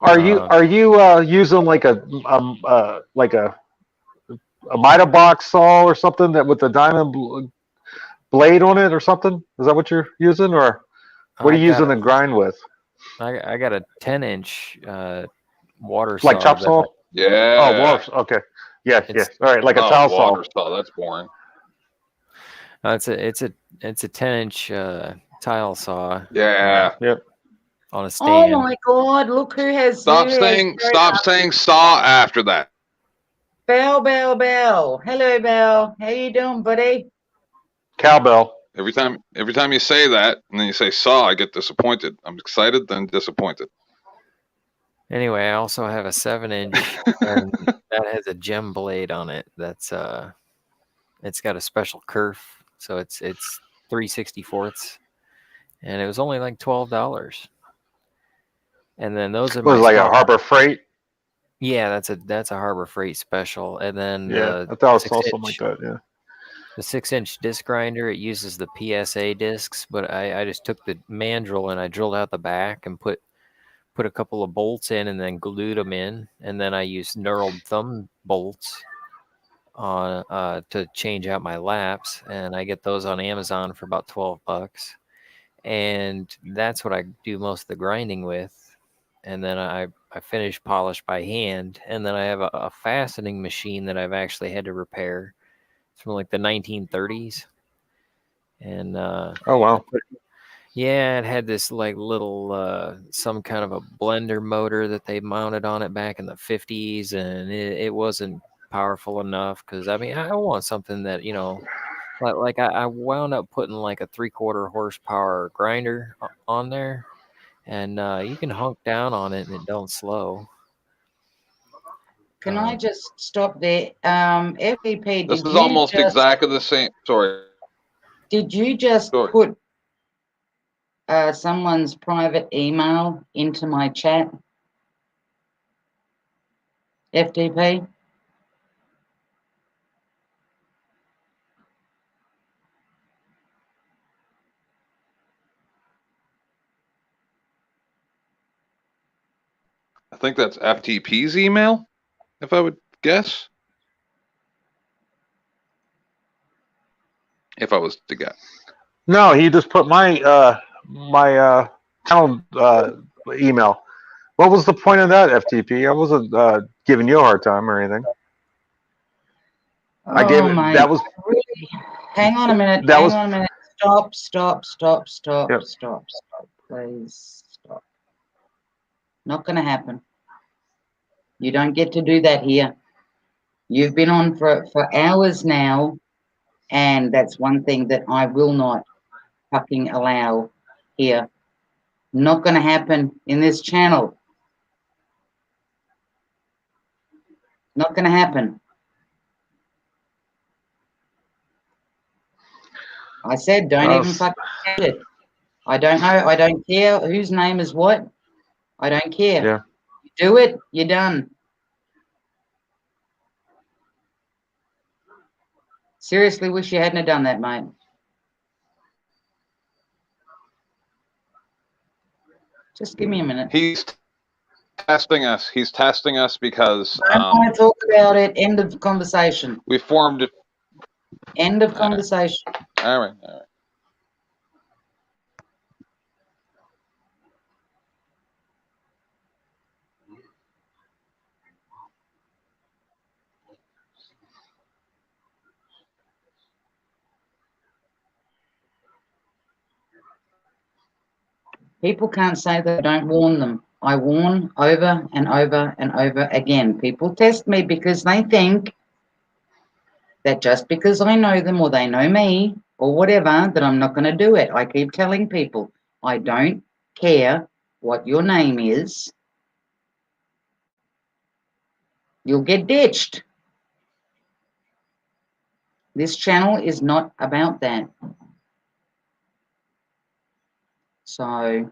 Are you using like a Mida box saw or something that with the diamond blade on it or something? Is that what you're using, or what are you using to grind with? I got a 10-inch water saw. Like chop saw? Yeah. Oh, water. Okay. Yeah. All right, like a towel saw. That's boring. It's a 10-inch tile saw. Yeah. Yep. On a stand. Oh my God! Look who has. Stop saying saw after that. Bell. Hello, Bell. How you doing, buddy? Cowbell. Every time you say that, and then you say saw, I get disappointed. I'm excited, then disappointed. Anyway, I also have a 7-inch, and that has a gem blade on it. That's it's got a special kerf, so it's 3/64, and it was only like $12. And then those are like a Harbor Freight. Yeah, that's a Harbor Freight special. And then I thought I saw something like that. Yeah. The 6-inch disc grinder, it uses the PSA discs, but I just took the mandrel and I drilled out the back and put put a couple of bolts in and then glued them in, and then I used knurled thumb bolts on to change out my laps, and I get those on Amazon for about $12, and that's what I do most of the grinding with. And then I finish polish by hand, and then I have a fastening machine that I've actually had to repair. It's from like the 1930s, and Oh wow. yeah, it had this like little some kind of a blender motor that they mounted on it back in the 50s, and it wasn't powerful enough because I mean I want something that like I wound up putting like a 3/4 horsepower grinder on there, and you can hunk down on it and it don't slow. Can I just stop there? FEP, This is almost exactly the same. Sorry. Did you just Sorry. put someone's private email into my chat? FTP? I think that's FTP's email, if I would guess. If I was to guess. No, he just put my my channel email. What was the point of that, FTP? I wasn't giving you a hard time or anything. I gave it. Mate, That was. really? Hang on a minute. That hang was. on a minute. Stop. Yep. Stop. Please stop. Not going to happen. You don't get to do that here. You've been on for hours now, and that's one thing that I will not fucking allow here. Not going to happen in this channel. Not going to happen. I said don't even fucking get it. I don't know. I don't care whose name is what. I don't care. Yeah. You do it, you're done. Seriously, wish you hadn't have done that, mate. Just give me a minute. He's testing us. He's testing us because I don't want to talk about it. End of conversation. we formed it. End of conversation. All right. People can't say that I don't warn them. I warn over and over and over again. People test me because they think that just because I know them or they know me or whatever, that I'm not going to do it. I keep telling people, I don't care what your name is. You'll get ditched. This channel is not about that. So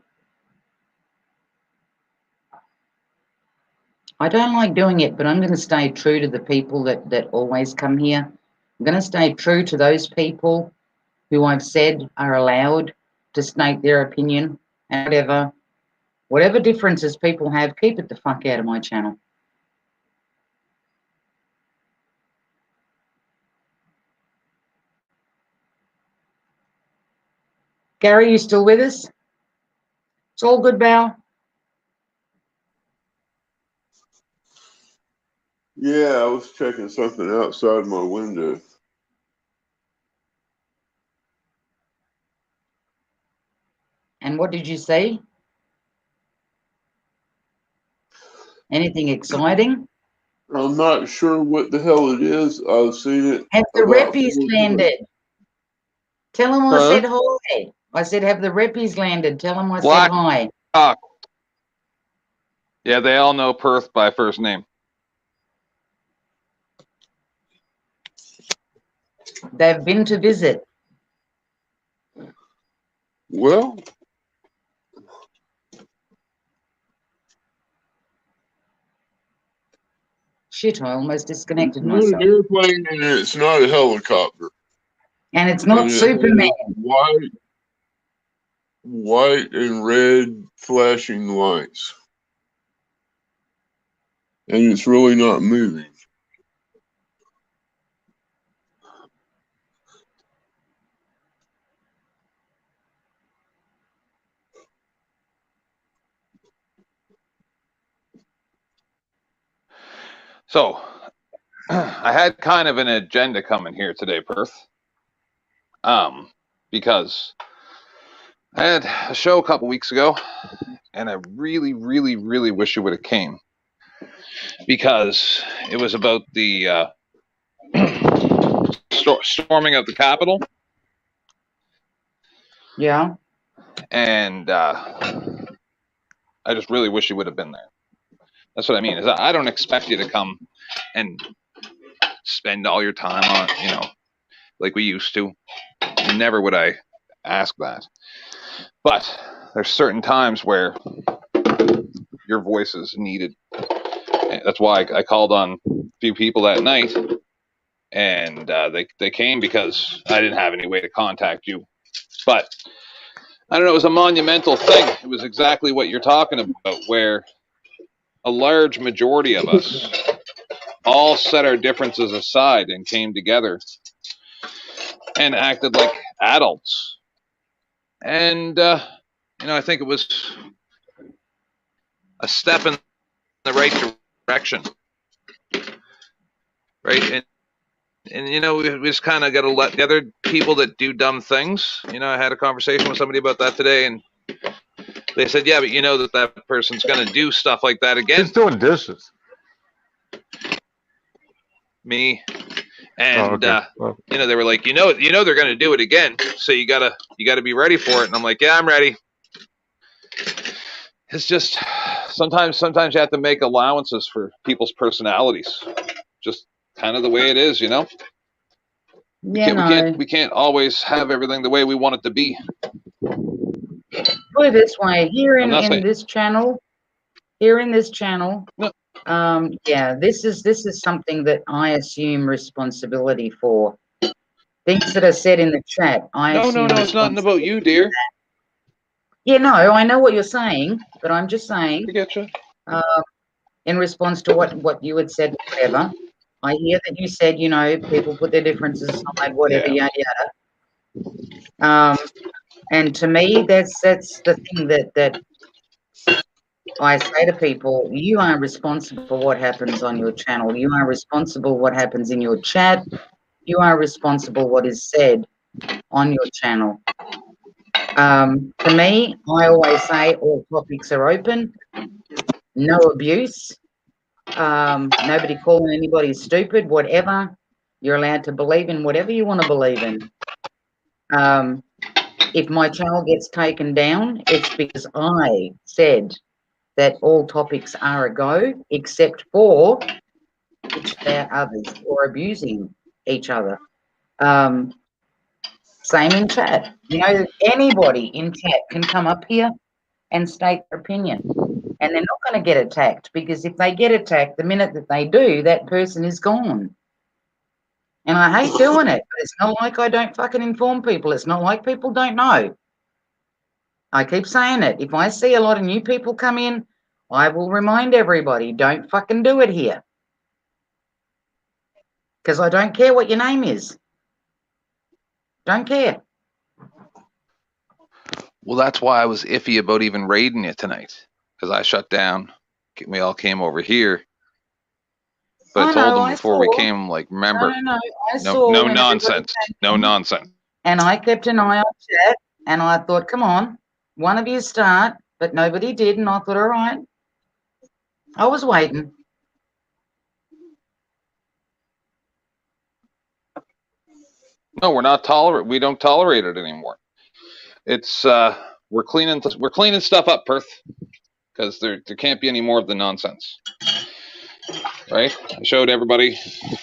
I don't like doing it, but I'm going to stay true to the people that always come here. I'm going to stay true to those people who I've said are allowed to state their opinion and whatever differences people have, keep it the fuck out of my channel. Gary, you still with us? It's all good, Val. Yeah, I was checking something outside my window. And what did you see? Anything exciting? I'm not sure what the hell it is. I've seen it. Have the about reppies 4 landed? times. Tell them I Huh? said hi. I said, have the reppies landed? Tell them I Black- said hi. Yeah, they all know Perth by first name. They've been to visit. Well, Shit, I almost it's disconnected not an myself. airplane and it's not a helicopter. And it's not And it Superman. has white and red flashing lights. and it's really not moving. So, I had kind of an agenda coming here today, Perth. Because I had a show a couple weeks ago, and I really, really, really wish you would have came, because it was about the storming of the Capitol, Yeah. and I just really wish you would have been there. That's what I mean. Is I don't expect you to come and spend all your time on it, like we used to. Never would I ask that. But there's certain times where your voice is needed. That's why I called on a few people that night, and they came because I didn't have any way to contact you. But I don't know, it was a monumental thing. It was exactly what you're talking about, where a large majority of us all set our differences aside and came together and acted like adults. And, I think it was a step in the right direction. Right? And we just kind of got to let the other people that do dumb things. I had a conversation with somebody about that today, and they said, yeah, but that person's going to do stuff like that again. Who's doing dishes? Me. And, okay. they were like, they're going to do it again. So you gotta be ready for it. And I'm like, yeah, I'm ready. It's just sometimes you have to make allowances for people's personalities. Just kind of the way it is, We can't always have everything the way we want it to be. Put it this way, here in this channel, No. this is something that I assume responsibility for. Things that are said in the chat, No, it's nothing about you, dear. Yeah, no, I know what you're saying, but I'm just saying. I get you. In response to what you had said, whatever. I hear that you said, people put their differences aside, whatever, yada yada. And to me, that's the thing that I say to people: you are responsible for what happens on your channel. You are responsible what happens in your chat. You are responsible what is said on your channel. To me, I always say all topics are open. No abuse. Nobody calling anybody stupid, whatever. You're allowed to believe in whatever you want to believe in. If my channel gets taken down, it's because I said that all topics are a go, except for others or abusing each other. Same in chat. Anybody in chat can come up here and state their opinion. And they're not going to get attacked, because if they get attacked, the minute that they do, that person is gone. And I hate doing it, but it's not like I don't fucking inform people. It's not like people don't know. I keep saying it. If I see a lot of new people come in, I will remind everybody, don't fucking do it here. Because I don't care what your name is. Don't care. Well, that's why I was iffy about even raiding you tonight. Because I shut down. We all came over here. But I told them before we came, like, remember. No nonsense. No nonsense. And I kept an eye on chat, and I thought, come on, one of you start. But nobody did, and I thought, all right. I was waiting. No, we don't tolerate it anymore. It's we're cleaning stuff up, Perth, because there can't be any more of the nonsense. Right? I showed everybody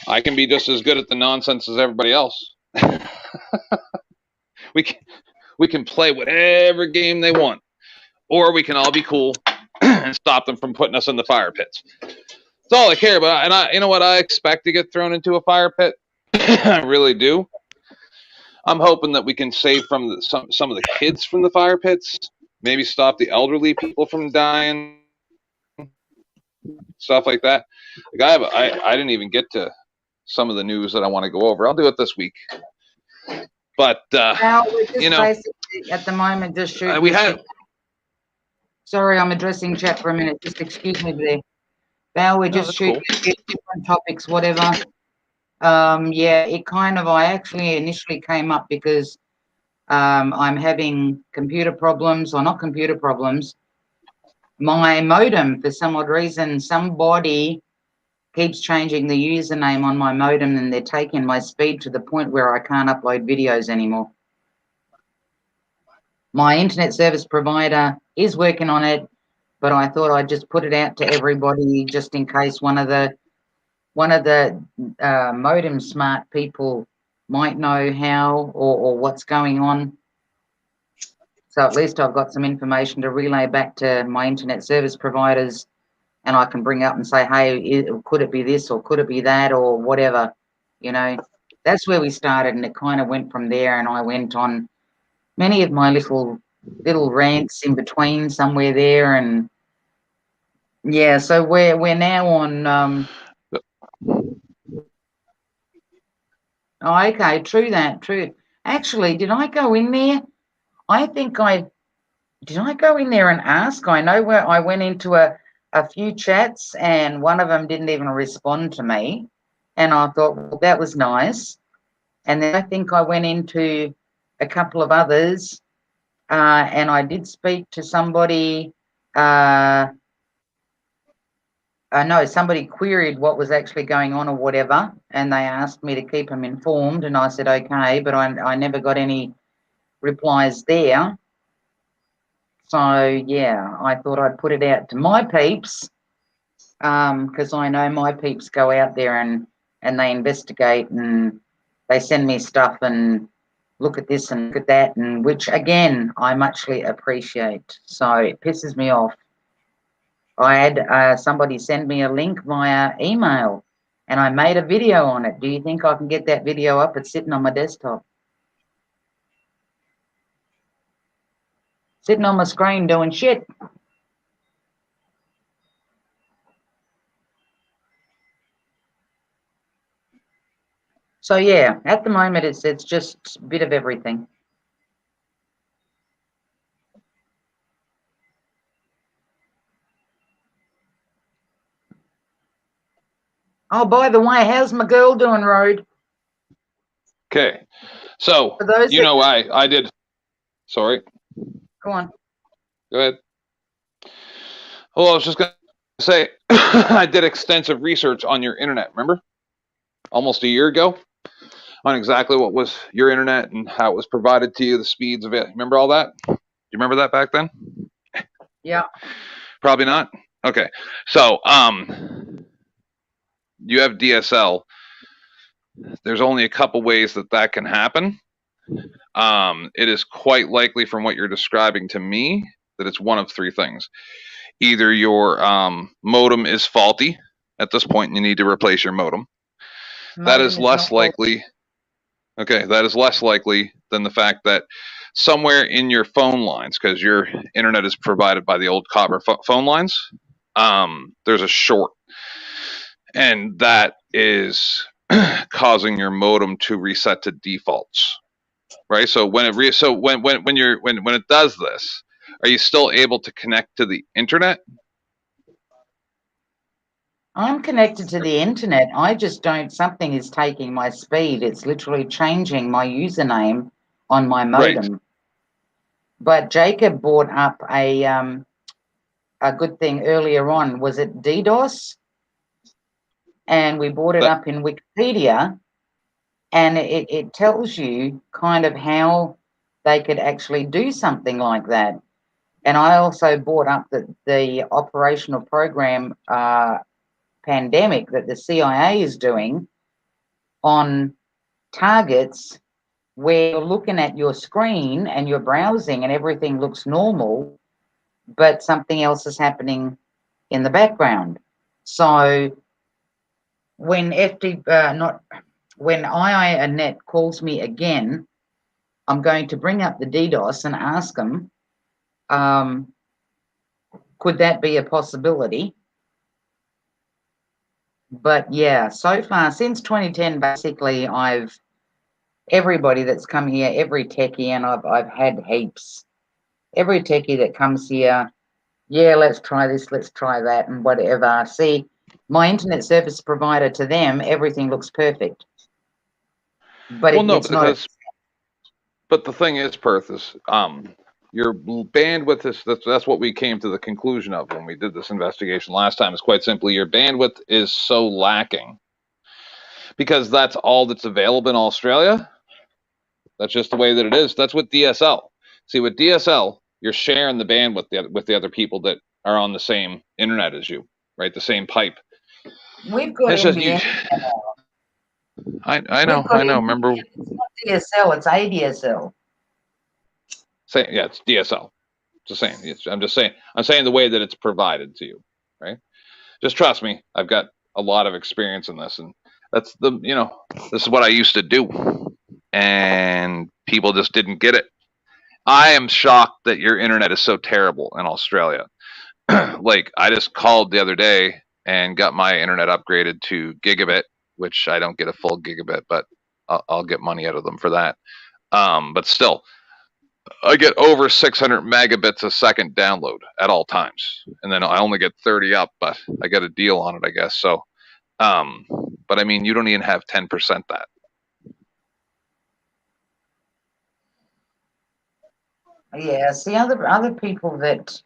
I can be just as good at the nonsense as everybody else. We can play whatever game they want, or we can all be cool and stop them from putting us in the fire pits. That's all I care about. And I expect to get thrown into a fire pit. I really do. I'm hoping that we can save from some of the kids from the fire pits. Maybe stop the elderly people from dying. stuff like that. Like I didn't even get to some of the news that I want to go over. I'll do it this week. But Now we're just you know, basically at the moment just shooting. we had. Sorry, I'm addressing chat for a minute. Just excuse me there. Val, we're No, just that's shooting cool. a few different topics, whatever. Yeah, I actually initially came up because I'm having computer problems, or not computer problems. My modem, for some odd reason, somebody keeps changing the username on my modem, and they're taking my speed to the point where I can't upload videos anymore. My internet service provider is working on it, but I thought I'd just put it out to everybody just in case one of the modem smart people might know how or what's going on. So at least I've got some information to relay back to my internet service providers, and I can bring up and say, hey, could it be this or could it be that or whatever, you know. That's where we started, and it kind of went from there, and I went on many of my little rants in between somewhere there, and yeah, so we're now on oh, okay, true that, true. Actually, did I go in there? I think did I go in there and ask? I know where I went into a few chats, and one of them didn't even respond to me, and I thought, well, that was nice. And then I think I went into a couple of others, and I did speak to somebody. I know somebody queried what was actually going on or whatever, and they asked me to keep them informed, and I said okay, but I never got any replies there. So yeah, I thought I'd put it out to my peeps, because I know my peeps go out there and they investigate and they send me stuff and look at this and look at that, and which again I muchly appreciate. So it pisses me off. I had somebody send me a link via email, and I made a video on it. Do you think I can get that video up? It's sitting on my desktop, sitting on my screen doing shit. So yeah, at the moment it's just a bit of everything. Oh, by the way, how's my girl doing, Road? Okay, so For those that, I did. Sorry, go on. go ahead. Well, I was just gonna say I did extensive research on your internet. Remember, almost a year ago, on exactly what was your internet and how it was provided to you, the speeds of it. Remember all that? Do you remember that back then? Yeah. Probably not. Okay, so you have DSL. There's only a couple ways that can happen. It is quite likely from what you're describing to me that it's one of three things. Either your modem is faulty at this point and you need to replace your modem. That is less likely. Okay, that is less likely than the fact that somewhere in your phone lines, because your internet is provided by the old copper phone lines, there's a short. And that is causing your modem to reset to defaults. Right? So when it when it does this, are you still able to connect to the internet? I'm connected to the internet. I just don't, something is taking my speed. It's literally changing my username on my modem. Right. But Jacob brought up a good thing earlier on. Was it DDoS? And we brought it up in Wikipedia, and it tells you kind of how they could actually do something like that. And I also brought up that the operational program pandemic that the CIA is doing on targets where you're looking at your screen and you're browsing and everything looks normal, but something else is happening in the background. So when when IINet calls me again, I'm going to bring up the DDoS and ask them, could that be a possibility? But yeah, so far since 2010, basically, everybody that's come here, every techie, and I've had heaps. Every techie that comes here, yeah, let's try this, let's try that, and whatever. See, my internet service provider, to them, everything looks perfect. But Well, no, it's not. but the thing is, Perth, is your bandwidth is that's what we came to the conclusion of when we did this investigation last time. Is quite simply your bandwidth is so lacking because that's all that's available in Australia. That's just the way that it is. That's with DSL. See, with DSL, you're sharing the bandwidth with the other people that are on the same internet as you, right? The same pipe. We've got It's just you. NBN. I We've know. got Remember, NBN. It's not DSL, it's ADSL. yeah, it's DSL. It's the same. I'm just saying. I'm saying the way that it's provided to you, right? Just trust me. I've got a lot of experience in this, and that's this is what I used to do, and people just didn't get it. I am shocked that your internet is so terrible in Australia. Like, I just called the other day and got my internet upgraded to gigabit, which I don't get a full gigabit, but I'll get money out of them for that. But still, I get over 600 megabits a second download at all times, and then I only get 30 up, but I get a deal on it, I guess. So, but I mean, you don't even have 10% that. Yeah, see, other people that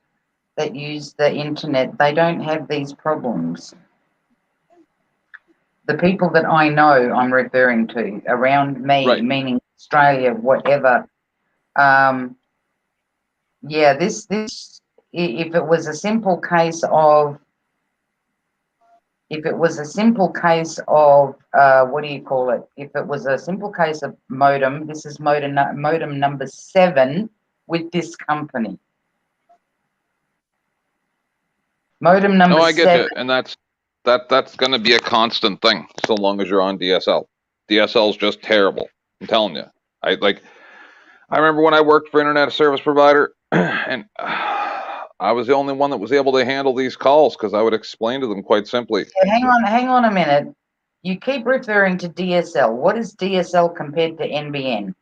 use the internet, they don't have these problems. The people that I know, I'm referring to around me, Right. meaning Australia, whatever. Yeah, this if it was a simple case of what do you call it? If it was a simple case of modem, this is modem number 7 with this company. Modem number No, I get 7. you, and that's going to be a constant thing so long as you're on DSL. DSL is just terrible. I'm telling you. I remember when I worked for internet service provider, and I was the only one that was able to handle these calls because I would explain to them quite simply. Hang on a minute. You keep referring to DSL. What is DSL compared to NBN?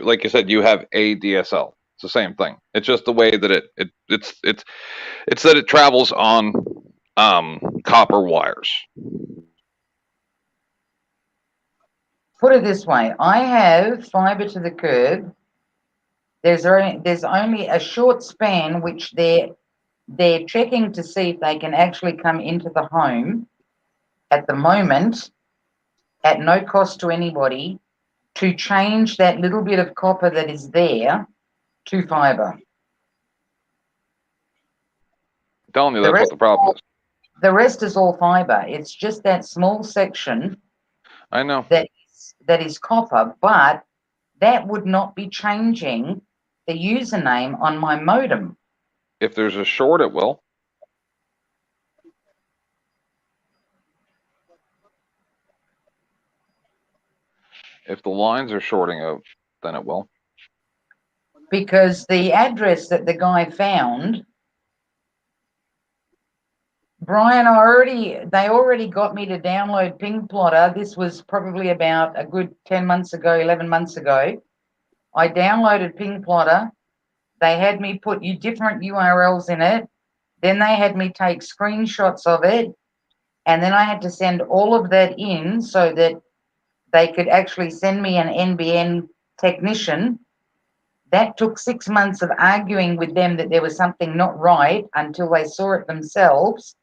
Like you said, you have a DSL. It's the same thing. It's just the way that it's that it travels on copper wires. Put it this way, I have fiber to the curb. There's only a short span which they're checking to see if they can actually come into the home at the moment at no cost to anybody to change that little bit of copper that is there to fiber. I'm telling you, that's what the problem is. The rest is all fiber. It's just that small section. I know. That is copper, but that would not be changing the username on my modem. If there's a short, it will. If the lines are shorting out, then it will. Because the address that the guy found, Brian, they already got me to download Ping Plotter. This was probably about a good 10 months ago, 11 months ago. I downloaded Ping Plotter. They had me put different URLs in it. Then they had me take screenshots of it. And then I had to send all of that in so that they could actually send me an NBN technician. That took 6 months of arguing with them that there was something not right until they saw it themselves.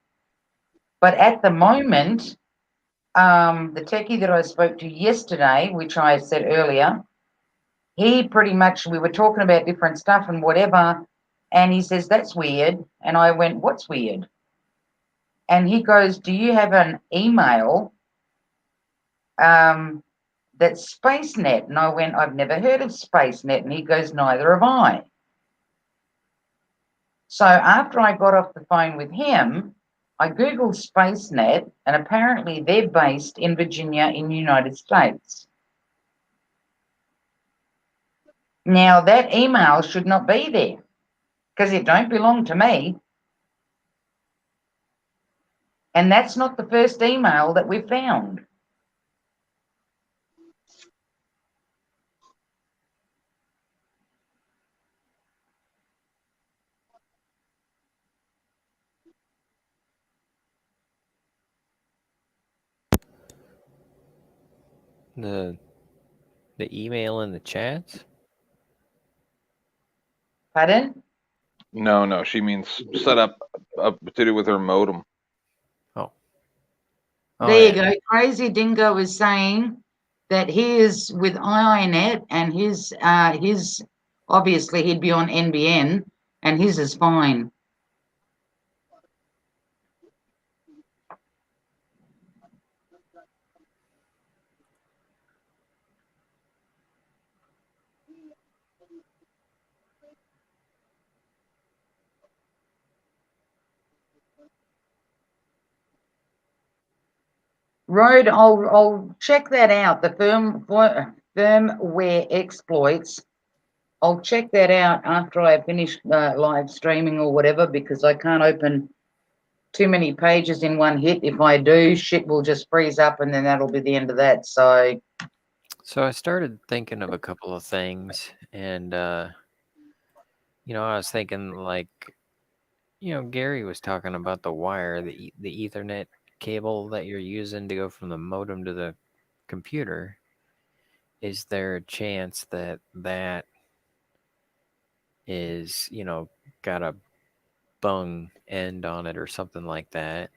But at the moment, the techie that I spoke to yesterday, which I said earlier, he pretty much, we were talking about different stuff and whatever, and he says, that's weird. And I went, what's weird? And he goes, do you have an email that's SpaceNet? And I went, I've never heard of SpaceNet. And he goes, neither have I. So after I got off the phone with him, I Googled SpaceNet, and apparently they're based in Virginia in the United States. Now, that email should not be there because it don't belong to me. And that's not the first email that we found. The email in the chats? Pardon? No, she means set up to do with her modem. Oh. There you yeah. go. Crazy Dingo is saying that he is with IINet and his obviously he'd be on NBN and his is fine. Road, I'll check that out. The firmware exploits. I'll check that out after I finish live streaming or whatever, because I can't open too many pages in one hit. If I do, shit will just freeze up, and then that'll be the end of that. So I started thinking of a couple of things, and I was thinking, like, Gary was talking about the wire, the Ethernet cable that you're using to go from the modem to the computer. Is there a chance that is, got a bung end on it or something like that?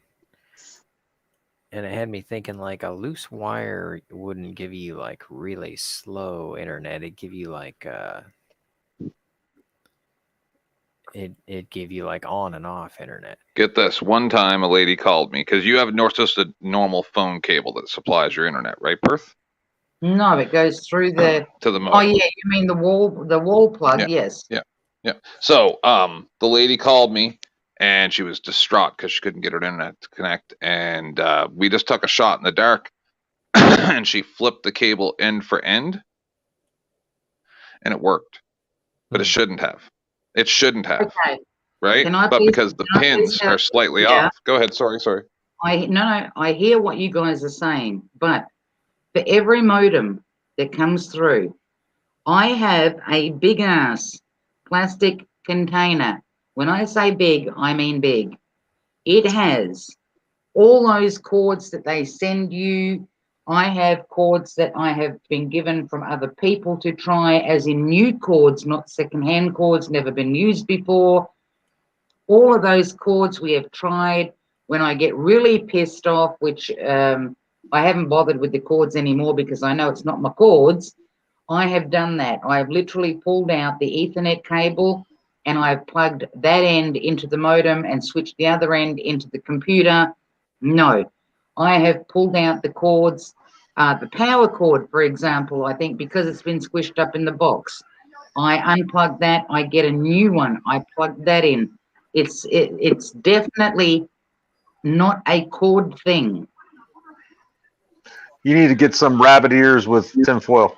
And it had me thinking, like, a loose wire wouldn't give you like really slow internet. It'd give you like it'd give you like on and off internet. Get this. One time a lady called me, because you have just a normal phone cable that supplies your internet, right, Perth? no, it goes through the. To the Oh modem. yeah, you mean the wall plug? Yeah. Yes. Yeah. So the lady called me and she was distraught because she couldn't get her internet to connect. And we just took a shot in the dark and she flipped the cable end for end and it worked. But it shouldn't have. It shouldn't have. Okay. Right? Can I But please- because the can I please pins have- are slightly yeah. off. Go ahead. Sorry. I hear what you guys are saying, but for every modem that comes through, I have a big ass plastic container. When I say big, I mean big. It has all those cords that they send you. I have cords that I have been given from other people to try, as in new cords, not secondhand cords, never been used before. All of those cords we have tried. When I get really pissed off, which I haven't bothered with the cords anymore because I know it's not my cords, I have done that. I have literally pulled out the Ethernet cable and I've plugged that end into the modem and switched the other end into the computer. No, I have pulled out the cords, the power cord, for example, I think because it's been squished up in the box. I unplug that, I get a new one, I plug that in. It's definitely not a cord thing. You need to get some rabbit ears with tinfoil.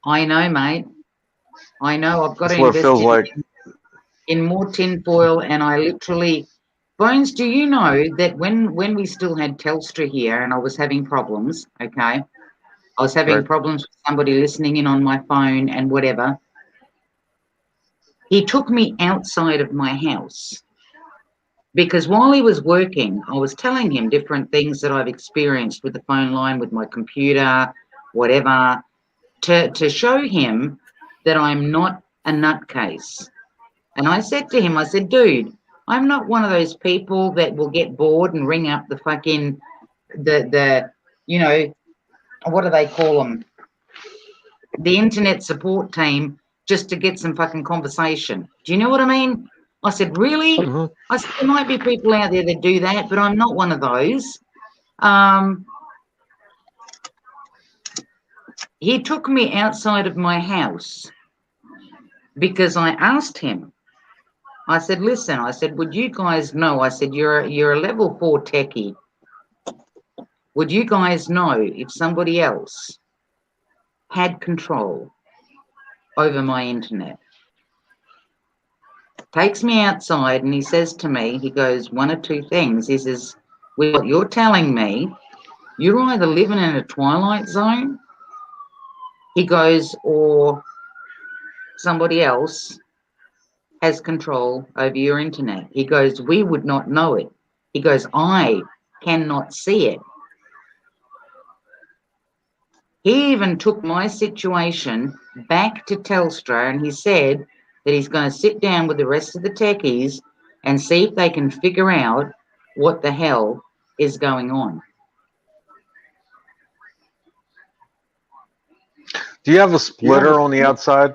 I know, mate. I know. I've got That's to what it feels invest like. in more tinfoil, and I literally. Bones, do you know that when we still had Telstra here and I was having problems, okay, I was having Right. problems with somebody listening in on my phone and whatever, he took me outside of my house because while he was working, I was telling him different things that I've experienced with the phone line, with my computer, whatever, to show him that I'm not a nutcase. And I said to him, I said, dude, I'm not one of those people that will get bored and ring up the fucking, the you know, what do they call them? The internet support team just to get some fucking conversation. Do you know what I mean? I said, really? Mhm. I said, there might be people out there that do that, but I'm not one of those. He took me outside of my house because I asked him. I said, listen, I said, would you guys know? I said, you're a level 4 techie. Would you guys know if somebody else had control over my internet? takes me outside and he says to me, he goes, one or two things. He says, well, you're telling me you're either living in a twilight zone, he goes, or somebody else has control over your internet. He goes, we would not know it. He goes, I cannot see it. He even took my situation back to Telstra and he said that he's going to sit down with the rest of the techies and see if they can figure out what the hell is going on. Do you have a splitter on the outside?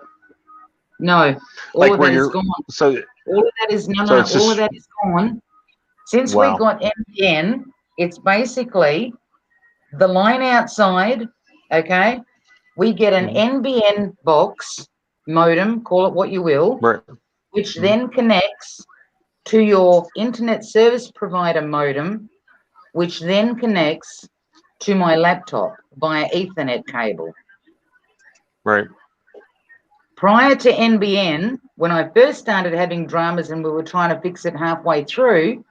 No, all Like of where that is you're gone. so All of that is no, So no. it's All just- of that is gone. Since Wow. we got NBN, it's basically the line outside. Okay, we get an NBN box modem, call it what you will, right. which then connects to your internet service provider modem, which then connects to my laptop via Ethernet cable. Right. Prior to NBN, when I first started having dramas and we were trying to fix it halfway through,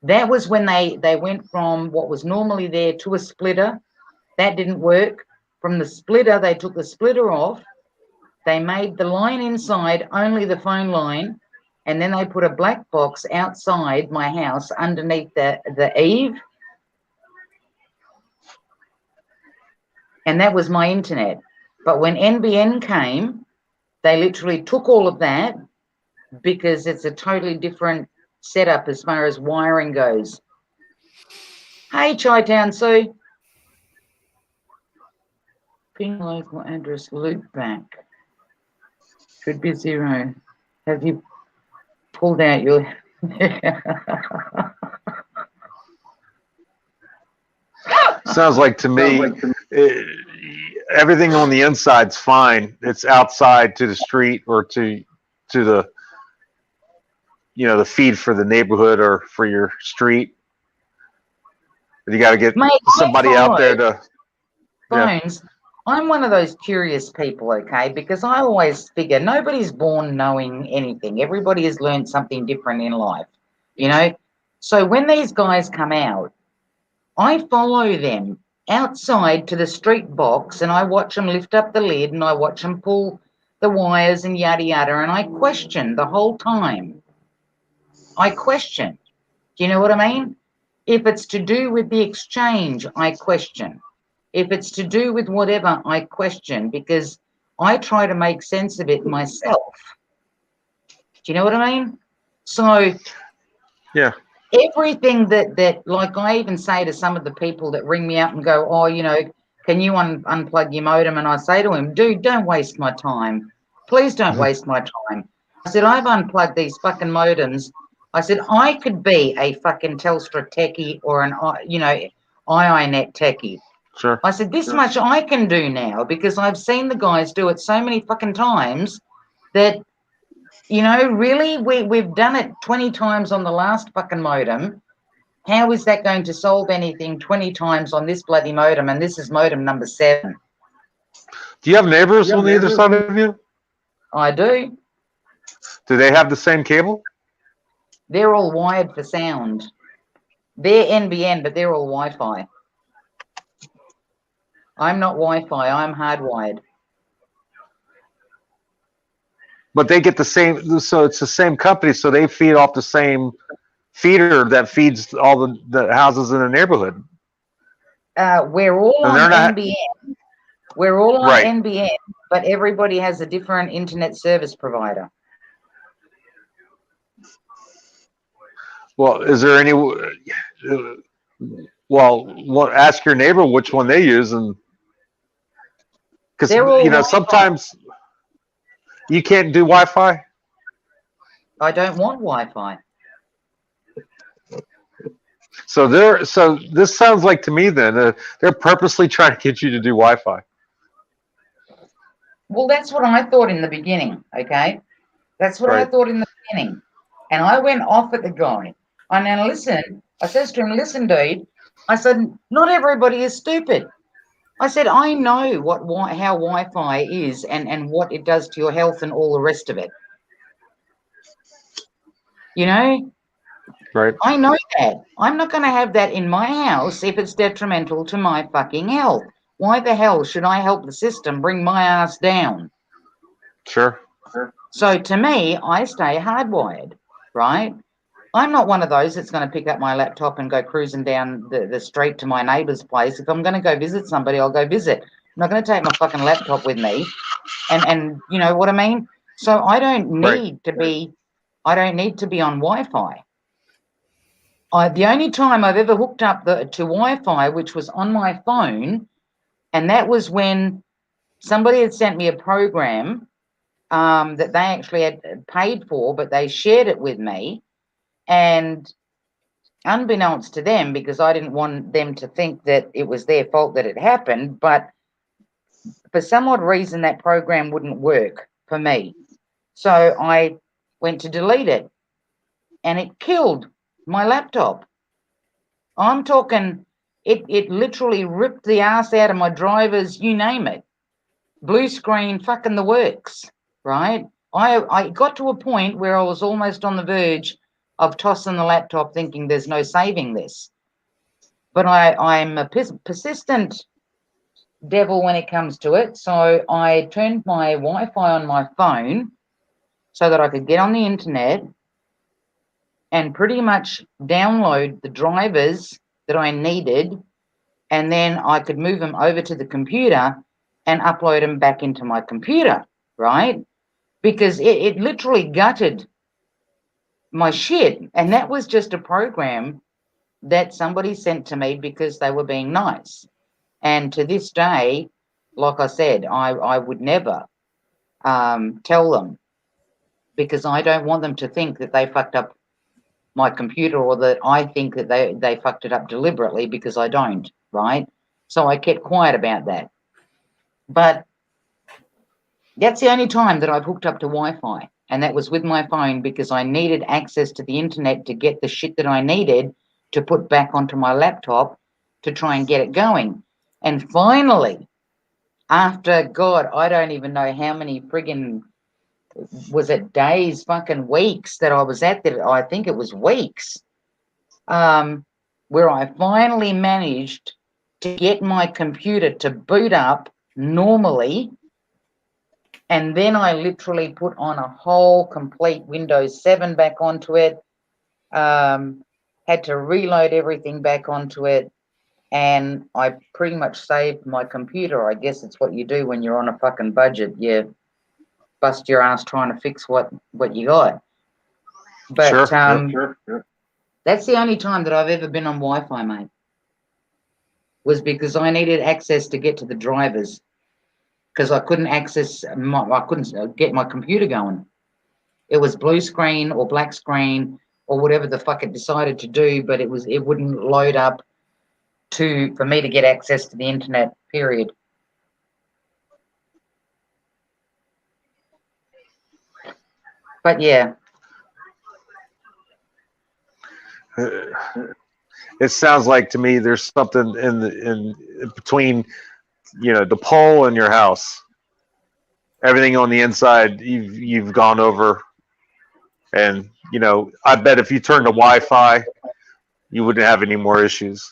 that was when they went from what was normally there to a splitter. That didn't work. From the splitter, they took the splitter off. They made the line inside only the phone line, and then they put a black box outside my house underneath the eave. And that was my internet. But when NBN came, they literally took all of that because it's a totally different setup as far as wiring goes. Hey, Chi-Town Sue. Ping local address loop back. Should be 0. Have you pulled out your... Sounds like to me, everything on the inside's fine. It's outside to the street or to the, you know, the feed for the neighborhood or for your street. You got to get Mate, somebody out there to. phones. I'm one of those curious people, okay, because I always figure nobody's born knowing anything. Everybody has learned something different in life, you know. So when these guys come out, I follow them outside to the street box and I watch them lift up the lid and I watch them pull the wires and yada yada, and I question the whole time. I question. Do you know what I mean? If it's to do with the exchange, I question. If it's to do with whatever, I question, because I try to make sense of it myself. Do you know what I mean? So Yeah. everything that like I even say to some of the people that ring me up and go, oh, you know, can you unplug your modem? And I say to him, dude, don't waste my time. Please don't waste my time. I said, I've unplugged these fucking modems. I said, I could be a fucking Telstra techie or an, you know, IINet techie. Sure. I said, this much I can do now because I've seen the guys do it so many fucking times that, you know, really, we've done it 20 times on the last fucking modem. How is that going to solve anything 20 times on this bloody modem? And this is modem number 7. Do you have neighbors on either side of you? I do. Do they have the same cable? They're all wired for sound. They're NBN, but they're all Wi-Fi. I'm not Wi-Fi. I'm hardwired. But they get the same, so it's the same company, so they feed off the same feeder that feeds all the houses in the neighborhood. We're all And on they're not- NBN. We're all on Right. NBN, but everybody has a different internet service provider. Well, is there any? Well, ask your neighbor which one they use, and because They're all you know Wi-Fi. sometimes you can't do Wi-Fi. I don't want Wi-Fi. So this sounds like to me then they're purposely trying to get you to do Wi-Fi. Well, that's what I thought in the beginning, okay? That's what I Right. thought in the beginning. And I went off at the guy. And then listen, I says to him, listen, dude, I said, not everybody is stupid. I said, I know how Wi-Fi is and what it does to your health and all the rest of it. You know, Right. I know that. I'm not going to have that in my house if it's detrimental to my fucking health. Why the hell should I help the system bring my ass down? Sure. So to me, I stay hardwired, right? I'm not one of those that's going to pick up my laptop and go cruising down the street to my neighbour's place. If I'm going to go visit somebody, I'll go visit. I'm not going to take my fucking laptop with me. And you know what I mean? So I don't Right. need to be on Wi-Fi. The only time I've ever hooked up to Wi-Fi, which was on my phone, and that was when somebody had sent me a program that they actually had paid for, but they shared it with me. And unbeknownst to them, because I didn't want them to think that it was their fault that it happened, but for some odd reason, that program wouldn't work for me. So I went to delete it, and it killed my laptop. I'm talking, it literally ripped the ass out of my drivers, you name it. Blue screen, fucking the works, right? I got to a point where I was almost on the verge of tossing the laptop thinking there's no saving this. But I'm a persistent devil when it comes to it. So I turned my Wi-Fi on my phone so that I could get on the internet and pretty much download the drivers that I needed, and then I could move them over to the computer and upload them back into my computer, right? Because it literally gutted my shit. And that was just a program that somebody sent to me because they were being nice. And to this day, like I said, I would never tell them, because I don't want them to think that they fucked up my computer, or that I think that they fucked it up deliberately, because I don't, right? So I kept quiet about that. But that's the only time that I've hooked up to Wi-Fi, and that was with my phone, because I needed access to the internet to get the shit that I needed to put back onto my laptop to try and get it going. And finally, after, God, I don't even know how many friggin', was it days, fucking weeks that I was at that, I think it was weeks, where I finally managed to get my computer to boot up normally. And then I literally put on a whole complete Windows 7 back onto it, had to reload everything back onto it, and I pretty much saved my computer. I guess it's what you do when you're on a fucking budget. You bust your ass trying to fix what you got. But Sure. that's the only time that I've ever been on Wi-Fi, mate, was because I needed access to get to the drivers, because I couldn't I couldn't get my computer going. It was blue screen or black screen or whatever the fuck it decided to do, but it wouldn't load up for me to get access to the internet, period. But yeah, It sounds like to me there's something in between, the pole and your house. Everything on the inside you've gone over, and I bet if you turned to Wi-Fi, you wouldn't have any more issues.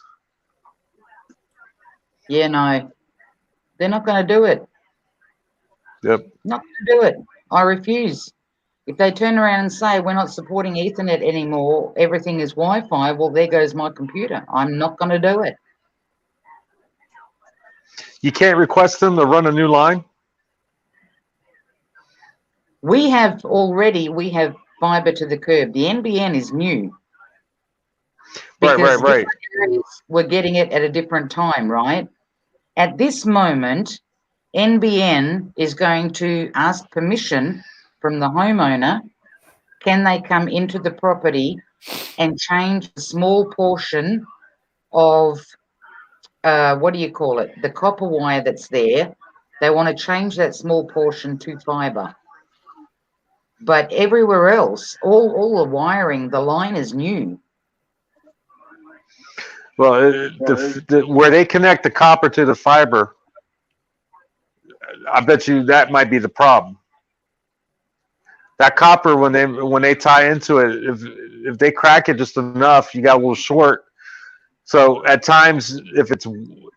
yeah, no, they're not going to do it. Yep. Not going to do it. I refuse. If they turn around and say we're not supporting Ethernet anymore, everything is Wi-Fi, well, there goes my computer. I'm not going to do it. You can't request them to run a new line? We have fiber to the curb. The NBN is new. Because Right. we're getting it at a different time, right? At this moment, NBN is going to ask permission from the homeowner. Can they come into the property and change a small portion of, the copper wire that's there? They want to change that small portion to fiber. But everywhere else, all the wiring, the line is new. Well, where they connect the copper to the fiber, I bet you that might be the problem. that copper when they tie into it, if they crack it just enough, you got a little short. So at times, if it's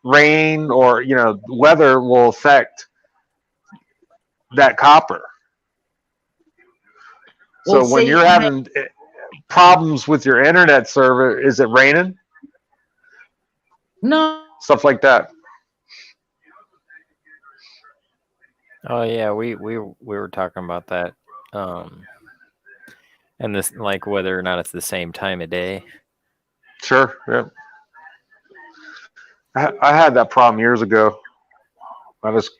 rain or weather, will affect that copper. Well, So when see, you're having problems with your internet server, is it raining? no, Stuff like that. Oh yeah, we were talking about that. And this, like, whether or not it's the same time of day. Sure. Yeah. I had that problem years ago. I just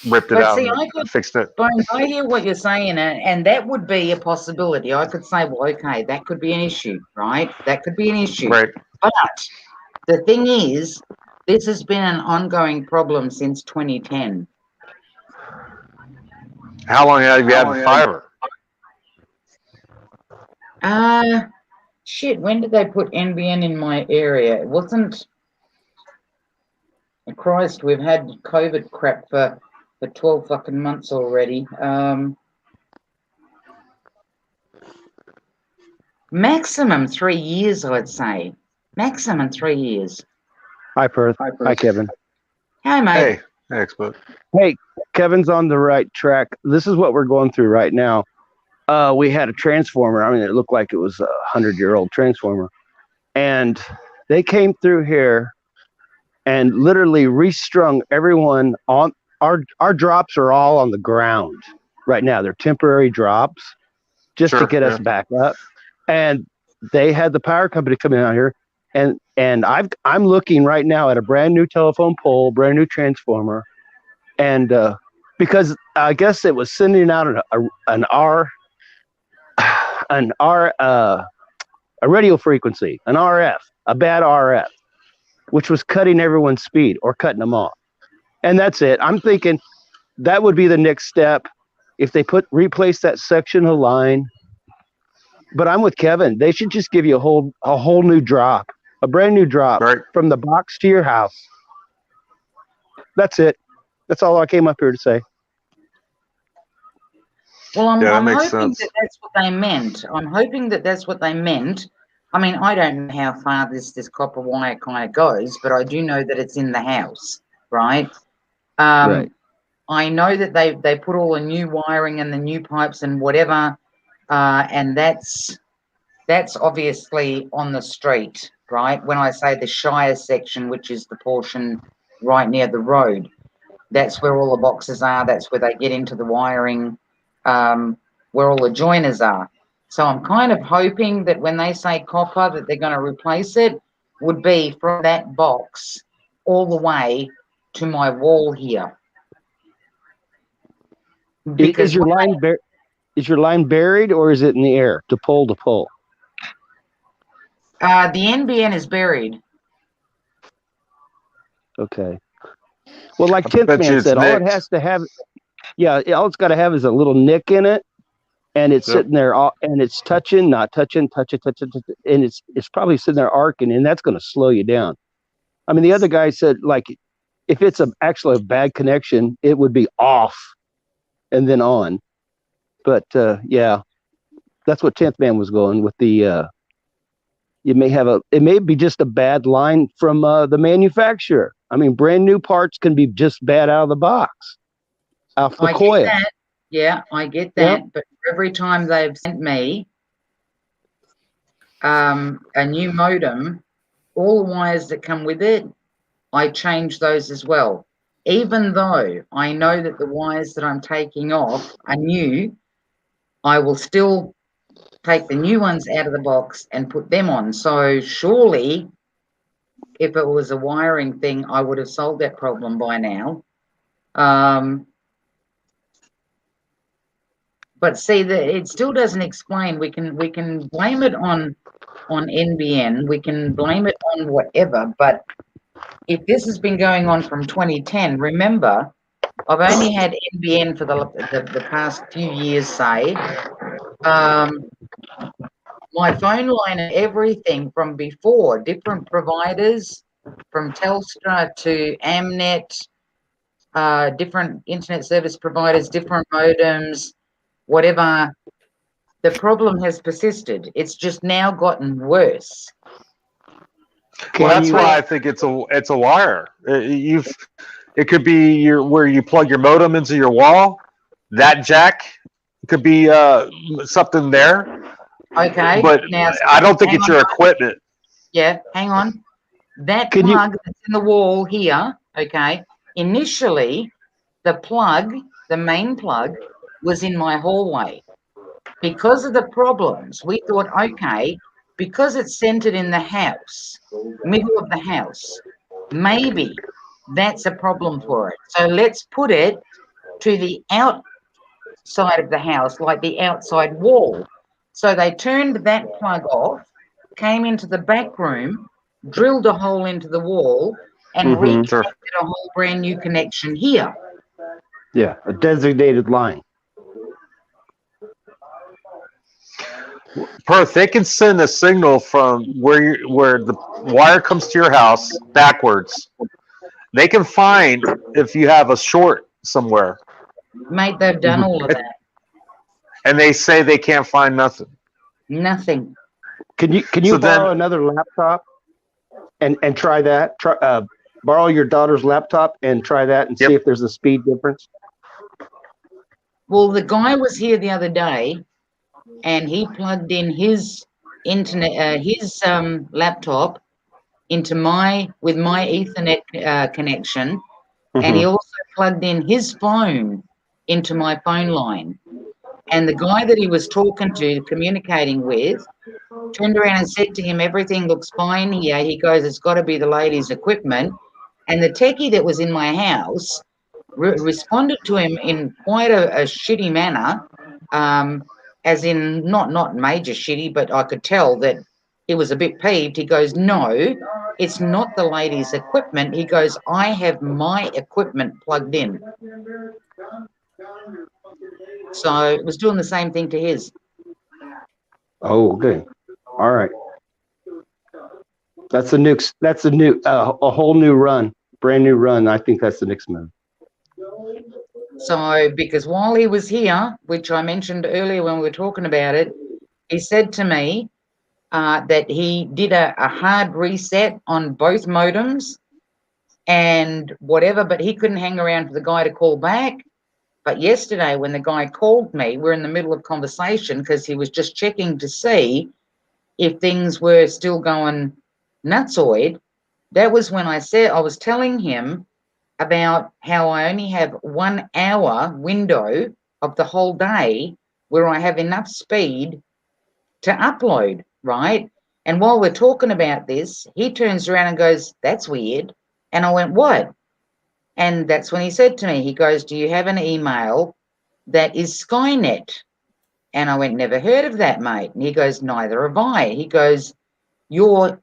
ripped it but out see, and fixed it. Bones, I hear what you're saying, and that would be a possibility. I could say, well, okay, that could be an issue, right? That could be an issue. Right. But the thing is, this has been an ongoing problem since 2010. How long have you had fiber? Shit, when did they put NBN in my area? It wasn't. Christ, we've had COVID crap for 12 fucking months already. Maximum 3 years, I'd say. Maximum 3 years. Hi, Perth. Hi, Kevin. Hi, mate. Hey, expert. Hey, Kevin's on the right track. This is what we're going through right now. We had a transformer. I mean, it looked like it was a 100-year-old transformer. And they came through here and literally restrung everyone on. Our drops are all on the ground right now. They're temporary drops just to get us back up. And they had the power company come in out here. And I'm looking right now at a brand new telephone pole, brand new transformer. And because I guess it was sending out a radio frequency, an RF, a bad RF, which was cutting everyone's speed or cutting them off. And that's it. I'm thinking that would be the next step if they replace that section of line. But I'm with Kevin. They should just give you a whole new drop, a brand new drop from the box to your house. That's it. That's all I came up here to say. Well, I'm hoping sense. that that's what they meant. I'm hoping that that's what they meant. I mean, I don't know how far this copper wire kind of goes, but I do know that it's in the house, right? Right. I know that they put all the new wiring and the new pipes and whatever, and that's obviously on the street, right? When I say the Shire section, which is the portion right near the road, that's where all the boxes are. That's where they get into the wiring, where all the joiners are. So I'm kind of hoping that when they say copper, that they're going to replace it, would be from that box all the way to my wall here. Is your line buried or is it in the air to pole to pole? The NBN is buried. Okay. Well, like 10th Man said, all it has to have, all it's got to have is a little nick in it, and it's sitting there, and it's touching, not touching, touch it, and it's probably sitting there arcing, and that's going to slow you down. I mean, the other guy said, like, if it's actually a bad connection, it would be off and then on. But that's what 10th Man was going with the. It may be just a bad line from the manufacturer. I mean, brand new parts can be just bad out of the box, off the coil. Get that. Yeah, I get that. Yep. But every time they've sent me a new modem, all the wires that come with it, I change those as well. Even though I know that the wires that I'm taking off are new, I will still take the new ones out of the box and put them on. So surely, if it was a wiring thing, I would have solved that problem by now. But see, it still doesn't explain. We can blame it on NBN. We can blame it on whatever. But if this has been going on from 2010, remember, I've only had NBN for the past few years, say. My phone line and everything from before, different providers, from Telstra to Amnet, different internet service providers, different modems, whatever. The problem has persisted. It's just now gotten worse. Well, that's why I think it's a wire. It could be where you plug your modem into your wall. That jack could be something there. Okay. But now I don't think it's your equipment. Yeah, hang on. That plug that's in the wall here, okay, initially the plug, the main plug, was in my hallway. Because of the problems, we thought, okay, because it's centered in the house, middle of the house, maybe that's a problem for it. So let's put it to the outside of the house, like the outside wall. So they turned that plug off, came into the back room, drilled a hole into the wall, and reconnected a whole brand new connection here. Yeah, a designated line. Perth, they can send a signal from where the wire comes to your house backwards. They can find if you have a short somewhere. Mate, they've done all of that. And they say they can't find nothing. Nothing. Can you borrow another laptop and try that? Borrow your daughter's laptop and try that and see if there's a speed difference. Well, the guy was here the other day, and he plugged in his internet, his laptop into my Ethernet connection, and he also plugged in his phone into my phone line. And the guy that he was talking to, communicating with, turned around and said to him, "Everything looks fine here." He goes, "It's got to be the lady's equipment." And the techie that was in my house responded to him in quite a shitty manner, as in not major shitty, but I could tell that he was a bit peeved. He goes, "No, it's not the lady's equipment." He goes, "I have my equipment plugged in." So it was doing the same thing to his. Oh, okay. All right. That's a whole new run, brand new run. I think that's the next move. So, because while he was here, which I mentioned earlier when we were talking about it, he said to me that he did a hard reset on both modems and whatever, but he couldn't hang around for the guy to call back. But yesterday, when the guy called me, we're in the middle of conversation because he was just checking to see if things were still going nutsoid. That was when I was telling him about how I only have 1 hour window of the whole day where I have enough speed to upload, right? And while we're talking about this, he turns around and goes, "That's weird." And I went, "What?" And that's when he said to me, he goes, "Do you have an email that is Skynet?" And I went, "Never heard of that, mate." And he goes, "Neither have I." He goes, "Your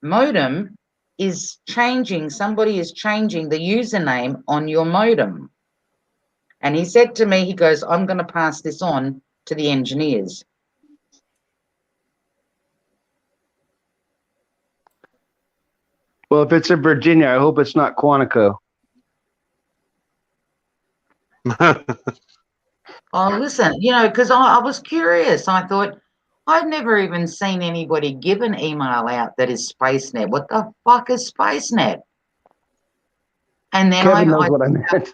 modem is changing. Somebody is changing the username on your modem." And he said to me, he goes, "I'm going to pass this on to the engineers." Well, if it's in Virginia, I hope it's not Quantico. Oh, listen, because I was curious. I thought, I've never even seen anybody give an email out that is SpaceNet. What the fuck is SpaceNet? And then Kevin knows what I meant.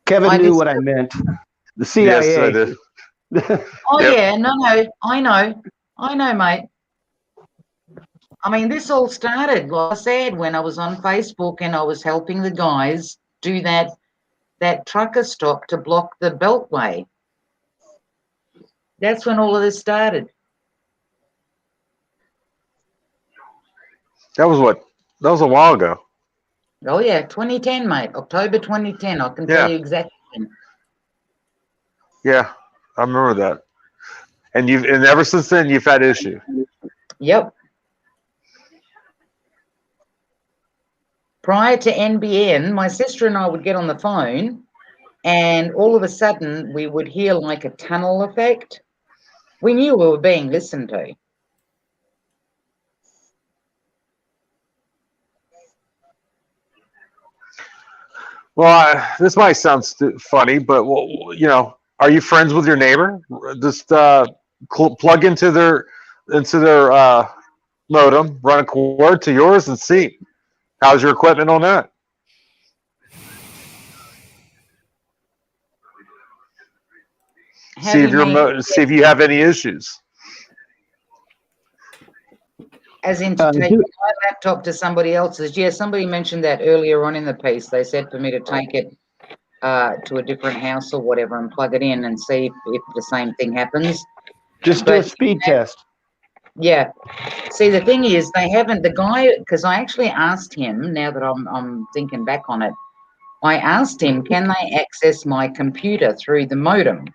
Kevin knew what I meant. The CIA. Yes, I did. Oh, yeah, no, I know, mate. I mean, this all started, like I said, when I was on Facebook and I was helping the guys do that trucker stop to block the Beltway. That's when all of this started. That was a while ago. Oh, yeah, 2010, mate. October 2010. I can tell you exactly. Yeah, I remember that. And ever since then, you've had issue. Yep. Prior to NBN, my sister and I would get on the phone, and all of a sudden we would hear like a tunnel effect. We knew we were being listened to. Well, this might sound funny, but Are you friends with your neighbor? Just plug into their modem, run a cord to yours, and see how's your equipment on that. See if you have any issues. As in to take my laptop to somebody else's. Yeah, somebody mentioned that earlier on in the piece. They said for me to take it to a different house or whatever and plug it in and see if the same thing happens. Just do a speed test. Yeah. See, the thing is, they haven't. The guy, because I actually asked him. Now that I'm thinking back on it, I asked him, can they access my computer through the modem?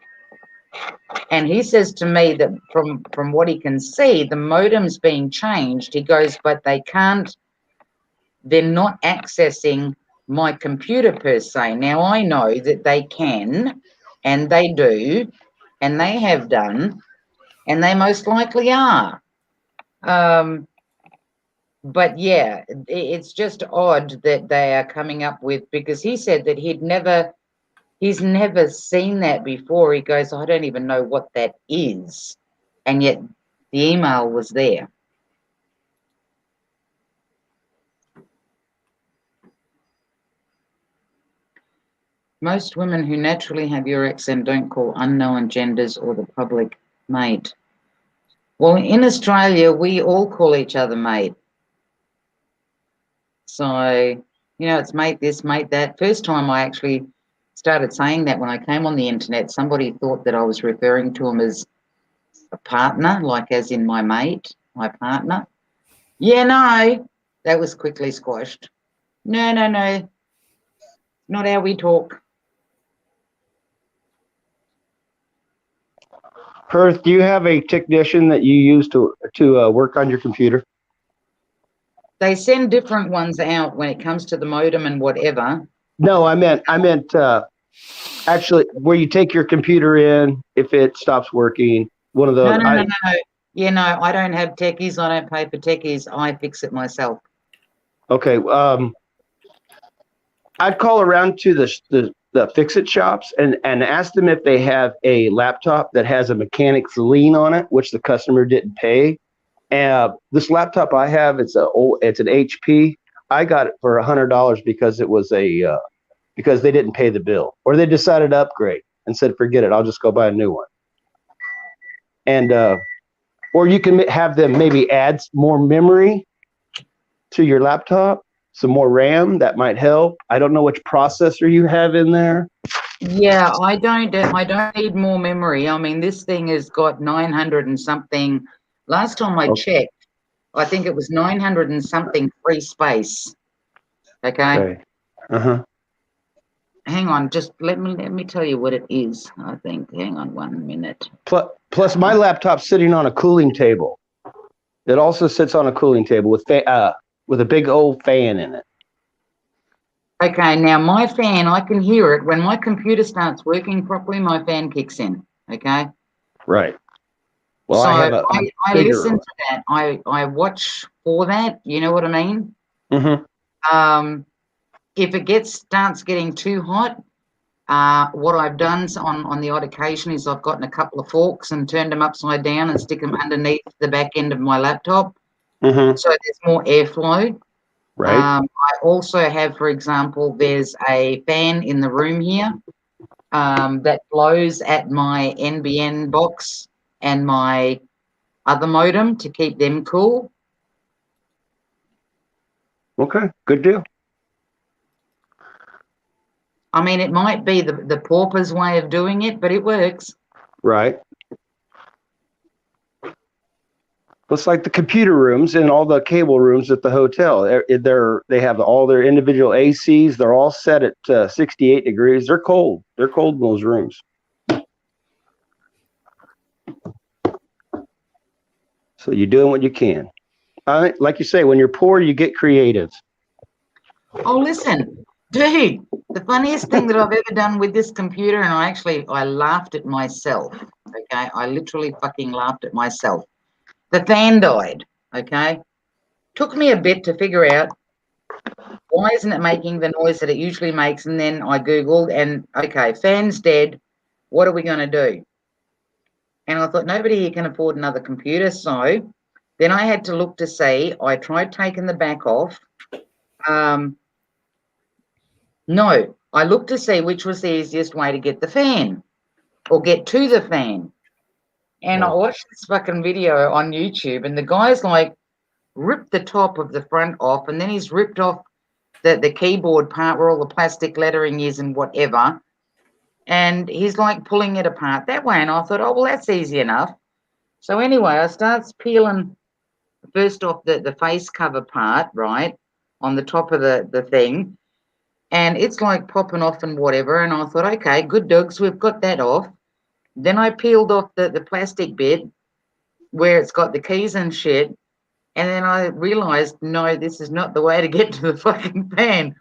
And he says to me that from what he can see, the modem's being changed. He goes, but they can't. They're not accessing my computer per se. Now I know that they can, and they do, and they have done, and they most likely are. But yeah, it's just odd that they are coming up with, because he said that he's never seen that before. He goes, I don't even know what that is. And yet the email was there. Most women who naturally have your accent don't call unknown genders or the public mate. Well, in Australia, we all call each other mate. So, it's mate this, mate that. First time I actually started saying that when I came on the internet, somebody thought that I was referring to him as a partner, like as in my mate, my partner. Yeah, no, that was quickly squashed. No, not how we talk. Perth, do you have a technician that you use to work on your computer? They send different ones out when it comes to the modem and whatever. No, I meant actually where you take your computer in, if it stops working, one of those. No. Yeah, no, I don't have techies. I don't pay for techies. I fix it myself. Okay. I'd call around to the fix-it shops and ask them if they have a laptop that has a mechanic's lien on it, which the customer didn't pay. This laptop I have, it's an HP. I got it for $100 because it was because they didn't pay the bill, or they decided to upgrade and said, forget it, I'll just go buy a new one. And or you can have them maybe add more memory to your laptop, some more RAM, that might help. I don't know which processor you have in there. Yeah, I don't need more memory. I mean, this thing has got 900 and something. Last time I checked, I think it was 900 and something free space. Okay. Hang on, just let me tell you what it is. I think. Hang on 1 minute. Plus, my laptop's sitting on a cooling table. It also sits on a cooling table with a big old fan in it. Okay, now my fan, I can hear it. When my computer starts working properly, my fan kicks in. Okay. Right. Well, so I listen to that. I watch for that. You know what I mean? Mm-hmm. If it starts getting too hot, what I've done on the odd occasion is I've gotten a couple of forks and turned them upside down and stick them underneath the back end of my laptop, so there's more airflow. Right. I also have, for example, there's a fan in the room here that blows at my NBN box and my other modem to keep them cool. Okay, good deal. I mean, it might be the pauper's way of doing it, but it works. Right. It's like the computer rooms and all the cable rooms at the hotel. They have all their individual ACs. They're all set at 68 degrees. They're cold. They're cold in those rooms. So you're doing what you can. Like you say, when you're poor, you get creative. Oh, listen, dude, the funniest thing that I've ever done with this computer, and I laughed at myself, okay? I literally fucking laughed at myself. The fan died, okay? Took me a bit to figure out why isn't it making the noise that it usually makes, and then I Googled and, okay, fan's dead. What are we going to do? And I thought, nobody here can afford another computer. So then I had to look to see. I tried taking the back off. No, I looked to see which was the easiest way to get the fan or get to the fan. And I watched this fucking video on YouTube, and the guy's like ripped the top of the front off, and then he's ripped off the keyboard part where all the plastic lettering is and whatever. And he's like pulling it apart that way. And I thought, oh, well, that's easy enough. So anyway, I starts peeling first off the face cover part, right, on the top of the thing. And it's like popping off and whatever. And I thought, okay, good dogs, we've got that off. Then I peeled off the plastic bit where it's got the keys and shit. And then I realized, no, this is not the way to get to the fucking fan.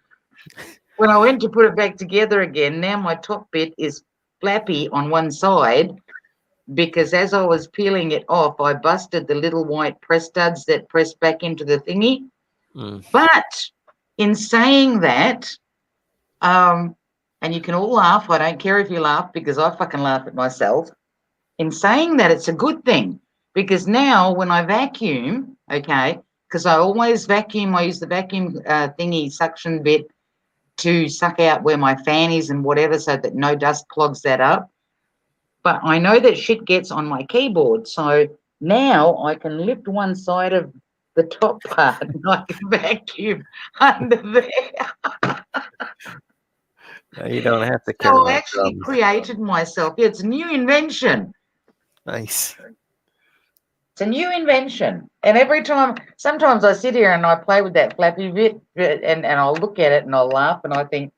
When I went to put it back together again, now my top bit is flappy on one side because as I was peeling it off, I busted the little white press studs that press back into the thingy. But in saying that, and you can all laugh, I don't care if you laugh because I fucking laugh at myself. In saying that, it's a good thing because now when I vacuum, okay, because I always vacuum, I use the vacuum thingy suction bit to suck out where my fan is and whatever so that no dust clogs that up. But I know that shit gets on my keyboard. So now I can lift one side of the top part and I can vacuum under there. No, you don't have to carry So I actually created myself. It's a new invention. Nice. It's a new invention. And every time, sometimes I sit here and I play with that flappy bit and I'll look at it and I'll laugh and I think,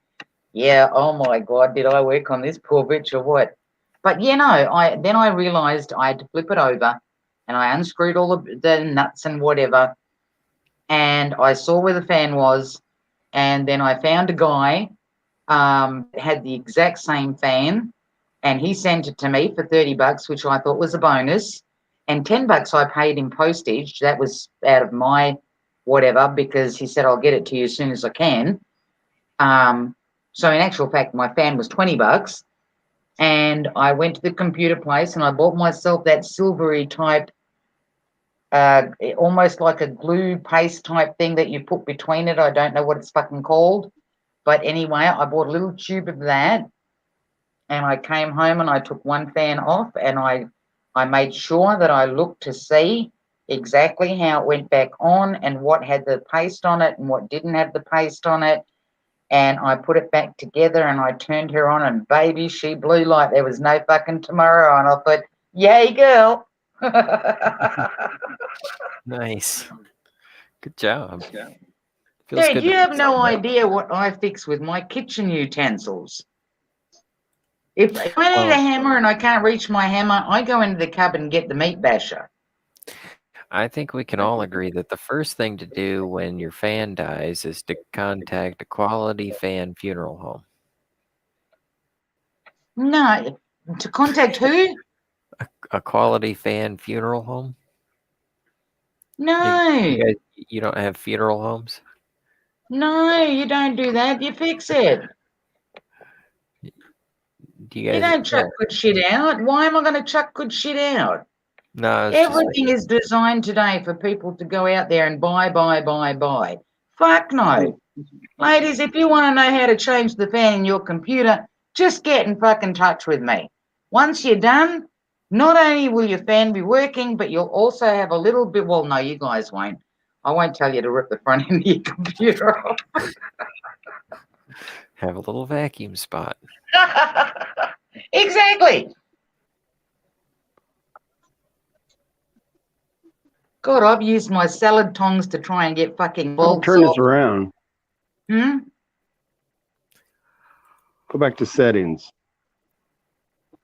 yeah, oh my God, did I work on this poor bitch or what? But, you know, then I realised I had to flip it over and I unscrewed all the nuts and whatever and I saw where the fan was and then I found a guy had the exact same fan and he sent it to me for $30, which I thought was a bonus. And $10 I paid in postage. That was out of my whatever because he said, I'll get it to you as soon as I can. So in actual fact, my fan was $20. And I went to the computer place and I bought myself that silvery type, almost like a glue paste type thing that you put between it. I don't know what it's fucking called. But anyway, I bought a little tube of that. And I came home and I took one fan off and I made sure that I looked to see exactly how it went back on and what had the paste on it and what didn't have the paste on it. And I put it back together and I turned her on and baby, she blew like there was no fucking tomorrow. And I thought, yay, girl. Nice. Good job. Dude, you have no idea what I fix with my kitchen utensils. If I need a hammer and I can't reach my hammer, I go into the cupboard and get the meat basher. I think we can all agree that the first thing to do when your fan dies is to contact a quality fan funeral home. No, to contact who? A quality fan funeral home? No. You don't have funeral homes? No, you don't do that. You fix it. You don't chuck good shit out. Why am I going to chuck good shit out? No. Everything is designed today for people to go out there and buy. Fuck no. Ladies, if you want to know how to change the fan in your computer, just get in fucking touch with me. Once you're done, not only will your fan be working, but you'll also have a little bit, well, no, you guys won't. I won't tell you to rip the front end of your computer off. Have a little vacuum spot. Exactly. God, I've used my salad tongs to try and get fucking bolts Turn off. this around. Hmm? Go back to settings.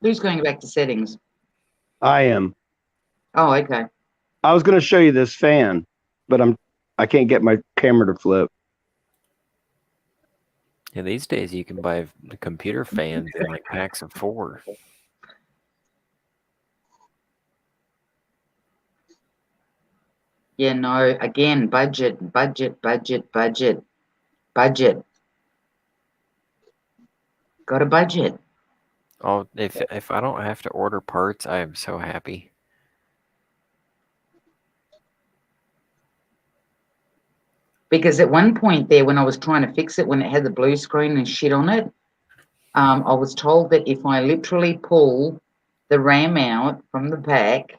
Who's going back to settings? I am. Oh, okay. I was going to show you this fan, but I can't get my camera to flip. Yeah, these days you can buy the computer fans in like packs of 4. Yeah, no, again, budget. Got a budget. Oh, if I don't have to order parts, I am so happy. Because at one point there, when I was trying to fix it, when it had the blue screen and shit on it, I was told that if I literally pull the RAM out from the back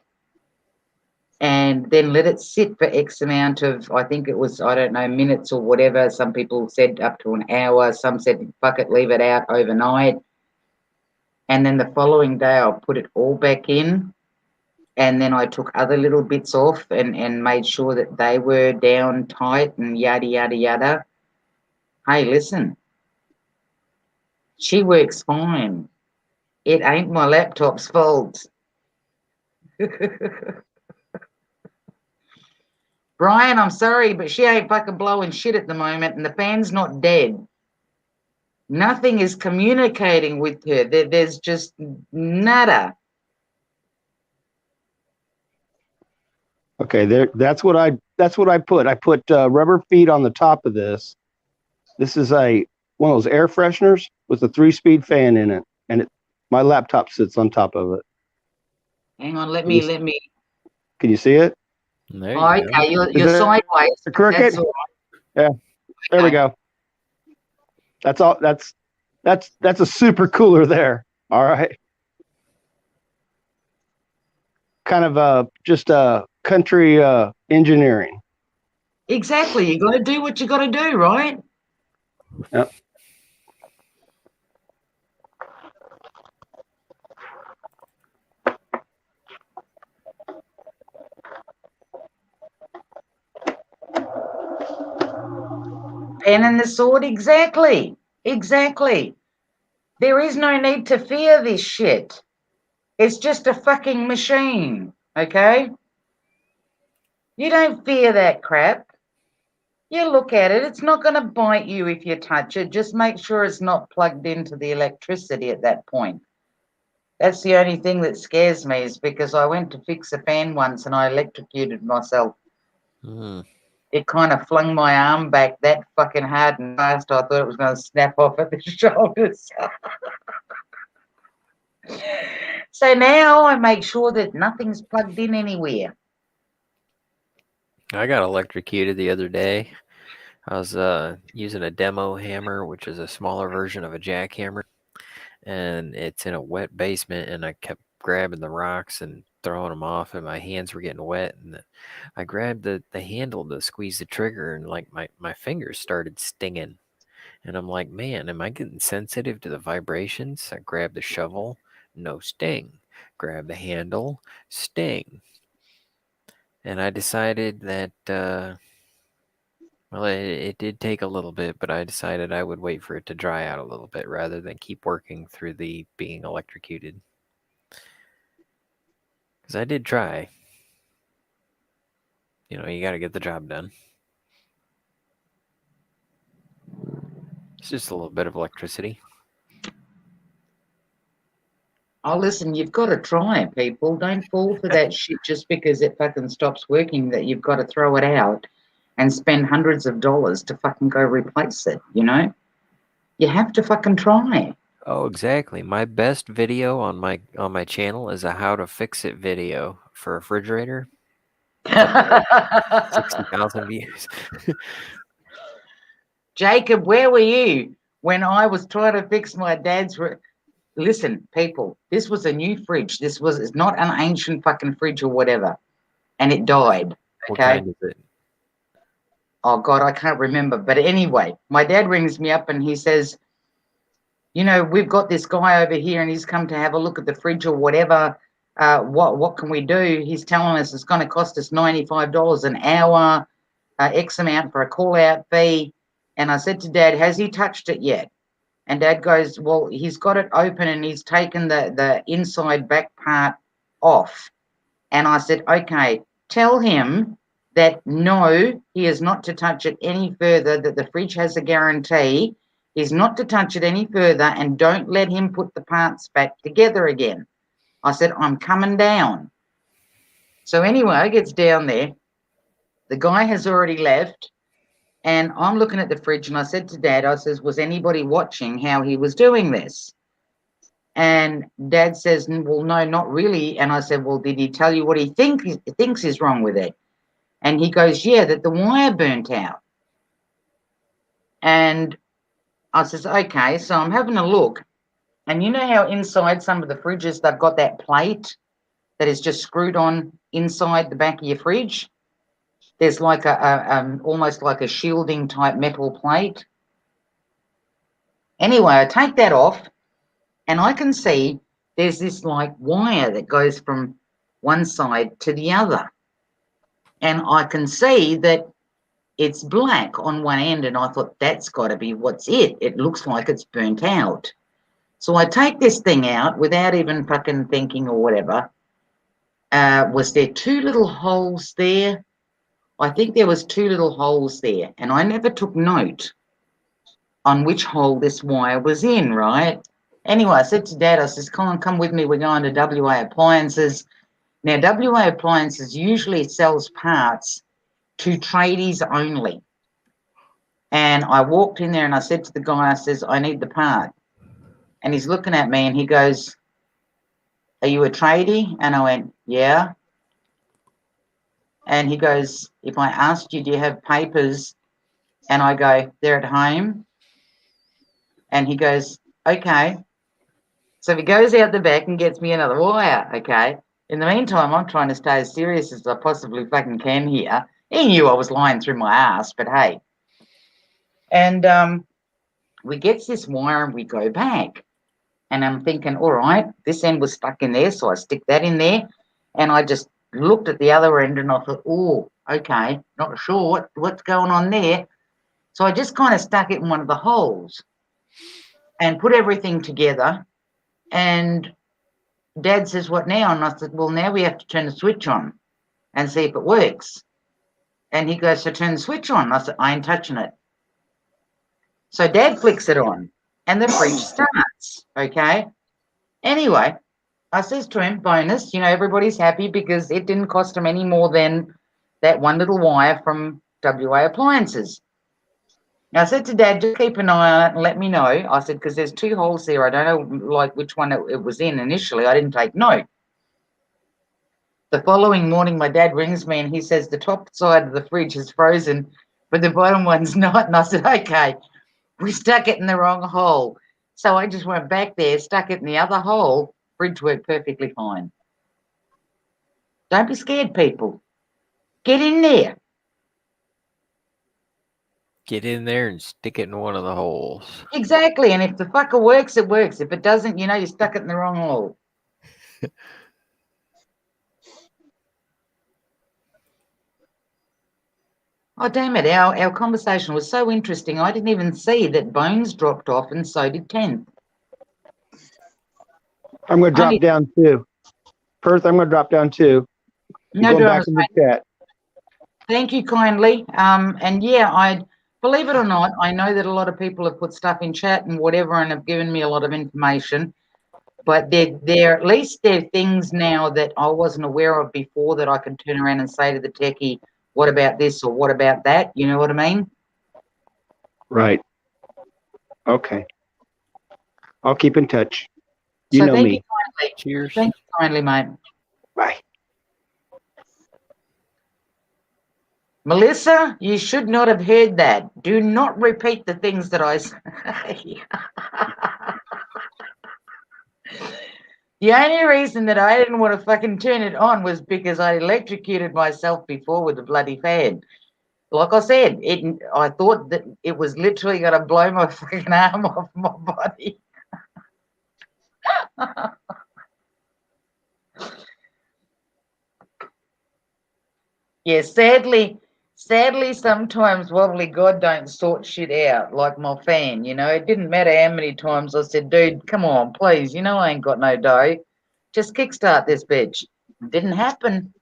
and then let it sit for X amount of, I think it was, I don't know, minutes or whatever. Some people said up to an hour. Some said, fuck it, leave it out overnight. And then the following day, I'll put it all back in. And then I took other little bits off and made sure that they were down tight and yada, yada, yada. Hey, listen, she works fine. It ain't my laptop's fault. Brian, I'm sorry, but she ain't fucking blowing shit at the moment, and the fan's not dead. Nothing is communicating with her. There's just nada. Okay, there. That's what I put. I put rubber feet on the top of this. This is one of those air fresheners with a 3-speed fan in it, and my laptop sits on top of it. Hang on, let me. Can you see it? There Oh, you okay, go. you're sideways. Crooked? That's all right. Yeah. There we go. That's all. That's a super cooler there. All right. Kind of just country engineering. Exactly. You got to do what you got to do, right? Yep. Pen and the sword, exactly. Exactly. There is no need to fear this shit. It's just a fucking machine, okay? You don't fear that crap. You look at it, it's not going to bite you if you touch it. Just make sure it's not plugged into the electricity at that point. That's the only thing that scares me, is because I went to fix a fan once and I electrocuted myself. It kind of flung my arm back that fucking hard and fast, I thought it was going to snap off at the shoulders. So now I make sure that nothing's plugged in anywhere. I got electrocuted the other day. I was using a demo hammer, which is a smaller version of a jackhammer, and it's in a wet basement, and I kept grabbing the rocks and throwing them off, and my hands were getting wet, and I grabbed the handle to squeeze the trigger, and like my fingers started stinging, and I'm like, man, am I getting sensitive to the vibrations? I grabbed the shovel, no sting. Grab the handle, sting. And I decided that well, it did take a little bit, but I decided I would wait for it to dry out a little bit rather than keep working through the being electrocuted. Because I did try. You know, you got to get the job done. It's just a little bit of electricity. Oh, listen, you've got to try, people. Don't fall for that shit just because it fucking stops working, that you've got to throw it out and spend hundreds of dollars to fucking go replace it, you know? You have to fucking try. Oh, exactly. My best video on my channel is a how to fix it video for a refrigerator. 60,000 views. Jacob, where were you when I was trying to fix my dad's... Listen, people, this was a new fridge. It's not an ancient fucking fridge or whatever. And it died. What Okay. kind is it? Oh, God, I can't remember. But anyway, my dad rings me up and he says, you know, we've got this guy over here and he's come to have a look at the fridge or whatever. What can we do? He's telling us it's going to cost us $95 an hour, X amount for a call-out fee. And I said to Dad, has he touched it yet? And Dad goes, well, he's got it open and he's taken the inside back part off. And I said, okay, tell him that no, he is not to touch it any further, that the fridge has a guarantee. He's not to touch it any further, and don't let him put the parts back together again. I said, I'm coming down. So anyway, I gets down there. The guy has already left. And I'm looking at the fridge and I said to Dad, I says, was anybody watching how he was doing this? And Dad says, well, no, not really. And I said, well, did he tell you what he thinks is wrong with it? And he goes, yeah, that the wire burnt out. And I says, okay. So I'm having a look. And you know how inside some of the fridges, they've got that plate that is just screwed on inside the back of your fridge? There's like almost like a shielding type metal plate. Anyway, I take that off and I can see there's this like wire that goes from one side to the other. And I can see that it's black on one end, and I thought, that's got to be what's it. It looks like it's burnt out. So I take this thing out without even fucking thinking or whatever. Was there 2 little holes there? I think there was 2 little holes there, and I never took note on which hole this wire was in, right? Anyway, I said to Dad, I says, come with me, we're going to WA Appliances. Now, WA Appliances usually sells parts to tradies only. And I walked in there and I said to the guy, I says, I need the part. And he's looking at me and he goes, are you a tradie? And I went, yeah. And he goes, if I asked you, do you have papers? And I go, they're at home. And he goes, okay. So he goes out the back and gets me another wire, okay? In the meantime, I'm trying to stay as serious as I possibly fucking can here. He knew I was lying through my ass, but hey. And we get this wire and we go back. And I'm thinking, all right, this end was stuck in there, so I stick that in there. And I just looked at the other end and I thought, oh, okay, not sure what's going on there. So I just kind of stuck it in one of the holes and put everything together. And Dad says, what now? And I said, well, now we have to turn the switch on and see if it works. And he goes, so turn the switch on. I said, I ain't touching it. So Dad flicks it on and the fridge starts, okay? Anyway, I says to him, bonus, everybody's happy because it didn't cost him any more than that one little wire from WA Appliances. Now, I said to Dad, just keep an eye on it and let me know. I said, because there's 2 holes there. I don't know, like, which one it was in initially. I didn't take note. The following morning, my dad rings me and he says, the top side of the fridge is frozen, but the bottom one's not. And I said, okay, we stuck it in the wrong hole. So I just went back there, stuck it in the other hole. Fridge worked perfectly fine. Don't be scared, people. Get in there. Get in there and stick it in one of the holes. Exactly. And if the fucker works, it works. If it doesn't, you stuck it in the wrong hole. Oh, damn it. Our conversation was so interesting. I didn't even see that Bones dropped off and so did 10th. I'm going to drop down too. Perth, I'm going to drop down too. No going dramas, back in the chat. Thank you kindly. And yeah, I believe it or not, I know that a lot of people have put stuff in chat and whatever and have given me a lot of information. But they're at least there are things now that I wasn't aware of before that I can turn around and say to the techie, what about this or what about that? You know what I mean? Right. Okay. I'll keep in touch. You so know thank me. you kindly. Cheers. Thank you kindly, mate. Bye. Melissa, you should not have heard that. Do not repeat the things that I say. The only reason that I didn't want to fucking turn it on was because I electrocuted myself before with the bloody fan. Like I said, I thought that it was literally going to blow my fucking arm off my body. Yeah, sadly, sometimes wobbly God don't sort shit out like my fan, It didn't matter how many times I said, dude, come on, please, I ain't got no dough. Just kickstart this bitch. Didn't happen.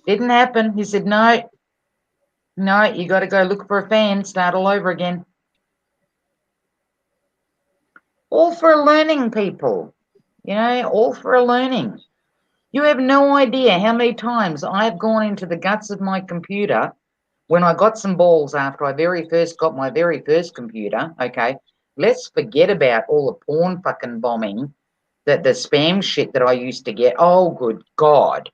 Didn't happen. He said, no, you got to go look for a fan, start all over again. All for a learning, people. All for a learning. You have no idea how many times I've gone into the guts of my computer when I got some balls after I very first got my very first computer, okay? Let's forget about all the porn fucking bombing, the spam shit that I used to get. Oh, good God.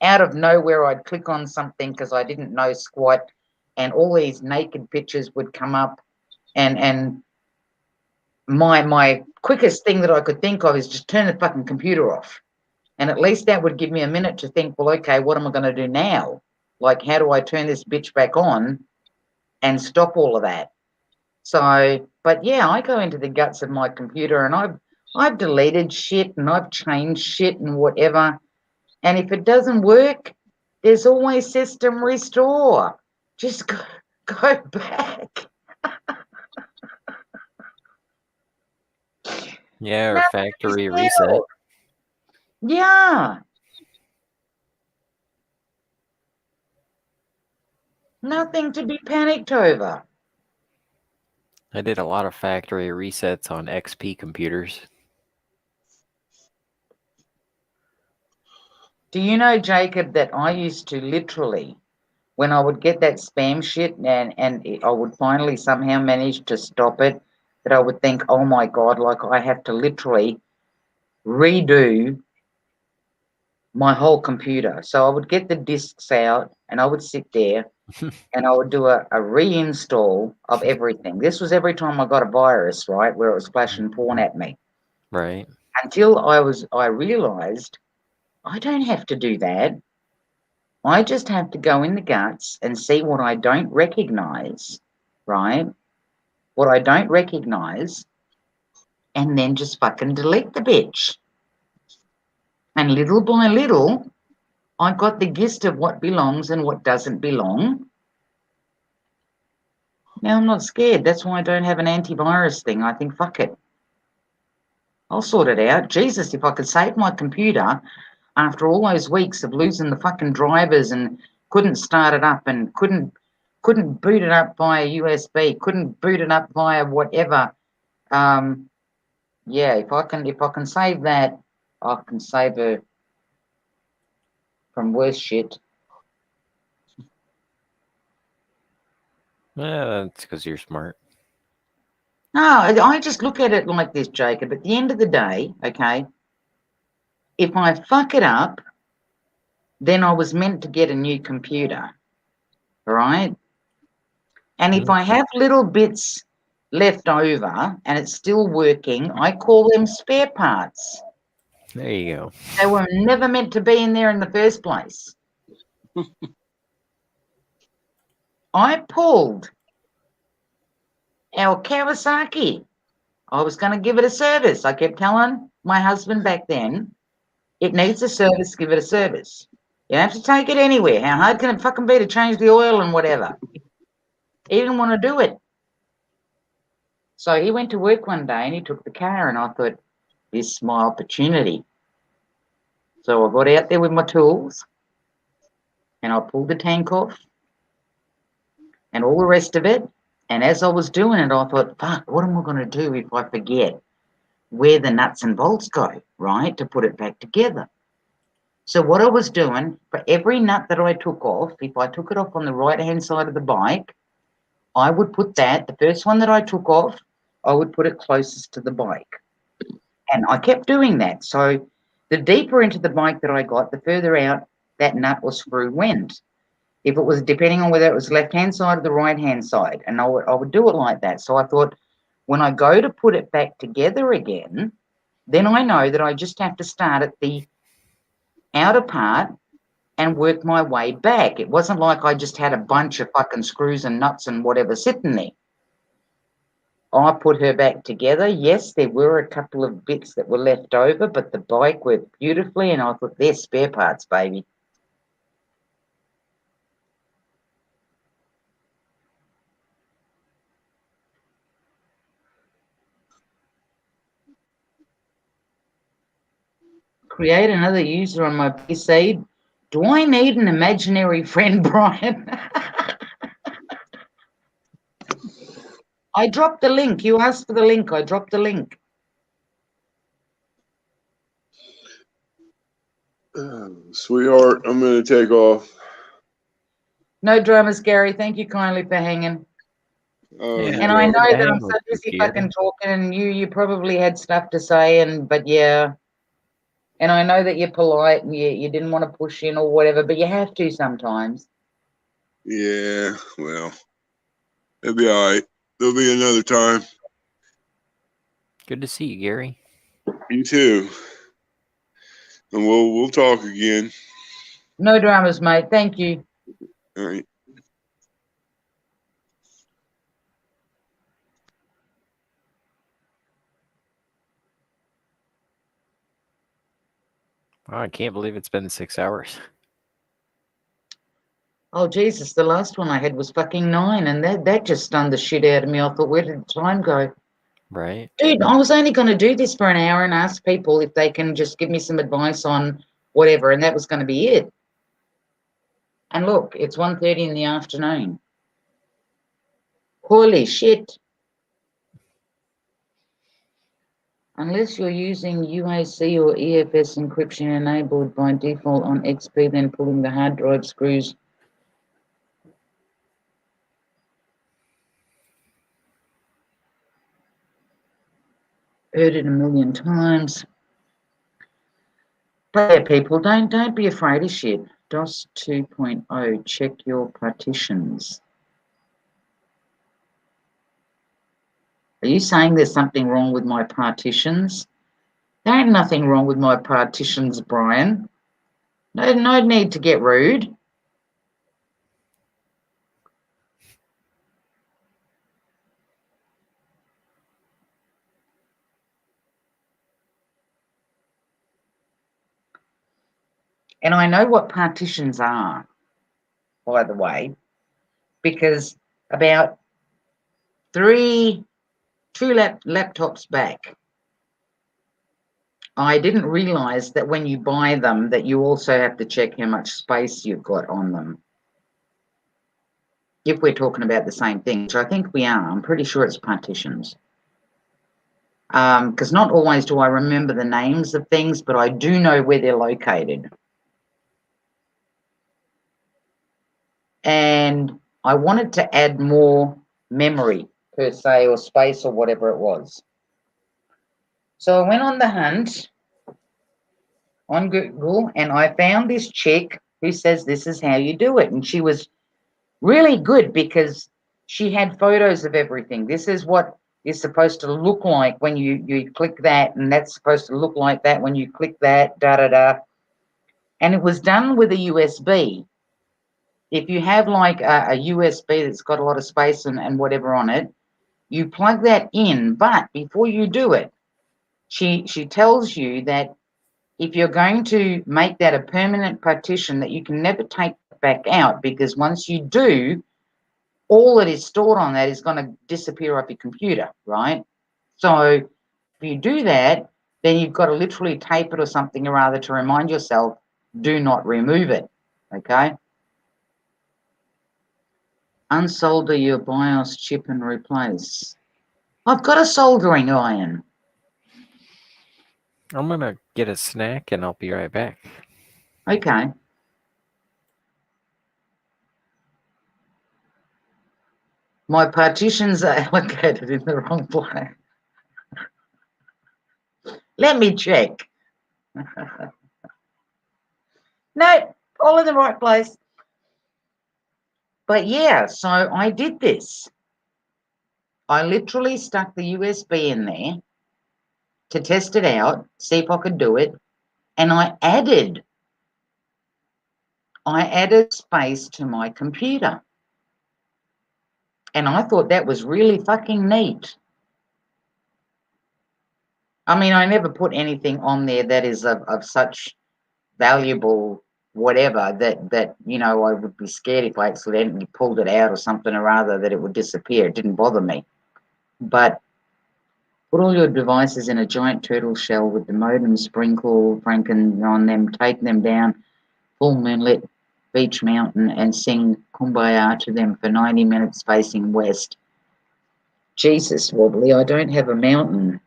Out of nowhere, I'd click on something because I didn't know squat, and all these naked pictures would come up, and my quickest thing that I could think of is just turn the fucking computer off. And at least that would give me a minute to think, well, okay, what am I going to do now? Like, how do I turn this bitch back on and stop all of that? So, but yeah, I go into the guts of my computer and I've deleted shit and I've changed shit and whatever. And if it doesn't work, there's always system restore. Just go back. Yeah, or Nothing factory to reset. sell. Yeah. Nothing to be panicked over. I did a lot of factory resets on XP computers. Do you know, Jacob, that I used to literally, when I would get that spam shit and I would finally somehow manage to stop it, that I would think, oh my God, like I have to literally redo my whole computer. So I would get the discs out and I would sit there and I would do a reinstall of everything. This was every time I got a virus, right, where it was flashing porn at me. Right. Until I realized I don't have to do that. I just have to go in the guts and see what I don't recognize, right? What I don't recognize, and then just fucking delete the bitch. And little by little, I got the gist of what belongs and what doesn't belong. Now I'm not scared. That's why I don't have an antivirus thing. I think, fuck it. I'll sort it out. Jesus, if I could save my computer after all those weeks of losing the fucking drivers and couldn't start it up and couldn't boot it up via USB, couldn't boot it up via whatever. Yeah, if I can save that, I can save her from worse shit. Yeah, that's because you're smart. No, I just look at it like this, Jacob. At the end of the day, okay, if I fuck it up, then I was meant to get a new computer, right? And if I have little bits left over and it's still working, I call them spare parts. There you go. They were never meant to be in there in the first place. I pulled our Kawasaki. I was going to give it a service. I kept telling my husband back then, it needs a service, give it a service. You don't have to take it anywhere. How hard can it fucking be to change the oil and whatever? He didn't want to do it. So he went to work one day and he took the car and I thought, this is my opportunity. So I got out there with my tools and I pulled the tank off and all the rest of it. And as I was doing it, I thought, fuck, what am I going to do if I forget where the nuts and bolts go, right, to put it back together? So what I was doing, for every nut that I took off, if I took it off on the right-hand side of the bike, I would put that, the first one that I took off, I would put it closest to the bike. And I kept doing that. So the deeper into the bike that I got, the further out that nut or screw went. If it was, depending on whether it was left-hand side or the right-hand side, and I would do it like that. So I thought, when I go to put it back together again, then I know that I just have to start at the outer part and work my way back. It wasn't like I just had a bunch of fucking screws and nuts and whatever sitting there. I put her back together. Yes, there were a couple of bits that were left over, but the bike worked beautifully, and I thought, they're spare parts, baby. Create another user on my PC. Do I need an imaginary friend, Brian? I dropped the link. You asked for the link. I dropped the link. Sweetheart, I'm going to take off. No dramas, Gary. Thank you kindly for hanging. Oh, Yeah. And I know that Dang, I'm so busy computer. fucking talking, and you probably had stuff to say, but yeah. And I know that you're polite and you didn't want to push in or whatever, but you have to sometimes. yeah. Well, it'll be all right. There'll be another time. Good to see you, Gary. You too. And we'll talk again. No dramas, mate. Thank you. All right. Wow, I can't believe it's been 6 hours. Oh, Jesus, the last one I had was fucking 9, and that just stunned the shit out of me. I thought, where did the time go? Right. Dude, I was only going to do this for an hour and ask people if they can just give me some advice on whatever, and that was going to be it. And look, it's 1:30 in the afternoon. Holy shit. Unless you're using UAC or EFS encryption enabled by default on XP, then pulling the hard drive screws. Heard it a million times. But yeah, people, don't be afraid of shit. DOS 2.0, check your partitions. Are you saying there's something wrong with my partitions? There ain't nothing wrong with my partitions, Brian. No need to get rude. And I know what partitions are, by the way, because about two laptops back, I didn't realize that when you buy them that you also have to check how much space you've got on them. If we're talking about the same thing, which I think we are, I'm pretty sure it's partitions. Because not always do I remember the names of things, but I do know where they're located. And I wanted to add more memory, per se, or space, or whatever it was. So I went on the hunt on Google, and I found this chick who says this is how you do it. And she was really good because she had photos of everything. This is what is supposed to look like when you click that, and that's supposed to look like that when you click that, da-da-da. And it was done with a USB. If you have like a USB that's got a lot of space and whatever on it, you plug that in. But before you do it, she tells you that if you're going to make that a permanent partition, that you can never take it back out, because once you do, all that is stored on that is going to disappear off your computer, right? So if you do that, then you've got to literally tape it or something or other to remind yourself, do not remove it, okay? Unsolder your BIOS chip and replace. I've got a soldering iron. I'm going to get a snack and I'll be right back. Okay. My partitions are allocated in the wrong place. Let me check. No, all in the right place. But yeah, so I did this. I literally stuck the USB in there to test it out, see if I could do it, and I added space to my computer. And I thought that was really fucking neat. I mean, I never put anything on there that is of such valuable whatever that you know, I would be scared if I accidentally pulled it out or something or other that it would disappear. It didn't bother me. But put all your devices in a giant turtle shell with the modem sprinkle franken on them, take them down full moonlit beach mountain and sing Kumbaya to them for 90 minutes facing west. Jesus, Wobbly, I don't have a mountain.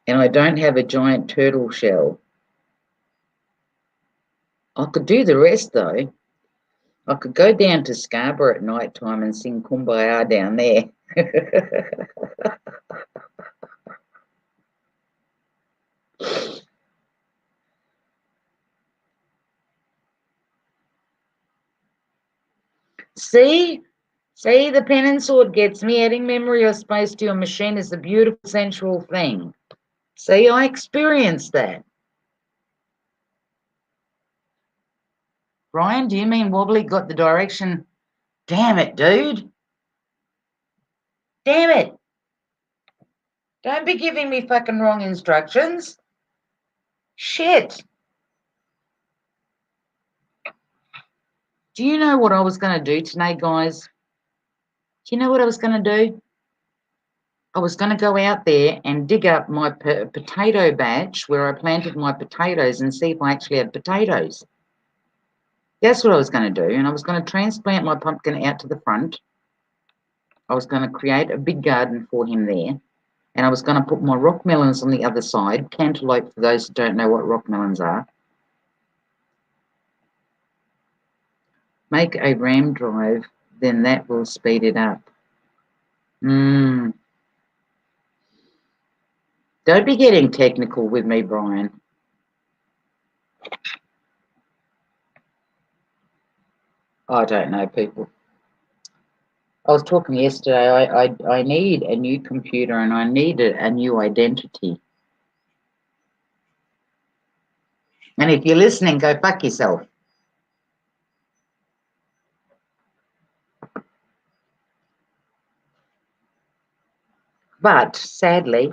And I don't have a giant turtle shell. I could do the rest though. I could go down to Scarborough at night time and sing Kumbaya down there. See, the pen and sword gets me. Adding memory or space to your machine is a beautiful, sensual thing. See, I experienced that. Brian, do you mean Wobbly got the direction? Damn it, dude. Damn it. Don't be giving me fucking wrong instructions. Shit. Do you know what I was going to do today, guys? Do you know what I was going to do? I was going to go out there and dig up my potato batch where I planted my potatoes and see if I actually had potatoes. That's what I was going to do. And I was going to transplant my pumpkin out to the front. I was going to create a big garden for him there. And I was going to put my rock melons on the other side. Cantaloupe, for those who don't know what rock melons are. Make a RAM drive, then that will speed it up. Don't be getting technical with me, Brian. I don't know, people. I was talking yesterday, I need a new computer and I need a new identity. And if you're listening, go fuck yourself. But sadly,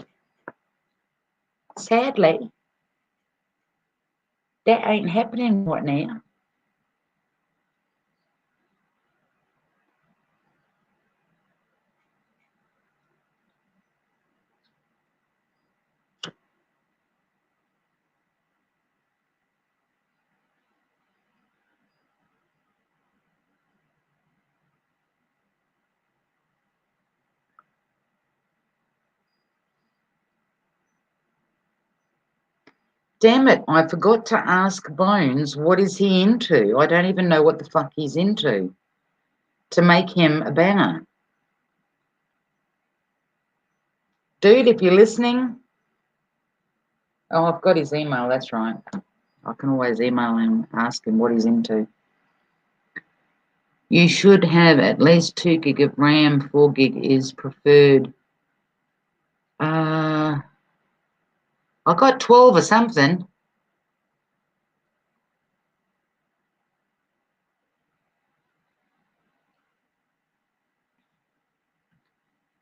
that ain't happening right now. Damn it, I forgot to ask Bones what is he into. I don't even know what the fuck he's into to make him a banner. Dude, if you're listening, oh, I've got his email, that's right. I can always email him, ask him what he's into. You should have at least 2 gig of RAM, 4 gig is preferred. I got 12 or something.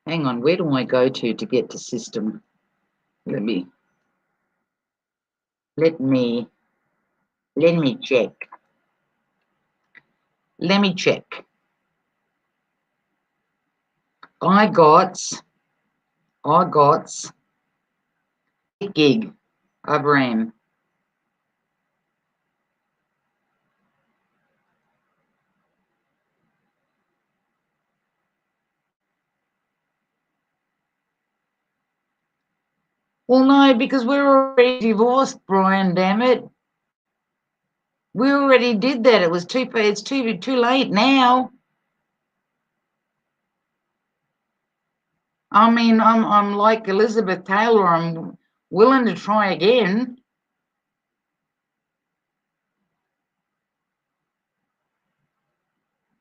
Hang on, where do I go to get to system? Let me check. Let me check. I got 8 gig of RAM. Well, no, because we're already divorced, Brian, damn it. We already did that. It was it's too late now. I mean, I'm like Elizabeth Taylor, I'm willing to try again.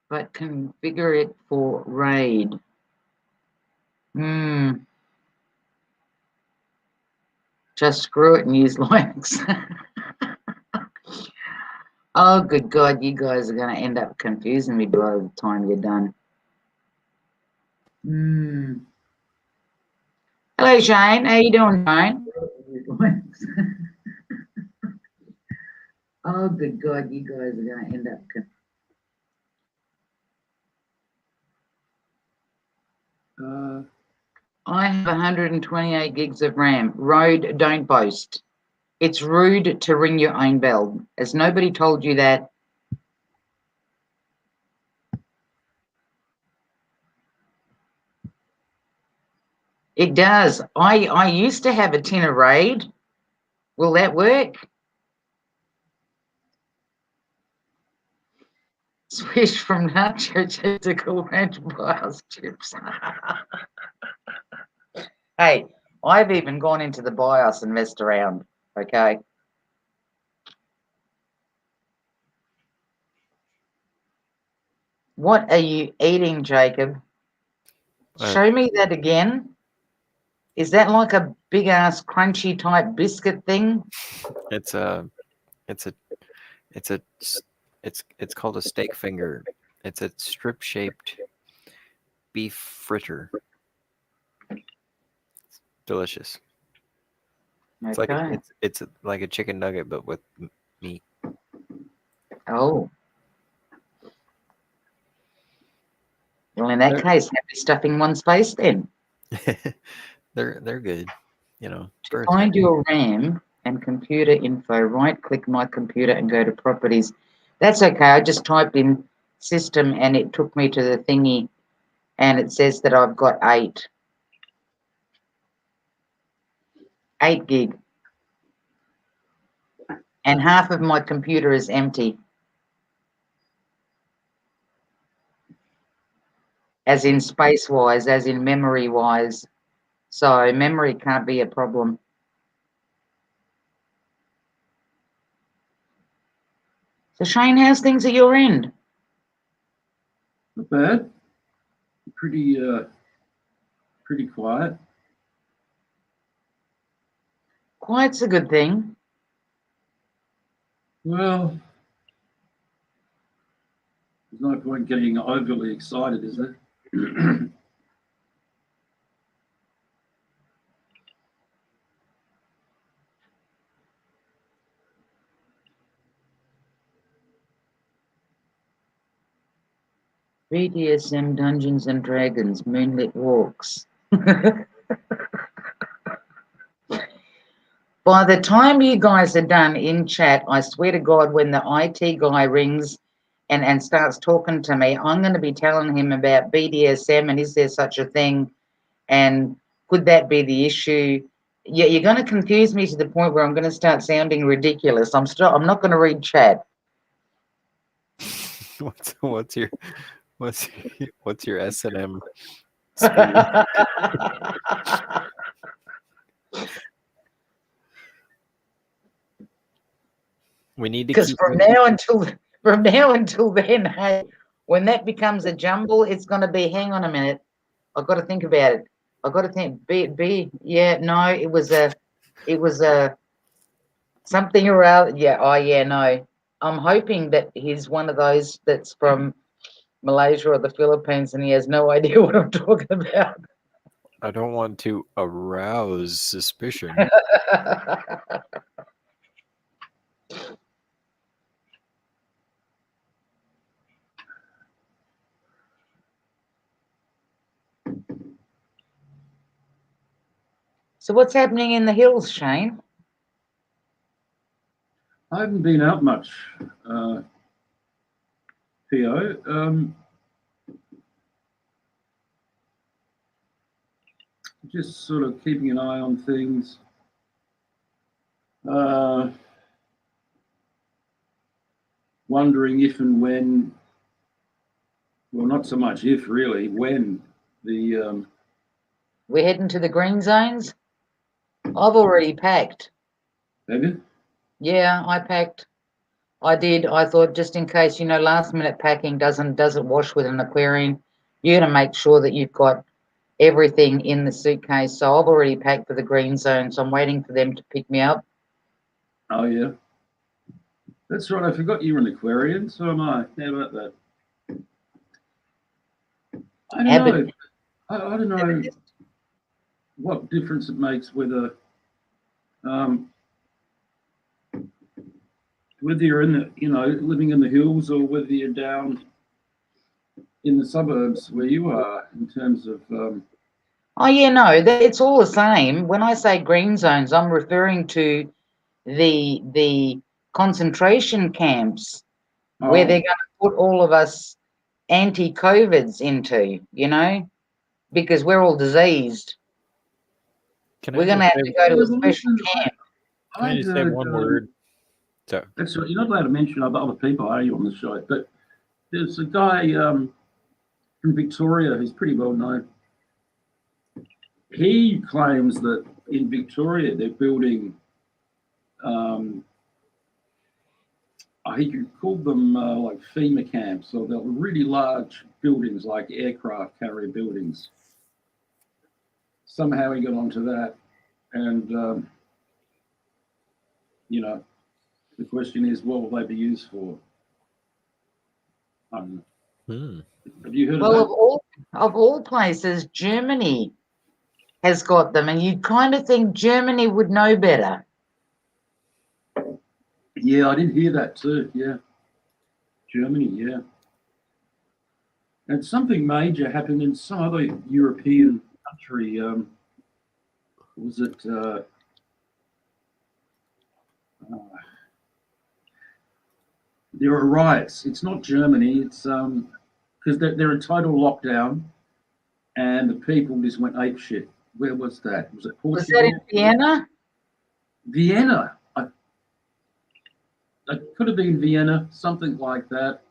But configure it for RAID. Just screw it and use Linux. Oh, good God, you guys are going to end up confusing me by the time you're done. Hello, Shane. How you doing, Shane? Oh, good God, you guys are going to end up I have 128 gigs of RAM. Road, don't boast. It's rude to ring your own bell. Has nobody told you that? It does. I used to have a tin of Raid. Will that work? Switch from nacho chips to Cool Ranch BIOS chips. Hey, I've even gone into the BIOS and messed around. Okay. What are you eating, Jacob? Show me that again. Is that like a big ass crunchy type biscuit thing? It's called a steak finger. It's a strip shaped beef fritter. It's delicious. It's Okay. like it's like a chicken nugget but with meat. Oh. Well, in that case, happy stuffing one's face then. They're good, you know. To find your RAM and computer info, right-click my computer and go to properties. That's okay. I just typed in system and it took me to the thingy, and it says that I've got 8 gig, and half of my computer is empty. As in space-wise, as in memory-wise. So memory can't be a problem. So Shane, how's things at your end? Not bad. Pretty quiet. Quiet's a good thing. Well, there's no point getting overly excited, is there? BDSM Dungeons and Dragons, Moonlit Walks. By the time you guys are done in chat, I swear to God, when the IT guy rings and starts talking to me, I'm going to be telling him about BDSM and is there such a thing and could that be the issue? Yeah, you're going to confuse me to the point where I'm going to start sounding ridiculous. I'm not going to read chat. What's your S&M? We need to because keep from now until then, hey, when that becomes a jumble, it's going to be. Hang on a minute, I've got to think about it. I've got to think. Yeah, no, it was a something or other. Yeah, oh yeah, no. I'm hoping that he's one of those that's from Malaysia or the Philippines, and he has no idea what I'm talking about. I don't want to arouse suspicion. So what's happening in the hills, Shane? I haven't been out much, Theo. Just sort of keeping an eye on things. Wondering if and when, well, not so much if, really, when the... We're heading to the green zones? I've already packed. Have you? Yeah, I packed. I did. I thought just in case, last minute packing doesn't wash with an aquarium. You got to make sure that you've got everything in the suitcase. So I've already packed for the green zone. So I'm waiting for them to pick me up. Oh, yeah. That's right. I forgot you were an Aquarian. So am I. How about that? I don't know. I don't know what difference it makes whether you're in the, living in the hills or whether you're down in the suburbs where you are in terms of. Oh yeah, no, it's all the same. When I say green zones, I'm referring to the concentration camps where they're going to put all of us anti-COVIDs into, because we're all diseased. We're going to have to go to a special camp. Can I just say one word? That's right. You're not allowed to mention other people, are you, on the show? But There's a guy from Victoria who's pretty well known. He claims that in Victoria they're building, he called them like FEMA camps, or they're really large buildings like aircraft carrier buildings. Somehow he got onto that, and you know, the question is, what will they be used for? I don't know. Have you heard Well, of that? of all places, Germany has got them, and you kind of think Germany would know better. Yeah, I did hear that too. Yeah, Germany. Yeah, and something major happened in some other European country. Was it? There are riots. It's not Germany. It's because they're in total lockdown, and the people just went ape shit. Where was that? Was it Portugal? Was that in Vienna? Vienna. It could have been Vienna, something like that.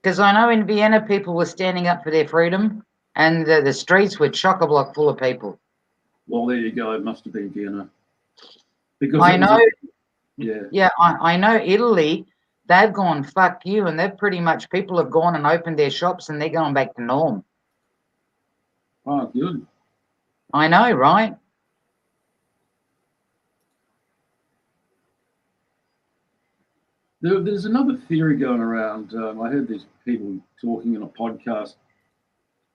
Because I know in Vienna people were standing up for their freedom, and the streets were chock-a-block full of people. Well, there you go. It must have been Vienna. Because I know. Yeah. Yeah, I know Italy. They've gone fuck you, and they've pretty much people have gone and opened their shops, and they're going back to norm. Oh, good. I know, right? There's another theory going around. I heard these people talking in a podcast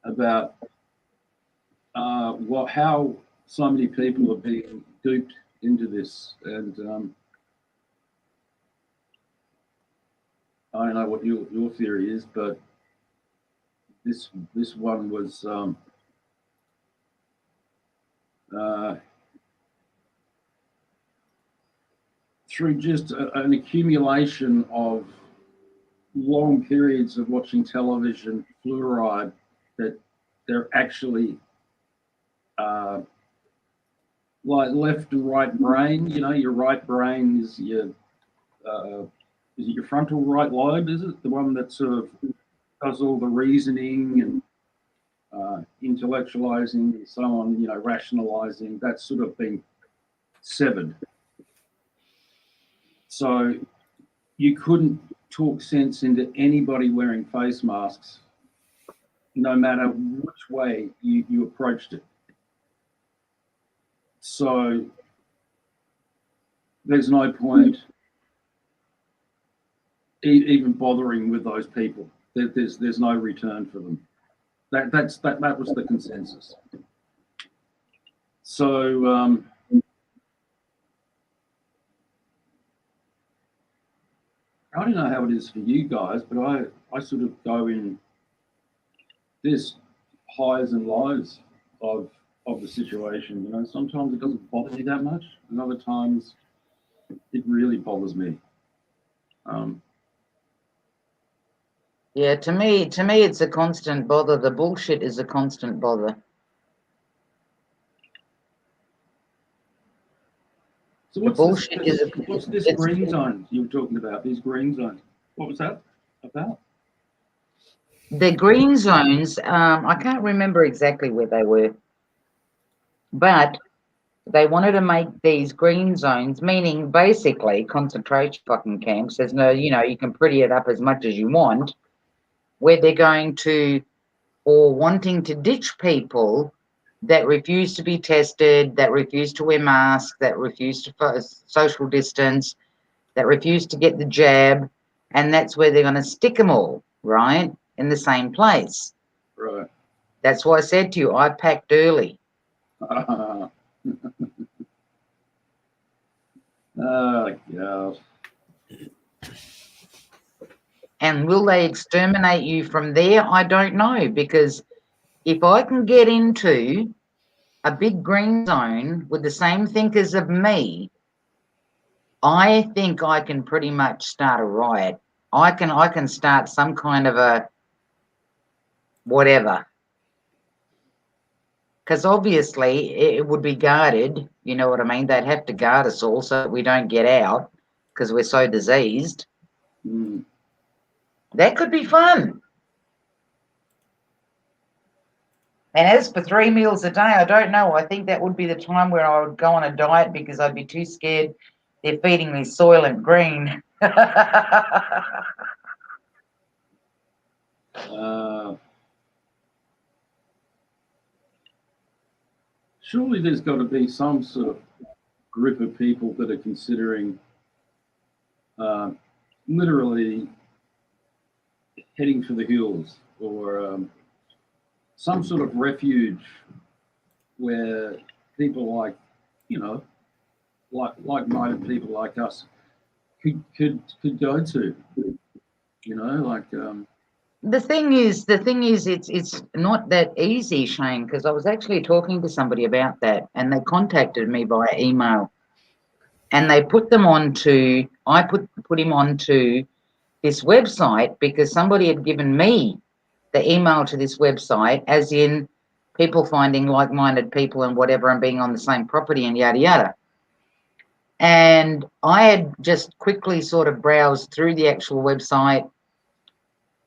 about how so many people are being duped into this, and I don't know what your theory is, but this one was through just an accumulation of long periods of watching television, fluoride, that they're actually like left and right brain. You know, your right brain is your is it your frontal right lobe? Is it the one that sort of does all the reasoning and intellectualizing and so on? You know, rationalizing. That's sort of been severed. So you couldn't talk sense into anybody wearing face masks, no matter which way you approached it. So there's no point even bothering with those people. There's no return for them. That was the consensus. So I don't know how it is for you guys, but I sort of go in this highs and lows of the situation. You know, sometimes it doesn't bother me that much, and other times it really bothers me. Yeah, to me, it's a constant bother. The bullshit is a constant bother. So what's this green zone you were talking about? These green zones. What was that about? The green zones, I can't remember exactly where they were, but they wanted to make these green zones, meaning basically concentration fucking camps. There's no, you know, you can pretty it up as much as you want, where they're going to, or wanting to ditch people that refuse to be tested, that refuse to wear masks, that refuse to social distance, that refuse to get the jab, and that's where they're going to stick them all, right, in the same place. Right. That's why I said to you, I packed early. Oh, God. And will they exterminate you from there? I don't know, because if I can get into a big green zone with the same thinkers of me, I think I can pretty much start a riot. I can start some kind of a whatever. Because obviously it would be guarded, you know what I mean? They'd have to guard us all so that we don't get out because we're so diseased. Mm. That could be fun. And as for 3 meals a day, I don't know. I think that would be the time where I would go on a diet because I'd be too scared they're feeding me Soylent Green. Surely there's got to be some sort of group of people that are considering literally heading for the hills, or some sort of refuge where people like-minded people like us could go to, The thing is, it's not that easy, Shane, because I was actually talking to somebody about that, and they contacted me via email, and they put them onto. I put him onto this website because somebody had given me the email to this website, as in people finding like-minded people and whatever, and being on the same property and yada yada. And I had just quickly sort of browsed through the actual website.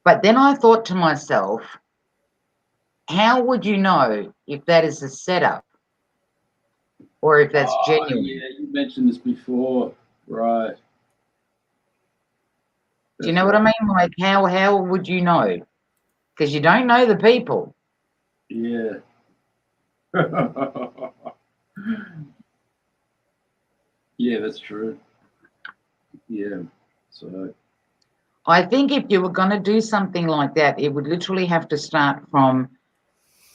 But then I thought to myself, how would you know if that is a setup or if that's genuine? Yeah, you mentioned this before, right? Do you know what I mean? Like, how would you know? Because you don't know the people. Yeah. Yeah, that's true. Yeah. So I think if you were going to do something like that, it would literally have to start from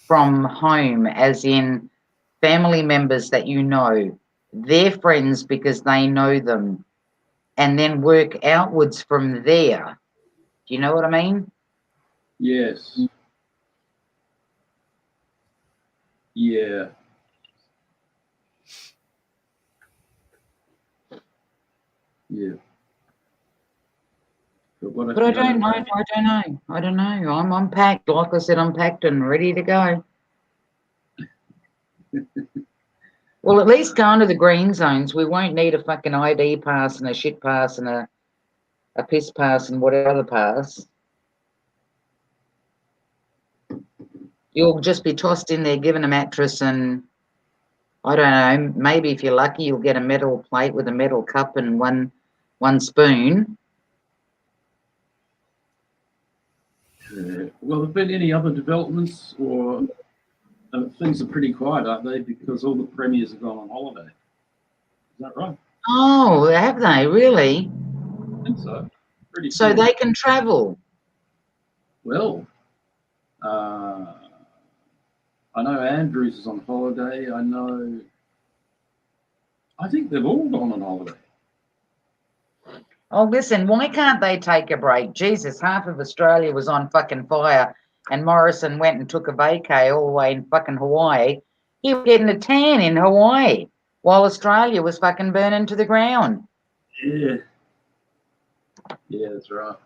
home, as in family members that you know, their friends because they know them, and then work outwards from there. Do you know what I mean? yes. Yeah. Yeah. But I don't know. I don't know. I'm packed. Like I said, I'm packed and ready to go. Well, at least going to the green zones, we won't need a fucking ID pass and a shit pass and a piss pass and whatever other pass. You'll just be tossed in there, given a mattress, and I don't know, maybe if you're lucky, you'll get a metal plate with a metal cup and one spoon. Well, have there been any other developments, or things are pretty quiet, aren't they? Because all the premiers have gone on holiday. Is that right? Oh, have they really? I think so. Pretty so cool. They can travel. Well, I know Andrews is on holiday. I think they've all gone on holiday. Oh, listen, why can't they take a break? Jesus, half of Australia was on fucking fire, and Morrison went and took a vacay all the way in fucking Hawaii. He was getting a tan in Hawaii while Australia was fucking burning to the ground. Yeah. Yeah, that's right. Of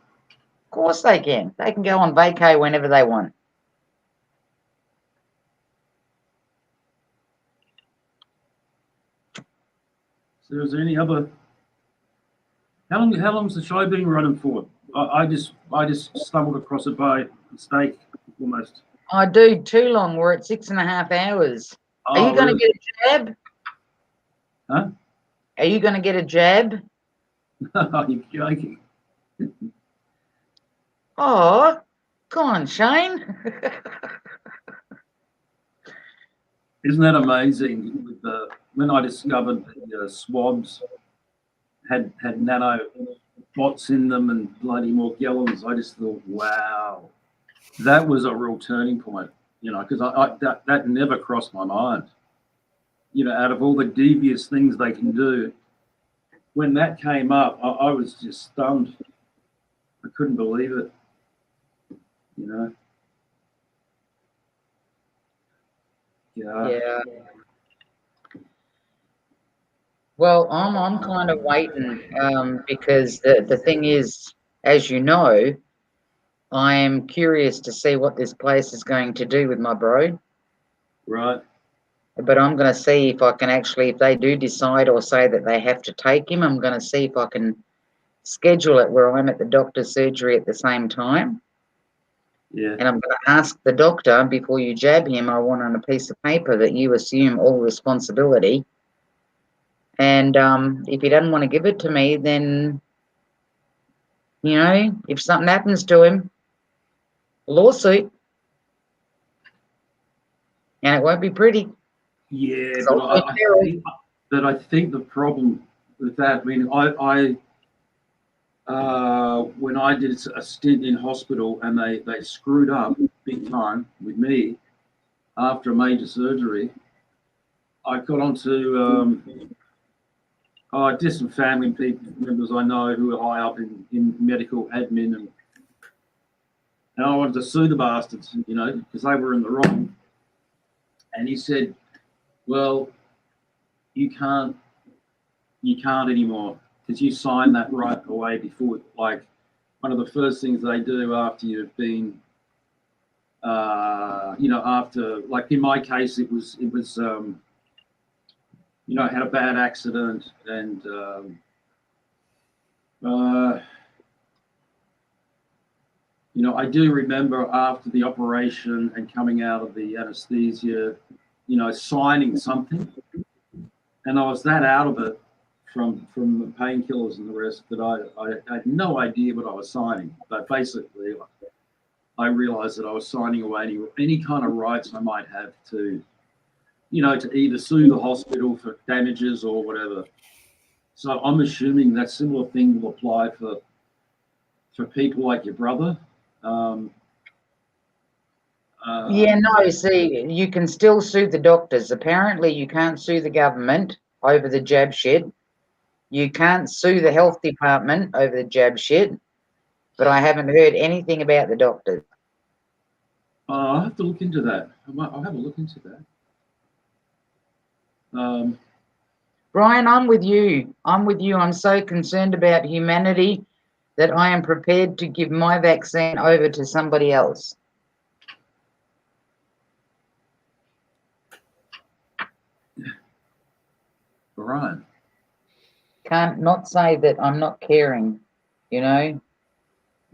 course they can. They can go on vacay whenever they want. So is there any other? How long's the show been running for? I just stumbled across it by mistake almost. I do too long. We're at 6.5 hours. Are you going to get a jab? Huh? Are you going to get a jab? You're joking. Oh, come on, Shane. Isn't that amazing? With when I discovered the swabs had nano bots in them and bloody Morgellons, I just thought, wow, that was a real turning point. Because that never crossed my mind. Out of all the devious things they can do, when that came up, I was just stunned. I couldn't believe it. Yeah. Well, I'm kind of waiting because the thing is, as you know, I am curious to see what this place is going to do with my bro. Right. But I'm going to see if I can actually, if they do decide or say that they have to take him, I'm going to see if I can schedule it where I'm at the doctor's surgery at the same time. Yeah. And I'm going to ask the doctor before you jab him, I want on a piece of paper that you assume all responsibility. And if he doesn't want to give it to me, then, you know, if something happens to him, lawsuit. And it won't be pretty. Yeah, So but I think the problem with that, I mean, when I did a stint in hospital and they screwed up big time with me after a major surgery, I got onto just some family members I know who are high up in medical admin, and I wanted to sue the bastards, you know, because they were in the wrong. And he said, well, you can't anymore because you signed that right away before. Like, one of the first things they do after you've been, you know, after, like in my case, it was you know, I had a bad accident and you know, I do remember after the operation and coming out of the anesthesia, you know, signing something, and I was that out of it from the painkillers and the rest that I had no idea what I was signing. But basically, I realized that I was signing away any kind of rights I might have to, you know, to either sue the hospital for damages or whatever. So I'm assuming that similar thing will apply for people like your brother. Yeah, no, see, you can still sue the doctors. Apparently, you can't sue the government over the jab shit. You can't sue the health department over the jab shit. But I haven't heard anything about the doctors. I'll have to look into that. I'll have a look into that. Brian, I'm with you. I'm so concerned about humanity that I am prepared to give my vaccine over to somebody else. Brian. Can't not say that I'm not caring, you know?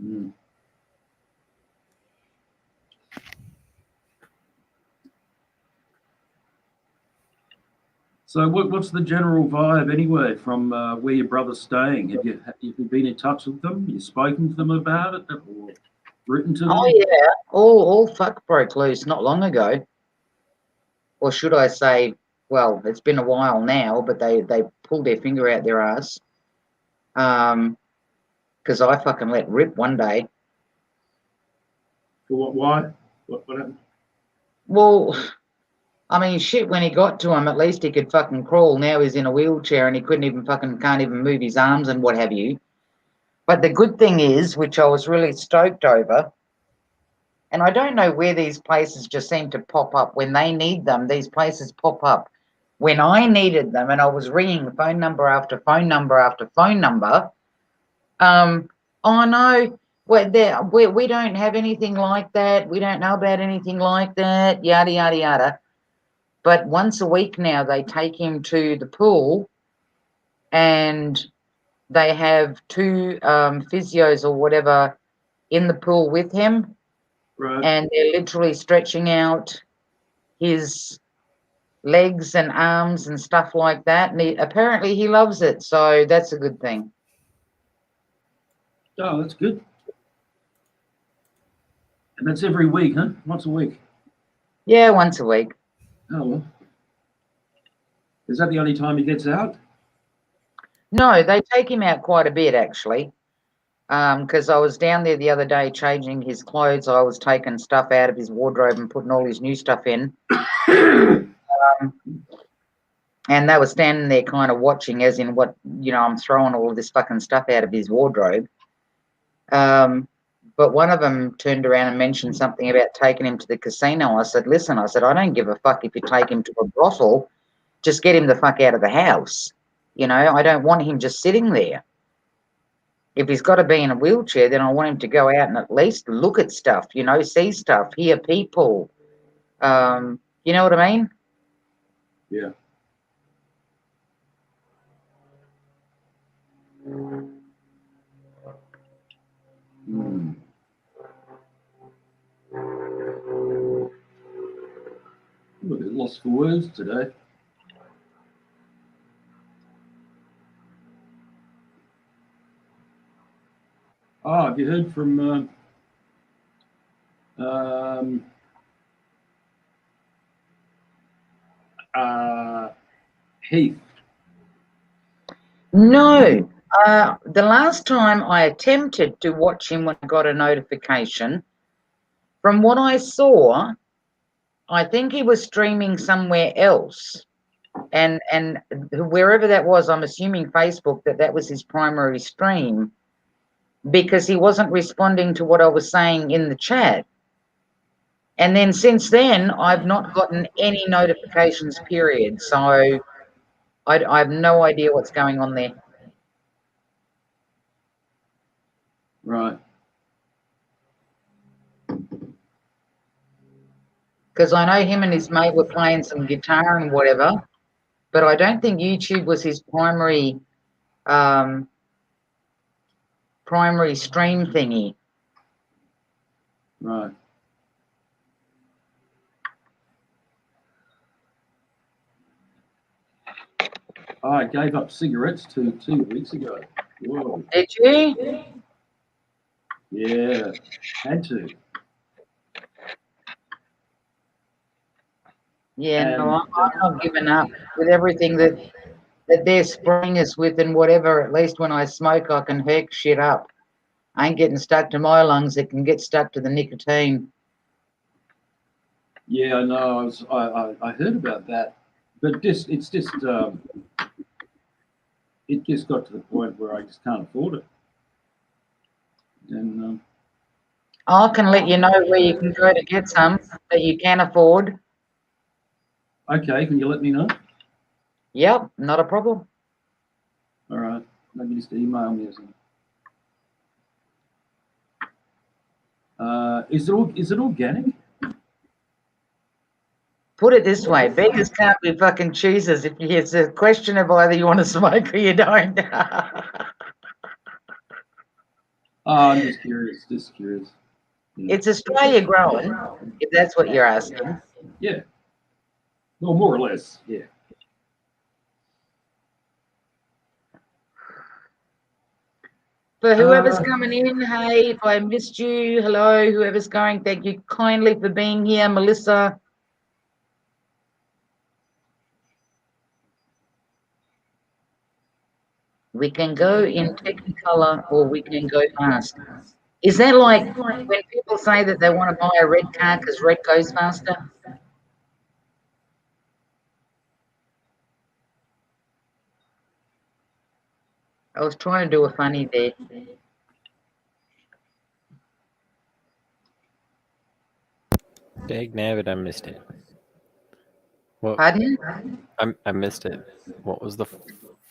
Mm. So what's the general vibe anyway from where your brother's staying? Have you been in touch with them? You spoken to them about it or written to them? Oh yeah, all fuck broke loose not long ago. Or should I say, well, it's been a while now, but they pulled their finger out their ass. Because I fucking let rip one day. For what? Why? What happened? Well, I mean, shit, when he got to him, at least he could fucking crawl. Now he's in a wheelchair and he can't even move his arms and what have you. But the good thing is, which I was really stoked over, and I don't know where these places just seem to pop up. When they need them, these places pop up. When I needed them and I was ringing phone number after phone number after phone number, oh no, we don't have anything like that. We don't know about anything like that, yada, yada, yada. But once a week now, they take him to the pool and they have two physios or whatever in the pool with him. Right. And they're literally stretching out his legs and arms and stuff like that. And apparently he loves it. So that's a good thing. Oh, that's good. And that's every week, huh? Once a week? Yeah, once a week. Oh, well. Is that the only time he gets out? No, they take him out quite a bit, actually. Because I was down there the other day changing his clothes. I was taking stuff out of his wardrobe and putting all his new stuff in. And they were standing there kind of watching, as in what, you know, I'm throwing all of this fucking stuff out of his wardrobe. But one of them turned around and mentioned something about taking him to the casino. I said, listen, I don't give a fuck if you take him to a brothel. Just get him the fuck out of the house. You know, I don't want him just sitting there. If he's got to be in a wheelchair, then I want him to go out and at least look at stuff, you know, see stuff, hear people. You know what I mean? Yeah. I'm a bit lost for words today. Oh, have you heard from Heath? No. The last time I attempted to watch him when I got a notification, from what I saw, I think he was streaming somewhere else. And wherever that was, I'm assuming Facebook, that was his primary stream, because he wasn't responding to what I was saying in the chat. And then since then, I've not gotten any notifications, period. So I have no idea what's going on there. Right. Because I know him and his mate were playing some guitar and whatever, but I don't think YouTube was his primary stream thingy. Right. I gave up cigarettes 2 weeks ago. Whoa. Did you? Yeah, had to. Yeah, no, I'm not giving up with everything that they're spraying us with and whatever. At least when I smoke, I can heck shit up. I ain't getting stuck to my lungs. It can get stuck to the nicotine. Yeah, I know. I heard about that, but it just got to the point where I just can't afford it. And I can let you know where you can go to get some that you can afford. Okay, can you let me know? Yep, not a problem. All right, maybe just email me or something. Is it organic? Put it this way, beggars can't be fucking choosers. If it's a question of either you want to smoke or you don't. I'm just curious. Yeah. It's Australia grown, if that's what you're asking. Yeah. Well, more or less, yeah. For whoever's coming in, hey, if I missed you, hello, whoever's going, thank you kindly for being here, Melissa. We can go in Technicolor or we can go fast. Is that like when people say that they want to buy a red car because red goes faster? I was trying to do a funny there. Dag nabbit, I missed it. What? Pardon? I missed it. What was the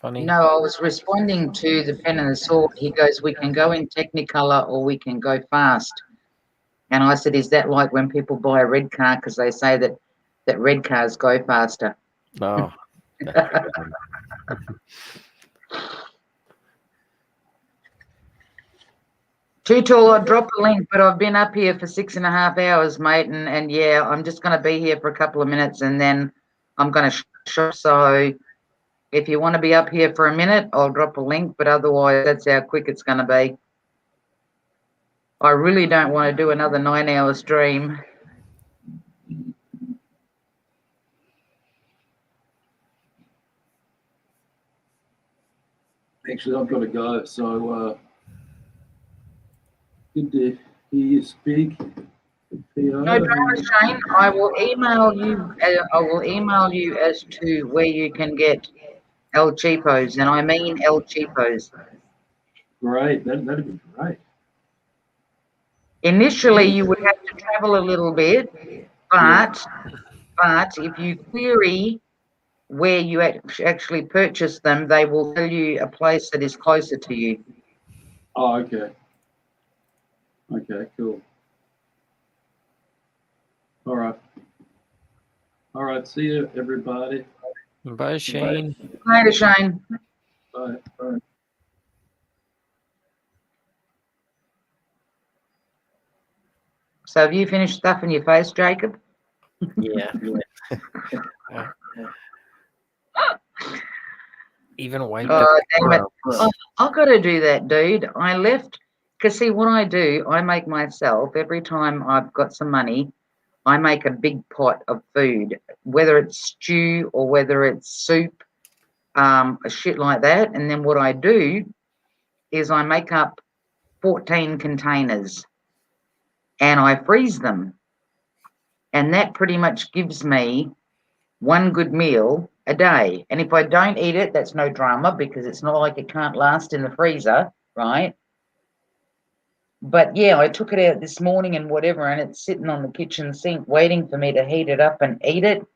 funny? No, I was responding to the pen and the sword. He goes, we can go in Technicolor or we can go fast. And I said, is that like when people buy a red car because they say that red cars go faster? Oh. Too tall, I'll drop a link, but I've been up here for 6.5 hours, mate, and yeah, I'm just going to be here for a couple of minutes and then I'm going to shop. So if you want to be up here for a minute, I'll drop a link, but otherwise that's how quick it's going to be. I really don't want to do another 9-hour stream. Actually, I've got to go, so good to hear you speak. No drama, Shane. I will email you as to where you can get El Cheapos, and I mean El Cheapos. Great, that'd be great. Initially, you would have to travel a little bit, but if you query where you actually purchase them, they will tell you a place that is closer to you. Oh, okay. Okay, cool. All right. See you, everybody. Bye, Shane. Later, Shane. Bye. So have you finished stuffing your face, Jacob? Yeah. Even wiped up. Damn it. I've got to do that, dude. I left, because see, what I do, I make myself, every time I've got some money, I make a big pot of food, whether it's stew or whether it's soup, a shit like that. And then what I do is I make up 14 containers and I freeze them. And that pretty much gives me one good meal a day. And if I don't eat it, that's no drama, because it's not like it can't last in the freezer, right? But yeah, I took it out this morning and whatever, and it's sitting on the kitchen sink waiting for me to heat it up and eat it.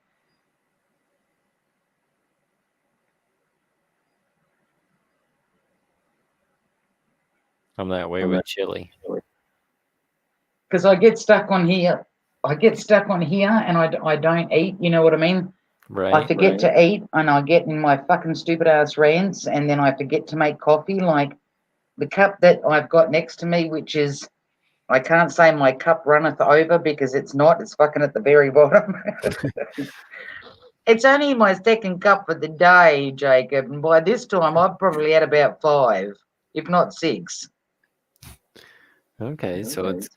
I'm that way with chili. Because I get stuck on here. And I don't eat, you know what I mean? Right. I forget to eat, and I get in my fucking stupid ass rants, and then I forget to make coffee. Like the cup that I've got next to me, which is, I can't say my cup runneth over, because it's not. It's fucking at the very bottom. It's only my second cup for the day, Jacob, and by this time I've probably had about 5, if not 6. Okay, so it's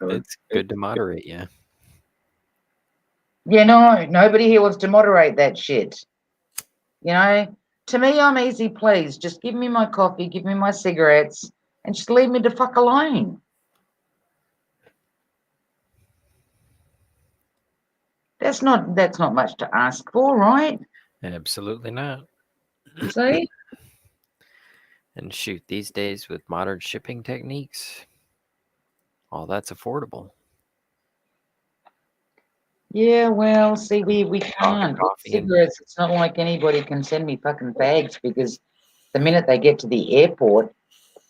good to moderate, yeah. Yeah, no, nobody here wants to moderate that shit. You know, to me, I'm easy pleased. Just give me my coffee, give me my cigarettes, and just leave me the fuck alone. That's not much to ask for, right? Absolutely not. See? And shoot, these days with modern shipping techniques, all that's affordable. Yeah, well, see, we can't. With cigarettes, it's not like anybody can send me fucking bags, because the minute they get to the airport,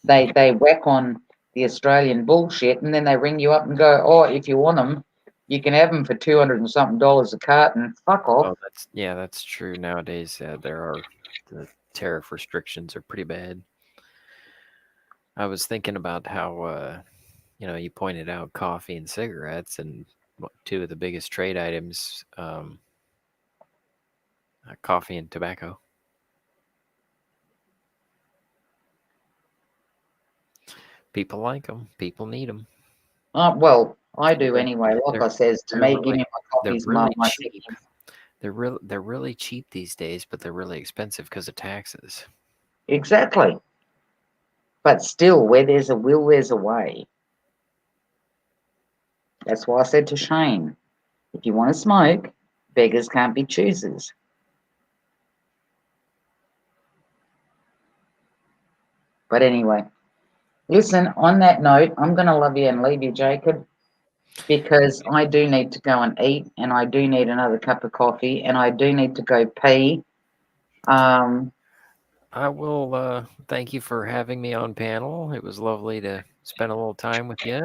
they whack on the Australian bullshit, and then they ring you up and go, oh, if you want them, you can have them for $200 and something a carton. Fuck off. Oh, that's true. Nowadays, the tariff restrictions are pretty bad. I was thinking about how, you pointed out coffee and cigarettes, and 2 of the biggest trade items, coffee and tobacco. People like them. People need them. Well, I do anyway. Like I says, to me, give me my coffees, really my cheap. They're really cheap these days, but they're really expensive because of taxes. Exactly. But still, where there's a will, there's a way. That's why I said to Shane, if you want to smoke, beggars can't be choosers. But anyway, listen, on that note, I'm going to love you and leave you, Jacob, because I do need to go and eat, and I do need another cup of coffee, and I do need to go pee. I will thank you for having me on panel. It was lovely to spend a little time with you,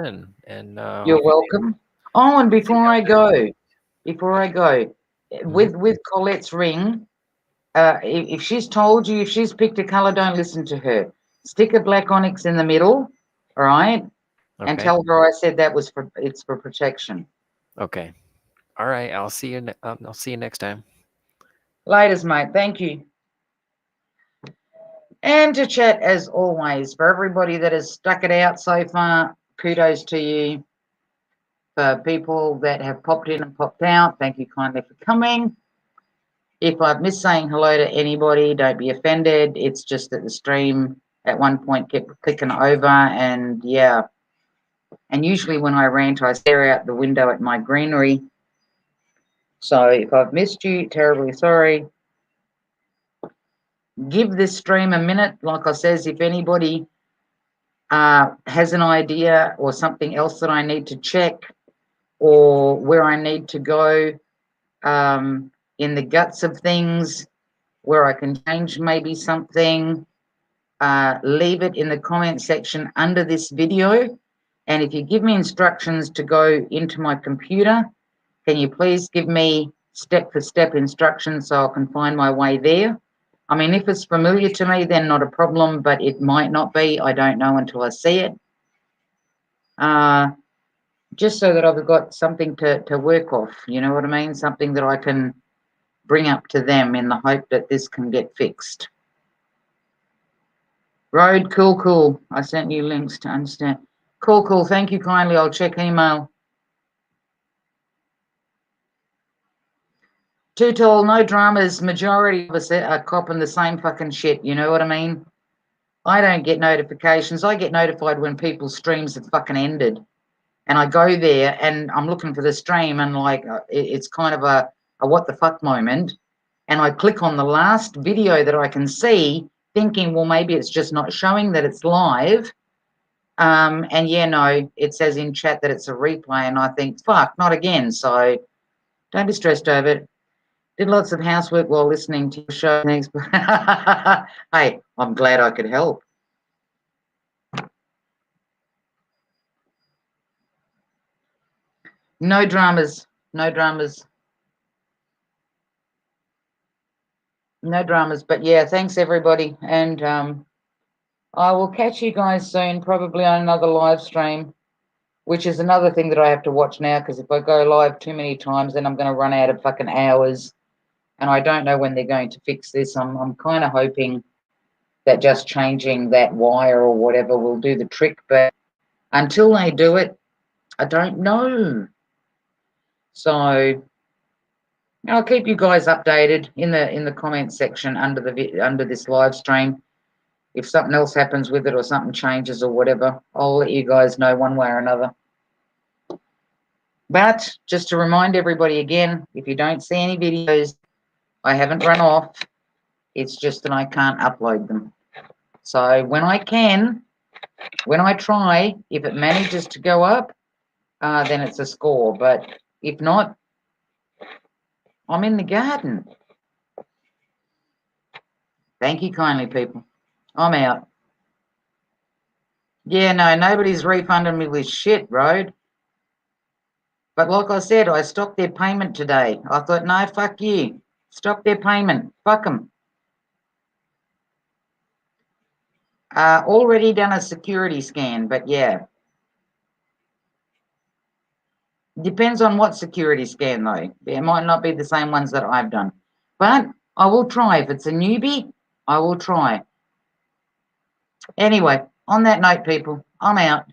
and you're welcome. Oh, and before I go, with Colette's ring, if she's told you, if she's picked a color, don't listen to her. Stick a black onyx in the middle, all right, and tell her I said that was it's for protection. Okay, all right. I'll see you. I'll see you next time. Laters, mate. Thank you. And to chat, as always, for everybody that has stuck it out so far, kudos to you. For people that have popped in and popped out, thank you kindly for coming. If I've missed saying hello to anybody, don't be offended. It's just that the stream at one point kept clicking over, and yeah. And usually when I rant, I stare out the window at my greenery. So if I've missed you, terribly sorry. Give this stream a minute. Like I says, if anybody has an idea or something else that I need to check, or where I need to go in the guts of things, where I can change maybe something, leave it in the comment section under this video. And if you give me instructions to go into my computer, can you please give me step-for-step instructions so I can find my way there? I mean, if it's familiar to me, then not a problem, but it might not be. I don't know until I see it. just so that I've got something to work off, you know what I mean? Something that I can bring up to them in the hope that this can get fixed. Road, cool. I sent you links to understand. Cool. Thank you kindly. I'll check email. Too tall, no dramas. Majority of us are copping the same fucking shit. You know what I mean? I don't get notifications. I get notified when people's streams have fucking ended. And I go there and I'm looking for the stream and like it's kind of a what the fuck moment. And I click on the last video that I can see thinking, well, maybe it's just not showing that it's live. And yeah, no, it says in chat that it's a replay. And I think, fuck, not again. So don't be stressed over it. Did lots of housework while listening to your show. Thanks. Hey, I'm glad I could help. No dramas. But yeah, thanks everybody. And I will catch you guys soon, probably on another live stream, which is another thing that I have to watch now, because if I go live too many times, then I'm going to run out of fucking hours. And I don't know when they're going to fix this. I'm kind of hoping that just changing that wire or whatever will do the trick. But until they do it, I don't know. So I'll keep you guys updated in the comments section under this live stream. If something else happens with it or something changes or whatever, I'll let you guys know one way or another. But just to remind everybody again, if you don't see any videos, I haven't run off. It's just that I can't upload them. So when I try, if it manages to go up, then it's a score. But if not, I'm in the garden. Thank you kindly, people. I'm out. Yeah, no, nobody's refunding me with shit, Road. But like I said, I stopped their payment today. I thought, no, fuck you. Stop their payment. Fuck them. Already done a security scan, but yeah. Depends on what security scan, though. It might not be the same ones that I've done. But I will try. If it's a newbie, I will try. Anyway, on that note, people, I'm out.